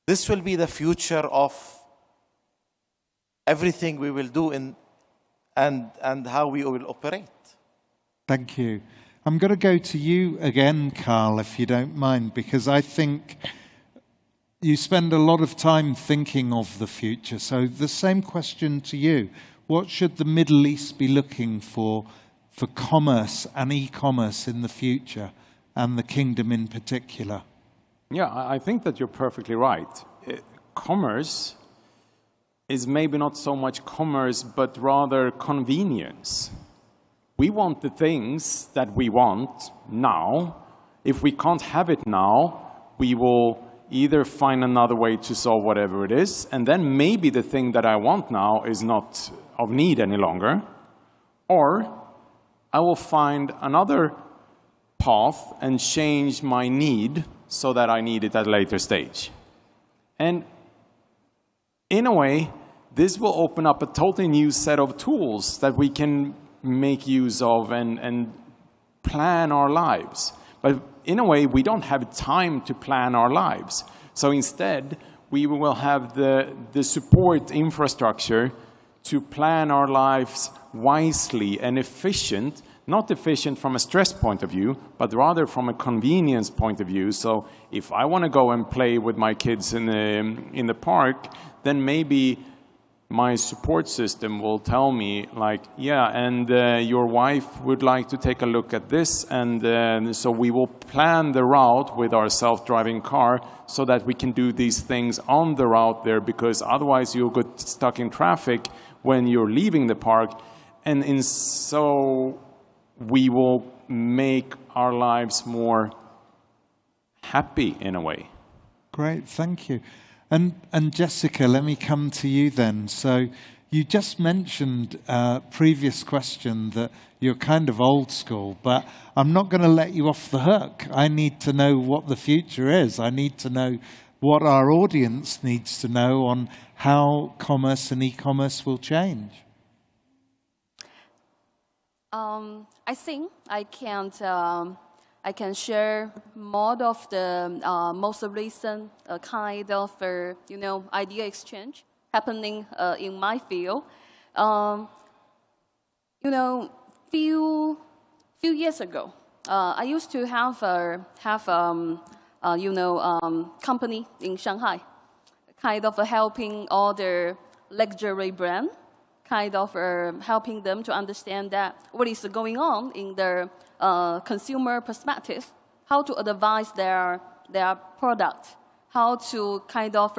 This will be the future of everything we will do and how we will operate. Thank you. I'm going to go to you again, Carl, if you don't mind, because I think you spend a lot of time thinking of the future. So the same question to you. What should the Middle East be looking for commerce and e-commerce in the future, and the kingdom in particular? Yeah, I think that you're perfectly right. Commerce is maybe not so much commerce, but rather convenience. We want the things that we want now. If we can't have it now, we will either find another way to solve whatever it is, and then maybe the thing that I want now is not of need any longer, or I will find another path and change my need so that I need it at a later stage. And in a way, this will open up a totally new set of tools that we can make use of and plan our lives. But in a way, we don't have time to plan our lives. So instead, we will have the support infrastructure to plan our lives wisely and efficient, not efficient from a stress point of view, but rather from a convenience point of view. So if I want to go and play with my kids in the park, then maybe my support system will tell me, like, yeah, and your wife would like to take a look at this, and so we will plan the route with our self-driving car so that we can do these things on the route there, because otherwise you'll get stuck in traffic when you're leaving the park. And so we will make our lives more happy in a way. Great, thank you. And Jessica, let me come to you then. So you just mentioned previous question that you're kind of old school, but I'm not going to let you off the hook. I need to know what the future is. I need to know what our audience needs to know on how commerce and e-commerce will change. I think I can share more of the most recent kind of idea exchange happening in my field. Few years ago, I used to have company in Shanghai, kind of helping all the luxury brand kind of helping them to understand that what is going on in their consumer perspective, how to advise their product, how to kind of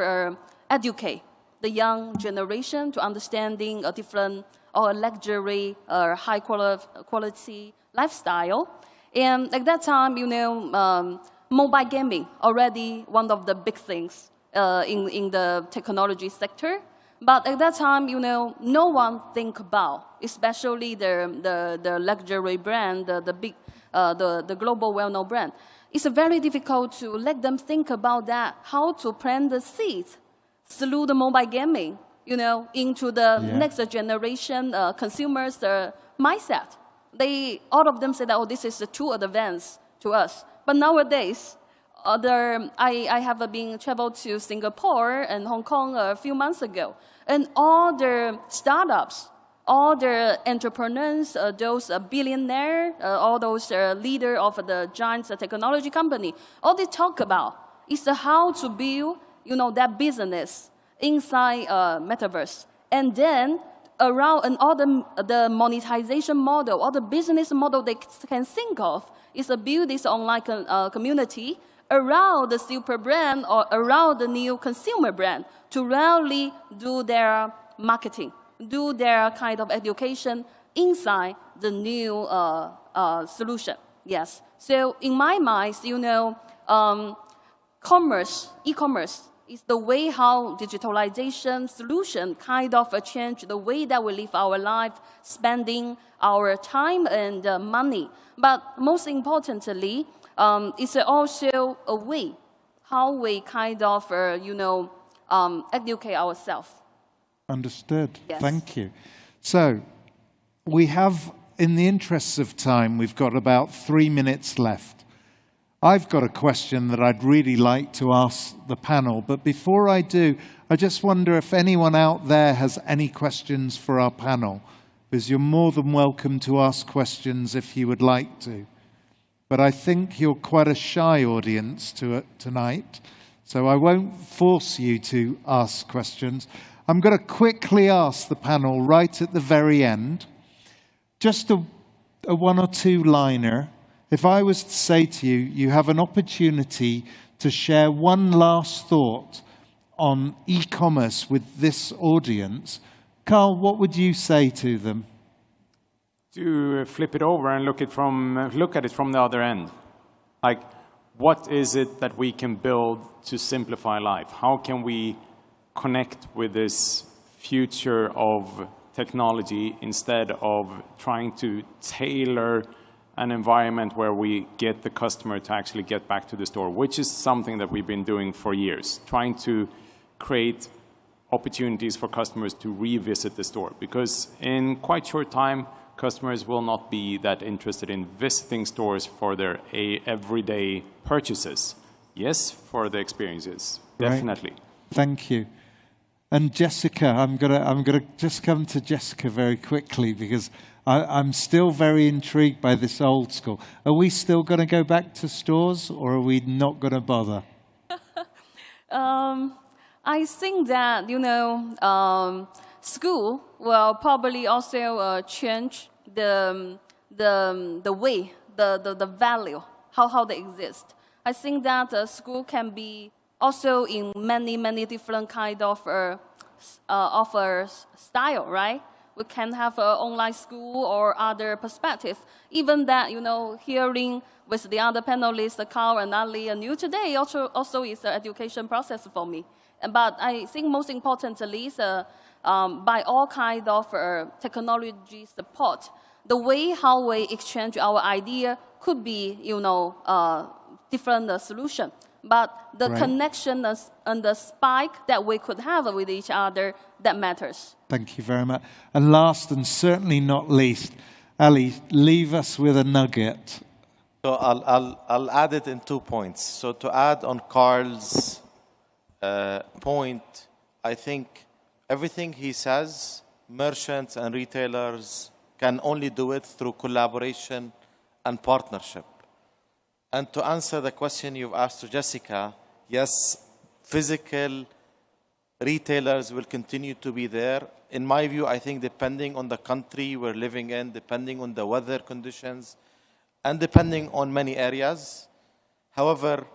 educate the young generation to understanding a different or a luxury or high quality lifestyle. And at that time, you know, mobile gaming already one of the big things in the technology sector. But at that time, you know, no one think about, especially the luxury brand, the global well-known brand. It's very difficult to let them think about that, how to plant the seeds through the mobile gaming, you know, into the next generation consumers' mindset. All of them say that, oh, this is too advanced to us. But nowadays, I have been traveled to Singapore and Hong Kong a few months ago, and all the startups, all the entrepreneurs, those billionaires, all those leaders of the giant technology company, all they talk about is how to build, you know, that business inside metaverse, and then around and all the monetization model, all the business model they can think of is to build this online community around the super brand or around the new consumer brand to really do their marketing, do their kind of education inside the new solution. Yes. So in my mind, you know, e-commerce is the way how digitalization solution kind of change the way that we live our life, spending our time and money. But most importantly, it's also a way how we kind of, you know, educate ourselves. Understood. Yes. Thank you. So we have, in the interests of time, we've got about 3 minutes left. I've got a question that I'd really like to ask the panel, but before I do, I just wonder if anyone out there has any questions for our panel, because you're more than welcome to ask questions if you would like to. But I think you're quite a shy audience tonight, so I won't force you to ask questions. I'm going to quickly ask the panel right at the very end, just a one or two liner. If I was to say to you, you have an opportunity to share one last thought on e-commerce with this audience, Carl, what would you say to them? To flip it over and look at it from the other end. Like, what is it that we can build to simplify life? How can we connect with this future of technology instead of trying to tailor an environment where we get the customer to actually get back to the store, which is something that we've been doing for years, trying to create opportunities for customers to revisit the store. Because in quite short time, customers will not be that interested in visiting stores for their everyday purchases. Yes, for the experiences, definitely. Right. Thank you. And Jessica, I'm gonna just come to Jessica very quickly because I'm still very intrigued by this old school. Are we still going to go back to stores, or are we not going to bother? I think that, you know, school will probably also change the way, the value, how they exist. I think that school can be also in many different kind of style, right? We can have an online school or other perspective. Even that, you know, hearing with the other panelists, Carl and Ali and you today also is an education process for me. But I think most importantly is by all kind of technology support, the way how we exchange our idea could be, you know, different solution. But the connection and the spike that we could have with each other, that matters. Thank you very much. And last and certainly not least, Ali, leave us with a nugget. So I'll add it in 2 points. So to add on Carl's point, I think everything he says, merchants and retailers can only do it through collaboration and partnership. And to answer the question you've asked to Jessica, yes, physical Retailers will continue to be there. In my view, I think depending on the country we're living in, depending on the weather conditions, and depending on many areas. However,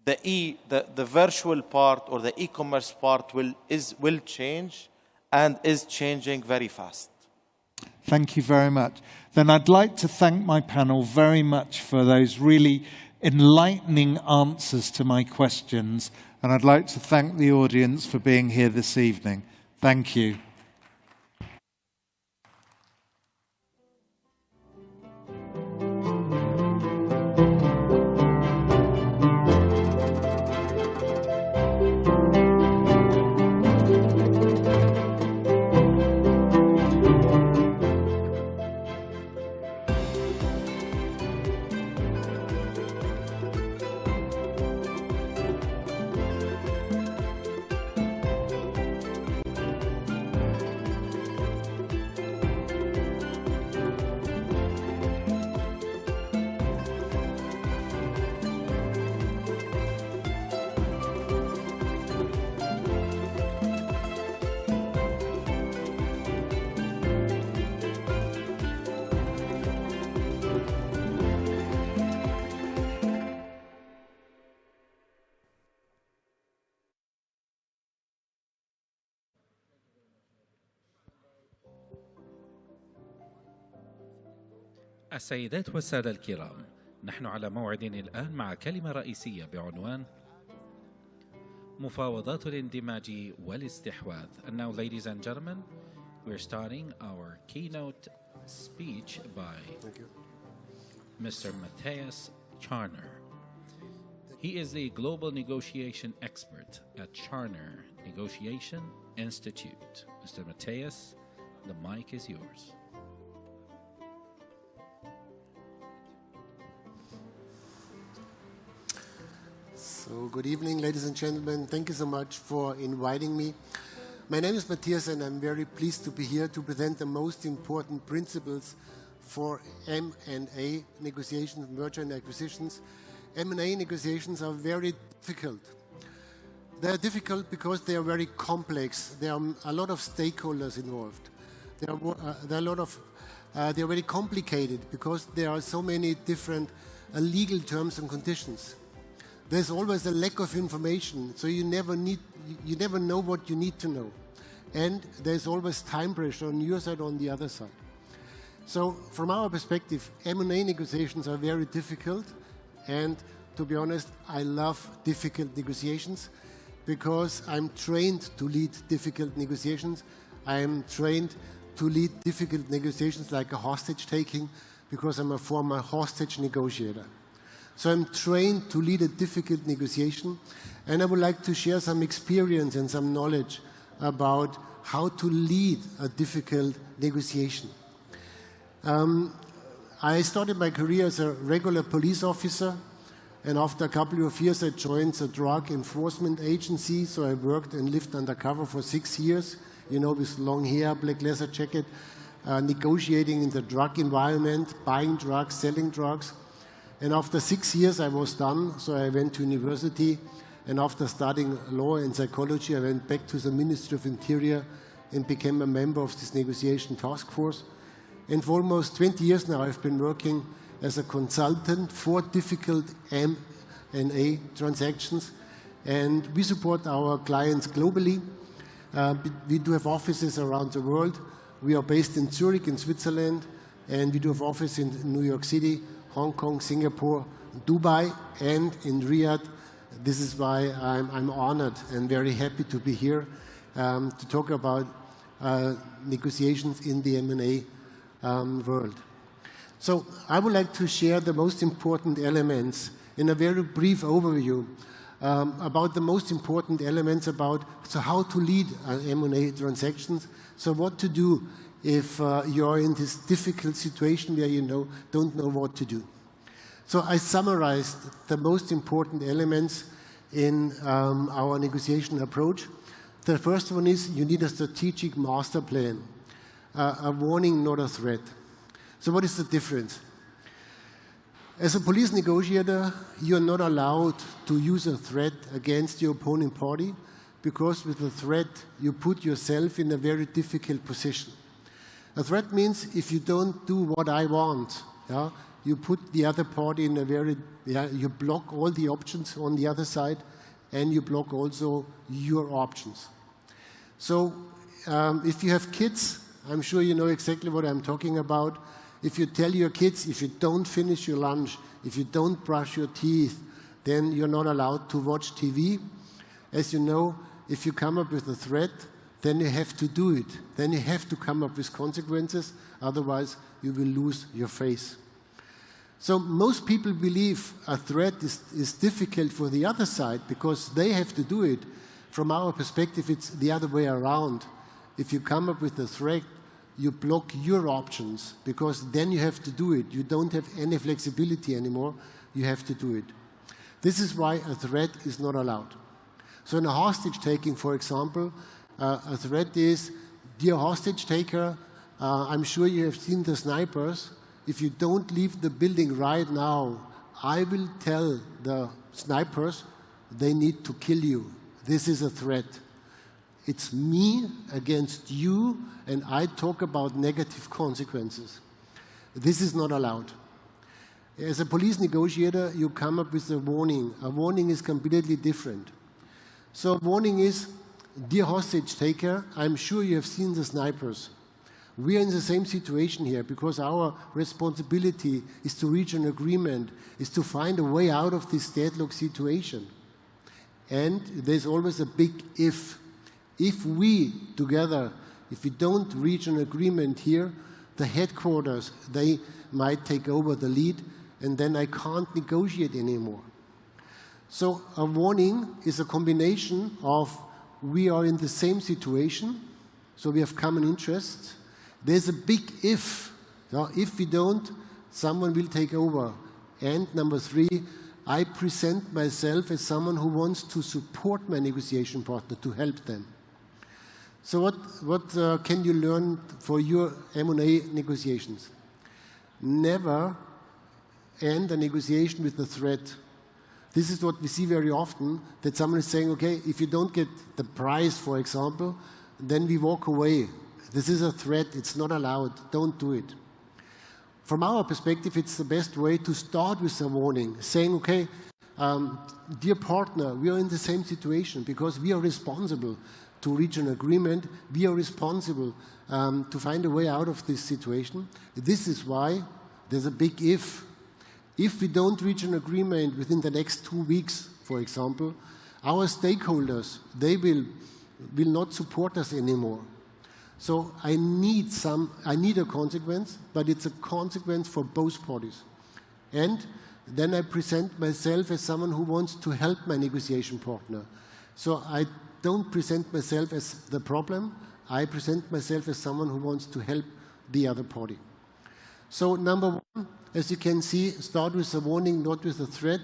the virtual part or the e-commerce part will change and is changing very fast. Thank you very much. Then I'd like to thank my panel very much for those really enlightening answers to my questions. And I'd like to thank the audience for being here this evening. Thank you. السيدات والسادة الكرام، نحن على موعد الآن مع كلمة رئيسية بعنوان مفاوضات الاندماج والاستحواذ. And now, ladies and gentlemen, we're starting our keynote speech by Mr. Matthias Charner. He is the global negotiation expert at Charner Negotiation Institute. Mr. Matthias, the mic is yours. So, good evening, ladies and gentlemen. Thank you so much for inviting me. My name is Matthias, and I'm very pleased to be here to present the most important principles for M&A negotiations, merger and acquisitions. M&A negotiations are very difficult. They are difficult because they are very complex. There are a lot of stakeholders involved. They are very complicated because there are so many different legal terms and conditions. There's always a lack of information, so you never know what you need to know. And there's always time pressure on your side, on the other side. So from our perspective, M&A negotiations are very difficult. And to be honest, I love difficult negotiations because I'm trained to lead difficult negotiations. I am trained to lead difficult negotiations like a hostage taking because I'm a former hostage negotiator. So I'm trained to lead a difficult negotiation, and I would like to share some experience and some knowledge about how to lead a difficult negotiation. I started my career as a regular police officer, and after a couple of years I joined the drug enforcement agency, so I worked and lived undercover for 6 years, you know, with long hair, black leather jacket, negotiating in the drug environment, buying drugs, selling drugs. And after 6 years I was done, so I went to university, and after studying law and psychology I went back to the Ministry of Interior and became a member of this negotiation task force. And for almost 20 years now I've been working as a consultant for difficult M&A transactions, and we support our clients globally. We do have offices around the world. We are based in Zurich in Switzerland, and we do have offices in New York City, Hong Kong, Singapore, Dubai, and in Riyadh. This is why I'm honored and very happy to be here to talk about negotiations in the M&A world. So I would like to share the most important elements in a very brief overview about the most important elements about how to lead M&A transactions. So what to do if you're in this difficult situation where you don't know what to do. So I summarized the most important elements in our negotiation approach. The first one is you need a strategic master plan, a warning, not a threat. So what is the difference? As a police negotiator, you're not allowed to use a threat against your opponent party because with a threat, you put yourself in a very difficult position. A threat means if you don't do what I want, yeah, you put the other party in a very, you block all the options on the other side, and you block also your options. So if you have kids, I'm sure you know exactly what I'm talking about. If you tell your kids, if you don't finish your lunch, if you don't brush your teeth, then you're not allowed to watch TV. As you know, if you come up with a threat, then you have to do it. Then you have to come up with consequences, otherwise you will lose your face. So most people believe a threat is difficult for the other side because they have to do it. From our perspective, it's the other way around. If you come up with a threat, you block your options because then you have to do it. You don't have any flexibility anymore. You have to do it. This is why a threat is not allowed. So in a hostage taking, for example, a threat is, dear hostage taker, I'm sure you have seen the snipers. If you don't leave the building right now, I will tell the snipers they need to kill you. This is a threat. It's me against you, and I talk about negative consequences. This is not allowed. As a police negotiator, you come up with a warning. A warning is completely different. So a warning is, dear hostage taker, I'm sure you have seen the snipers. We are in the same situation here because our responsibility is to reach an agreement, is to find a way out of this deadlock situation. And there's always a big if. If we together, if we don't reach an agreement here, the headquarters, they might take over the lead, and then I can't negotiate anymore. So a warning is a combination of we are in the same situation, so we have common interests. There's a big if. Now, if we don't, someone will take over. And number three, I present myself as someone who wants to support my negotiation partner, to help them. So what can you learn for your M&A negotiations? Never end a negotiation with a threat. This is what we see very often, that someone is saying, okay, if you don't get the price, for example, then we walk away. This is a threat. It's not allowed. Don't do it. From our perspective, it's the best way to start with a warning, saying, okay, dear partner, we are in the same situation because we are responsible to reach an agreement. We are responsible to find a way out of this situation. This is why there's a big if. If we don't reach an agreement within the next 2 weeks, for example, our stakeholders, they will not support us anymore. So I need a consequence, but it's a consequence for both parties. And then I present myself as someone who wants to help my negotiation partner. So I don't present myself as the problem. I present myself as someone who wants to help the other party. So number one, as you can see, start with a warning, not with a threat.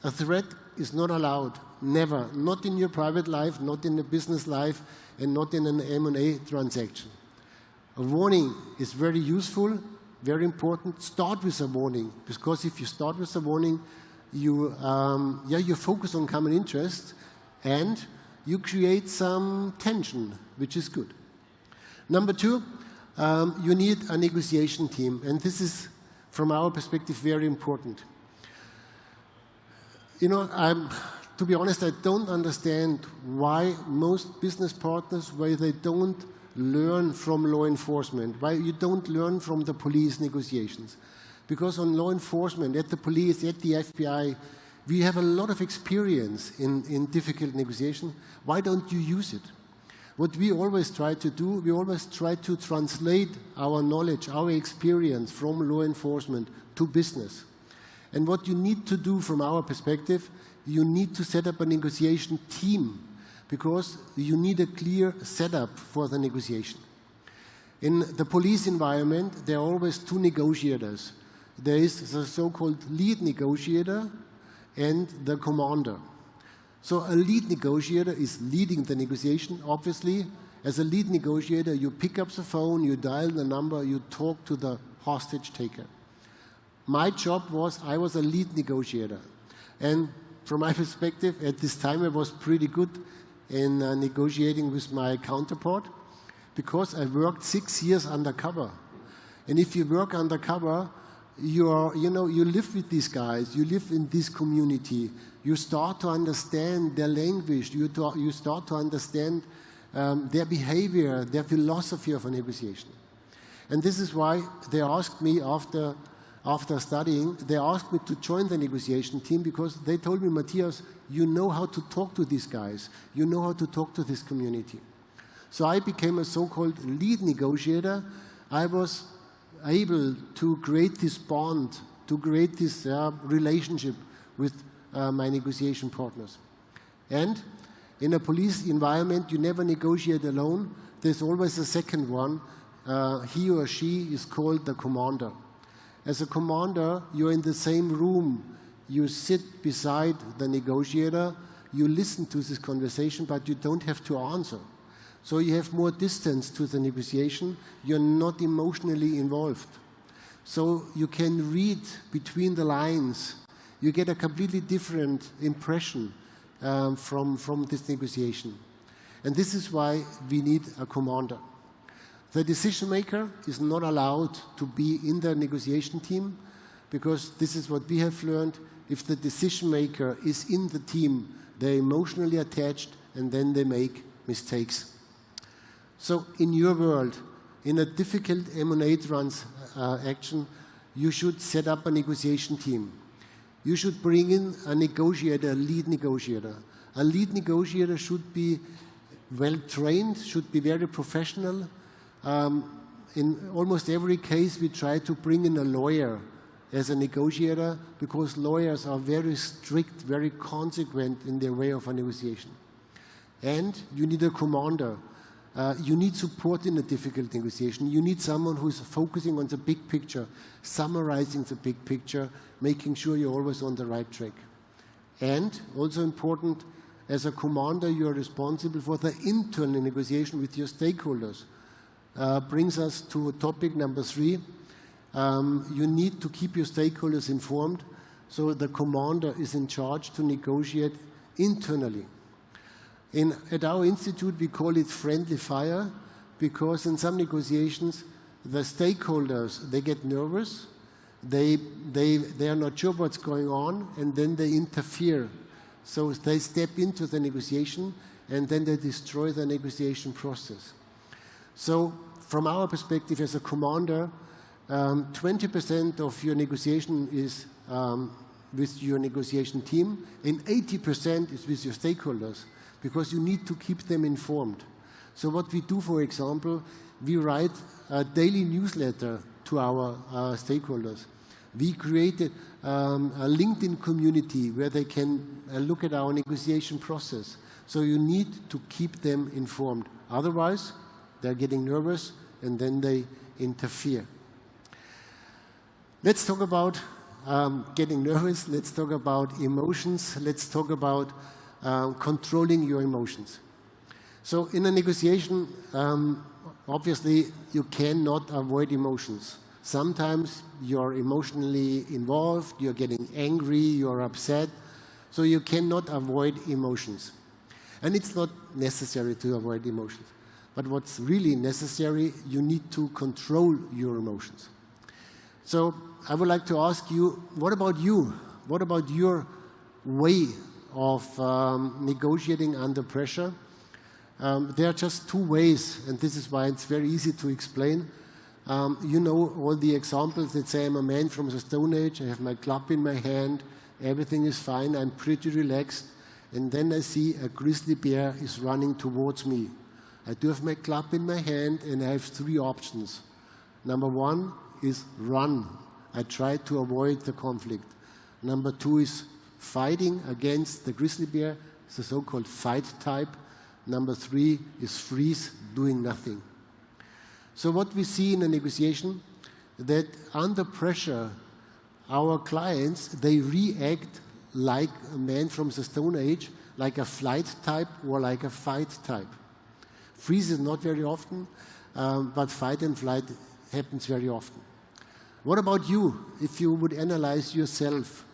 A threat is not allowed, never. Not in your private life, not in a business life, and not in an M&A transaction. A warning is very useful, very important. Start with a warning, because if you start with a warning, you focus on common interest, and you create some tension, which is good. Number two, you need a negotiation team, and this is, from our perspective, very important. You know, to be honest, I don't understand why most business partners, why they don't learn from law enforcement, why you don't learn from the police negotiations. Because on law enforcement, at the police, at the FBI, we have a lot of experience in difficult negotiation. Why don't you use it? What we always try to do, we always try to translate our knowledge, our experience from law enforcement to business. And what you need to do from our perspective, you need to set up a negotiation team because you need a clear setup for the negotiation. In the police environment, there are always two negotiators. There is the so-called lead negotiator and the commander. So a lead negotiator is leading the negotiation, obviously. As a lead negotiator, you pick up the phone, you dial the number, you talk to the hostage taker. My job was, I was a lead negotiator. And from my perspective, at this time, I was pretty good in negotiating with my counterpart, because I worked 6 years undercover. And if you work undercover, you live with these guys, you live in this community, you start to understand their language, you start to understand their behavior, their philosophy of a negotiation. And this is why they asked me after studying, they asked me to join the negotiation team, because they told me, Matthias, you know how to talk to these guys, you know how to talk to this community. So I became a so-called lead negotiator. I was able to create this bond, to create this relationship with my negotiation partners. And in a police environment, you never negotiate alone. There's always a second one. He or she is called the commander. As a commander, you're in the same room. You sit beside the negotiator. You listen to this conversation, but you don't have to answer. So you have more distance to the negotiation. You're not emotionally involved. So you can read between the lines. You get a completely different impression from this negotiation. And this is why we need a commander. The decision maker is not allowed to be in the negotiation team, because this is what we have learned. If the decision maker is in the team, they're emotionally attached, and then they make mistakes. So in your world, in a difficult M&A action, you should set up a negotiation team. You should bring in a negotiator, a lead negotiator. A lead negotiator should be well trained, should be very professional. In almost every case, we try to bring in a lawyer as a negotiator, because lawyers are very strict, very consequent in their way of a negotiation. And you need a commander. You need support in a difficult negotiation. You need someone who is focusing on the big picture, summarizing the big picture, making sure you're always on the right track. And also important, as a commander, you are responsible for the internal negotiation with your stakeholders. Brings us to topic number 3. You need to keep your stakeholders informed, so the commander is in charge to negotiate internally. At our institute, we call it friendly fire, because in some negotiations, the stakeholders, they get nervous, they are not sure what's going on, and then they interfere. So they step into the negotiation, and then they destroy the negotiation process. So from our perspective as a commander, 20% of your negotiation is with your negotiation team, and 80% is with your stakeholders, because you need to keep them informed. So what we do, for example, we write a daily newsletter to our stakeholders. We created a LinkedIn community where they can look at our negotiation process. So you need to keep them informed. Otherwise, they're getting nervous, and then they interfere. Let's talk about getting nervous. Let's talk about emotions. Let's talk about controlling your emotions. So in a negotiation, obviously, you cannot avoid emotions. Sometimes you're emotionally involved, you're getting angry, you're upset, so you cannot avoid emotions. And it's not necessary to avoid emotions. But what's really necessary, you need to control your emotions. So I would like to ask you, what about you? What about your way of negotiating under pressure? There are just 2 ways, and this is why it's very easy to explain. You know all the examples that say I'm a man from the Stone Age, I have my club in my hand, everything is fine, I'm pretty relaxed, and then I see a grizzly bear is running towards me. I do have my club in my hand, and I have 3 options. Number 1 is run. I try to avoid the conflict. Number 2 is fighting against the grizzly bear, it's the so-called fight type. Number 3 is freeze, doing nothing. So what we see in a negotiation, that under pressure, our clients, they react like a man from the Stone Age, like a flight type or like a fight type. Freeze is not very often, but fight and flight happens very often. What about you, if you would analyze yourself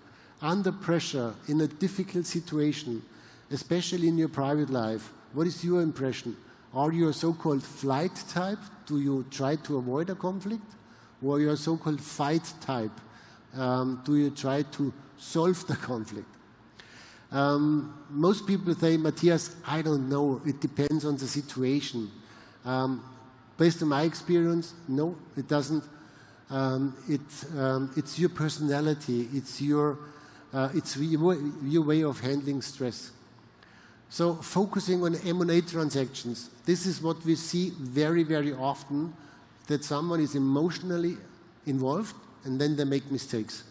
under pressure in a difficult situation, especially in your private life? What is your impression? Are you a so-called flight type? Do you try to avoid a conflict? Or are you a so-called fight type? Do you try to solve the conflict? Most people say, Matthias, I don't know. It depends on the situation. Based on my experience, no, it doesn't. It's your personality. It's your way of handling stress. So focusing on M&A transactions, this is what we see very, very often, that someone is emotionally involved and then they make mistakes.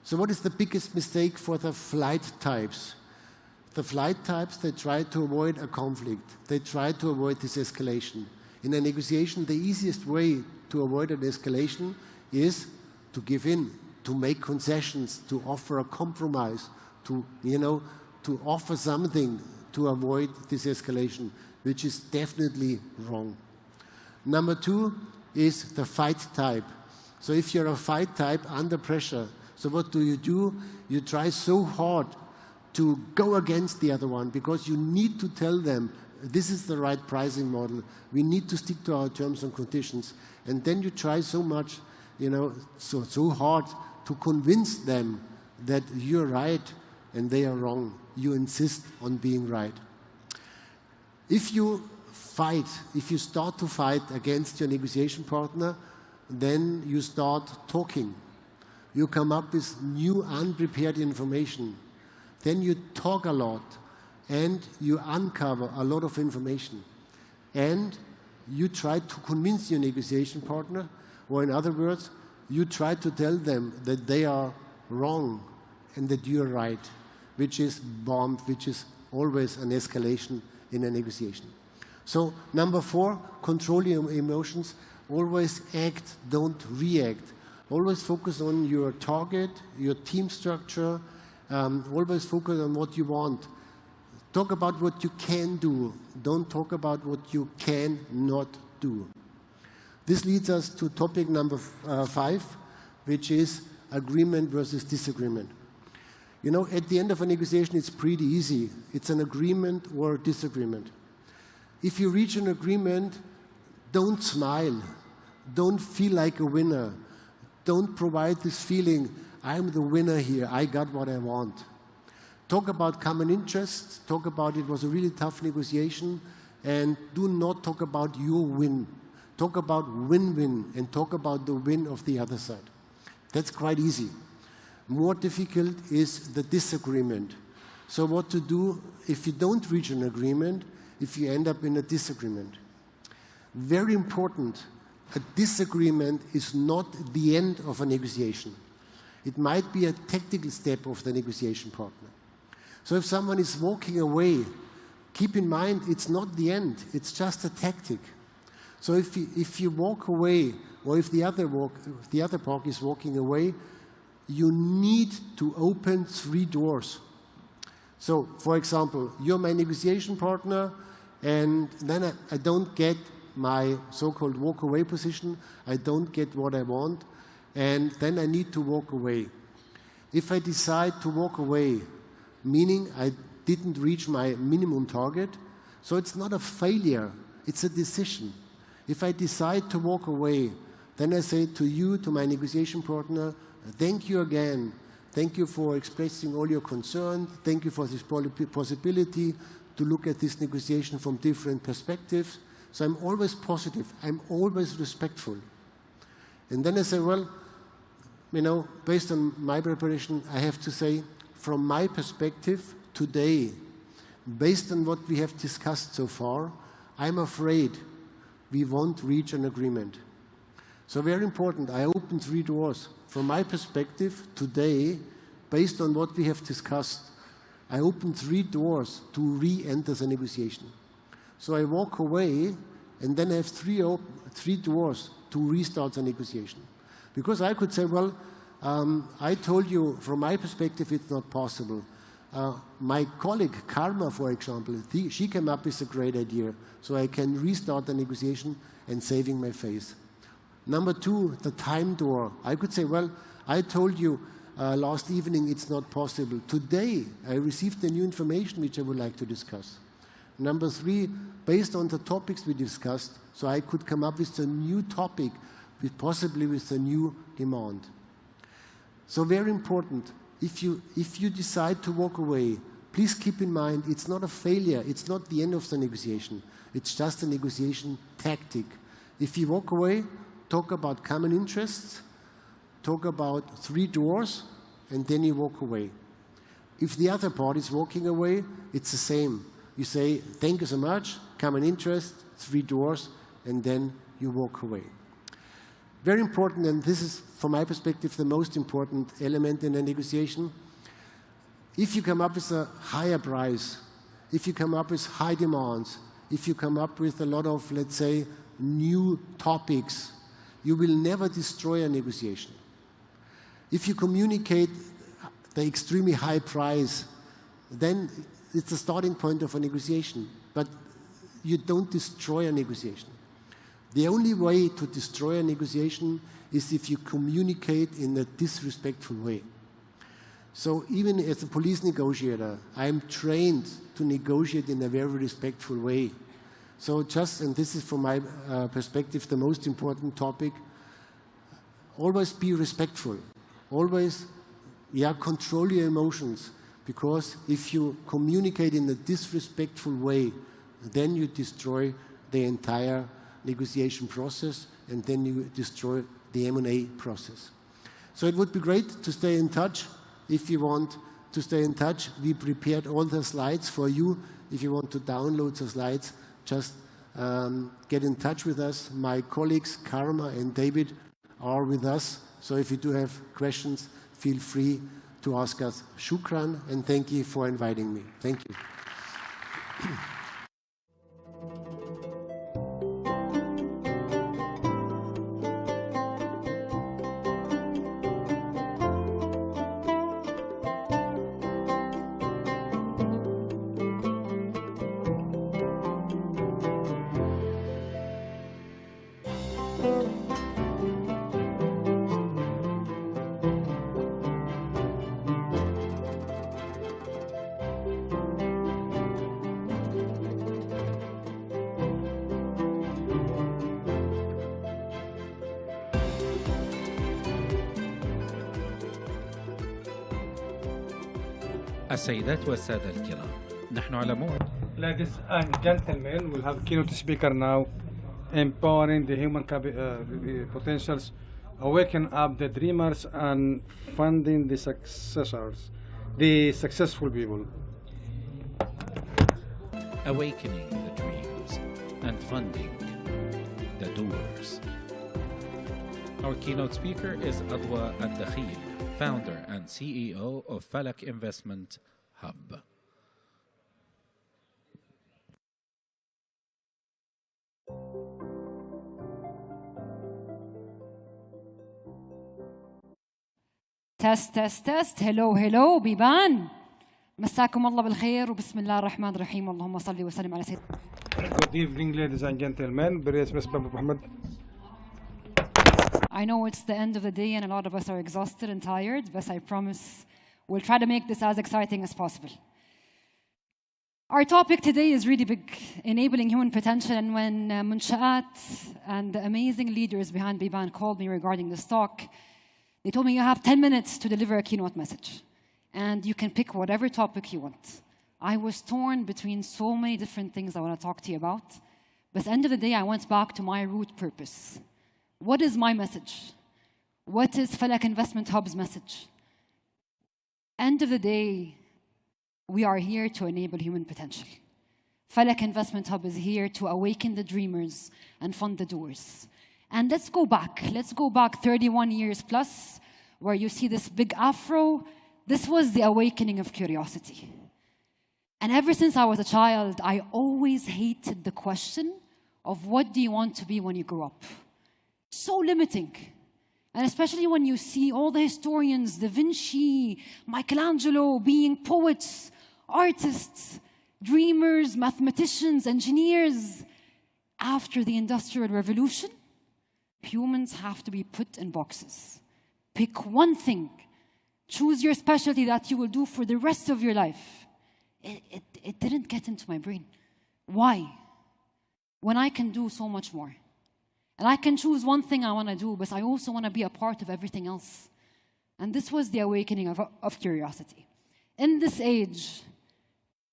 So what is the biggest mistake for the flight types? The flight types, they try to avoid a conflict. They try to avoid this escalation. In a negotiation, the easiest way to avoid an escalation is to give in, to make concessions, to offer a compromise, to offer something to avoid this escalation, which is definitely wrong. Number two is the fight type. So if you're a fight type under pressure, so what do? You try so hard to go against the other one because you need to tell them this is the right pricing model. We need to stick to our terms and conditions. And then you try so much, so hard to convince them that you're right and they are wrong. You insist on being right. If you start to fight against your negotiation partner, then you start talking. You come up with new unprepared information. Then you talk a lot and you uncover a lot of information. And you try to convince your negotiation partner, or in other words, you try to tell them that they are wrong and that you're right, which is always an escalation in a negotiation. So number 4, control your emotions. Always act, don't react. Always focus on your target, your team structure. Always focus on what you want. Talk about what you can do. Don't talk about what you cannot do. This leads us to topic number 5, which is agreement versus disagreement. At the end of a negotiation, it's pretty easy. It's an agreement or a disagreement. If you reach an agreement, don't smile. Don't feel like a winner. Don't provide this feeling, I'm the winner here, I got what I want. Talk about common interests, talk about it was a really tough negotiation, and do not talk about your win. Talk about win-win, and talk about the win of the other side. That's quite easy. More difficult is the disagreement. So what to do if you don't reach an agreement, if you end up in a disagreement? Very important. A disagreement is not the end of a negotiation. It might be a tactical step of the negotiation partner. So if someone is walking away, keep in mind it's not the end, it's just a tactic. So if you walk away, or if the other party is walking away, you need to open 3 doors. So, for example, you're my negotiation partner, and then I don't get my so-called walk-away position, I don't get what I want, and then I need to walk away. If I decide to walk away, meaning I didn't reach my minimum target, so it's not a failure, it's a decision. If I decide to walk away, then I say to you, to my negotiation partner, thank you again. Thank you for expressing all your concern. Thank you for this possibility to look at this negotiation from different perspectives. So I'm always positive. I'm always respectful. And then I say, well, based on my preparation, I have to say, from my perspective, today, based on what we have discussed so far, I'm afraid we won't reach an agreement. So very important, I open 3 doors. From my perspective, today, based on what we have discussed, I open 3 doors to re-enter the negotiation. So I walk away, and then I have 3 doors to restart the negotiation. Because I could say, well, I told you, from my perspective, it's not possible. My colleague, Karma, for example, she came up with a great idea, so I can restart the negotiation and saving my face. Number 2, the time door. I could say, well, I told you last evening it's not possible. Today, I received the new information which I would like to discuss. Number 3, based on the topics we discussed, so I could come up with a new topic, possibly with a new demand. So very important, if you decide to walk away, please keep in mind it's not a failure, it's not the end of the negotiation, it's just a negotiation tactic. If you walk away, talk about common interests, talk about 3 doors, and then you walk away. If the other party is walking away, it's the same. You say, thank you so much, common interest, 3 doors, and then you walk away. Very important, and this is, from my perspective, the most important element in a negotiation. If you come up with a higher price, if you come up with high demands, if you come up with a lot of, let's say, new topics, you will never destroy a negotiation. If you communicate the extremely high price, then it's the starting point of a negotiation, but you don't destroy a negotiation. The only way to destroy a negotiation is if you communicate in a disrespectful way. So even as a police negotiator, I'm trained to negotiate in a very respectful way. So just, and this is from my perspective the most important topic, always be respectful. Always, control your emotions, because if you communicate in a disrespectful way, then you destroy the entire negotiation process, and then you destroy the M&A process. So it would be great to stay in touch. If you want to stay in touch, we prepared all the slides for you. If you want to download the slides, just get in touch with us. My colleagues, Karma and David, are with us. So if you do have questions, feel free to ask us. Shukran, and thank you for inviting me. Thank you. السيدات والسادة الكرام، نحن على موعد. Ladies and gentlemen, we'll have keynote speaker now, empowering the human potentials, awaken up the dreamers, and funding the successful people. Awakening the dreams and funding the doers. Our keynote speaker is Adwa Ad-Dakhil, founder and CEO of Falak Investment Hub. تست. hello بيبان. مساكم الله بالخير وبسم الله الرحمن الرحيم. اللهم صل وسلم على سيدنا. Good evening, ladies and gentlemen. I know it's the end of the day and a lot of us are exhausted and tired, but I promise we'll try to make this as exciting as possible. Our topic today is really big, enabling human potential. And when Munshaat and the amazing leaders behind Biban called me regarding this talk, they told me you have 10 minutes to deliver a keynote message. And you can pick whatever topic you want. I was torn between so many different things I want to talk to you about. But at the end of the day, I went back to my root purpose. What is my message? What is Falak Investment Hub's message? End of the day, we are here to enable human potential. Falak Investment Hub is here to awaken the dreamers and fund the doers. And let's go back. Let's go back 31 years plus, where you see this big afro. This was the awakening of curiosity. And ever since I was a child, I always hated the question of what do you want to be when you grow up? So limiting. And especially when you see all the historians, Da Vinci, Michelangelo, being poets, artists, dreamers, mathematicians, engineers. After the Industrial Revolution, humans have to be put in boxes. Pick one thing. Choose your specialty that you will do for the rest of your life. It didn't get into my brain. Why? When I can do so much more. And I can choose one thing I want to do, but I also want to be a part of everything else. And this was the awakening of curiosity. In this age,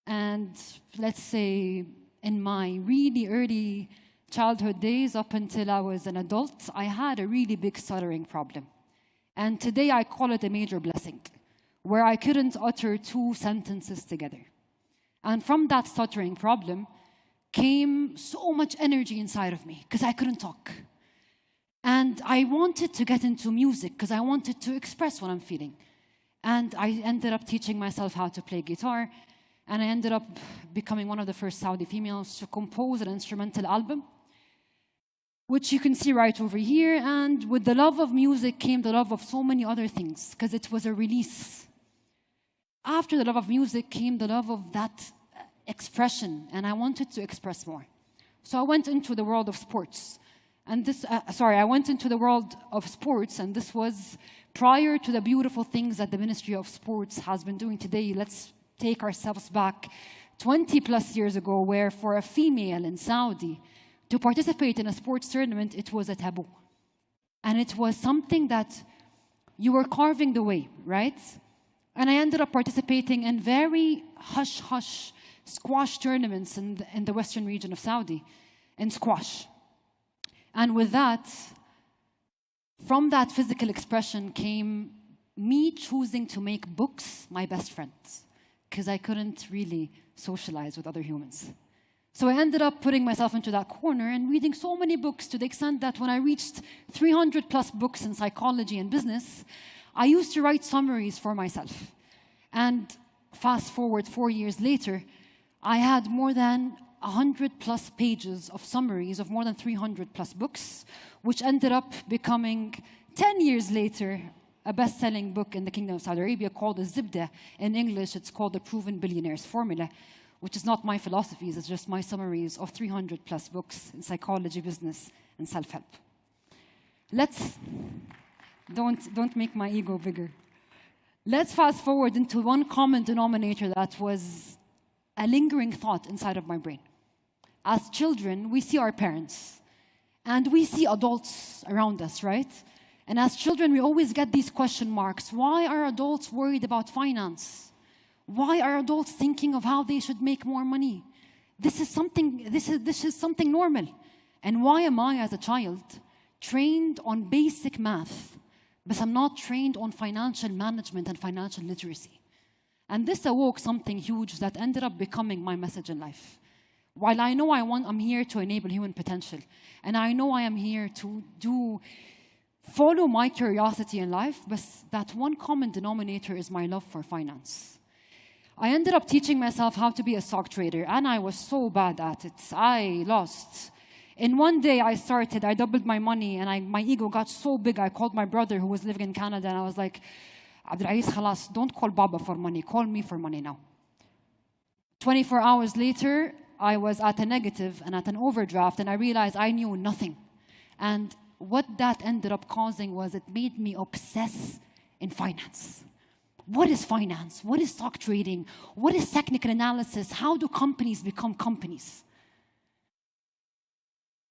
and let's say in my really early childhood days up until I was an adult, I had a really big stuttering problem. And today I call it a major blessing, where I couldn't utter 2 sentences together. And from that stuttering problem came so much energy inside of me because I couldn't talk. And I wanted to get into music because I wanted to express what I'm feeling. And I ended up teaching myself how to play guitar. And I ended up becoming one of the first Saudi females to compose an instrumental album, which you can see right over here. And with the love of music came the love of so many other things, because it was a release. After the love of music came the love of that expression, and I wanted to express more. So I went into the world of sports. And this, I went into the world of sports, and this was prior to the beautiful things that the Ministry of Sports has been doing today. Let's take ourselves back 20 plus years ago, where for a female in Saudi to participate in a sports tournament, it was a taboo. And it was something that you were carving the way, right? And I ended up participating in very hush-hush squash tournaments in the western region of Saudi, in squash. And with that, from that physical expression came me choosing to make books my best friends, because I couldn't really socialize with other humans. So I ended up putting myself into that corner and reading so many books, to the extent that when I reached 300 plus books in psychology and business, I used to write summaries for myself. And fast forward 4 years later, I had more than 100 plus pages of summaries of more than 300 plus books, which ended up becoming, 10 years later, a best-selling book in the Kingdom of Saudi Arabia called Zibda. In English, it's called The Proven Billionaire's Formula, which is not my philosophies, it's just my summaries of 300 plus books in psychology, business, and self-help. Don't make my ego bigger. Let's fast forward into one common denominator that was a lingering thought inside of my brain. As children, we see our parents, and we see adults around us, right? And as children, we always get these question marks. Why are adults worried about finance? Why are adults thinking of how they should make more money? This is something normal. And why am I, as a child, trained on basic math, but I'm not trained on financial management and financial literacy? And this awoke something huge that ended up becoming my message in life. While I know I'm here to enable human potential, and I know I am here to follow my curiosity in life, but that one common denominator is my love for finance. I ended up teaching myself how to be a stock trader, and I was so bad at it. I lost. In one day I doubled my money, and my ego got so big, I called my brother who was living in Canada, and I was like, Abdulaziz, khalas, don't call Baba for money, call me for money now. 24 hours later, I was at a negative and at an overdraft, and I realized I knew nothing. And what that ended up causing was it made me obsess in finance. What is finance? What is stock trading? What is technical analysis? How do companies become companies?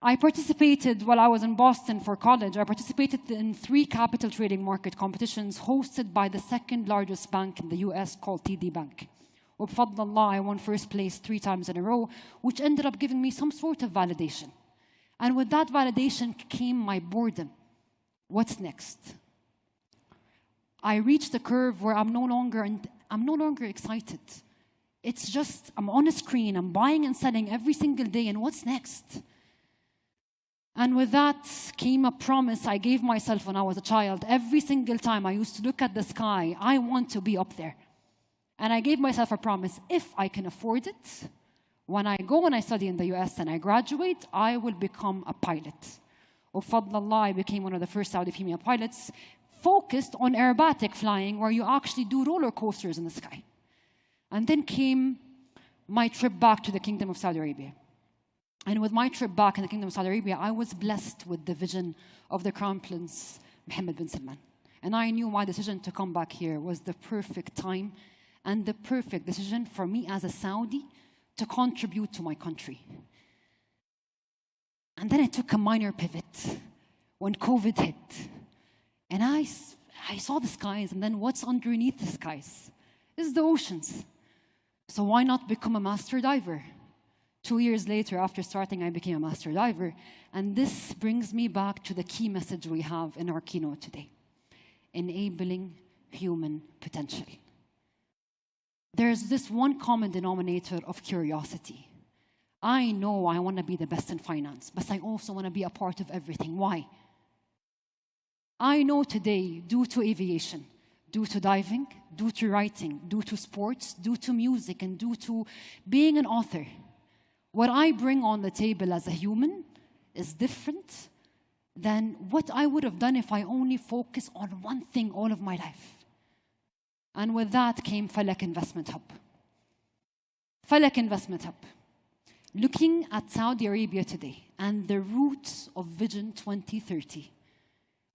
I participated, while I was in Boston for college, I participated in 3 capital trading market competitions hosted by the second largest bank in the US called TD Bank. Bifadlallah, I won first place 3 times in a row, which ended up giving me some sort of validation. And with that validation came my boredom. What's next? I reached a curve where I'm no longer excited. It's just, I'm on a screen, I'm buying and selling every single day, and what's next? And with that came a promise I gave myself when I was a child. Every single time I used to look at the sky, I want to be up there. And I gave myself a promise, if I can afford it, when I go and I study in the US and I graduate, I will become a pilot. Bifadlallah, I became one of the first Saudi female pilots, focused on aerobatic flying, where you actually do roller coasters in the sky. And then came my trip back to the Kingdom of Saudi Arabia. And with my trip back in the Kingdom of Saudi Arabia, I was blessed with the vision of the Crown Prince, Mohammed bin Salman. And I knew my decision to come back here was the perfect time and the perfect decision for me as a Saudi to contribute to my country. And then I took a minor pivot when COVID hit. And I saw the skies, and then what's underneath the skies? Is the oceans. So why not become a master diver? 2 years later, after starting, I became a master diver. And this brings me back to the key message we have in our keynote today: enabling human potential. There's this one common denominator of curiosity. I know I want to be the best in finance, but I also want to be a part of everything. Why? I know today, due to aviation, due to diving, due to writing, due to sports, due to music, and due to being an author, what I bring on the table as a human is different than what I would have done if I only focus on one thing all of my life. And with that came Falak Investment Hub. Falak Investment Hub. Looking at Saudi Arabia today and the roots of Vision 2030,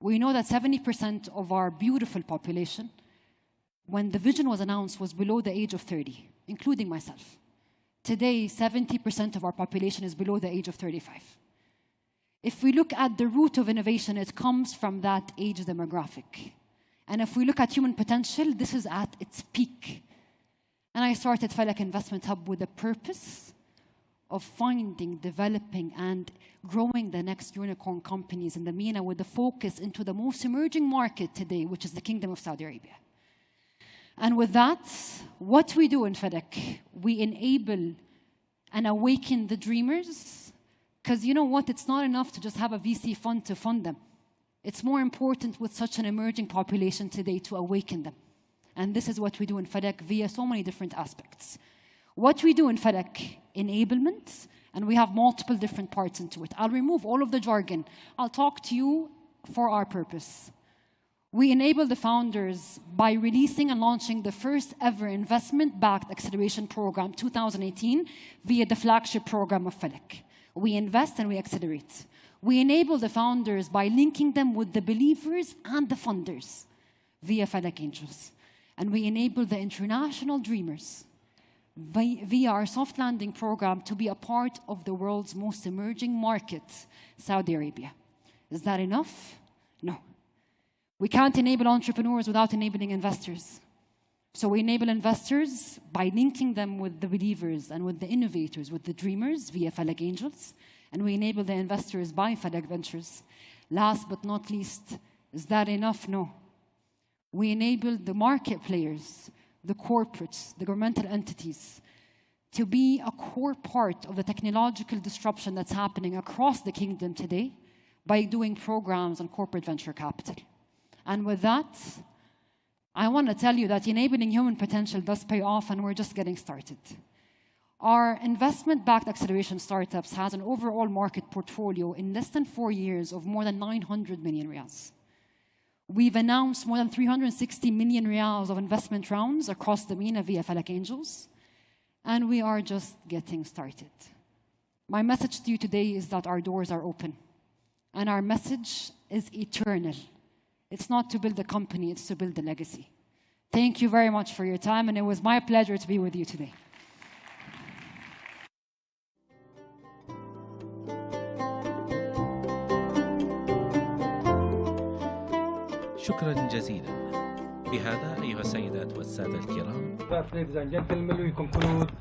we know that 70% of our beautiful population, when the vision was announced, was below the age of 30, including myself. Today, 70% of our population is below the age of 35. If we look at the root of innovation, it comes from that age demographic. And if we look at human potential, this is at its peak. And I started Falak Investment Hub with a purpose of finding, developing, and growing the next unicorn companies in the MENA, with the focus into the most emerging market today, which is the Kingdom of Saudi Arabia. And with that, what we do in Falak, we enable and awaken the dreamers, because you know what, it's not enough to just have a VC fund to fund them. It's more important with such an emerging population today to awaken them. And this is what we do in Falak via so many different aspects. What we do in Falak, enablement, and we have multiple different parts into it. I'll remove all of the jargon. I'll talk to you for our purpose. We enable the founders by releasing and launching the first ever investment-backed acceleration program, 2018, via the flagship program of Falak. We invest and we accelerate. We enable the founders by linking them with the believers and the funders via Falak Angels. And we enable the international dreamers via our soft landing program to be a part of the world's most emerging market, Saudi Arabia. Is that enough? No. We can't enable entrepreneurs without enabling investors. So we enable investors by linking them with the believers and with the innovators, with the dreamers via Falak Angels. And we enable the investors by Falak Ventures. Last but not least, is that enough? No. We enable the market players, the corporates, the governmental entities, to be a core part of the technological disruption that's happening across the kingdom today by doing programs on corporate venture capital. And with that, I want to tell you that enabling human potential does pay off, and we're just getting started. Our investment-backed acceleration startups has an overall market portfolio in less than 4 years of more than 900 million riyals. We've announced more than 360 million riyals of investment rounds across the MENA via Falak Angels, and we are just getting started. My message to you today is that our doors are open, and our message is eternal. It's not to build a company, it's to build a legacy. Thank you very much for your time, and it was my pleasure to be with you today. شكرا جزيلا. بهذا أيها السيدات والسادة الكرام. Ladies and gentlemen, we conclude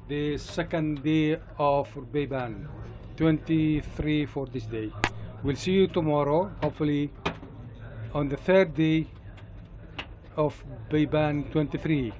the second day of Biban 23 for this day. We'll see you tomorrow, hopefully on the third day of Biban 23.